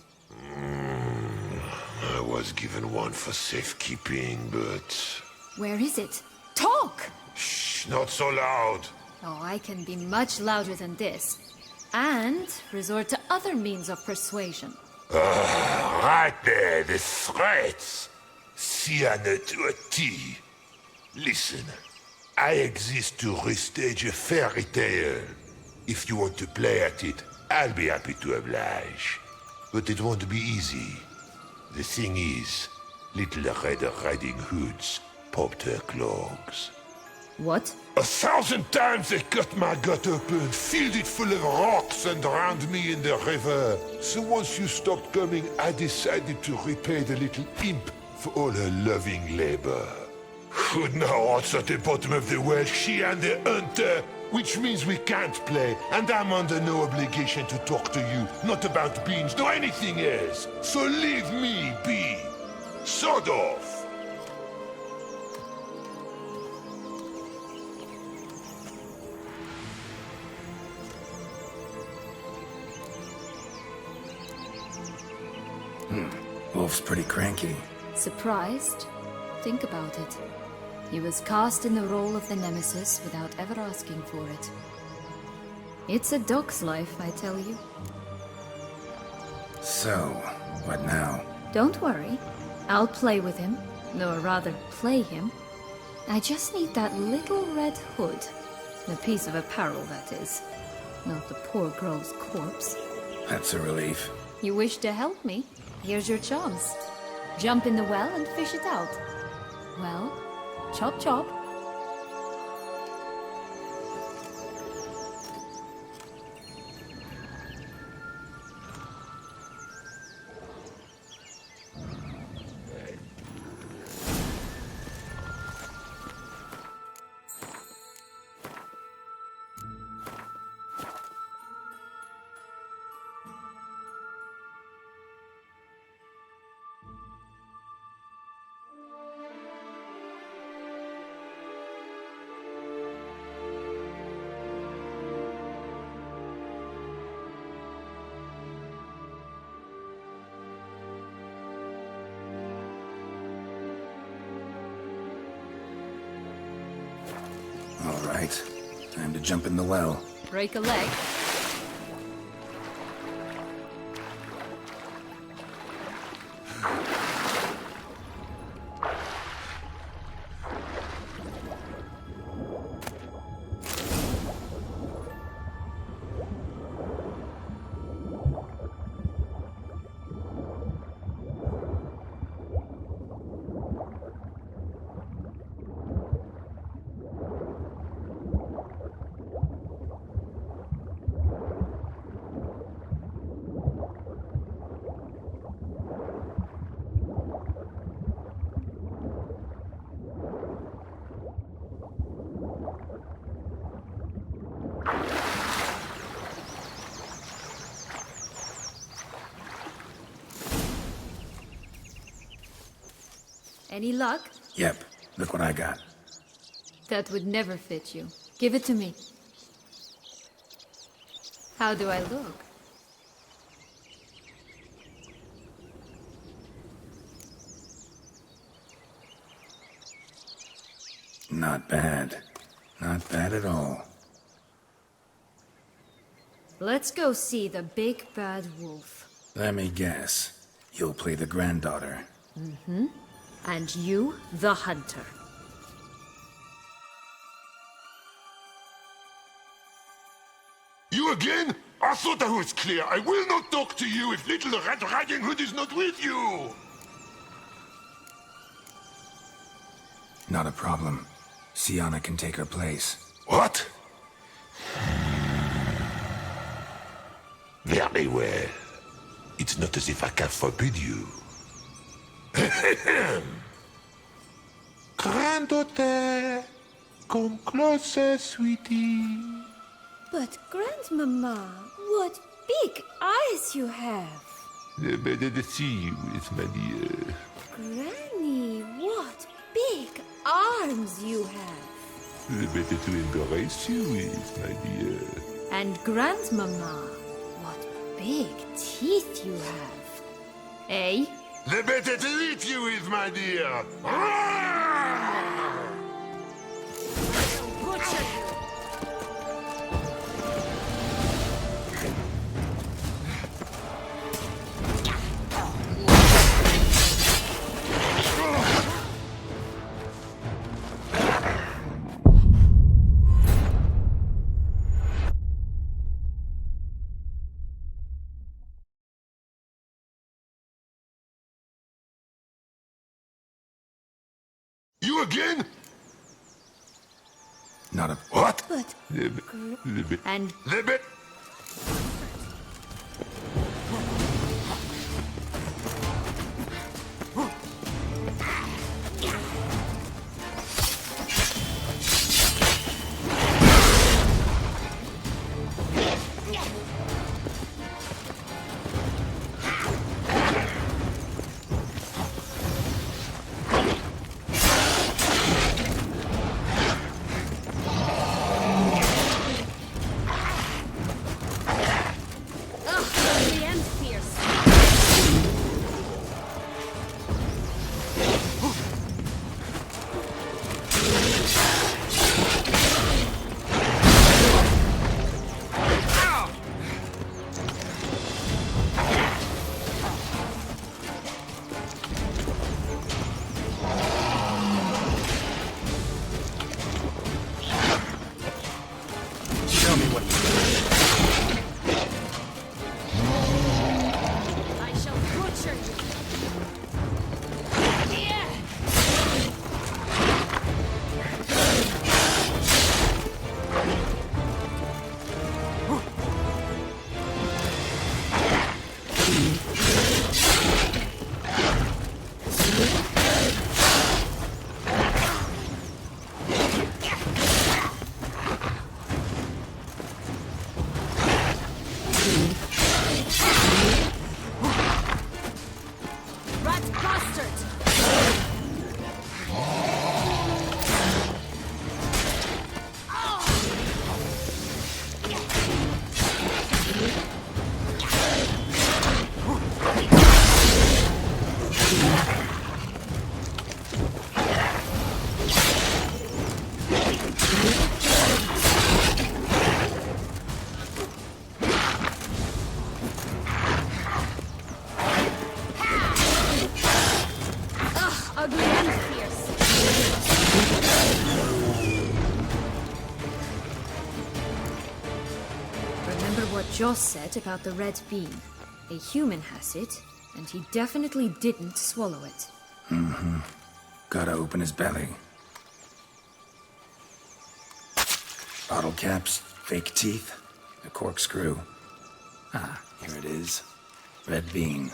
I was given one for safekeeping, but... Where is it? Talk! Shh, not so loud. Oh, I can be much louder than this. And resort to other means of persuasion. Right there, the threats. Sienna to a T. Listen, I exist to restage a fairy tale. If you want to play at it, I'll be happy to oblige. But it won't be easy. The thing is, little Red Riding Hoods popped her clogs. What? 1,000 times they cut my gut open, filled it full of rocks and drowned me in the river. So once you stopped coming, I decided to repay the little imp for all her loving labor. Now what's at the bottom of the well, she and the hunter, which means we can't play, and I'm under no obligation to talk to you, not about beans, nor anything else. So leave me be. Sod off. Wolf's pretty cranky. Surprised? Think about it. He was cast in the role of the Nemesis without ever asking for it. It's a dog's life, I tell you. So, what now? Don't worry. I'll play with him. Or rather, play him. I just need that little red hood. A piece of apparel, that is. Not the poor girl's corpse. That's a relief. You wish to help me? Here's your chance. Jump in the well and fish it out. Well, chop chop. All right. Time to jump in the well. Break a leg? Any luck? Yep, look what I got. That would never fit you. Give it to me. How do I look? Not bad. Not bad at all. Let's go see the big bad wolf. Let me guess. You'll play the granddaughter. Mm-hmm. And you, the hunter. You again? I thought I was clear. I will not talk to you if little Red Riding Hood is not with you. Not a problem. Sienna can take her place. What? Very well. It's not as if I can forbid you. Granddaughter, come closer, sweetie. But, Grandmama, what big eyes you have! Better to see you with my dear. Granny, what big arms you have! The better to embrace you with, my dear. And Grandmama, what big teeth you have. Eh? The better to eat you with, my dear. You again? Not a... What? But... And... The bit... Joss said about the red bean. A human has it, and he definitely didn't swallow it. Mm-hmm. Gotta open his belly. Bottle caps, fake teeth, a corkscrew. Ah, here it is. Red bean.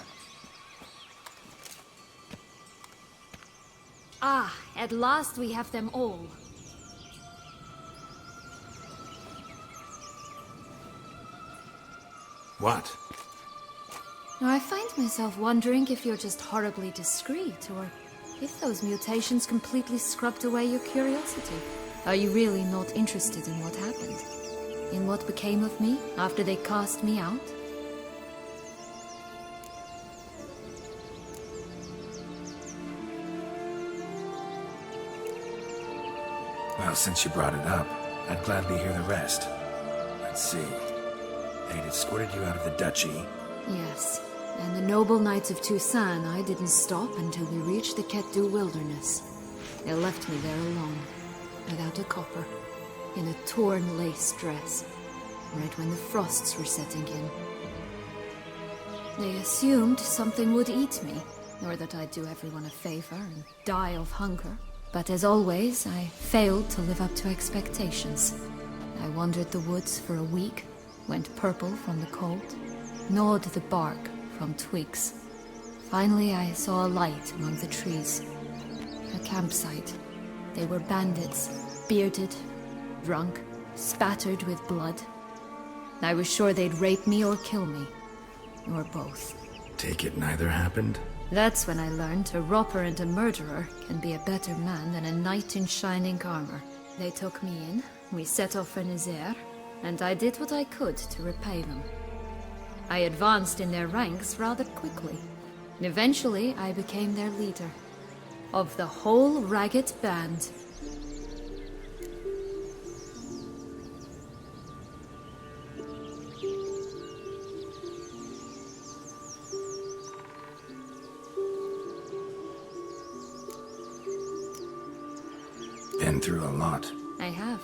Ah, at last we have them all. What? Now, I find myself wondering if you're just horribly discreet, or if those mutations completely scrubbed away your curiosity. Are you really not interested in what happened? In what became of me after they cast me out? Well, since you brought it up, I'd gladly hear the rest. Let's see. They'd escorted you out of the duchy. Yes, and the noble knights of Toussaint, I didn't stop until we reached the Ketdu wilderness. They left me there alone, without a copper, in a torn lace dress, right when the frosts were setting in. They assumed something would eat me, or that I'd do everyone a favor and die of hunger. But as always, I failed to live up to expectations. I wandered the woods for a week, went purple from the cold, gnawed the bark from twigs. Finally, I saw a light among the trees. A campsite. They were bandits, bearded, drunk, spattered with blood. I was sure they'd rape me or kill me, or both. Take it neither happened? That's when I learned a robber and a murderer can be a better man than a knight in shining armor. They took me in, we set off for Nazaire, and I did what I could to repay them. I advanced in their ranks rather quickly. Eventually, I became their leader. Of the whole ragged band. Been through a lot. I have.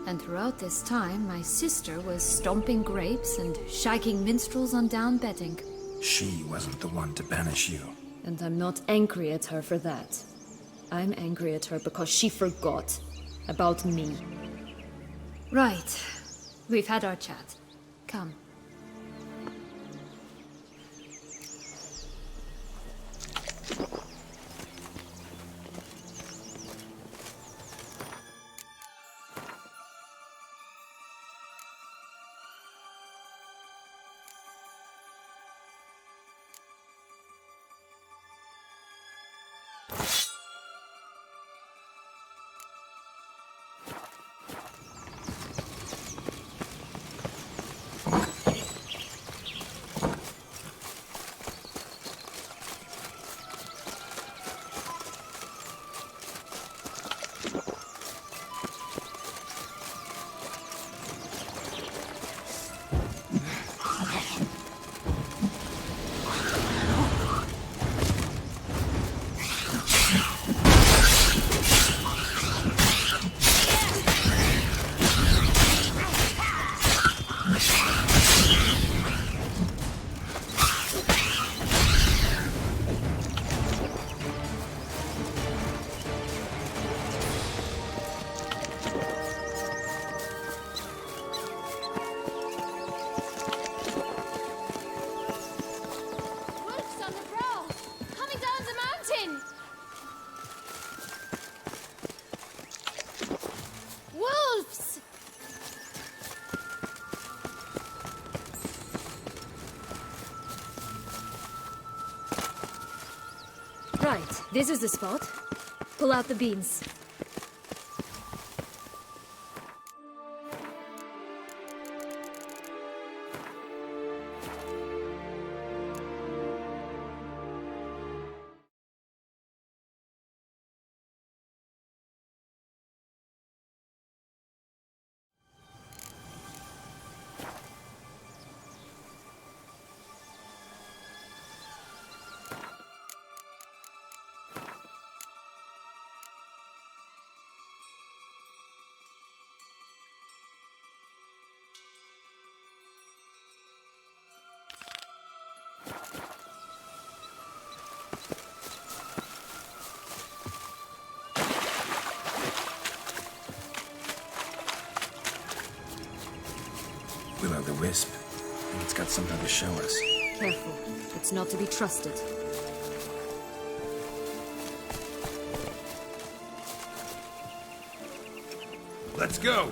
And throughout this time, my sister was stomping grapes and shagging minstrels on down bedding. She wasn't the one to banish you. And I'm not angry at her for that. I'm angry at her because she forgot about me. Right. We've had our chat. Come. Right, this is the spot. Pull out the beans. wisp. I think it's got something to show us. Careful. It's not to be trusted. Let's go!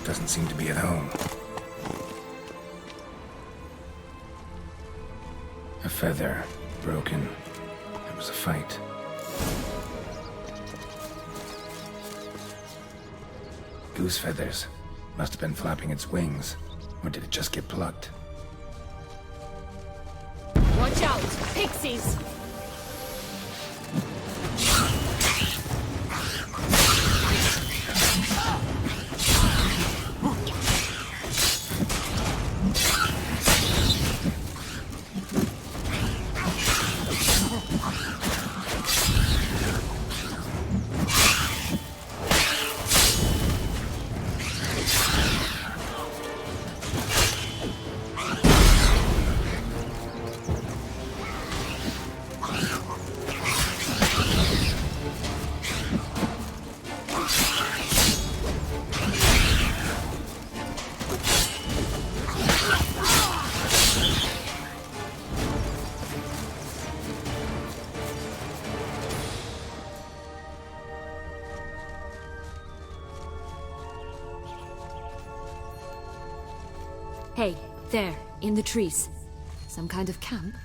Doesn't seem to be at home. A feather, broken. There was a fight. Goose feathers. Must have been flapping its wings. Or did it just get plucked? Watch out! Pixies! Hey, there, in the trees. Some kind of camp?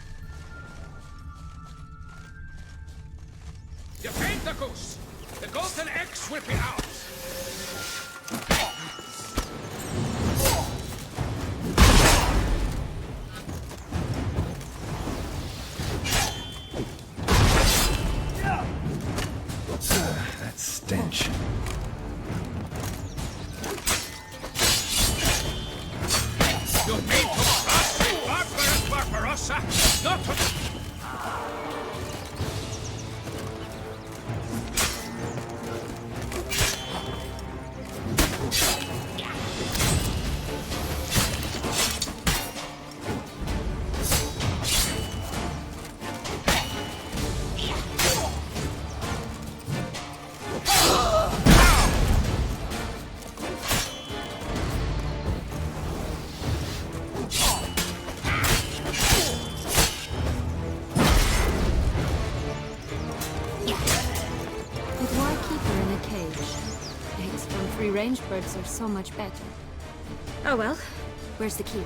Defend the goose! The golden eggs will be ours! That stench. You mean to trust me, Barbarous Barbarossa? Not to... But why keep her in a cage? Eggs from free-range birds are so much better. Oh well, where's the key?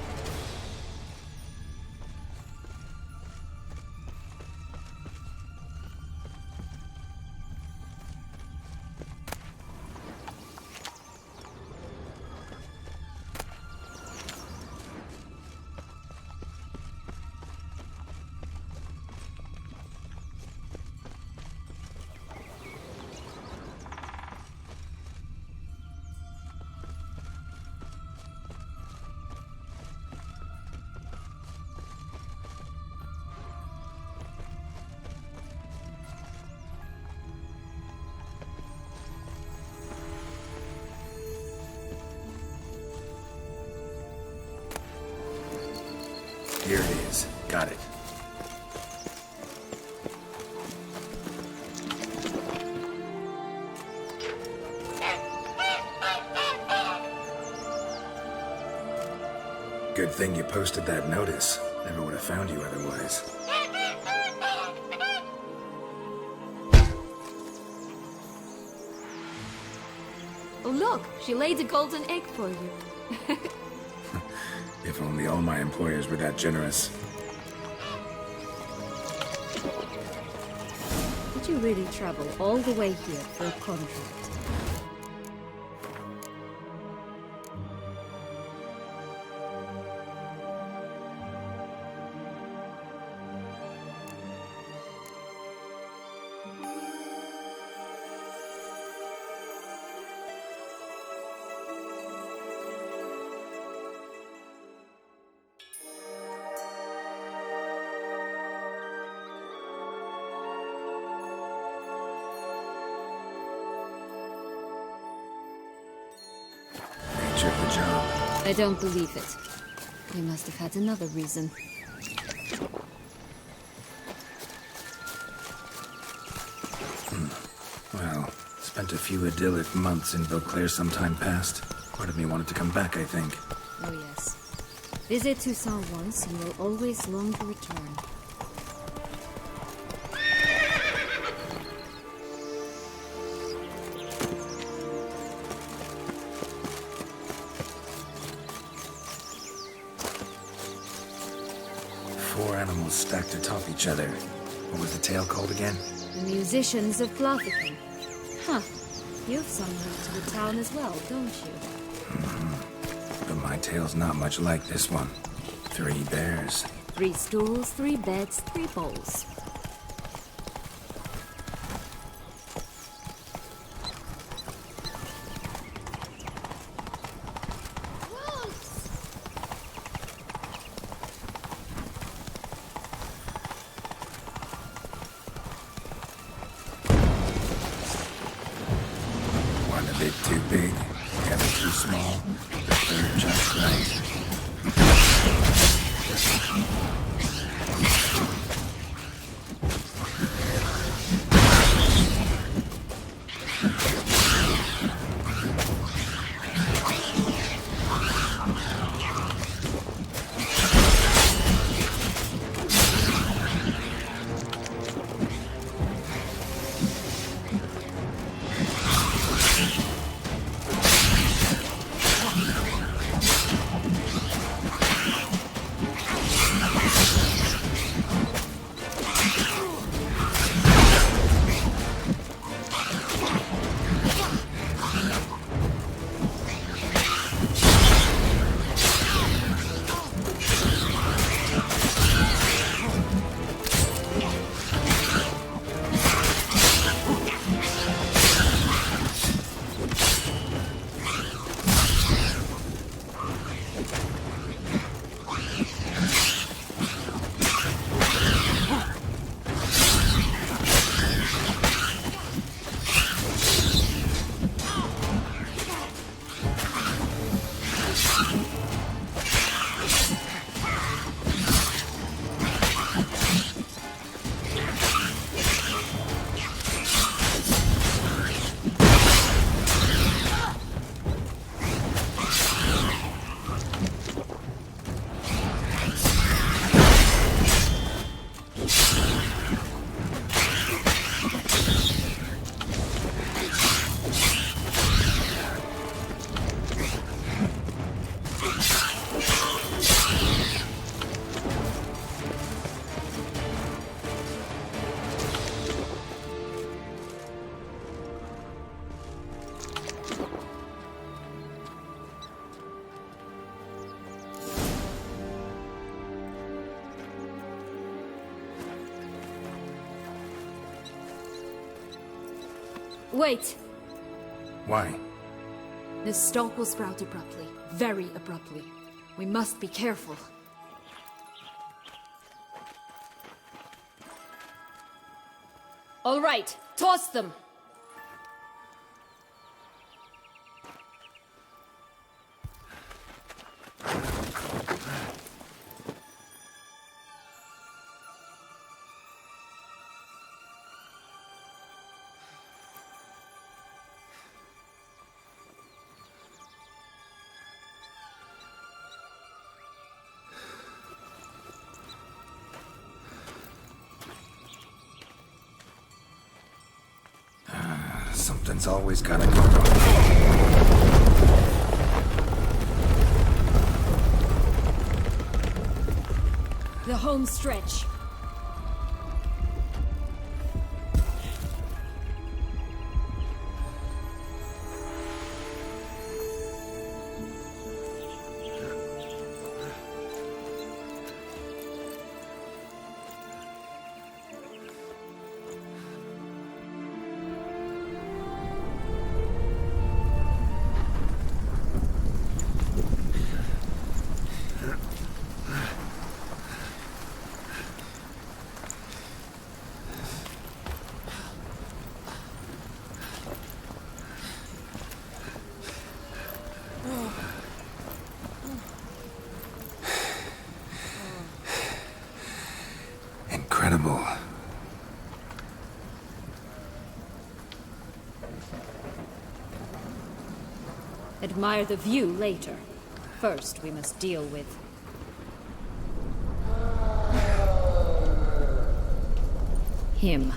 Here it is. Got it. Good thing you posted that notice. Never would have found you otherwise. Oh look, she laid a golden egg for you. If only all my employers were that generous. Did you really travel all the way here for a contract? I don't believe it. You must have had another reason. Well, spent a few idyllic months in Beauclair some time past. Part of me wanted to come back, I think. Oh yes. Visit Toussaint once, and you'll always long to return. Four animals stacked atop each other. What was the tale called again? The musicians of Flavican. Huh. You've sung that to the town as well, don't you? But my tale's not much like this one. 3 bears. 3 stools, 3 beds, 3 bowls. One a bit too big, the other too small, the third just right. Wait! Why? This stalk will sprout abruptly. Very abruptly. We must be careful. All right, toss them! Something's always gotta go wrong. The home stretch. Admire the view later. First, we must deal with... him.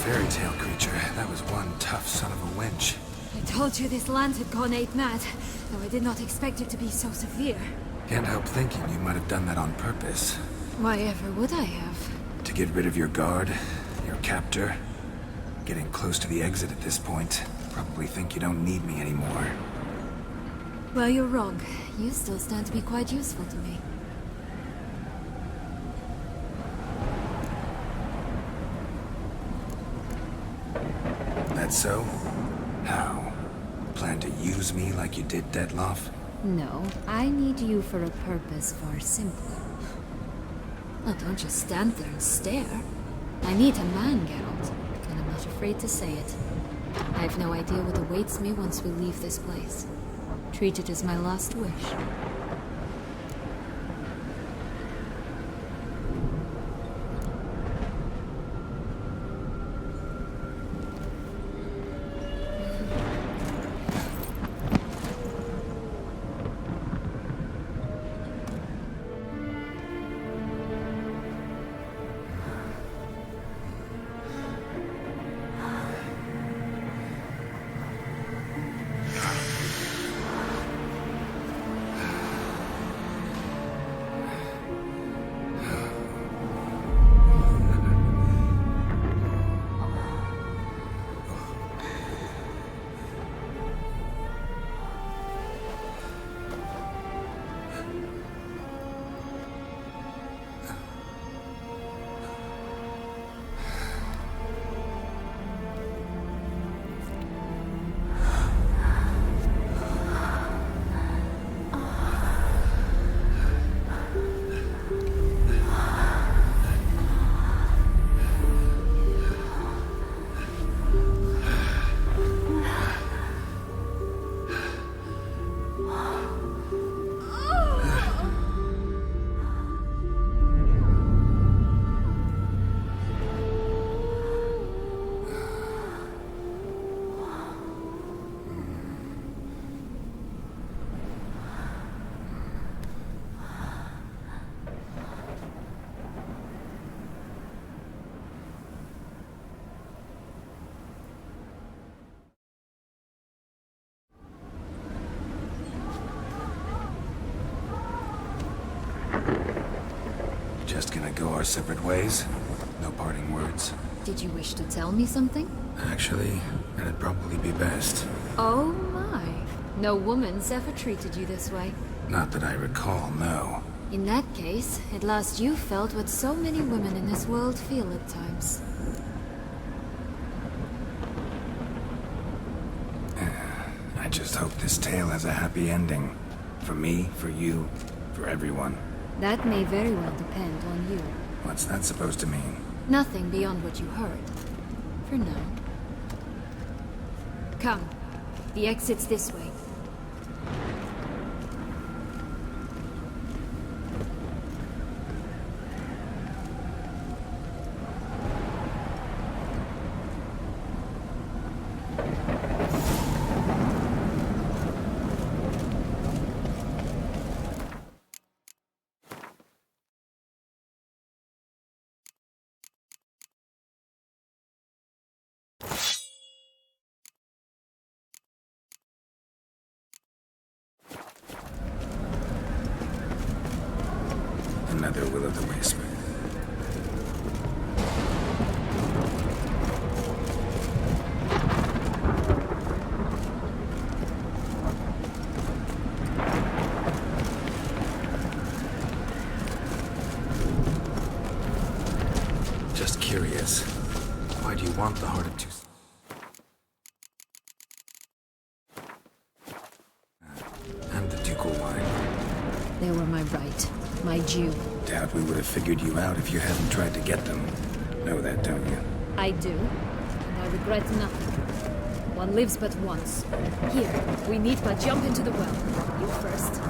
fairy tale creature. That was one tough son of a wench. I told you this land had gone ape mad, though I did not expect it to be so severe. Can't help thinking you might have done that on purpose. Why ever would I have? To get rid of your guard, your captor. Getting close to the exit at this point. Probably think you don't need me anymore. Well, you're wrong. You still stand to be quite useful to me. That's so? How? Plan to use me like you did Detloff? No, I need you for a purpose far simpler. Well, don't just stand there and stare. I need a man, Geralt, and I'm not afraid to say it. I have no idea what awaits me once we leave this place. Treat it as my last wish. Just gonna go our separate ways? No parting words? Did you wish to tell me something? Actually, that'd probably be best. Oh my. No woman's ever treated you this way. Not that I recall, no. In that case, at last you felt what so many women in this world feel at times. I just hope this tale has a happy ending. For me, for you, for everyone. That may very well depend on you. What's that supposed to mean? Nothing beyond what you heard. For now. Come. The exit's this way. Another will-o'-the-wisp. Just curious. Why do you want the Heart of Two... and the ducal wine? They were my right. My due. Doubt we would have figured you out if you hadn't tried to get them. Know that, don't you? I do. And I regret nothing. One lives but once. Here, we need but jump into the well. You first.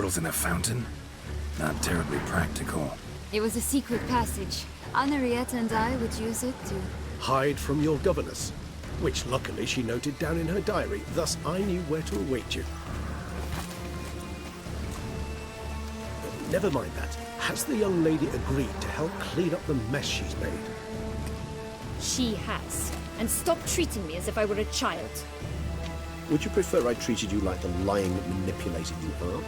portals in a fountain? Not terribly practical. It was a secret passage. Henriette and I would use it to... Hide from your governess, which luckily she noted down in her diary, thus I knew where to await you. Never mind that. Has the young lady agreed to help clean up the mess she's made? She has. And stop treating me as if I were a child. Would you prefer I treated you like the lying manipulator you are?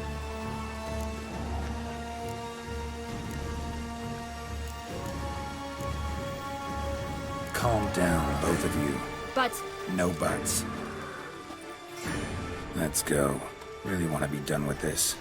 Calm down, both of you. But... No buts. Let's go. Really want to be done with this.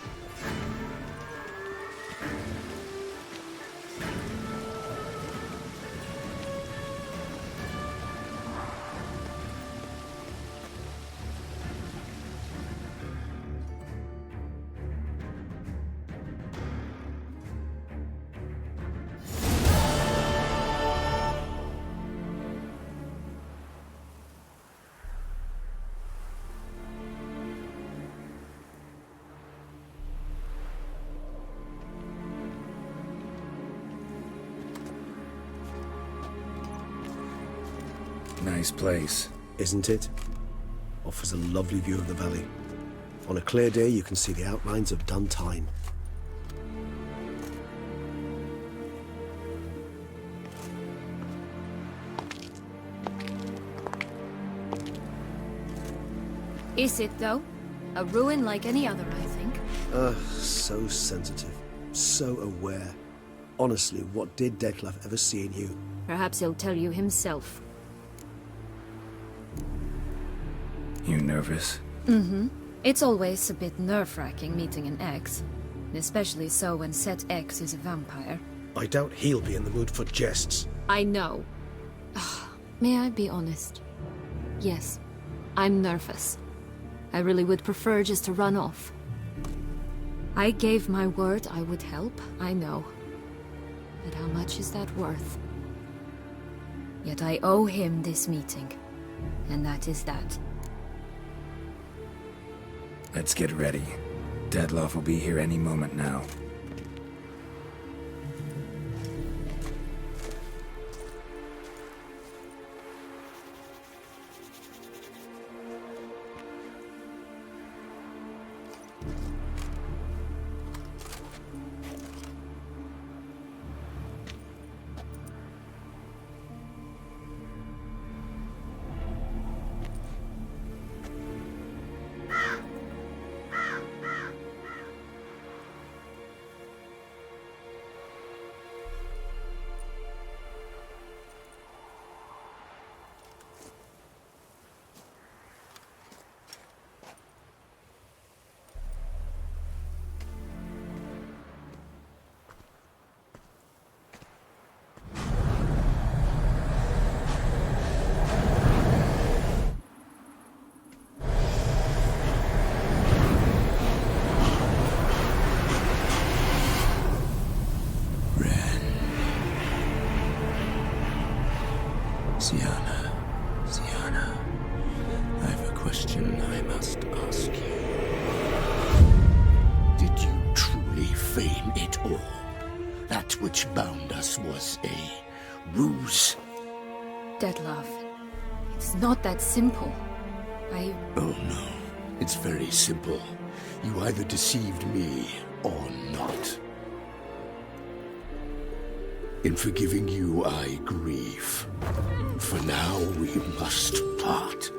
Nice place. Isn't it? Offers a lovely view of the valley. On a clear day, you can see the outlines of Duntine. Is it, though? A ruin like any other, I think. So sensitive. So aware. Honestly, what did Detlef ever see in you? Perhaps he'll tell you himself. You nervous? Mm-hmm. It's always a bit nerve-wracking meeting an ex. Especially so when said ex is a vampire. I doubt he'll be in the mood for jests. I know. May I be honest? Yes, I'm nervous. I really would prefer just to run off. I gave my word I would help, I know. But how much is that worth? Yet I owe him this meeting. And that is that. Let's get ready. Detlef will be here any moment now. Sienna, I have a question I must ask you. Did you truly feign it all? That which bound us was a ruse? Detlef, it's not that simple. Oh no, it's very simple. You either deceived me or not. In forgiving you, I grieve. For now, we must part.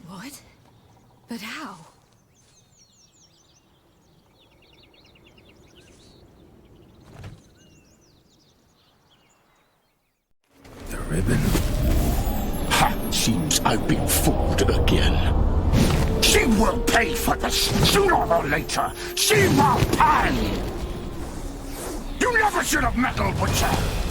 What? But how? The ribbon? Ha! Seems I've been fooled again. She will pay for this, sooner or later. She will pay! You never should have meddled with her!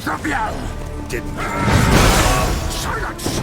Both of you! Didn't... Silence!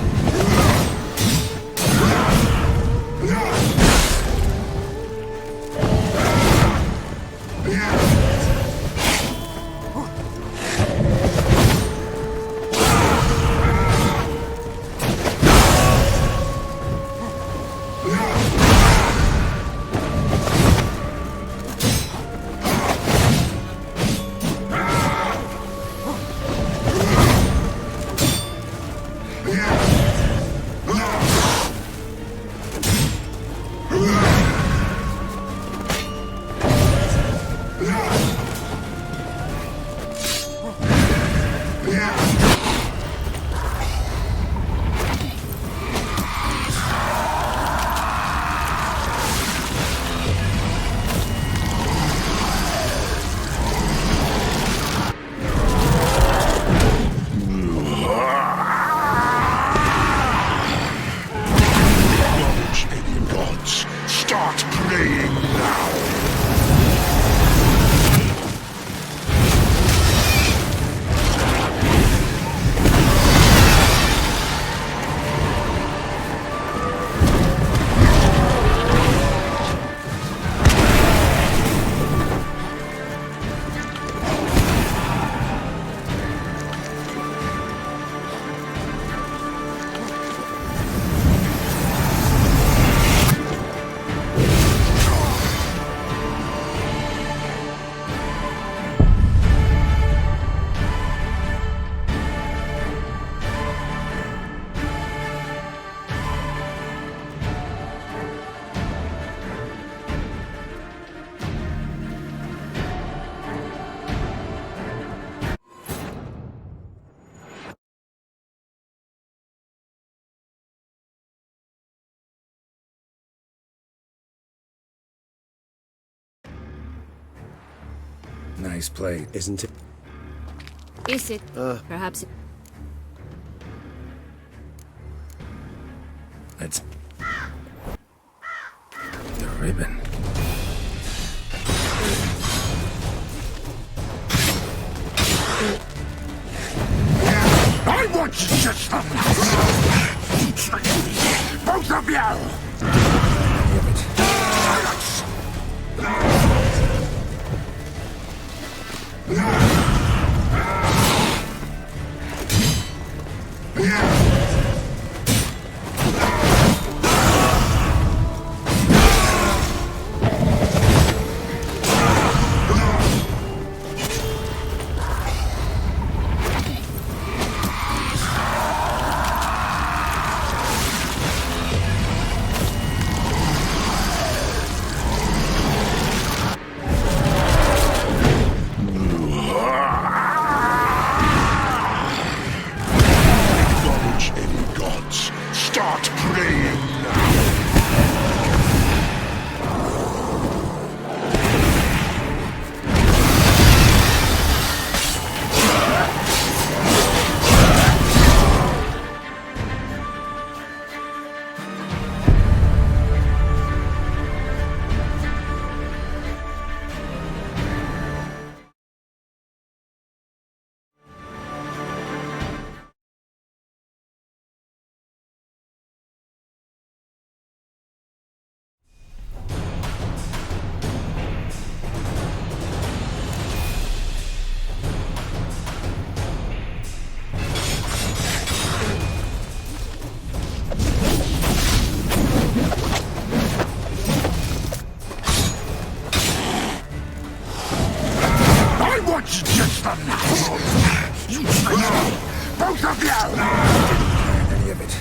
Nice play, isn't it? Is it? Perhaps it... That's... the ribbon. I want just the You tricked me! Both of you! Silence! Just the nuts! You tricked me! Both of you! Any of it.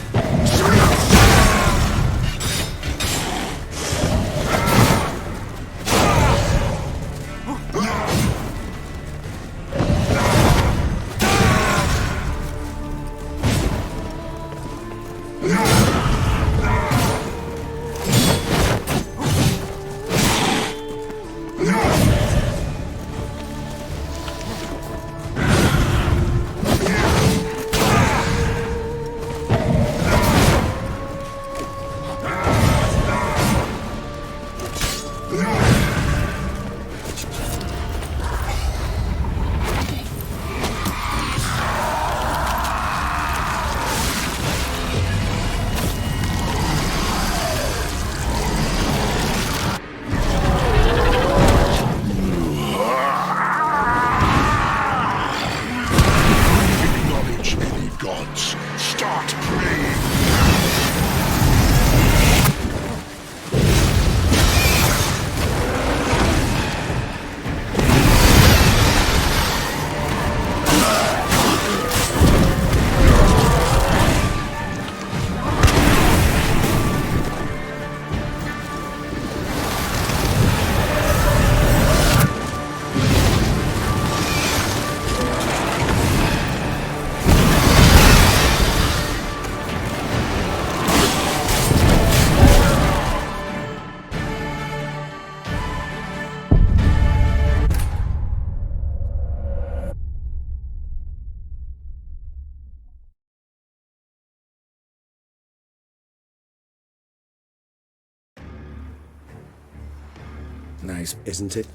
Nice, isn't it?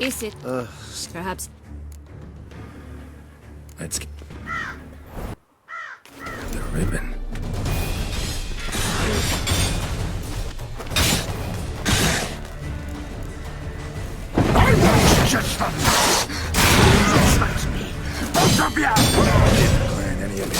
Is it? Perhaps. Let's get the ribbon. I want just the last. Respect me, both of you. Didn't plan any of it.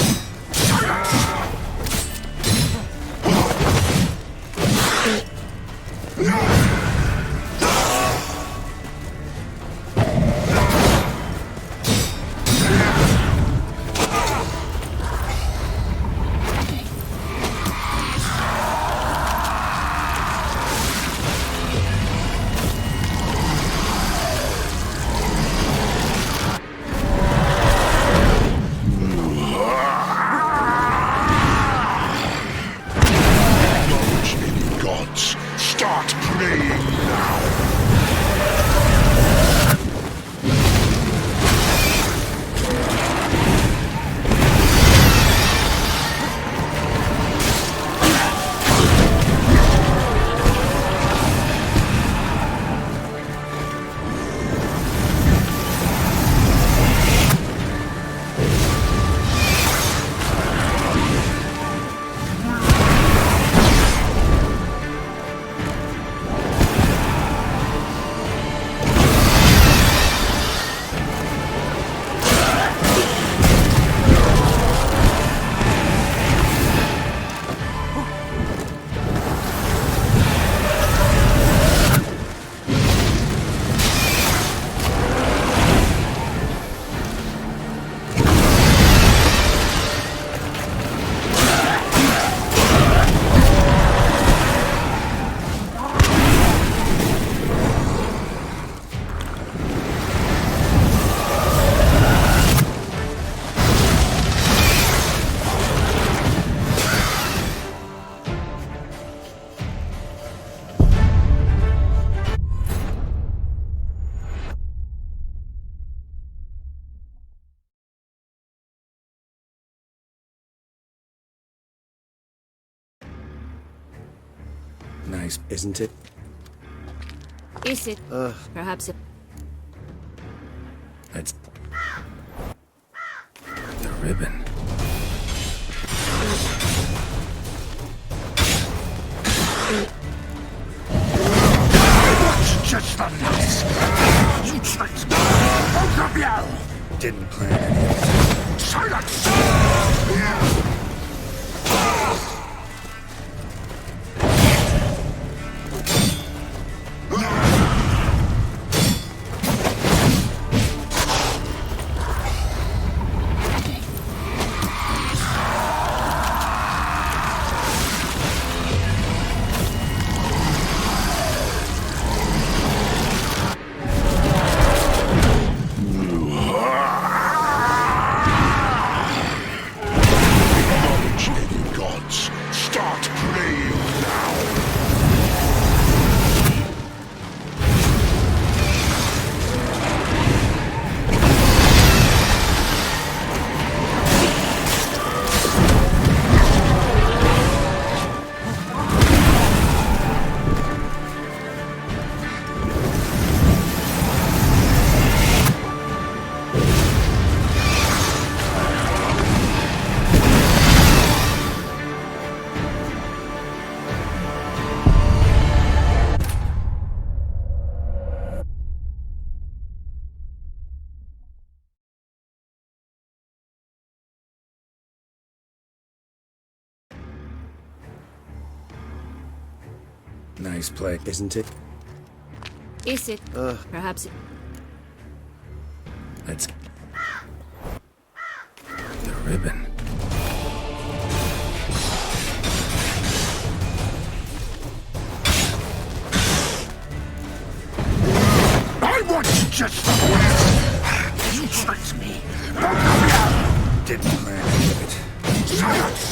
Gods, start praying now. Nice, isn't it? Is it? Perhaps it. Let's the ribbon. What's just the last? You tricked me, both of you. Didn't plan any of it. Silence! Gods, start praying now. Nice play, isn't it? Is it? Perhaps it. Let's the ribbon. I want just the best. You tricked me, both of you. Didn't plan any of it. Silence!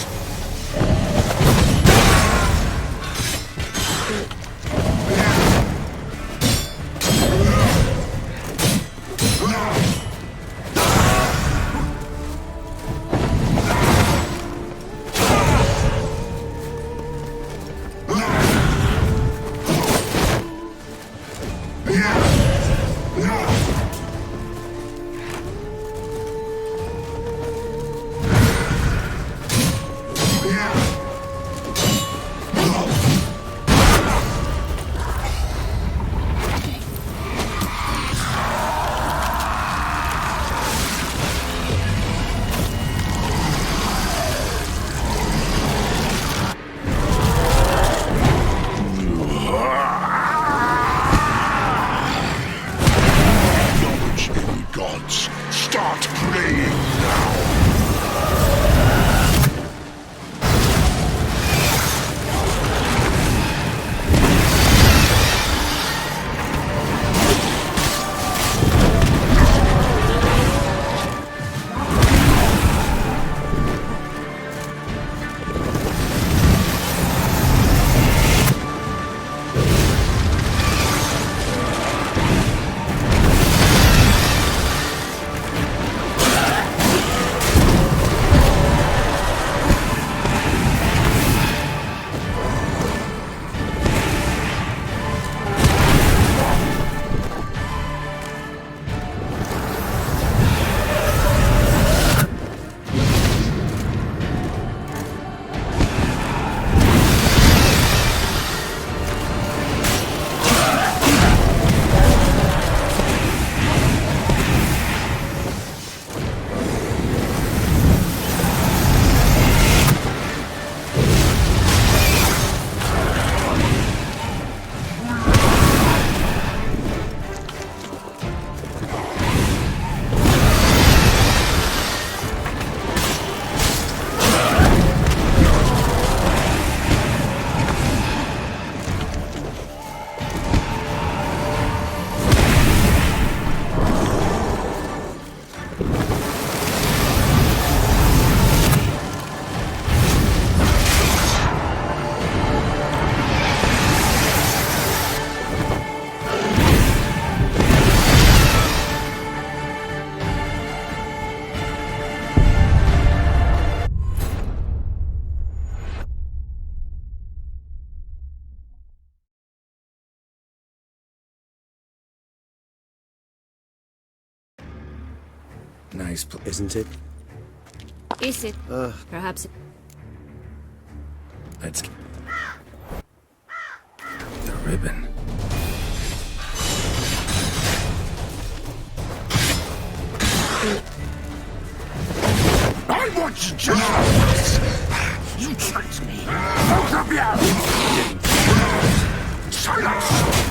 Start playing now! Nice, isn't it? Is it? Perhaps. Let's... The ribbon. I want justice! You tricked me! Both of you! Silence!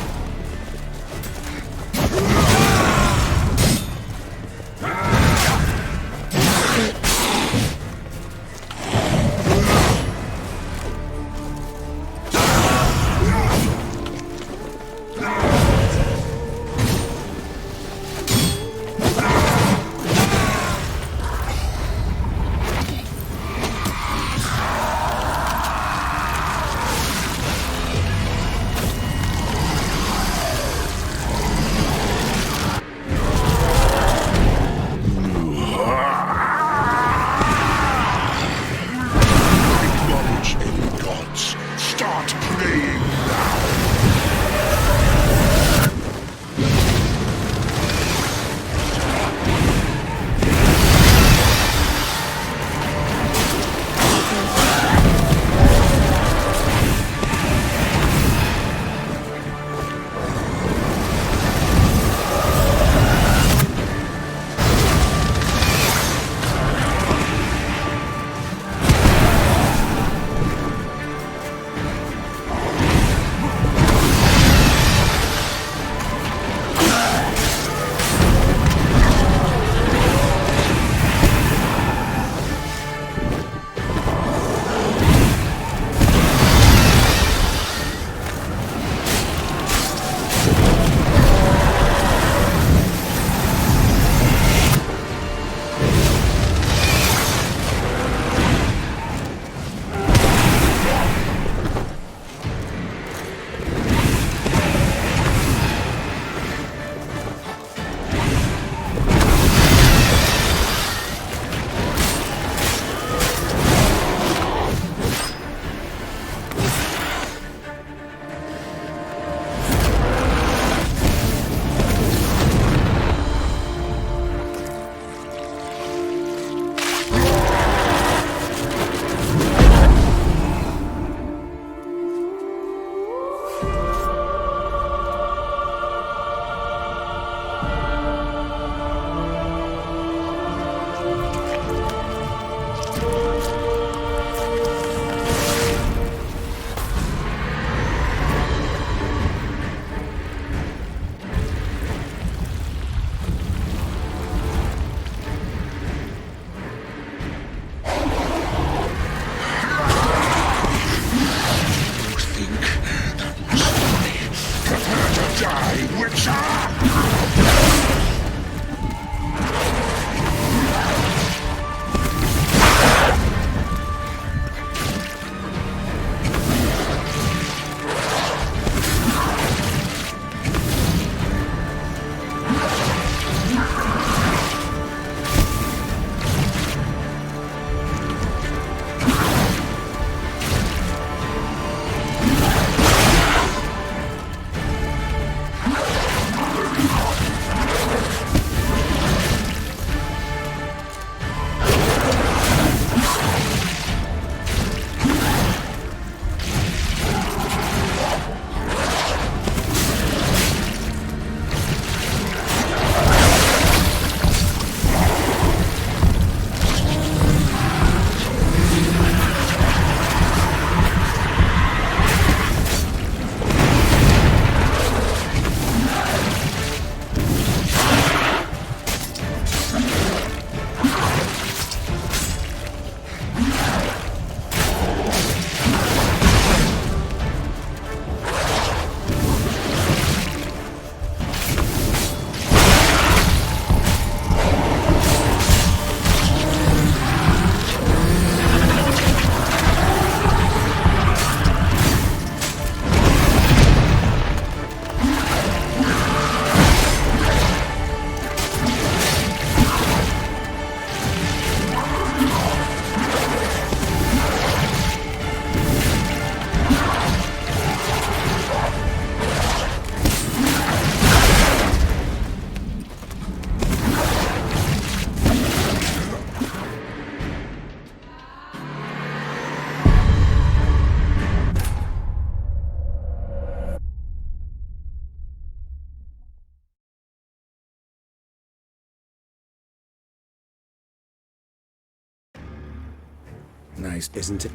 Nice, isn't it?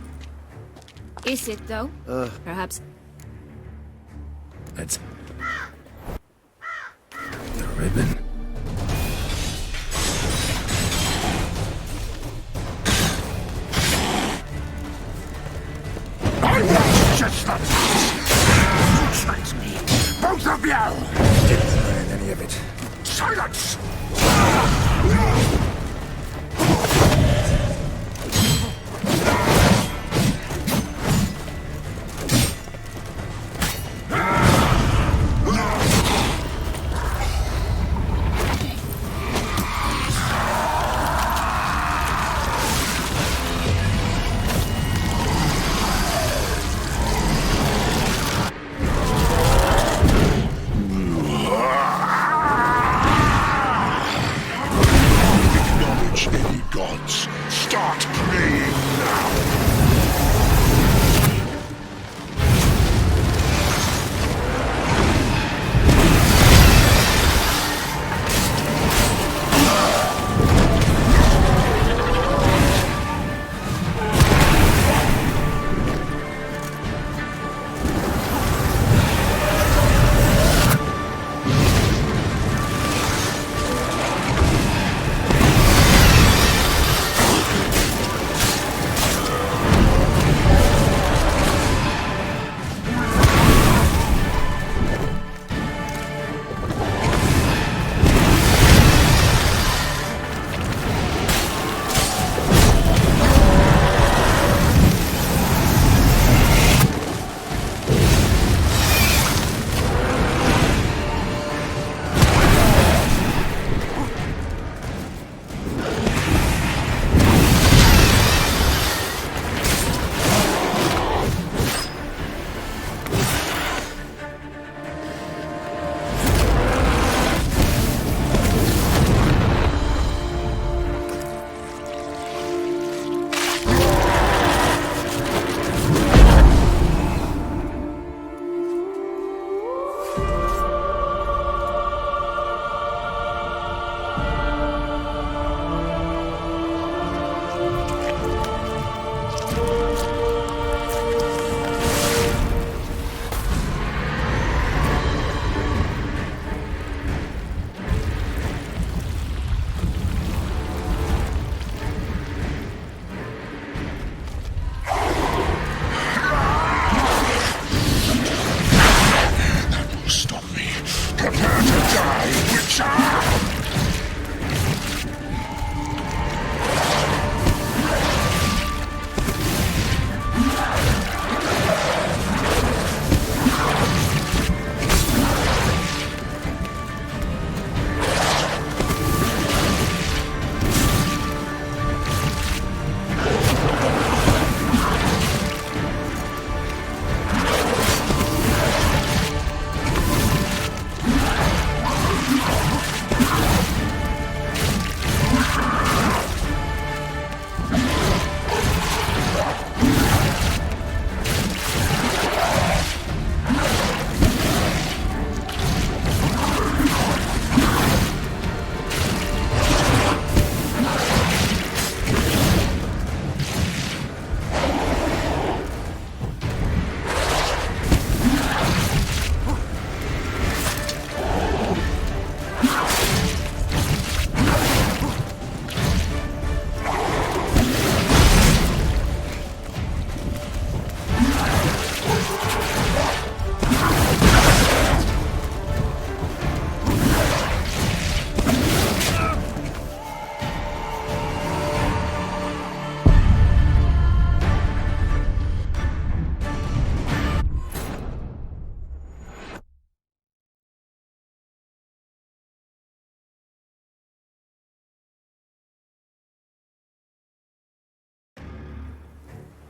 Is it, though? Perhaps. That's... the ribbon. I want chestnuts! You tricked me! Both of you! Didn't learn any of it. Silence!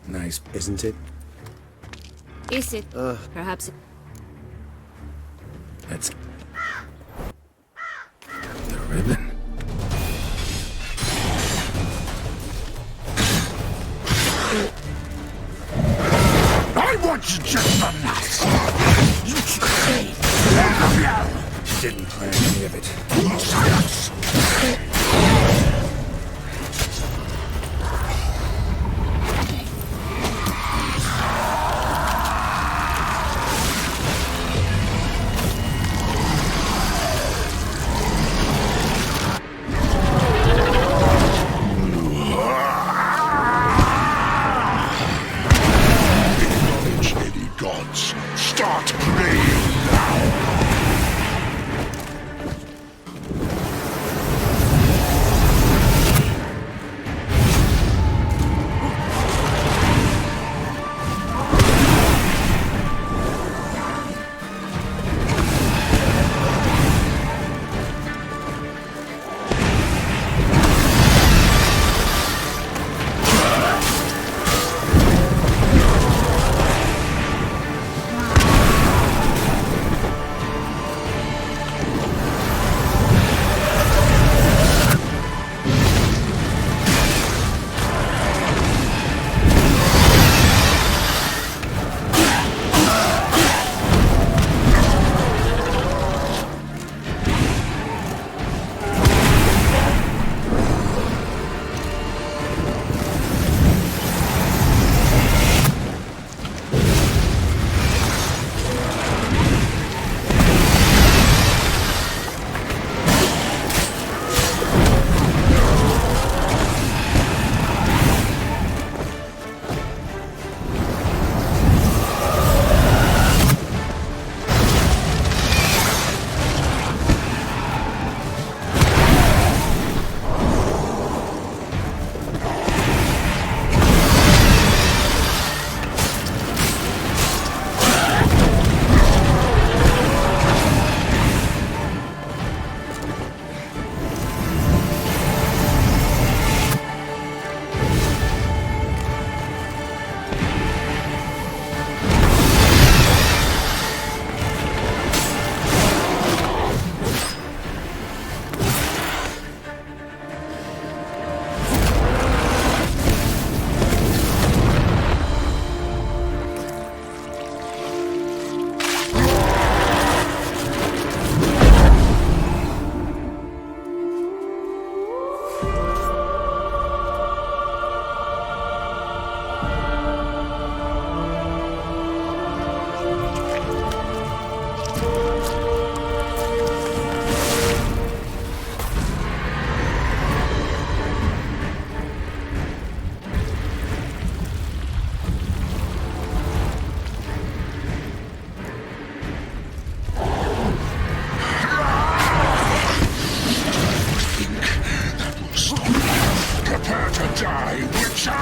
Nice. Isn't it? Is it? Perhaps. That's... the ribbon. I want you just for that! Didn't plan any of it. Silence! Acknowledge any gods. Start praying now! Prepare to die, Witcher!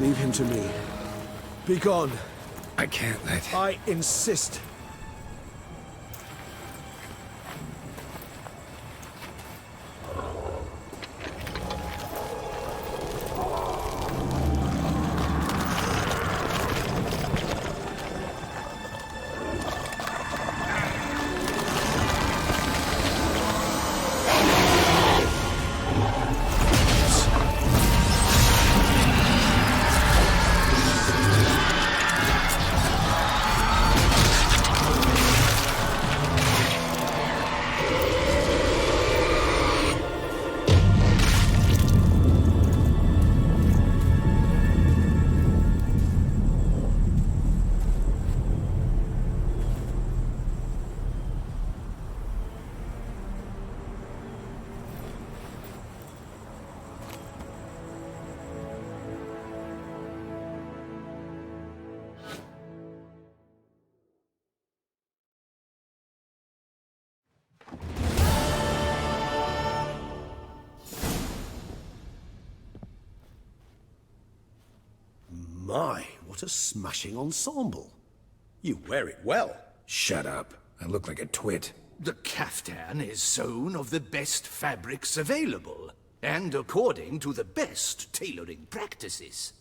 Leave him to me. Be gone. I can't let... I insist. My, what a smashing ensemble. You wear it well. Shut up. I look like a twit. The caftan is sewn of the best fabrics available, and according to the best tailoring practices.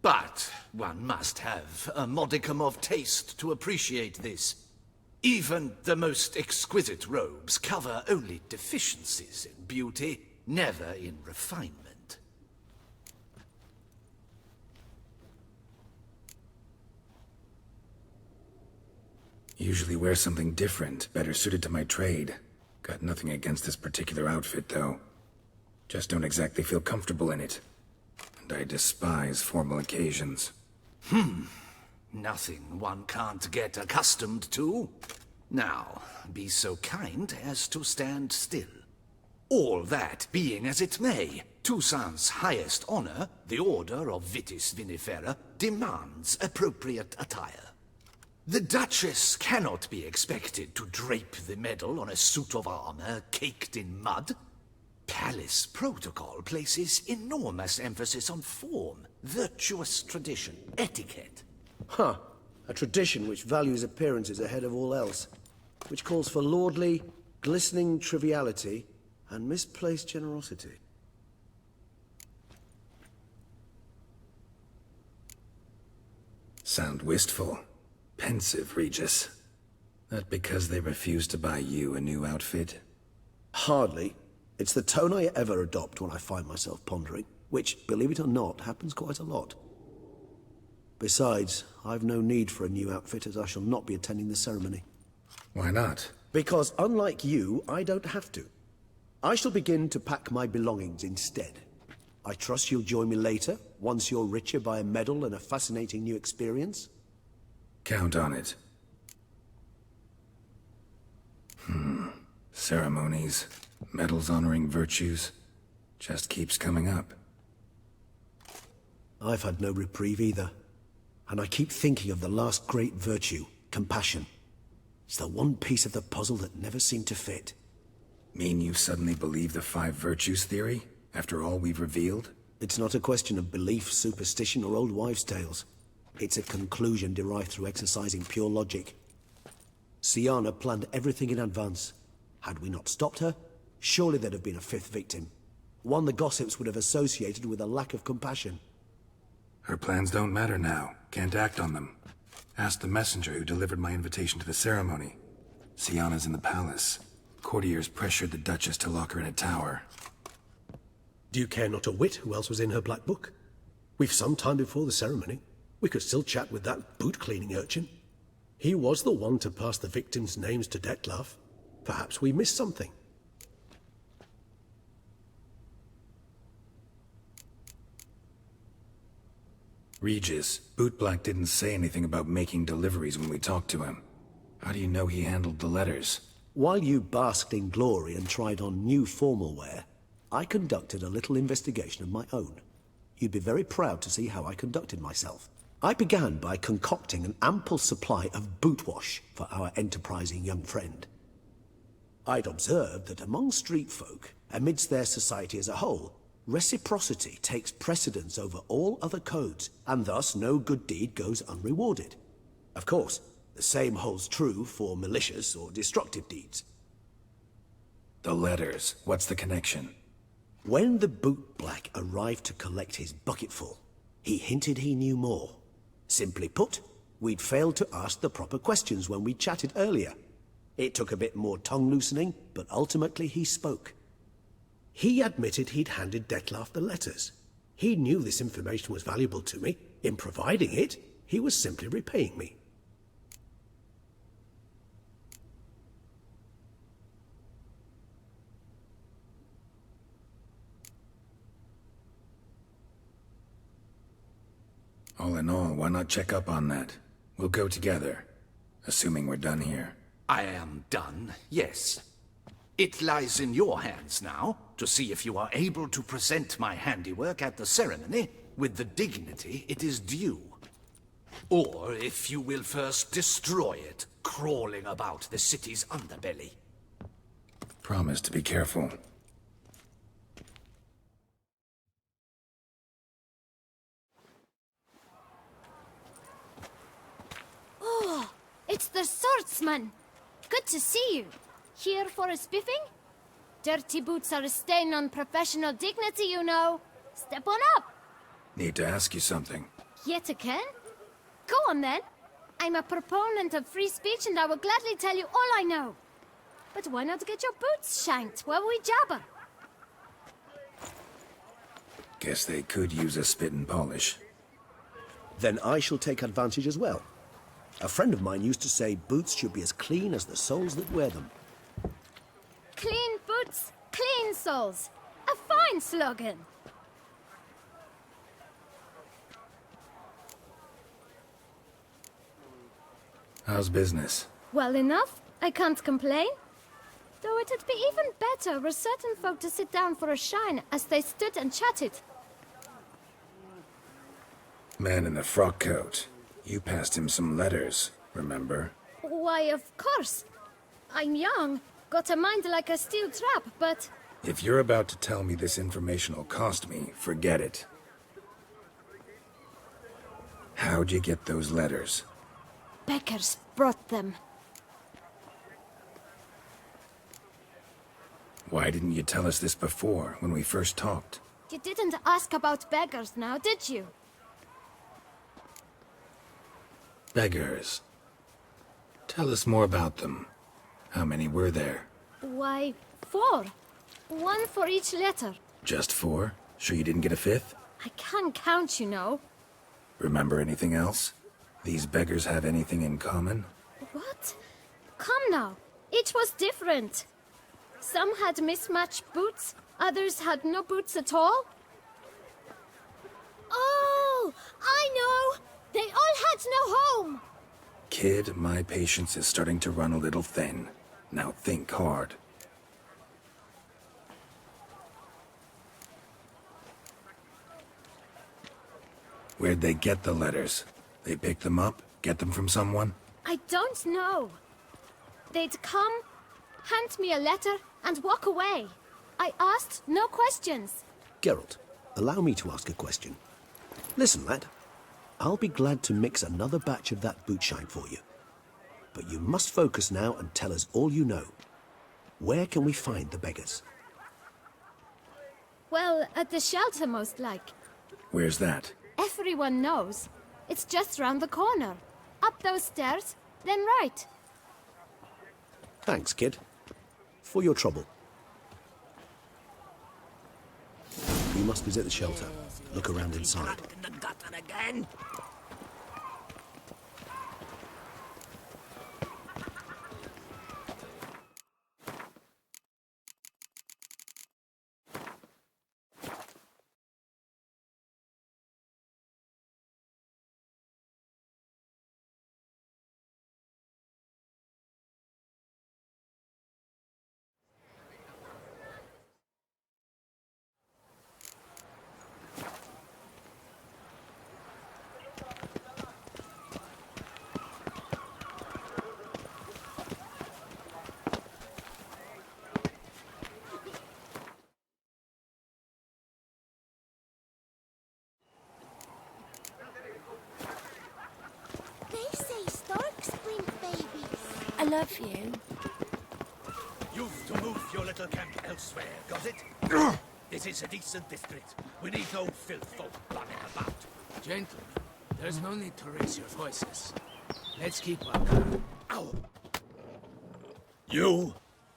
But one must have a modicum of taste to appreciate this. Even the most exquisite robes cover only deficiencies in beauty, never in refinement. Usually wear something different, better suited to my trade. Got nothing against this particular outfit, though. Just don't exactly feel comfortable in it. And I despise formal occasions. Nothing one can't get accustomed to. Now, be so kind as to stand still. All that being as it may, Toussaint's highest honor, the Order of Vitis Vinifera, demands appropriate attire. The Duchess cannot be expected to drape the medal on a suit of armor caked in mud. Palace protocol places enormous emphasis on form, virtuous tradition, etiquette. Huh. A tradition which values appearances ahead of all else. Which calls for lordly, glistening triviality and misplaced generosity. Sound wistful. Pensive, Regis. That because they refused to buy you a new outfit? Hardly. It's the tone I ever adopt when I find myself pondering, which, believe it or not, happens quite a lot. Besides, I've no need for a new outfit as I shall not be attending the ceremony. Why not? Because unlike you, I don't have to. I shall begin to pack my belongings instead. I trust you'll join me later, once you're richer by a medal and a fascinating new experience? Count on it. Ceremonies, medals honoring virtues, just keeps coming up. I've had no reprieve either. And I keep thinking of the last great virtue, compassion. It's the one piece of the puzzle that never seemed to fit. Mean you suddenly believe the 5 virtues theory, after all we've revealed? It's not a question of belief, superstition, or old wives' tales. It's a conclusion derived through exercising pure logic. Siana planned everything in advance. Had we not stopped her, surely there'd have been a 5th victim. One the gossips would have associated with a lack of compassion. Her plans don't matter now. Can't act on them. Ask the messenger who delivered my invitation to the ceremony. Siana's in the palace. Courtiers pressured the Duchess to lock her in a tower. Do you care not a whit who else was in her black book? We've some time before the ceremony. We could still chat with that boot-cleaning urchin. He was the one to pass the victims' names to Dettlaff. Perhaps we missed something. Regis, Bootblack didn't say anything about making deliveries when we talked to him. How do you know he handled the letters? While you basked in glory and tried on new formal wear, I conducted a little investigation of my own. You'd be very proud to see how I conducted myself. I began by concocting an ample supply of boot wash for our enterprising young friend. I'd observed that among street folk, amidst their society as a whole, Reciprocity takes precedence over all other codes, and thus no good deed goes unrewarded. Of course, the same holds true for malicious or destructive deeds. The letters, what's the connection? When the boot black arrived to collect his bucketful, he hinted he knew more. Simply put, we'd failed to ask the proper questions when we chatted earlier. It took a bit more tongue-loosening, but ultimately he spoke. He admitted he'd handed Dettlaff the letters. He knew this information was valuable to me. In providing it, he was simply repaying me. All in all, why not check up on that? We'll go together, assuming we're done here. I am done, yes. It lies in your hands now to see if you are able to present my handiwork at the ceremony with the dignity it is due. Or if you will first destroy it, crawling about the city's underbelly. Promise to be careful. Oh, it's the swordsman. Good to see you. Here for a spiffing? Dirty boots are a stain on professional dignity, you know. Step on up. Need to ask you something. Yet again? Go on then. I'm a proponent of free speech and I will gladly tell you all I know. But why not get your boots shanked while we jabber? Guess they could use a spit and polish. Then I shall take advantage as well. A friend of mine used to say boots should be as clean as the soles that wear them. Clean boots, clean soles. A fine slogan. How's business? Well enough. I can't complain. Though it'd be even better were certain folk to sit down for a shine as they stood and chatted. Man in the frock coat. You passed him some letters, remember? Why, of course. I'm young, got a mind like a steel trap, but... If you're about to tell me this information will cost me, forget it. How'd you get those letters? Beggars brought them. Why didn't you tell us this before, when we first talked? You didn't ask about beggars now, did you? Beggars. Tell us more about them. How many were there? Why, 4. 1 for each letter. Just 4? Sure you didn't get a 5th? I can't count, you know. Remember anything else? These beggars have anything in common? What? Come now. Each was different. Some had mismatched boots, others had no boots at all. Oh, I know! They all had no home! Kid, my patience is starting to run a little thin. Now think hard. Where'd they get the letters? They pick them up? Get them from someone? I don't know. They'd come, hand me a letter, and walk away. I asked no questions. Geralt, allow me to ask a question. Listen, lad. I'll be glad to mix another batch of that boot shine for you. But you must focus now and tell us all you know. Where can we find the beggars? Well, at the shelter, most like. Where's that? Everyone knows. It's just round the corner. Up those stairs, then right. Thanks, kid. For your trouble. You must visit the shelter. Look around inside. Again. love you. You've to move your little camp elsewhere, got it? This is a decent district. We need no filth folk running about. Gentlemen, there's no need to raise your voices. Let's keep our calm. Ow! You?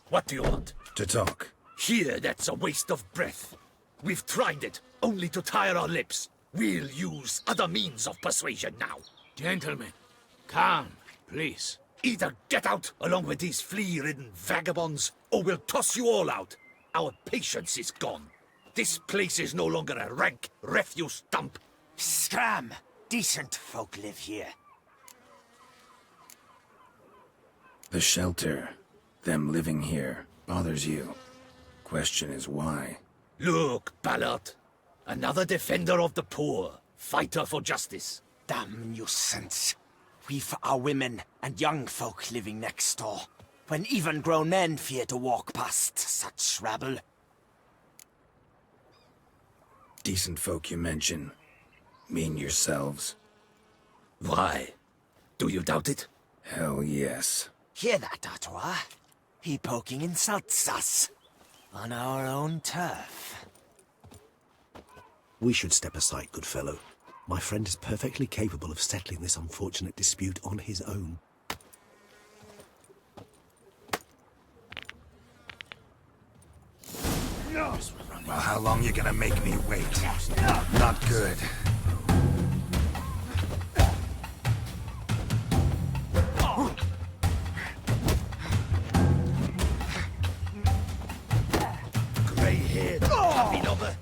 What do you want? To talk. Here, that's a waste of breath. We've tried it, only to tire our lips. We'll use other means of persuasion now. Gentlemen, calm, please. Either get out along with these flea-ridden vagabonds, or we'll toss you all out. Our patience is gone. This place is no longer a rank refuse dump. Scram! Decent folk live here. The shelter, them living here, bothers you. Question is why? Look, Ballard. Another defender of the poor. Fighter for justice. Damn nuisance. We've our women and young folk living next door, when even grown men fear to walk past such rabble. Decent folk you mention. Mean yourselves. Why? Do you doubt it? Hell yes. Hear that, Artois? He poking insults us. On our own turf. We should step aside, good fellow. My friend is perfectly capable of settling this unfortunate dispute on his own. Well, how long you gonna make me wait? Not good. Grey-haired puppy lobber.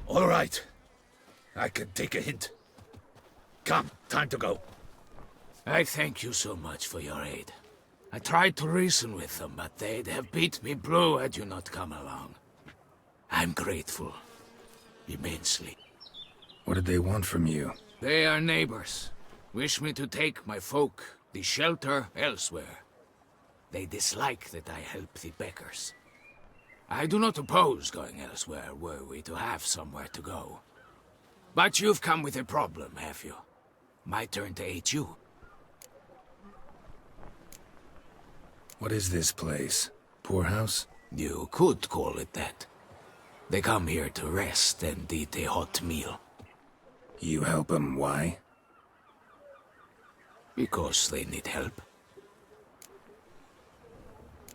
All right. I can take a hint. Come, time to go. I thank you so much for your aid. I tried to reason with them, but they'd have beat me blue had you not come along. I'm grateful. Immensely. What did they want from you? They are neighbors. Wish me to take my folk, the shelter, elsewhere. They dislike that I help the beggars. I do not oppose going elsewhere, were we to have somewhere to go. But you've come with a problem, have you? My turn to aid you. What is this place? Poorhouse? You could call it that. They come here to rest and eat a hot meal. You help them, why? Because they need help.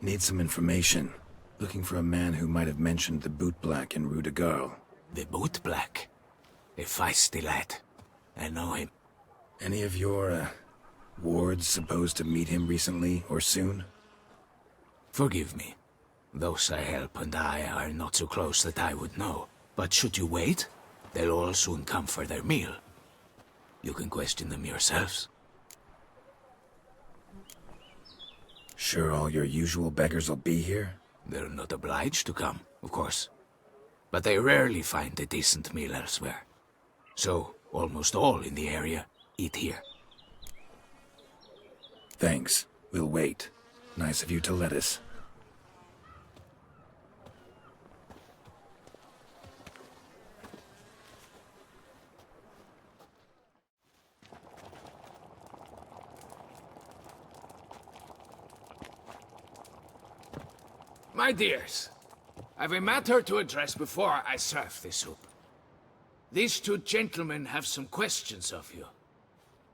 Need some information. Looking for a man who might have mentioned the bootblack in Rue de Garl. The bootblack? A feisty lad. I know him. Any of your, wards supposed to meet him recently or soon? Forgive me. Those I help and I are not so close that I would know. But should you wait, they'll all soon come for their meal. You can question them yourselves. Sure all your usual beggars will be here? They're not obliged to come, of course. But they rarely find a decent meal elsewhere. So, almost all in the area eat here. Thanks. We'll wait. Nice of you to let us. My dears, I've a matter to address before I serve the soup. These two gentlemen have some questions of you.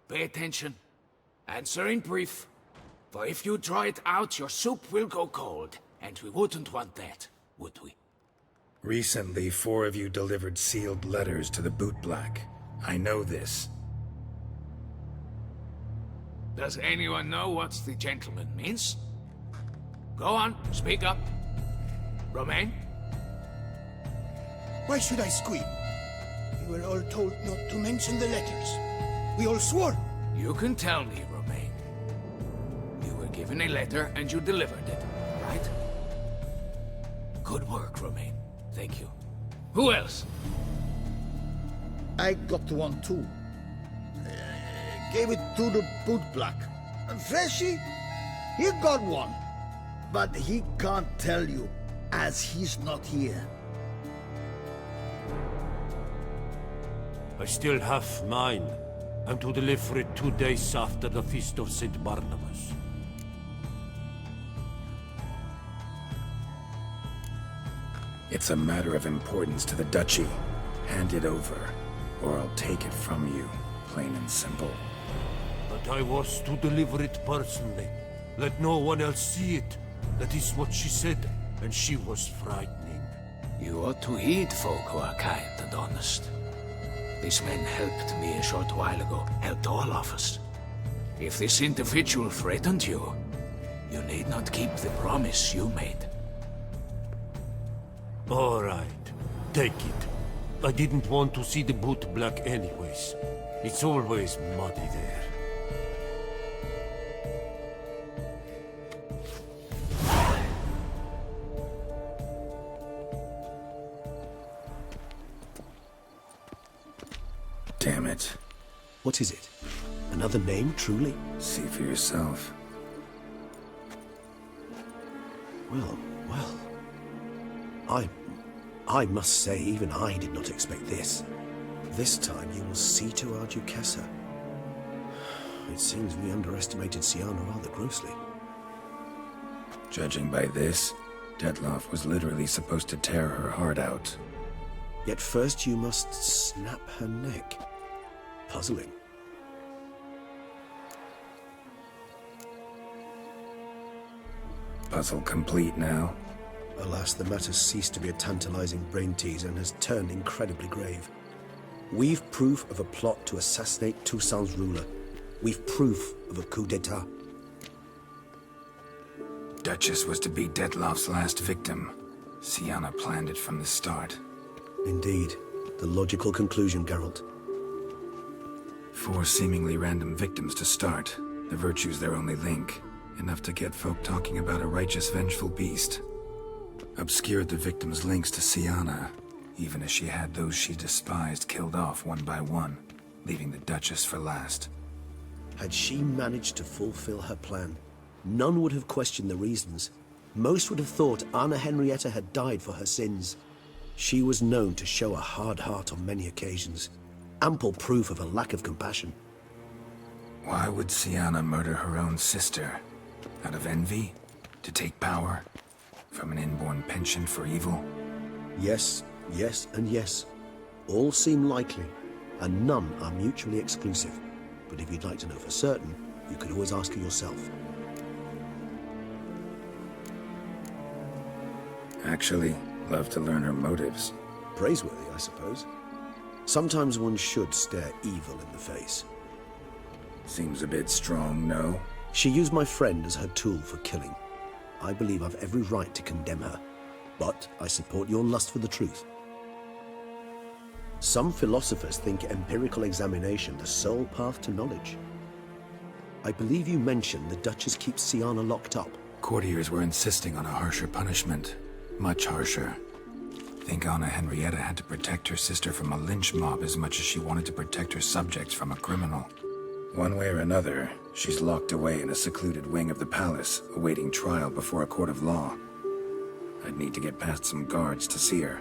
Pay attention. Answer in brief. For if you draw it out, your soup will go cold. And we wouldn't want that, would we? Recently, 4 of you delivered sealed letters to the bootblack. I know this. Does anyone know what the gentleman means? Go on, speak up. Romain? Why should I squeal? We were all told not to mention the letters. We all swore. You can tell me, Romain. You were given a letter and you delivered it, right? Good work, Romain. Thank you. Who else? I got one too. Gave it to the bootblack. Freshie, He got one. But he can't tell you, as he's not here. I still have mine. I'm to deliver it 2 days after the Feast of St. Barnabas. It's a matter of importance to the Duchy. Hand it over, or I'll take it from you, plain and simple. But I was to deliver it personally. Let no one else see it. That is what she said, and she was frightening. You ought to heed folk who are kind and honest. These men helped me a short while ago, helped all of us. If this individual threatened you, you need not keep the promise you made. All right, take it. I didn't want to see the boot black anyways. It's always muddy there. Damn it. What is it? Another name, truly? See for yourself. Well. I must say, even I did not expect this. This time you will see to our Duchessa. It seems we underestimated Sienna rather grossly. Judging by this, Detloff was literally supposed to tear her heart out. Yet first you must snap her neck. Puzzling. Puzzle complete now. Alas, the matter ceased to be a tantalizing brain teaser and has turned incredibly grave. We've proof of a plot to assassinate Toussaint's ruler. We've proof of a coup d'etat. Duchess was to be Detloff's last victim. Sienna planned it from the start. Indeed. The logical conclusion, Geralt. 4 seemingly random victims to start. The virtue's their only link. Enough to get folk talking about a righteous, vengeful beast. Obscured the victims' links to Sienna, even as she had those she despised killed off one by one, leaving the Duchess for last. Had she managed to fulfill her plan, none would have questioned the reasons. Most would have thought Anna Henrietta had died for her sins. She was known to show a hard heart on many occasions. Ample proof of a lack of compassion. Why would Sienna murder her own sister? Out of envy? To take power? From an inborn penchant for evil? Yes, and yes. All seem likely, and none are mutually exclusive. But if you'd like to know for certain, you could always ask her yourself. Actually, love to learn her motives. Praiseworthy, I suppose. Sometimes one should stare evil in the face. Seems a bit strong, no? She used my friend as her tool for killing. I believe I've every right to condemn her, but I support your lust for the truth. Some philosophers think empirical examination the sole path to knowledge. I believe you mentioned the Duchess keeps Sienna locked up. Courtiers were insisting on a harsher punishment. Much harsher. Think Anna Henrietta had to protect her sister from a lynch mob as much as she wanted to protect her subjects from a criminal. One way or another, she's locked away in a secluded wing of the palace, awaiting trial before a court of law. I'd need to get past some guards to see her.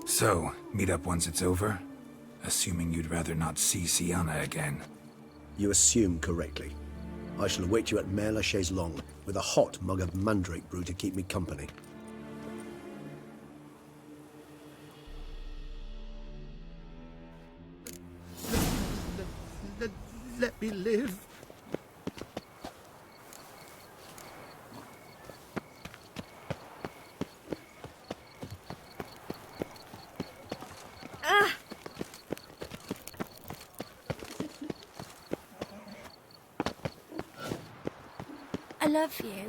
So, meet up once it's over? Assuming you'd rather not see Sienna again. You assume correctly. I shall await you at Mare la Chaise Longue, with a hot mug of mandrake brew to keep me company. Let me live. I love you.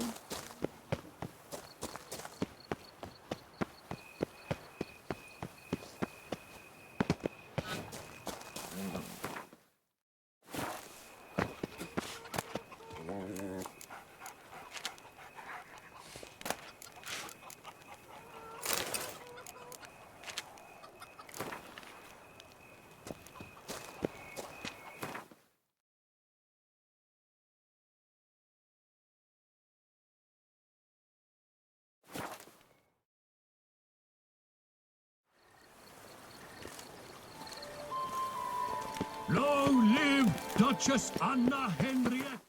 Long live Duchess Anna Henrietta!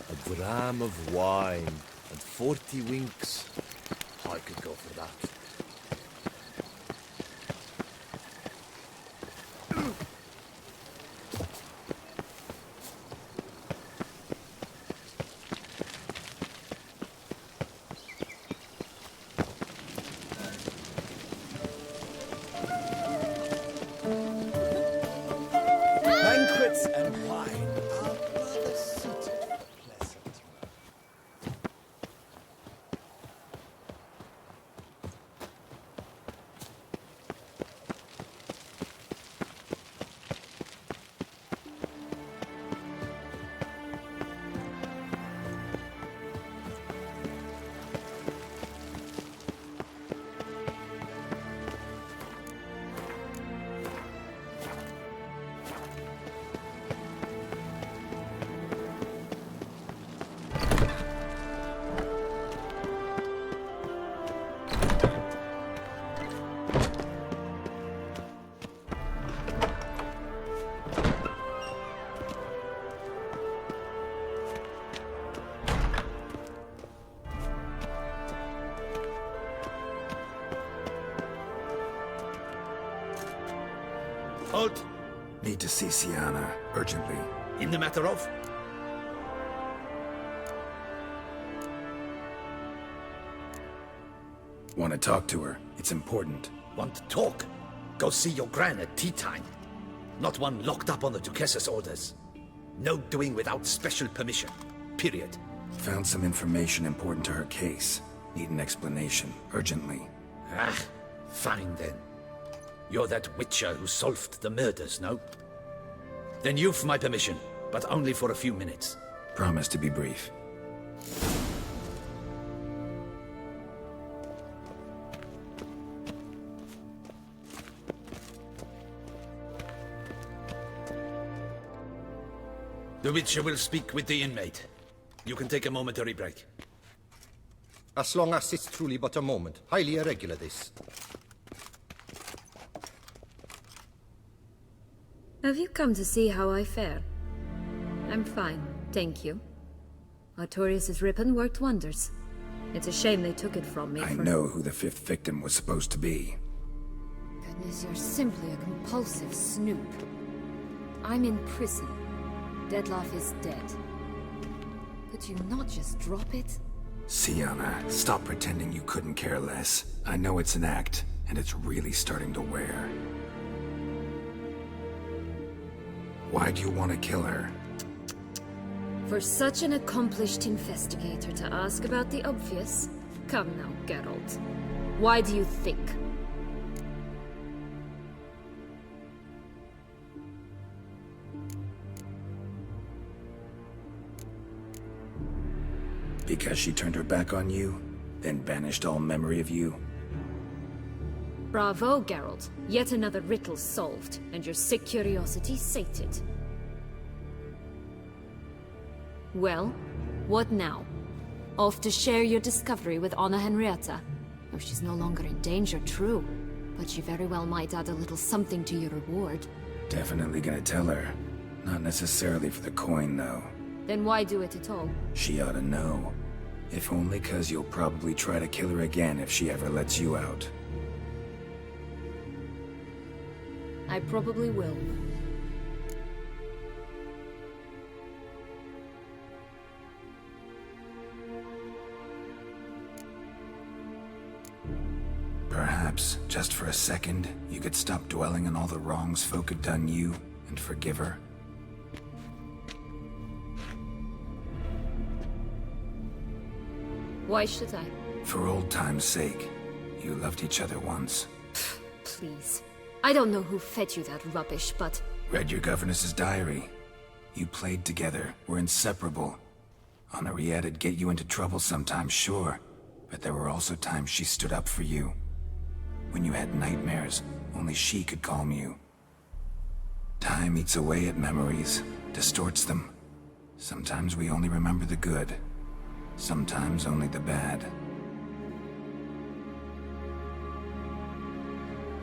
A dram of wine and 40 winks. I could go for that. Banquets and wine are rather suited for pleasant mirth. Halt! Need to see Sienna, urgently. In the matter of? Want to talk to her. It's important. Want to talk? Go see your gran at tea time. Not one locked up on the Duchess's orders. No doing without special permission. Period. Found some information important to her case. Need an explanation, urgently. Ah, fine then. You're that witcher who solved the murders, no? Then you've my permission, but only for a few minutes. Promise to be brief. The witcher will speak with the inmate. You can take a momentary break. As long as it's truly but a moment. Highly irregular, this. Have you come to see how I fare? I'm fine, thank you. Artorius' ribbon worked wonders. It's a shame they took it from me. I know who the fifth victim was supposed to be. Goodness, you're simply a compulsive snoop. I'm in prison. Deadloff is dead. Could you not just drop it? Sienna, stop pretending you couldn't care less. I know it's an act, and it's really starting to wear. Why do you want to kill her? For such an accomplished investigator to ask about the obvious? Come now, Geralt. Why do you think? Because she turned her back on you, then banished all memory of you? Bravo, Geralt. Yet another riddle solved, and your sick curiosity sated. Well, what now? Off to share your discovery with Anna Henrietta? Oh, she's no longer in danger, true. But she very well might add a little something to your reward. Definitely gonna tell her. Not necessarily for the coin, though. Then why do it at all? She ought to know. If only 'cause you'll probably try to kill her again if she ever lets you out. I probably will. Perhaps, just for a second, you could stop dwelling on all the wrongs folk had done you, and forgive her. Why should I? For old time's sake. You loved each other once. Please. I don't know who fed you that rubbish, but... Read your governess's diary. You played together, were inseparable. Henriette'd get you into trouble sometimes, sure. But there were also times she stood up for you. When you had nightmares, only she could calm you. Time eats away at memories, distorts them. Sometimes we only remember the good. Sometimes only the bad.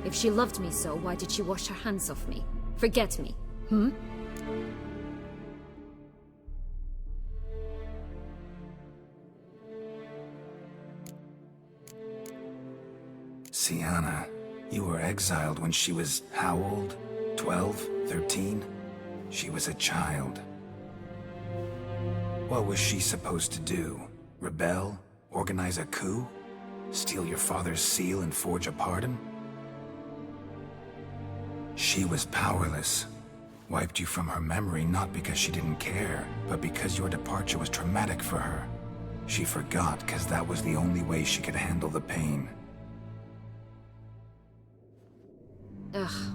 If she loved me so, why did she wash her hands off me? Forget me, hmm? Sienna, you were exiled when she was how old? 12? 13? She was a child. What was she supposed to do? Rebel? Organize a coup? Steal your father's seal and forge a pardon? She was powerless. Wiped you from her memory not because she didn't care, but because your departure was traumatic for her. She forgot because that was the only way she could handle the pain. Ugh.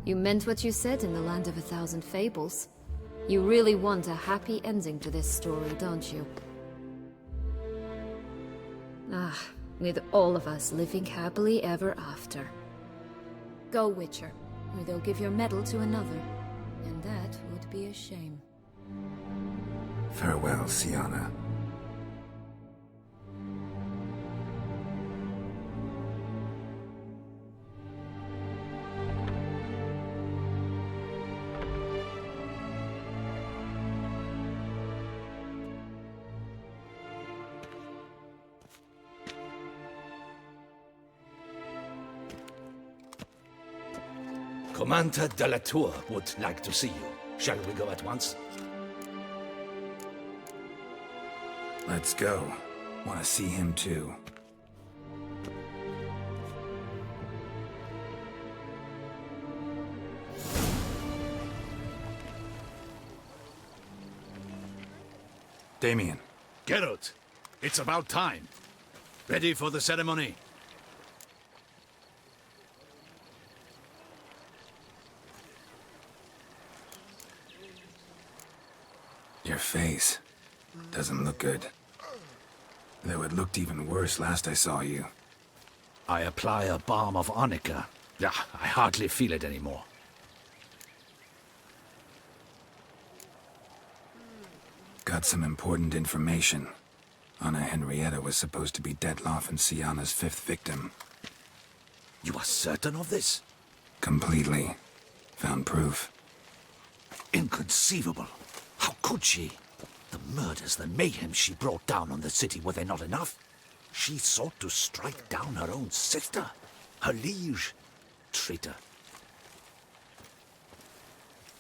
You meant what you said in the Land of 1,000 Fables. You really want a happy ending to this story, don't you? Ah, with all of us living happily ever after. Go, Witcher, or they'll give your medal to another. And that would be a shame. Farewell, Sienna. Commander de la Tour would like to see you. Shall we go at once? Let's go. Want to see him too. Damien. Geralt, it's about time. Ready for the ceremony? Your face doesn't look good. Though it looked even worse last I saw you. I apply a balm of arnica. Yeah, I hardly feel it anymore. Got some important information. Anna Henrietta was supposed to be Detloff and Sienna's 5th victim. You are certain of this? Completely. Found proof. Inconceivable. How could she? The murders, the mayhem she brought down on the city, were they not enough? She sought to strike down her own sister, her liege. Traitor.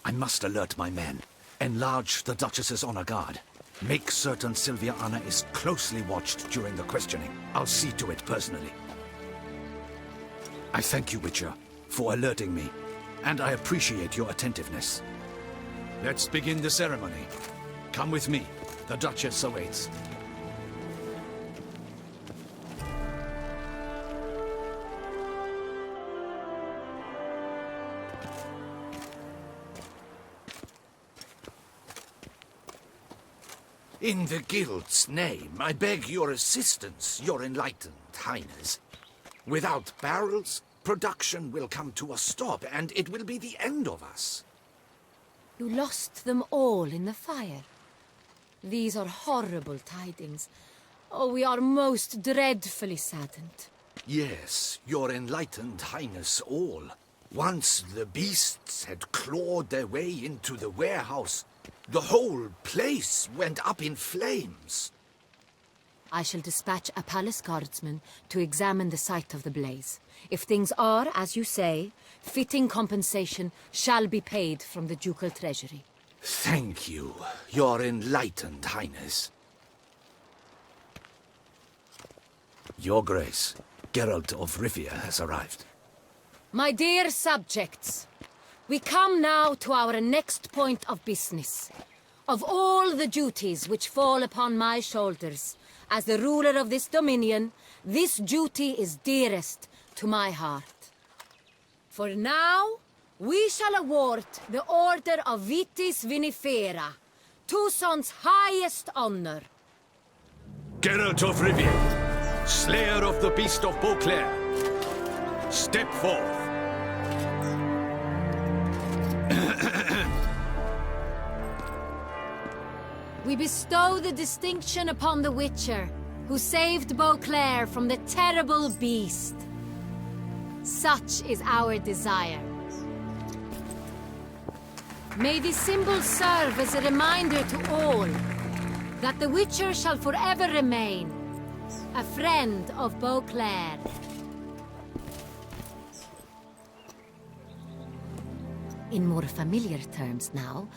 I must alert my men. Enlarge the Duchess's honor guard. Make certain Sylvia Anna is closely watched during the questioning. I'll see to it personally. I thank you, Witcher, for alerting me, and I appreciate your attentiveness. Let's begin the ceremony. Come with me. The Duchess awaits. In the Guild's name, I beg your assistance, your enlightened highness. Without barrels, production will come to a stop, and it will be the end of us. You lost them all in the fire. These are horrible tidings. Oh, we are most dreadfully saddened. Yes, your enlightened highness all. Once the beasts had clawed their way into the warehouse, the whole place went up in flames. I shall dispatch a palace guardsman to examine the site of the blaze. If things are, as you say, fitting compensation shall be paid from the ducal treasury. Thank you, your enlightened highness. Your Grace, Geralt of Rivia has arrived. My dear subjects, we come now to our next point of business. Of all the duties which fall upon my shoulders, as the ruler of this dominion, this duty is dearest to my heart. For now, we shall award the Order of Vitis Vinifera, Tucson's highest honor. Geralt of Rivia, slayer of the beast of Beauclair, step forth. we bestow the distinction upon the Witcher, who saved Beauclair from the terrible beast. Such is our desire. May this symbol serve as a reminder to all that the Witcher shall forever remain a friend of Beauclair. In more familiar terms now,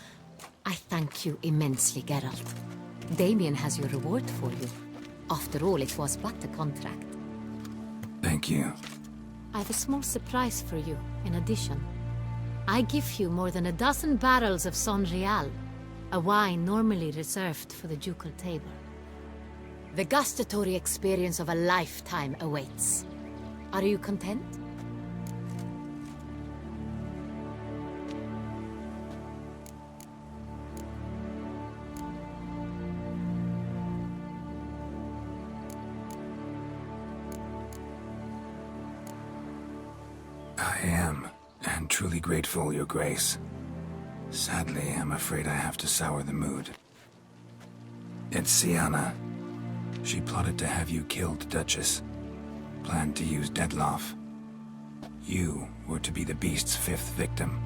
I thank you immensely, Geralt. Damien has your reward for you. After all, it was but a contract. Thank you. I have a small surprise for you, in addition. I give you more than a dozen barrels of Sonreal, a wine normally reserved for the ducal table. The gustatory experience of a lifetime awaits. Are you content? I am, and truly grateful, Your Grace. Sadly, I'm afraid I have to sour the mood. It's Sienna. She plotted to have you killed, Duchess. Planned to use Dettlaff. You were to be the beast's 5th victim.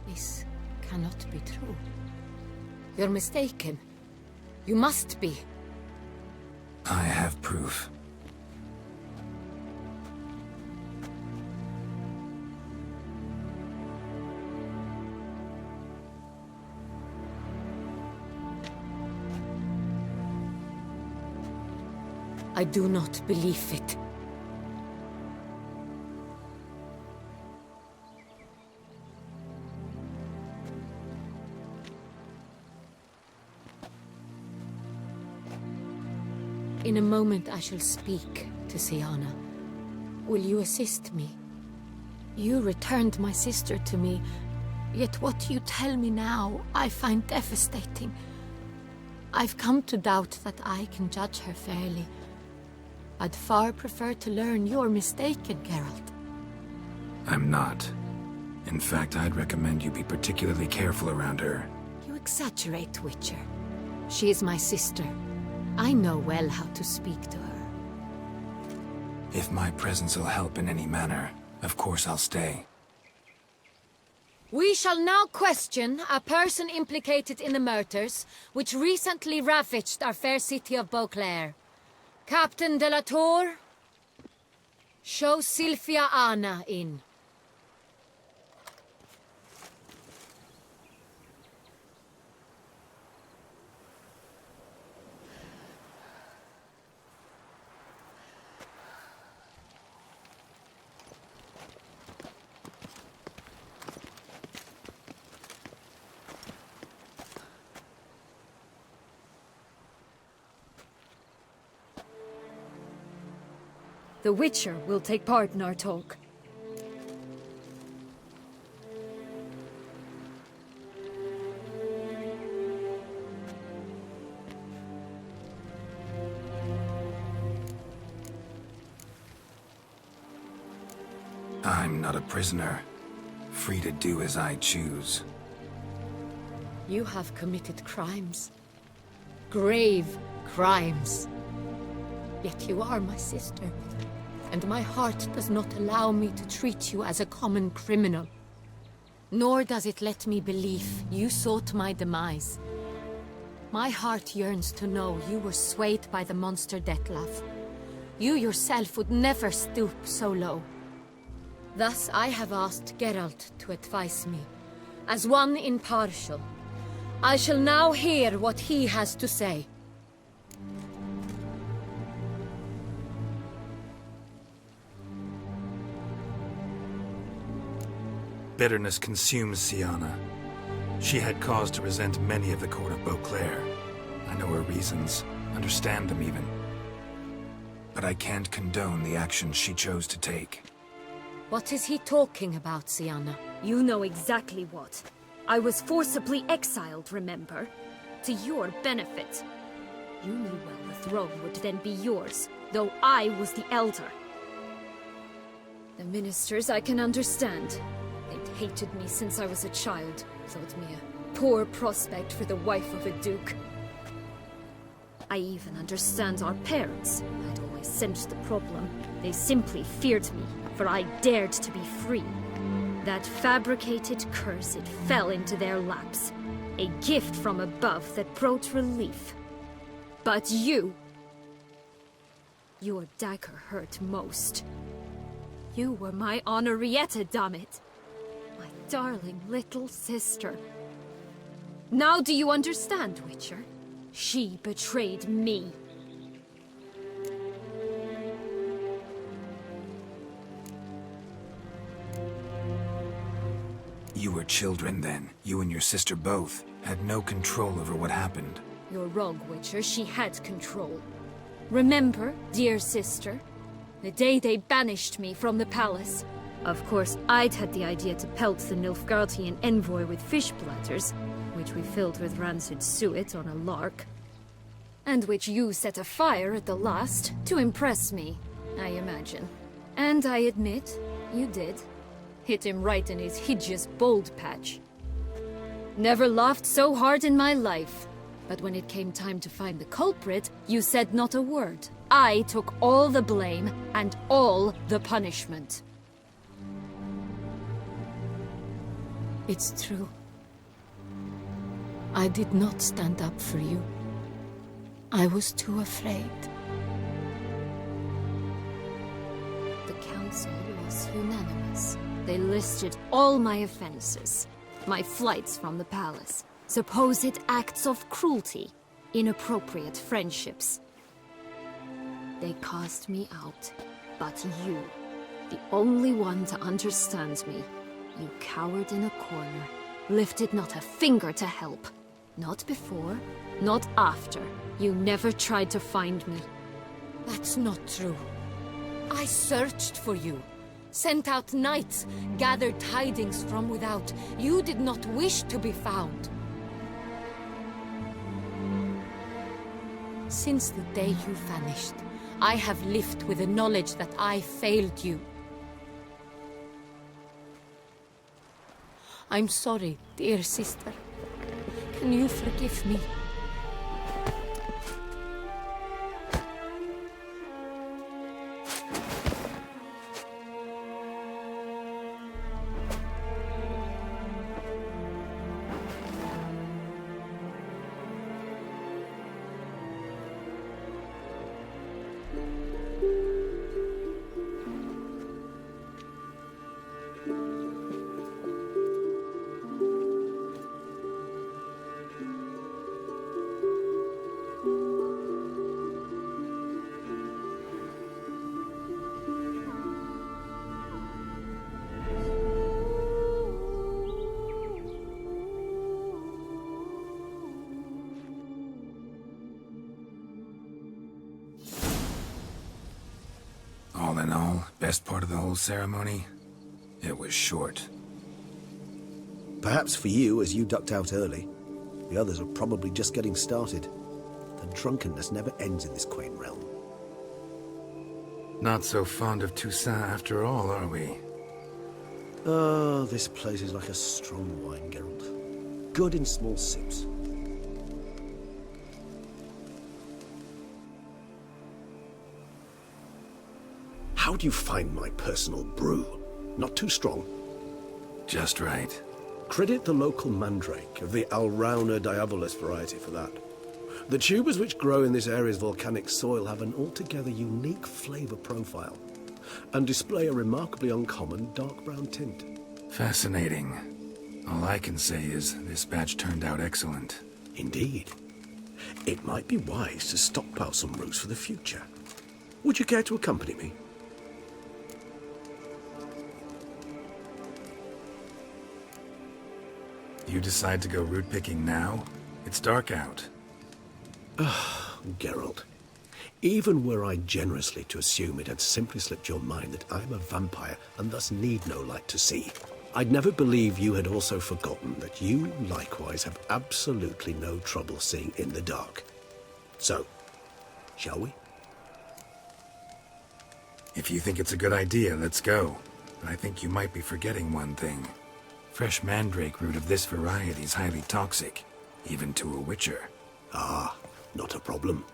This cannot be true. You're mistaken. You must be. I have proof. I do not believe it. In a moment I shall speak to Sienna. Will you assist me? You returned my sister to me, yet what you tell me now I find devastating. I've come to doubt that I can judge her fairly. I'd far prefer to learn you're mistaken, Geralt. I'm not. In fact, I'd recommend you be particularly careful around her. You exaggerate, Witcher. She is my sister. I know well how to speak to her. If my presence will help in any manner, of course I'll stay. We shall now question a person implicated in the murders which recently ravaged our fair city of Beauclair. Captain de la Tour, show Sylvia Anna in. The Witcher will take part in our talk. I'm not a prisoner, free to do as I choose. You have committed crimes. Grave crimes. Yet you are my sister, and my heart does not allow me to treat you as a common criminal. Nor does it let me believe you sought my demise. My heart yearns to know you were swayed by the monster Dettlaff. You yourself would never stoop so low. Thus I have asked Geralt to advise me, as one impartial. I shall now hear what he has to say. Bitterness consumes Sienna. She had cause to resent many of the court of Beauclair. I know her reasons, understand them even. But I can't condone the actions she chose to take. What is he talking about, Sienna? You know exactly what. I was forcibly exiled, remember? To your benefit. You knew well the throne would then be yours, though I was the elder. The ministers I can understand. They'd hated me since I was a child, thought Mia. poor prospect for the wife of a duke. I even understand our parents. I'd always sensed the problem. They simply feared me, for I dared to be free. That fabricated curse, it fell into their laps. A gift from above that brought relief. But you... Your dagger hurt most. You were my Henrietta, dammit. My darling little sister. Now do you understand, Witcher? She betrayed me. You were children then. You and your sister both had no control over what happened. You're wrong, Witcher. She had control. Remember, dear sister, the day they banished me from the palace. Of course, I'd had the idea to pelt the Nilfgaardian envoy with fish platters, which we filled with rancid suet on a lark. And which you set afire at the last, to impress me, I imagine. And I admit, you did. Hit him right in his hideous bald patch. Never laughed so hard in my life. But when it came time to find the culprit, you said not a word. I took all the blame and all the punishment. It's true. I did not stand up for you. I was too afraid. The council was unanimous. They listed all my offenses. My flights from the palace. Supposed acts of cruelty. Inappropriate friendships. They cast me out. But you, the only one to understand me, you cowered in a corner. Lifted not a finger to help. Not before, not after. You never tried to find me. That's not true. I searched for you. Sent out knights, gathered tidings from without. You did not wish to be found. Since the day you vanished, I have lived with the knowledge that I failed you. I'm sorry, dear sister. Can you forgive me? All in all, best part of the whole ceremony? It was short. Perhaps for you, as you ducked out early. The others are probably just getting started. The drunkenness never ends in this quaint realm. Not so fond of Toussaint after all, are we? Oh, this place is like a strong wine, Geralt. Good in small sips. How do you find my personal brew? Not too strong? Just right. Credit the local mandrake of the Alrauna diabolus variety for that. The tubers which grow in this area's volcanic soil have an altogether unique flavor profile and display a remarkably uncommon dark brown tint. Fascinating. All I can say is this batch turned out excellent. Indeed. It might be wise to stockpile some brews for the future. Would you care to accompany me? You decide to go root picking now? It's dark out. Geralt, even were I generously to assume it had simply slipped your mind that I'm a vampire and thus need no light to see, I'd never believe you had also forgotten that you likewise have absolutely no trouble seeing in the dark. So, shall we? If you think it's a good idea, let's go. But I think you might be forgetting one thing. Fresh mandrake root of this variety is highly toxic, even to a witcher. Ah, not a problem.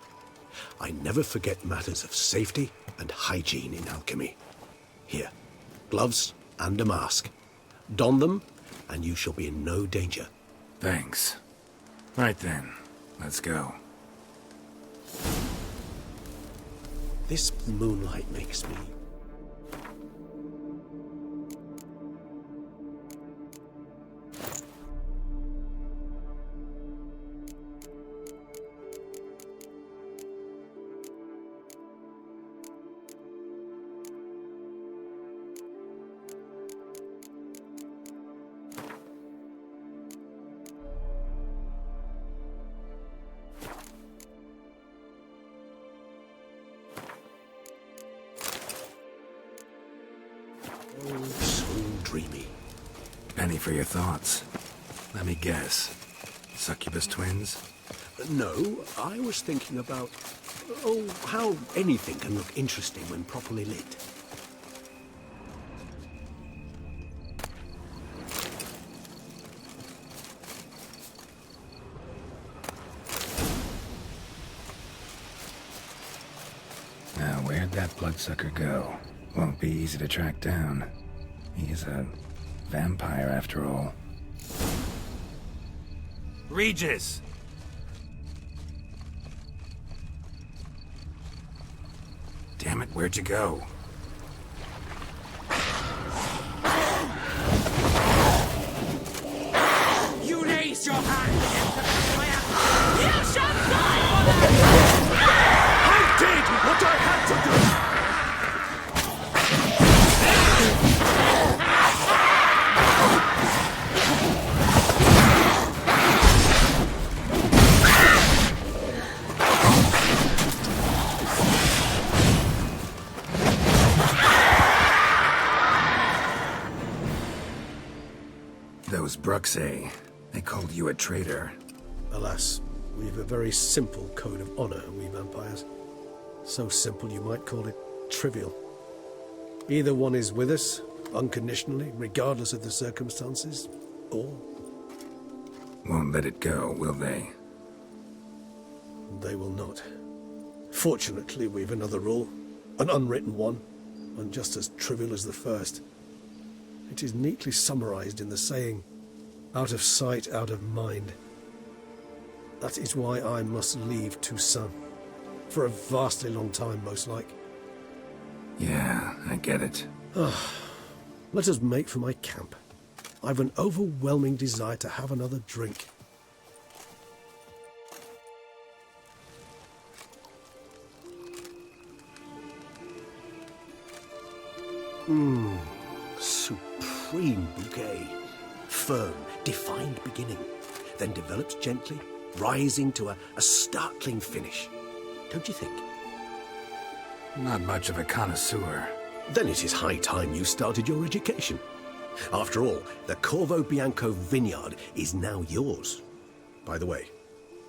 I never forget matters of safety and hygiene in alchemy. Here, gloves and a mask. Don them, and you shall be in no danger. Thanks. Right then, let's go. This moonlight makes me... Oh, so dreamy. Penny for your thoughts. Let me guess. Succubus twins? No, I was thinking about... oh, how anything can look interesting when properly lit. Now, where'd that bloodsucker go? Won't be easy to track down. He's a vampire after all. Regis! Damn it, where'd you go? You raise your hand against the fire! You shall die for that! I did what I had to do! Those Bruxay, they called you a traitor. Alas, we've a very simple code of honor, we vampires. So simple you might call it trivial. Either one is with us, unconditionally, regardless of the circumstances, or... Won't let it go, will they? they will not. Fortunately, we've another rule, an unwritten one, and just as trivial as the first. It is neatly summarized in the saying, out of sight, out of mind. That is why I must leave Toussaint. For a vastly long time, most like. Yeah, I get it. Let us make for my camp. I've an overwhelming desire to have another drink. Supreme bouquet. Firm, defined beginning, then develops gently, rising to a startling finish. Don't you think? Not much of a connoisseur. Then it is high time you started your education. After all, the Corvo Bianco vineyard is now yours. By the way,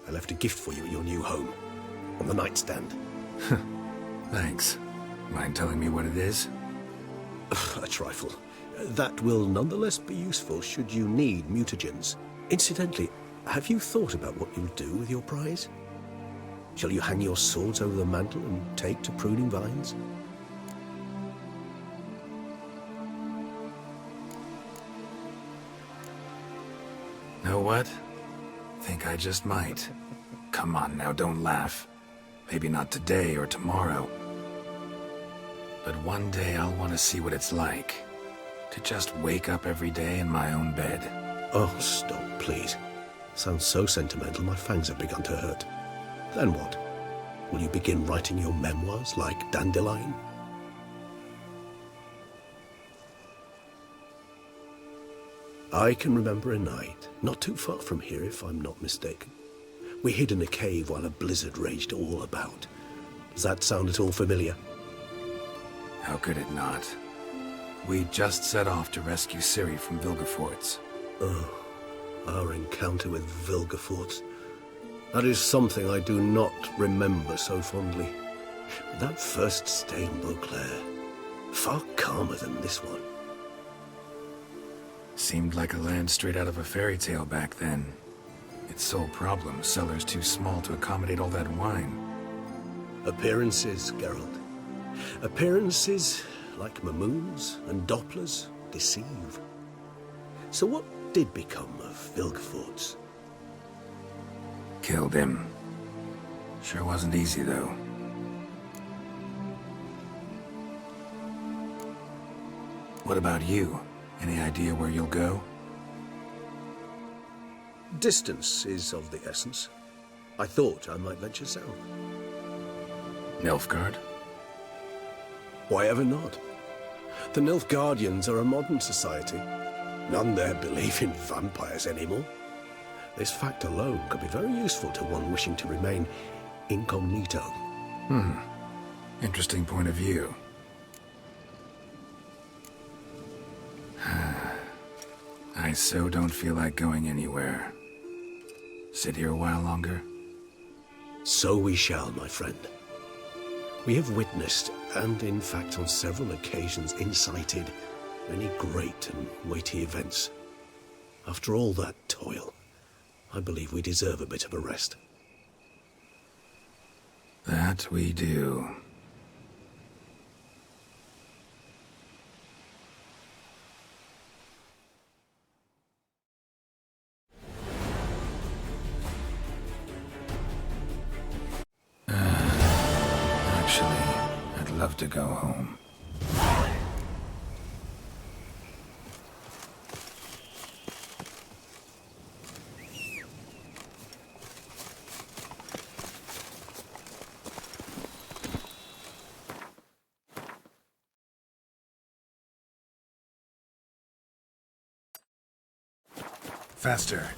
I left a gift for you at your new home, on the nightstand. Thanks. Mind telling me what it is? A trifle. That will nonetheless be useful should you need mutagens. Incidentally, have you thought about what you'll do with your prize? Shall you hang your swords over the mantle and take to pruning vines? Know what? Think I just might. Come on now, don't laugh. Maybe not today or tomorrow. But one day I'll want to see what it's like. To just wake up every day in my own bed. Oh, stop, please. Sounds so sentimental, my fangs have begun to hurt. Then what? Will you begin writing your memoirs like Dandelion? I can remember a night, not too far from here if I'm not mistaken. We hid in a cave while a blizzard raged all about. Does that sound at all familiar? How could it not? We just set off to rescue Ciri from Vilgefortz. Oh, our encounter with Vilgefortz. That is something I do not remember so fondly. But that first stay in Beauclair, far calmer than this one. Seemed like a land straight out of a fairy tale back then. Its sole problem, cellars too small to accommodate all that wine. Appearances, Geralt. Appearances, like Mamoons and Dopplers, deceive. So what did become of Vilgefortz? Killed him. Sure wasn't easy, though. What about you? Any idea where you'll go? Distance is of the essence. I thought I might venture south. Nilfgaard? Why ever not? The Nilfgaardians are a modern society. None there believe in vampires anymore. This fact alone could be very useful to one wishing to remain incognito. Interesting point of view. I so don't feel like going anywhere. Sit here a while longer? So we shall, my friend. We have witnessed, and in fact on several occasions incited, many great and weighty events. After all that toil, I believe we deserve a bit of a rest. That we do. Actually, I'd love to go home. Faster.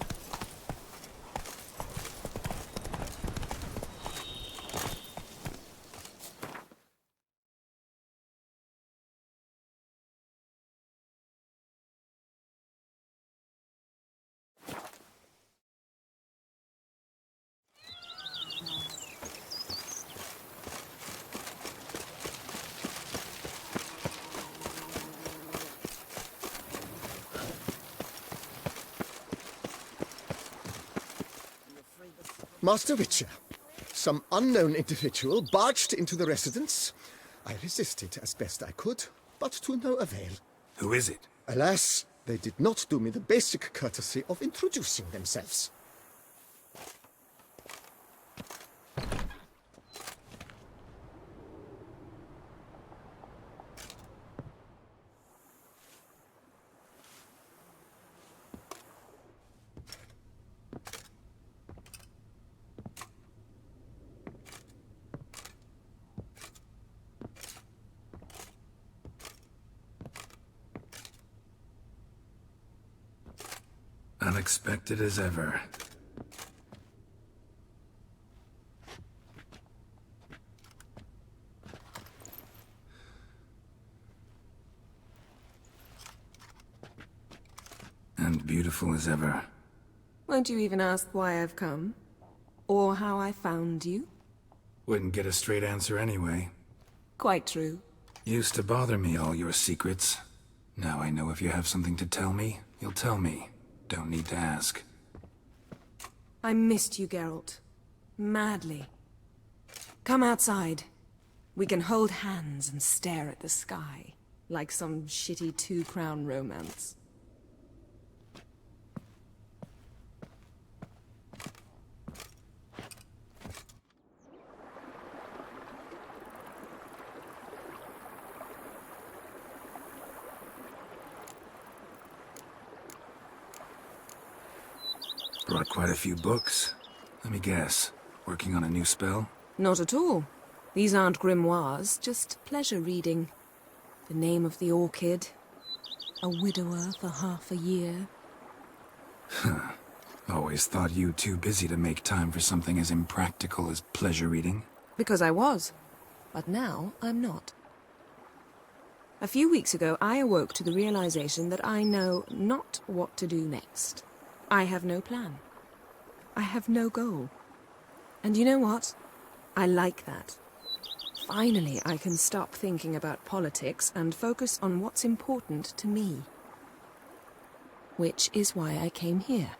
Master Witcher, some unknown individual barged into the residence. I resisted as best I could, but to no avail. Who is it? Alas, they did not do me the basic courtesy of introducing themselves. Unexpected as ever. And beautiful as ever. Won't you even ask why I've come? Or how I found you? Wouldn't get a straight answer anyway. Quite true. Used to bother me, all your secrets. Now I know if you have something to tell me, you'll tell me. Don't need to ask. I missed you, Geralt. Madly. Come outside. We can hold hands and stare at the sky, like some shitty two-crown romance. Brought quite a few books. Let me guess. Working on a new spell? Not at all. These aren't grimoires, just pleasure reading. The Name of the Orchid. A widower for half a year. Huh. Always thought you too busy to make time for something as impractical as pleasure reading. Because I was. But now I'm not. A few weeks ago, I awoke to the realization that I know not what to do next. I have no plan. I have no goal. And you know what? I like that. Finally, I can stop thinking about politics and focus on what's important to me. which is why I came here.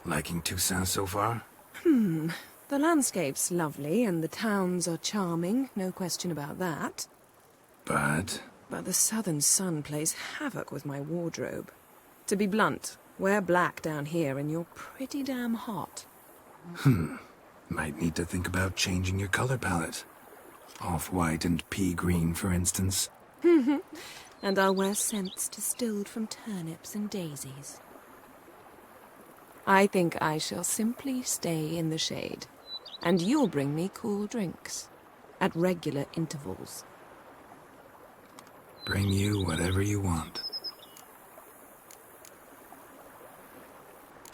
Liking Toussaint so far? The landscape's lovely and the towns are charming, no question about that. But the southern sun plays havoc with my wardrobe. To be blunt, wear black down here and you're pretty damn hot. Might need to think about changing your color palette. Off-white and pea green, for instance. And I'll wear scents distilled from turnips and daisies. I think I shall simply stay in the shade. And you'll bring me cool drinks. At regular intervals. Bring you whatever you want.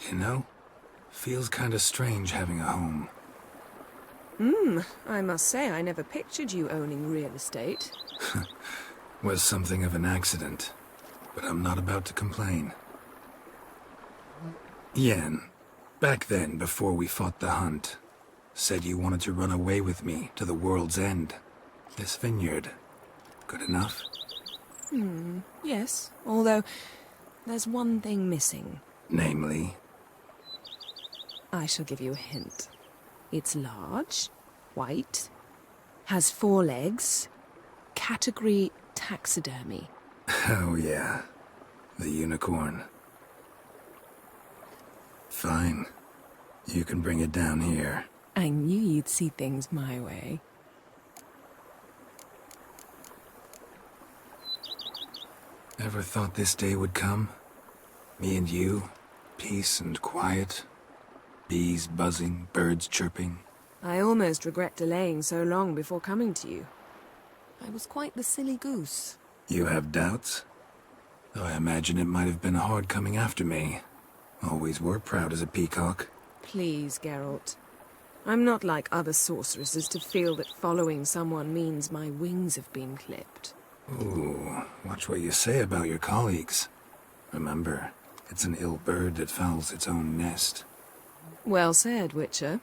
You know, feels kinda strange having a home. I must say I never pictured you owning real estate. Was something of an accident, but I'm not about to complain. Yen, back then, before we fought the hunt, said you wanted to run away with me to the world's end. This vineyard, good enough? Yes, although there's one thing missing. Namely? I shall give you a hint. It's large, white, has 4 legs, category taxidermy. Oh yeah, the unicorn. Fine. You can bring it down here. I knew you'd see things my way. Ever thought this day would come? Me and you, peace and quiet. Bees buzzing, birds chirping. I almost regret delaying so long before coming to you. I was quite the silly goose. You have doubts? Though I imagine it might have been hard coming after me. Always were proud as a peacock. Please, Geralt. I'm not like other sorceresses to feel that following someone means my wings have been clipped. Ooh, watch what you say about your colleagues. Remember, it's an ill bird that fouls its own nest. Well said, Witcher.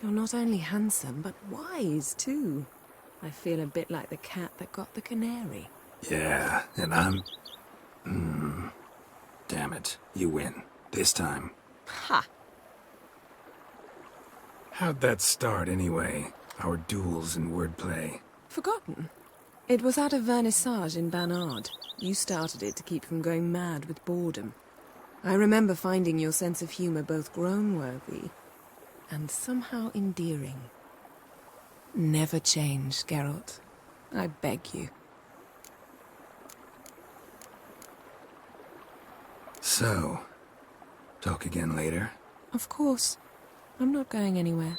You're not only handsome, but wise, too. I feel a bit like the cat that got the canary. Yeah, and I'm... Damn it, you win. This time. Ha! How'd that start, anyway? Our duels and wordplay. Forgotten? It was at a vernissage in Banard. You started it to keep from going mad with boredom. I remember finding your sense of humor both groan-worthy and somehow endearing. Never change, Geralt. I beg you. So, talk again later? Of course. I'm not going anywhere.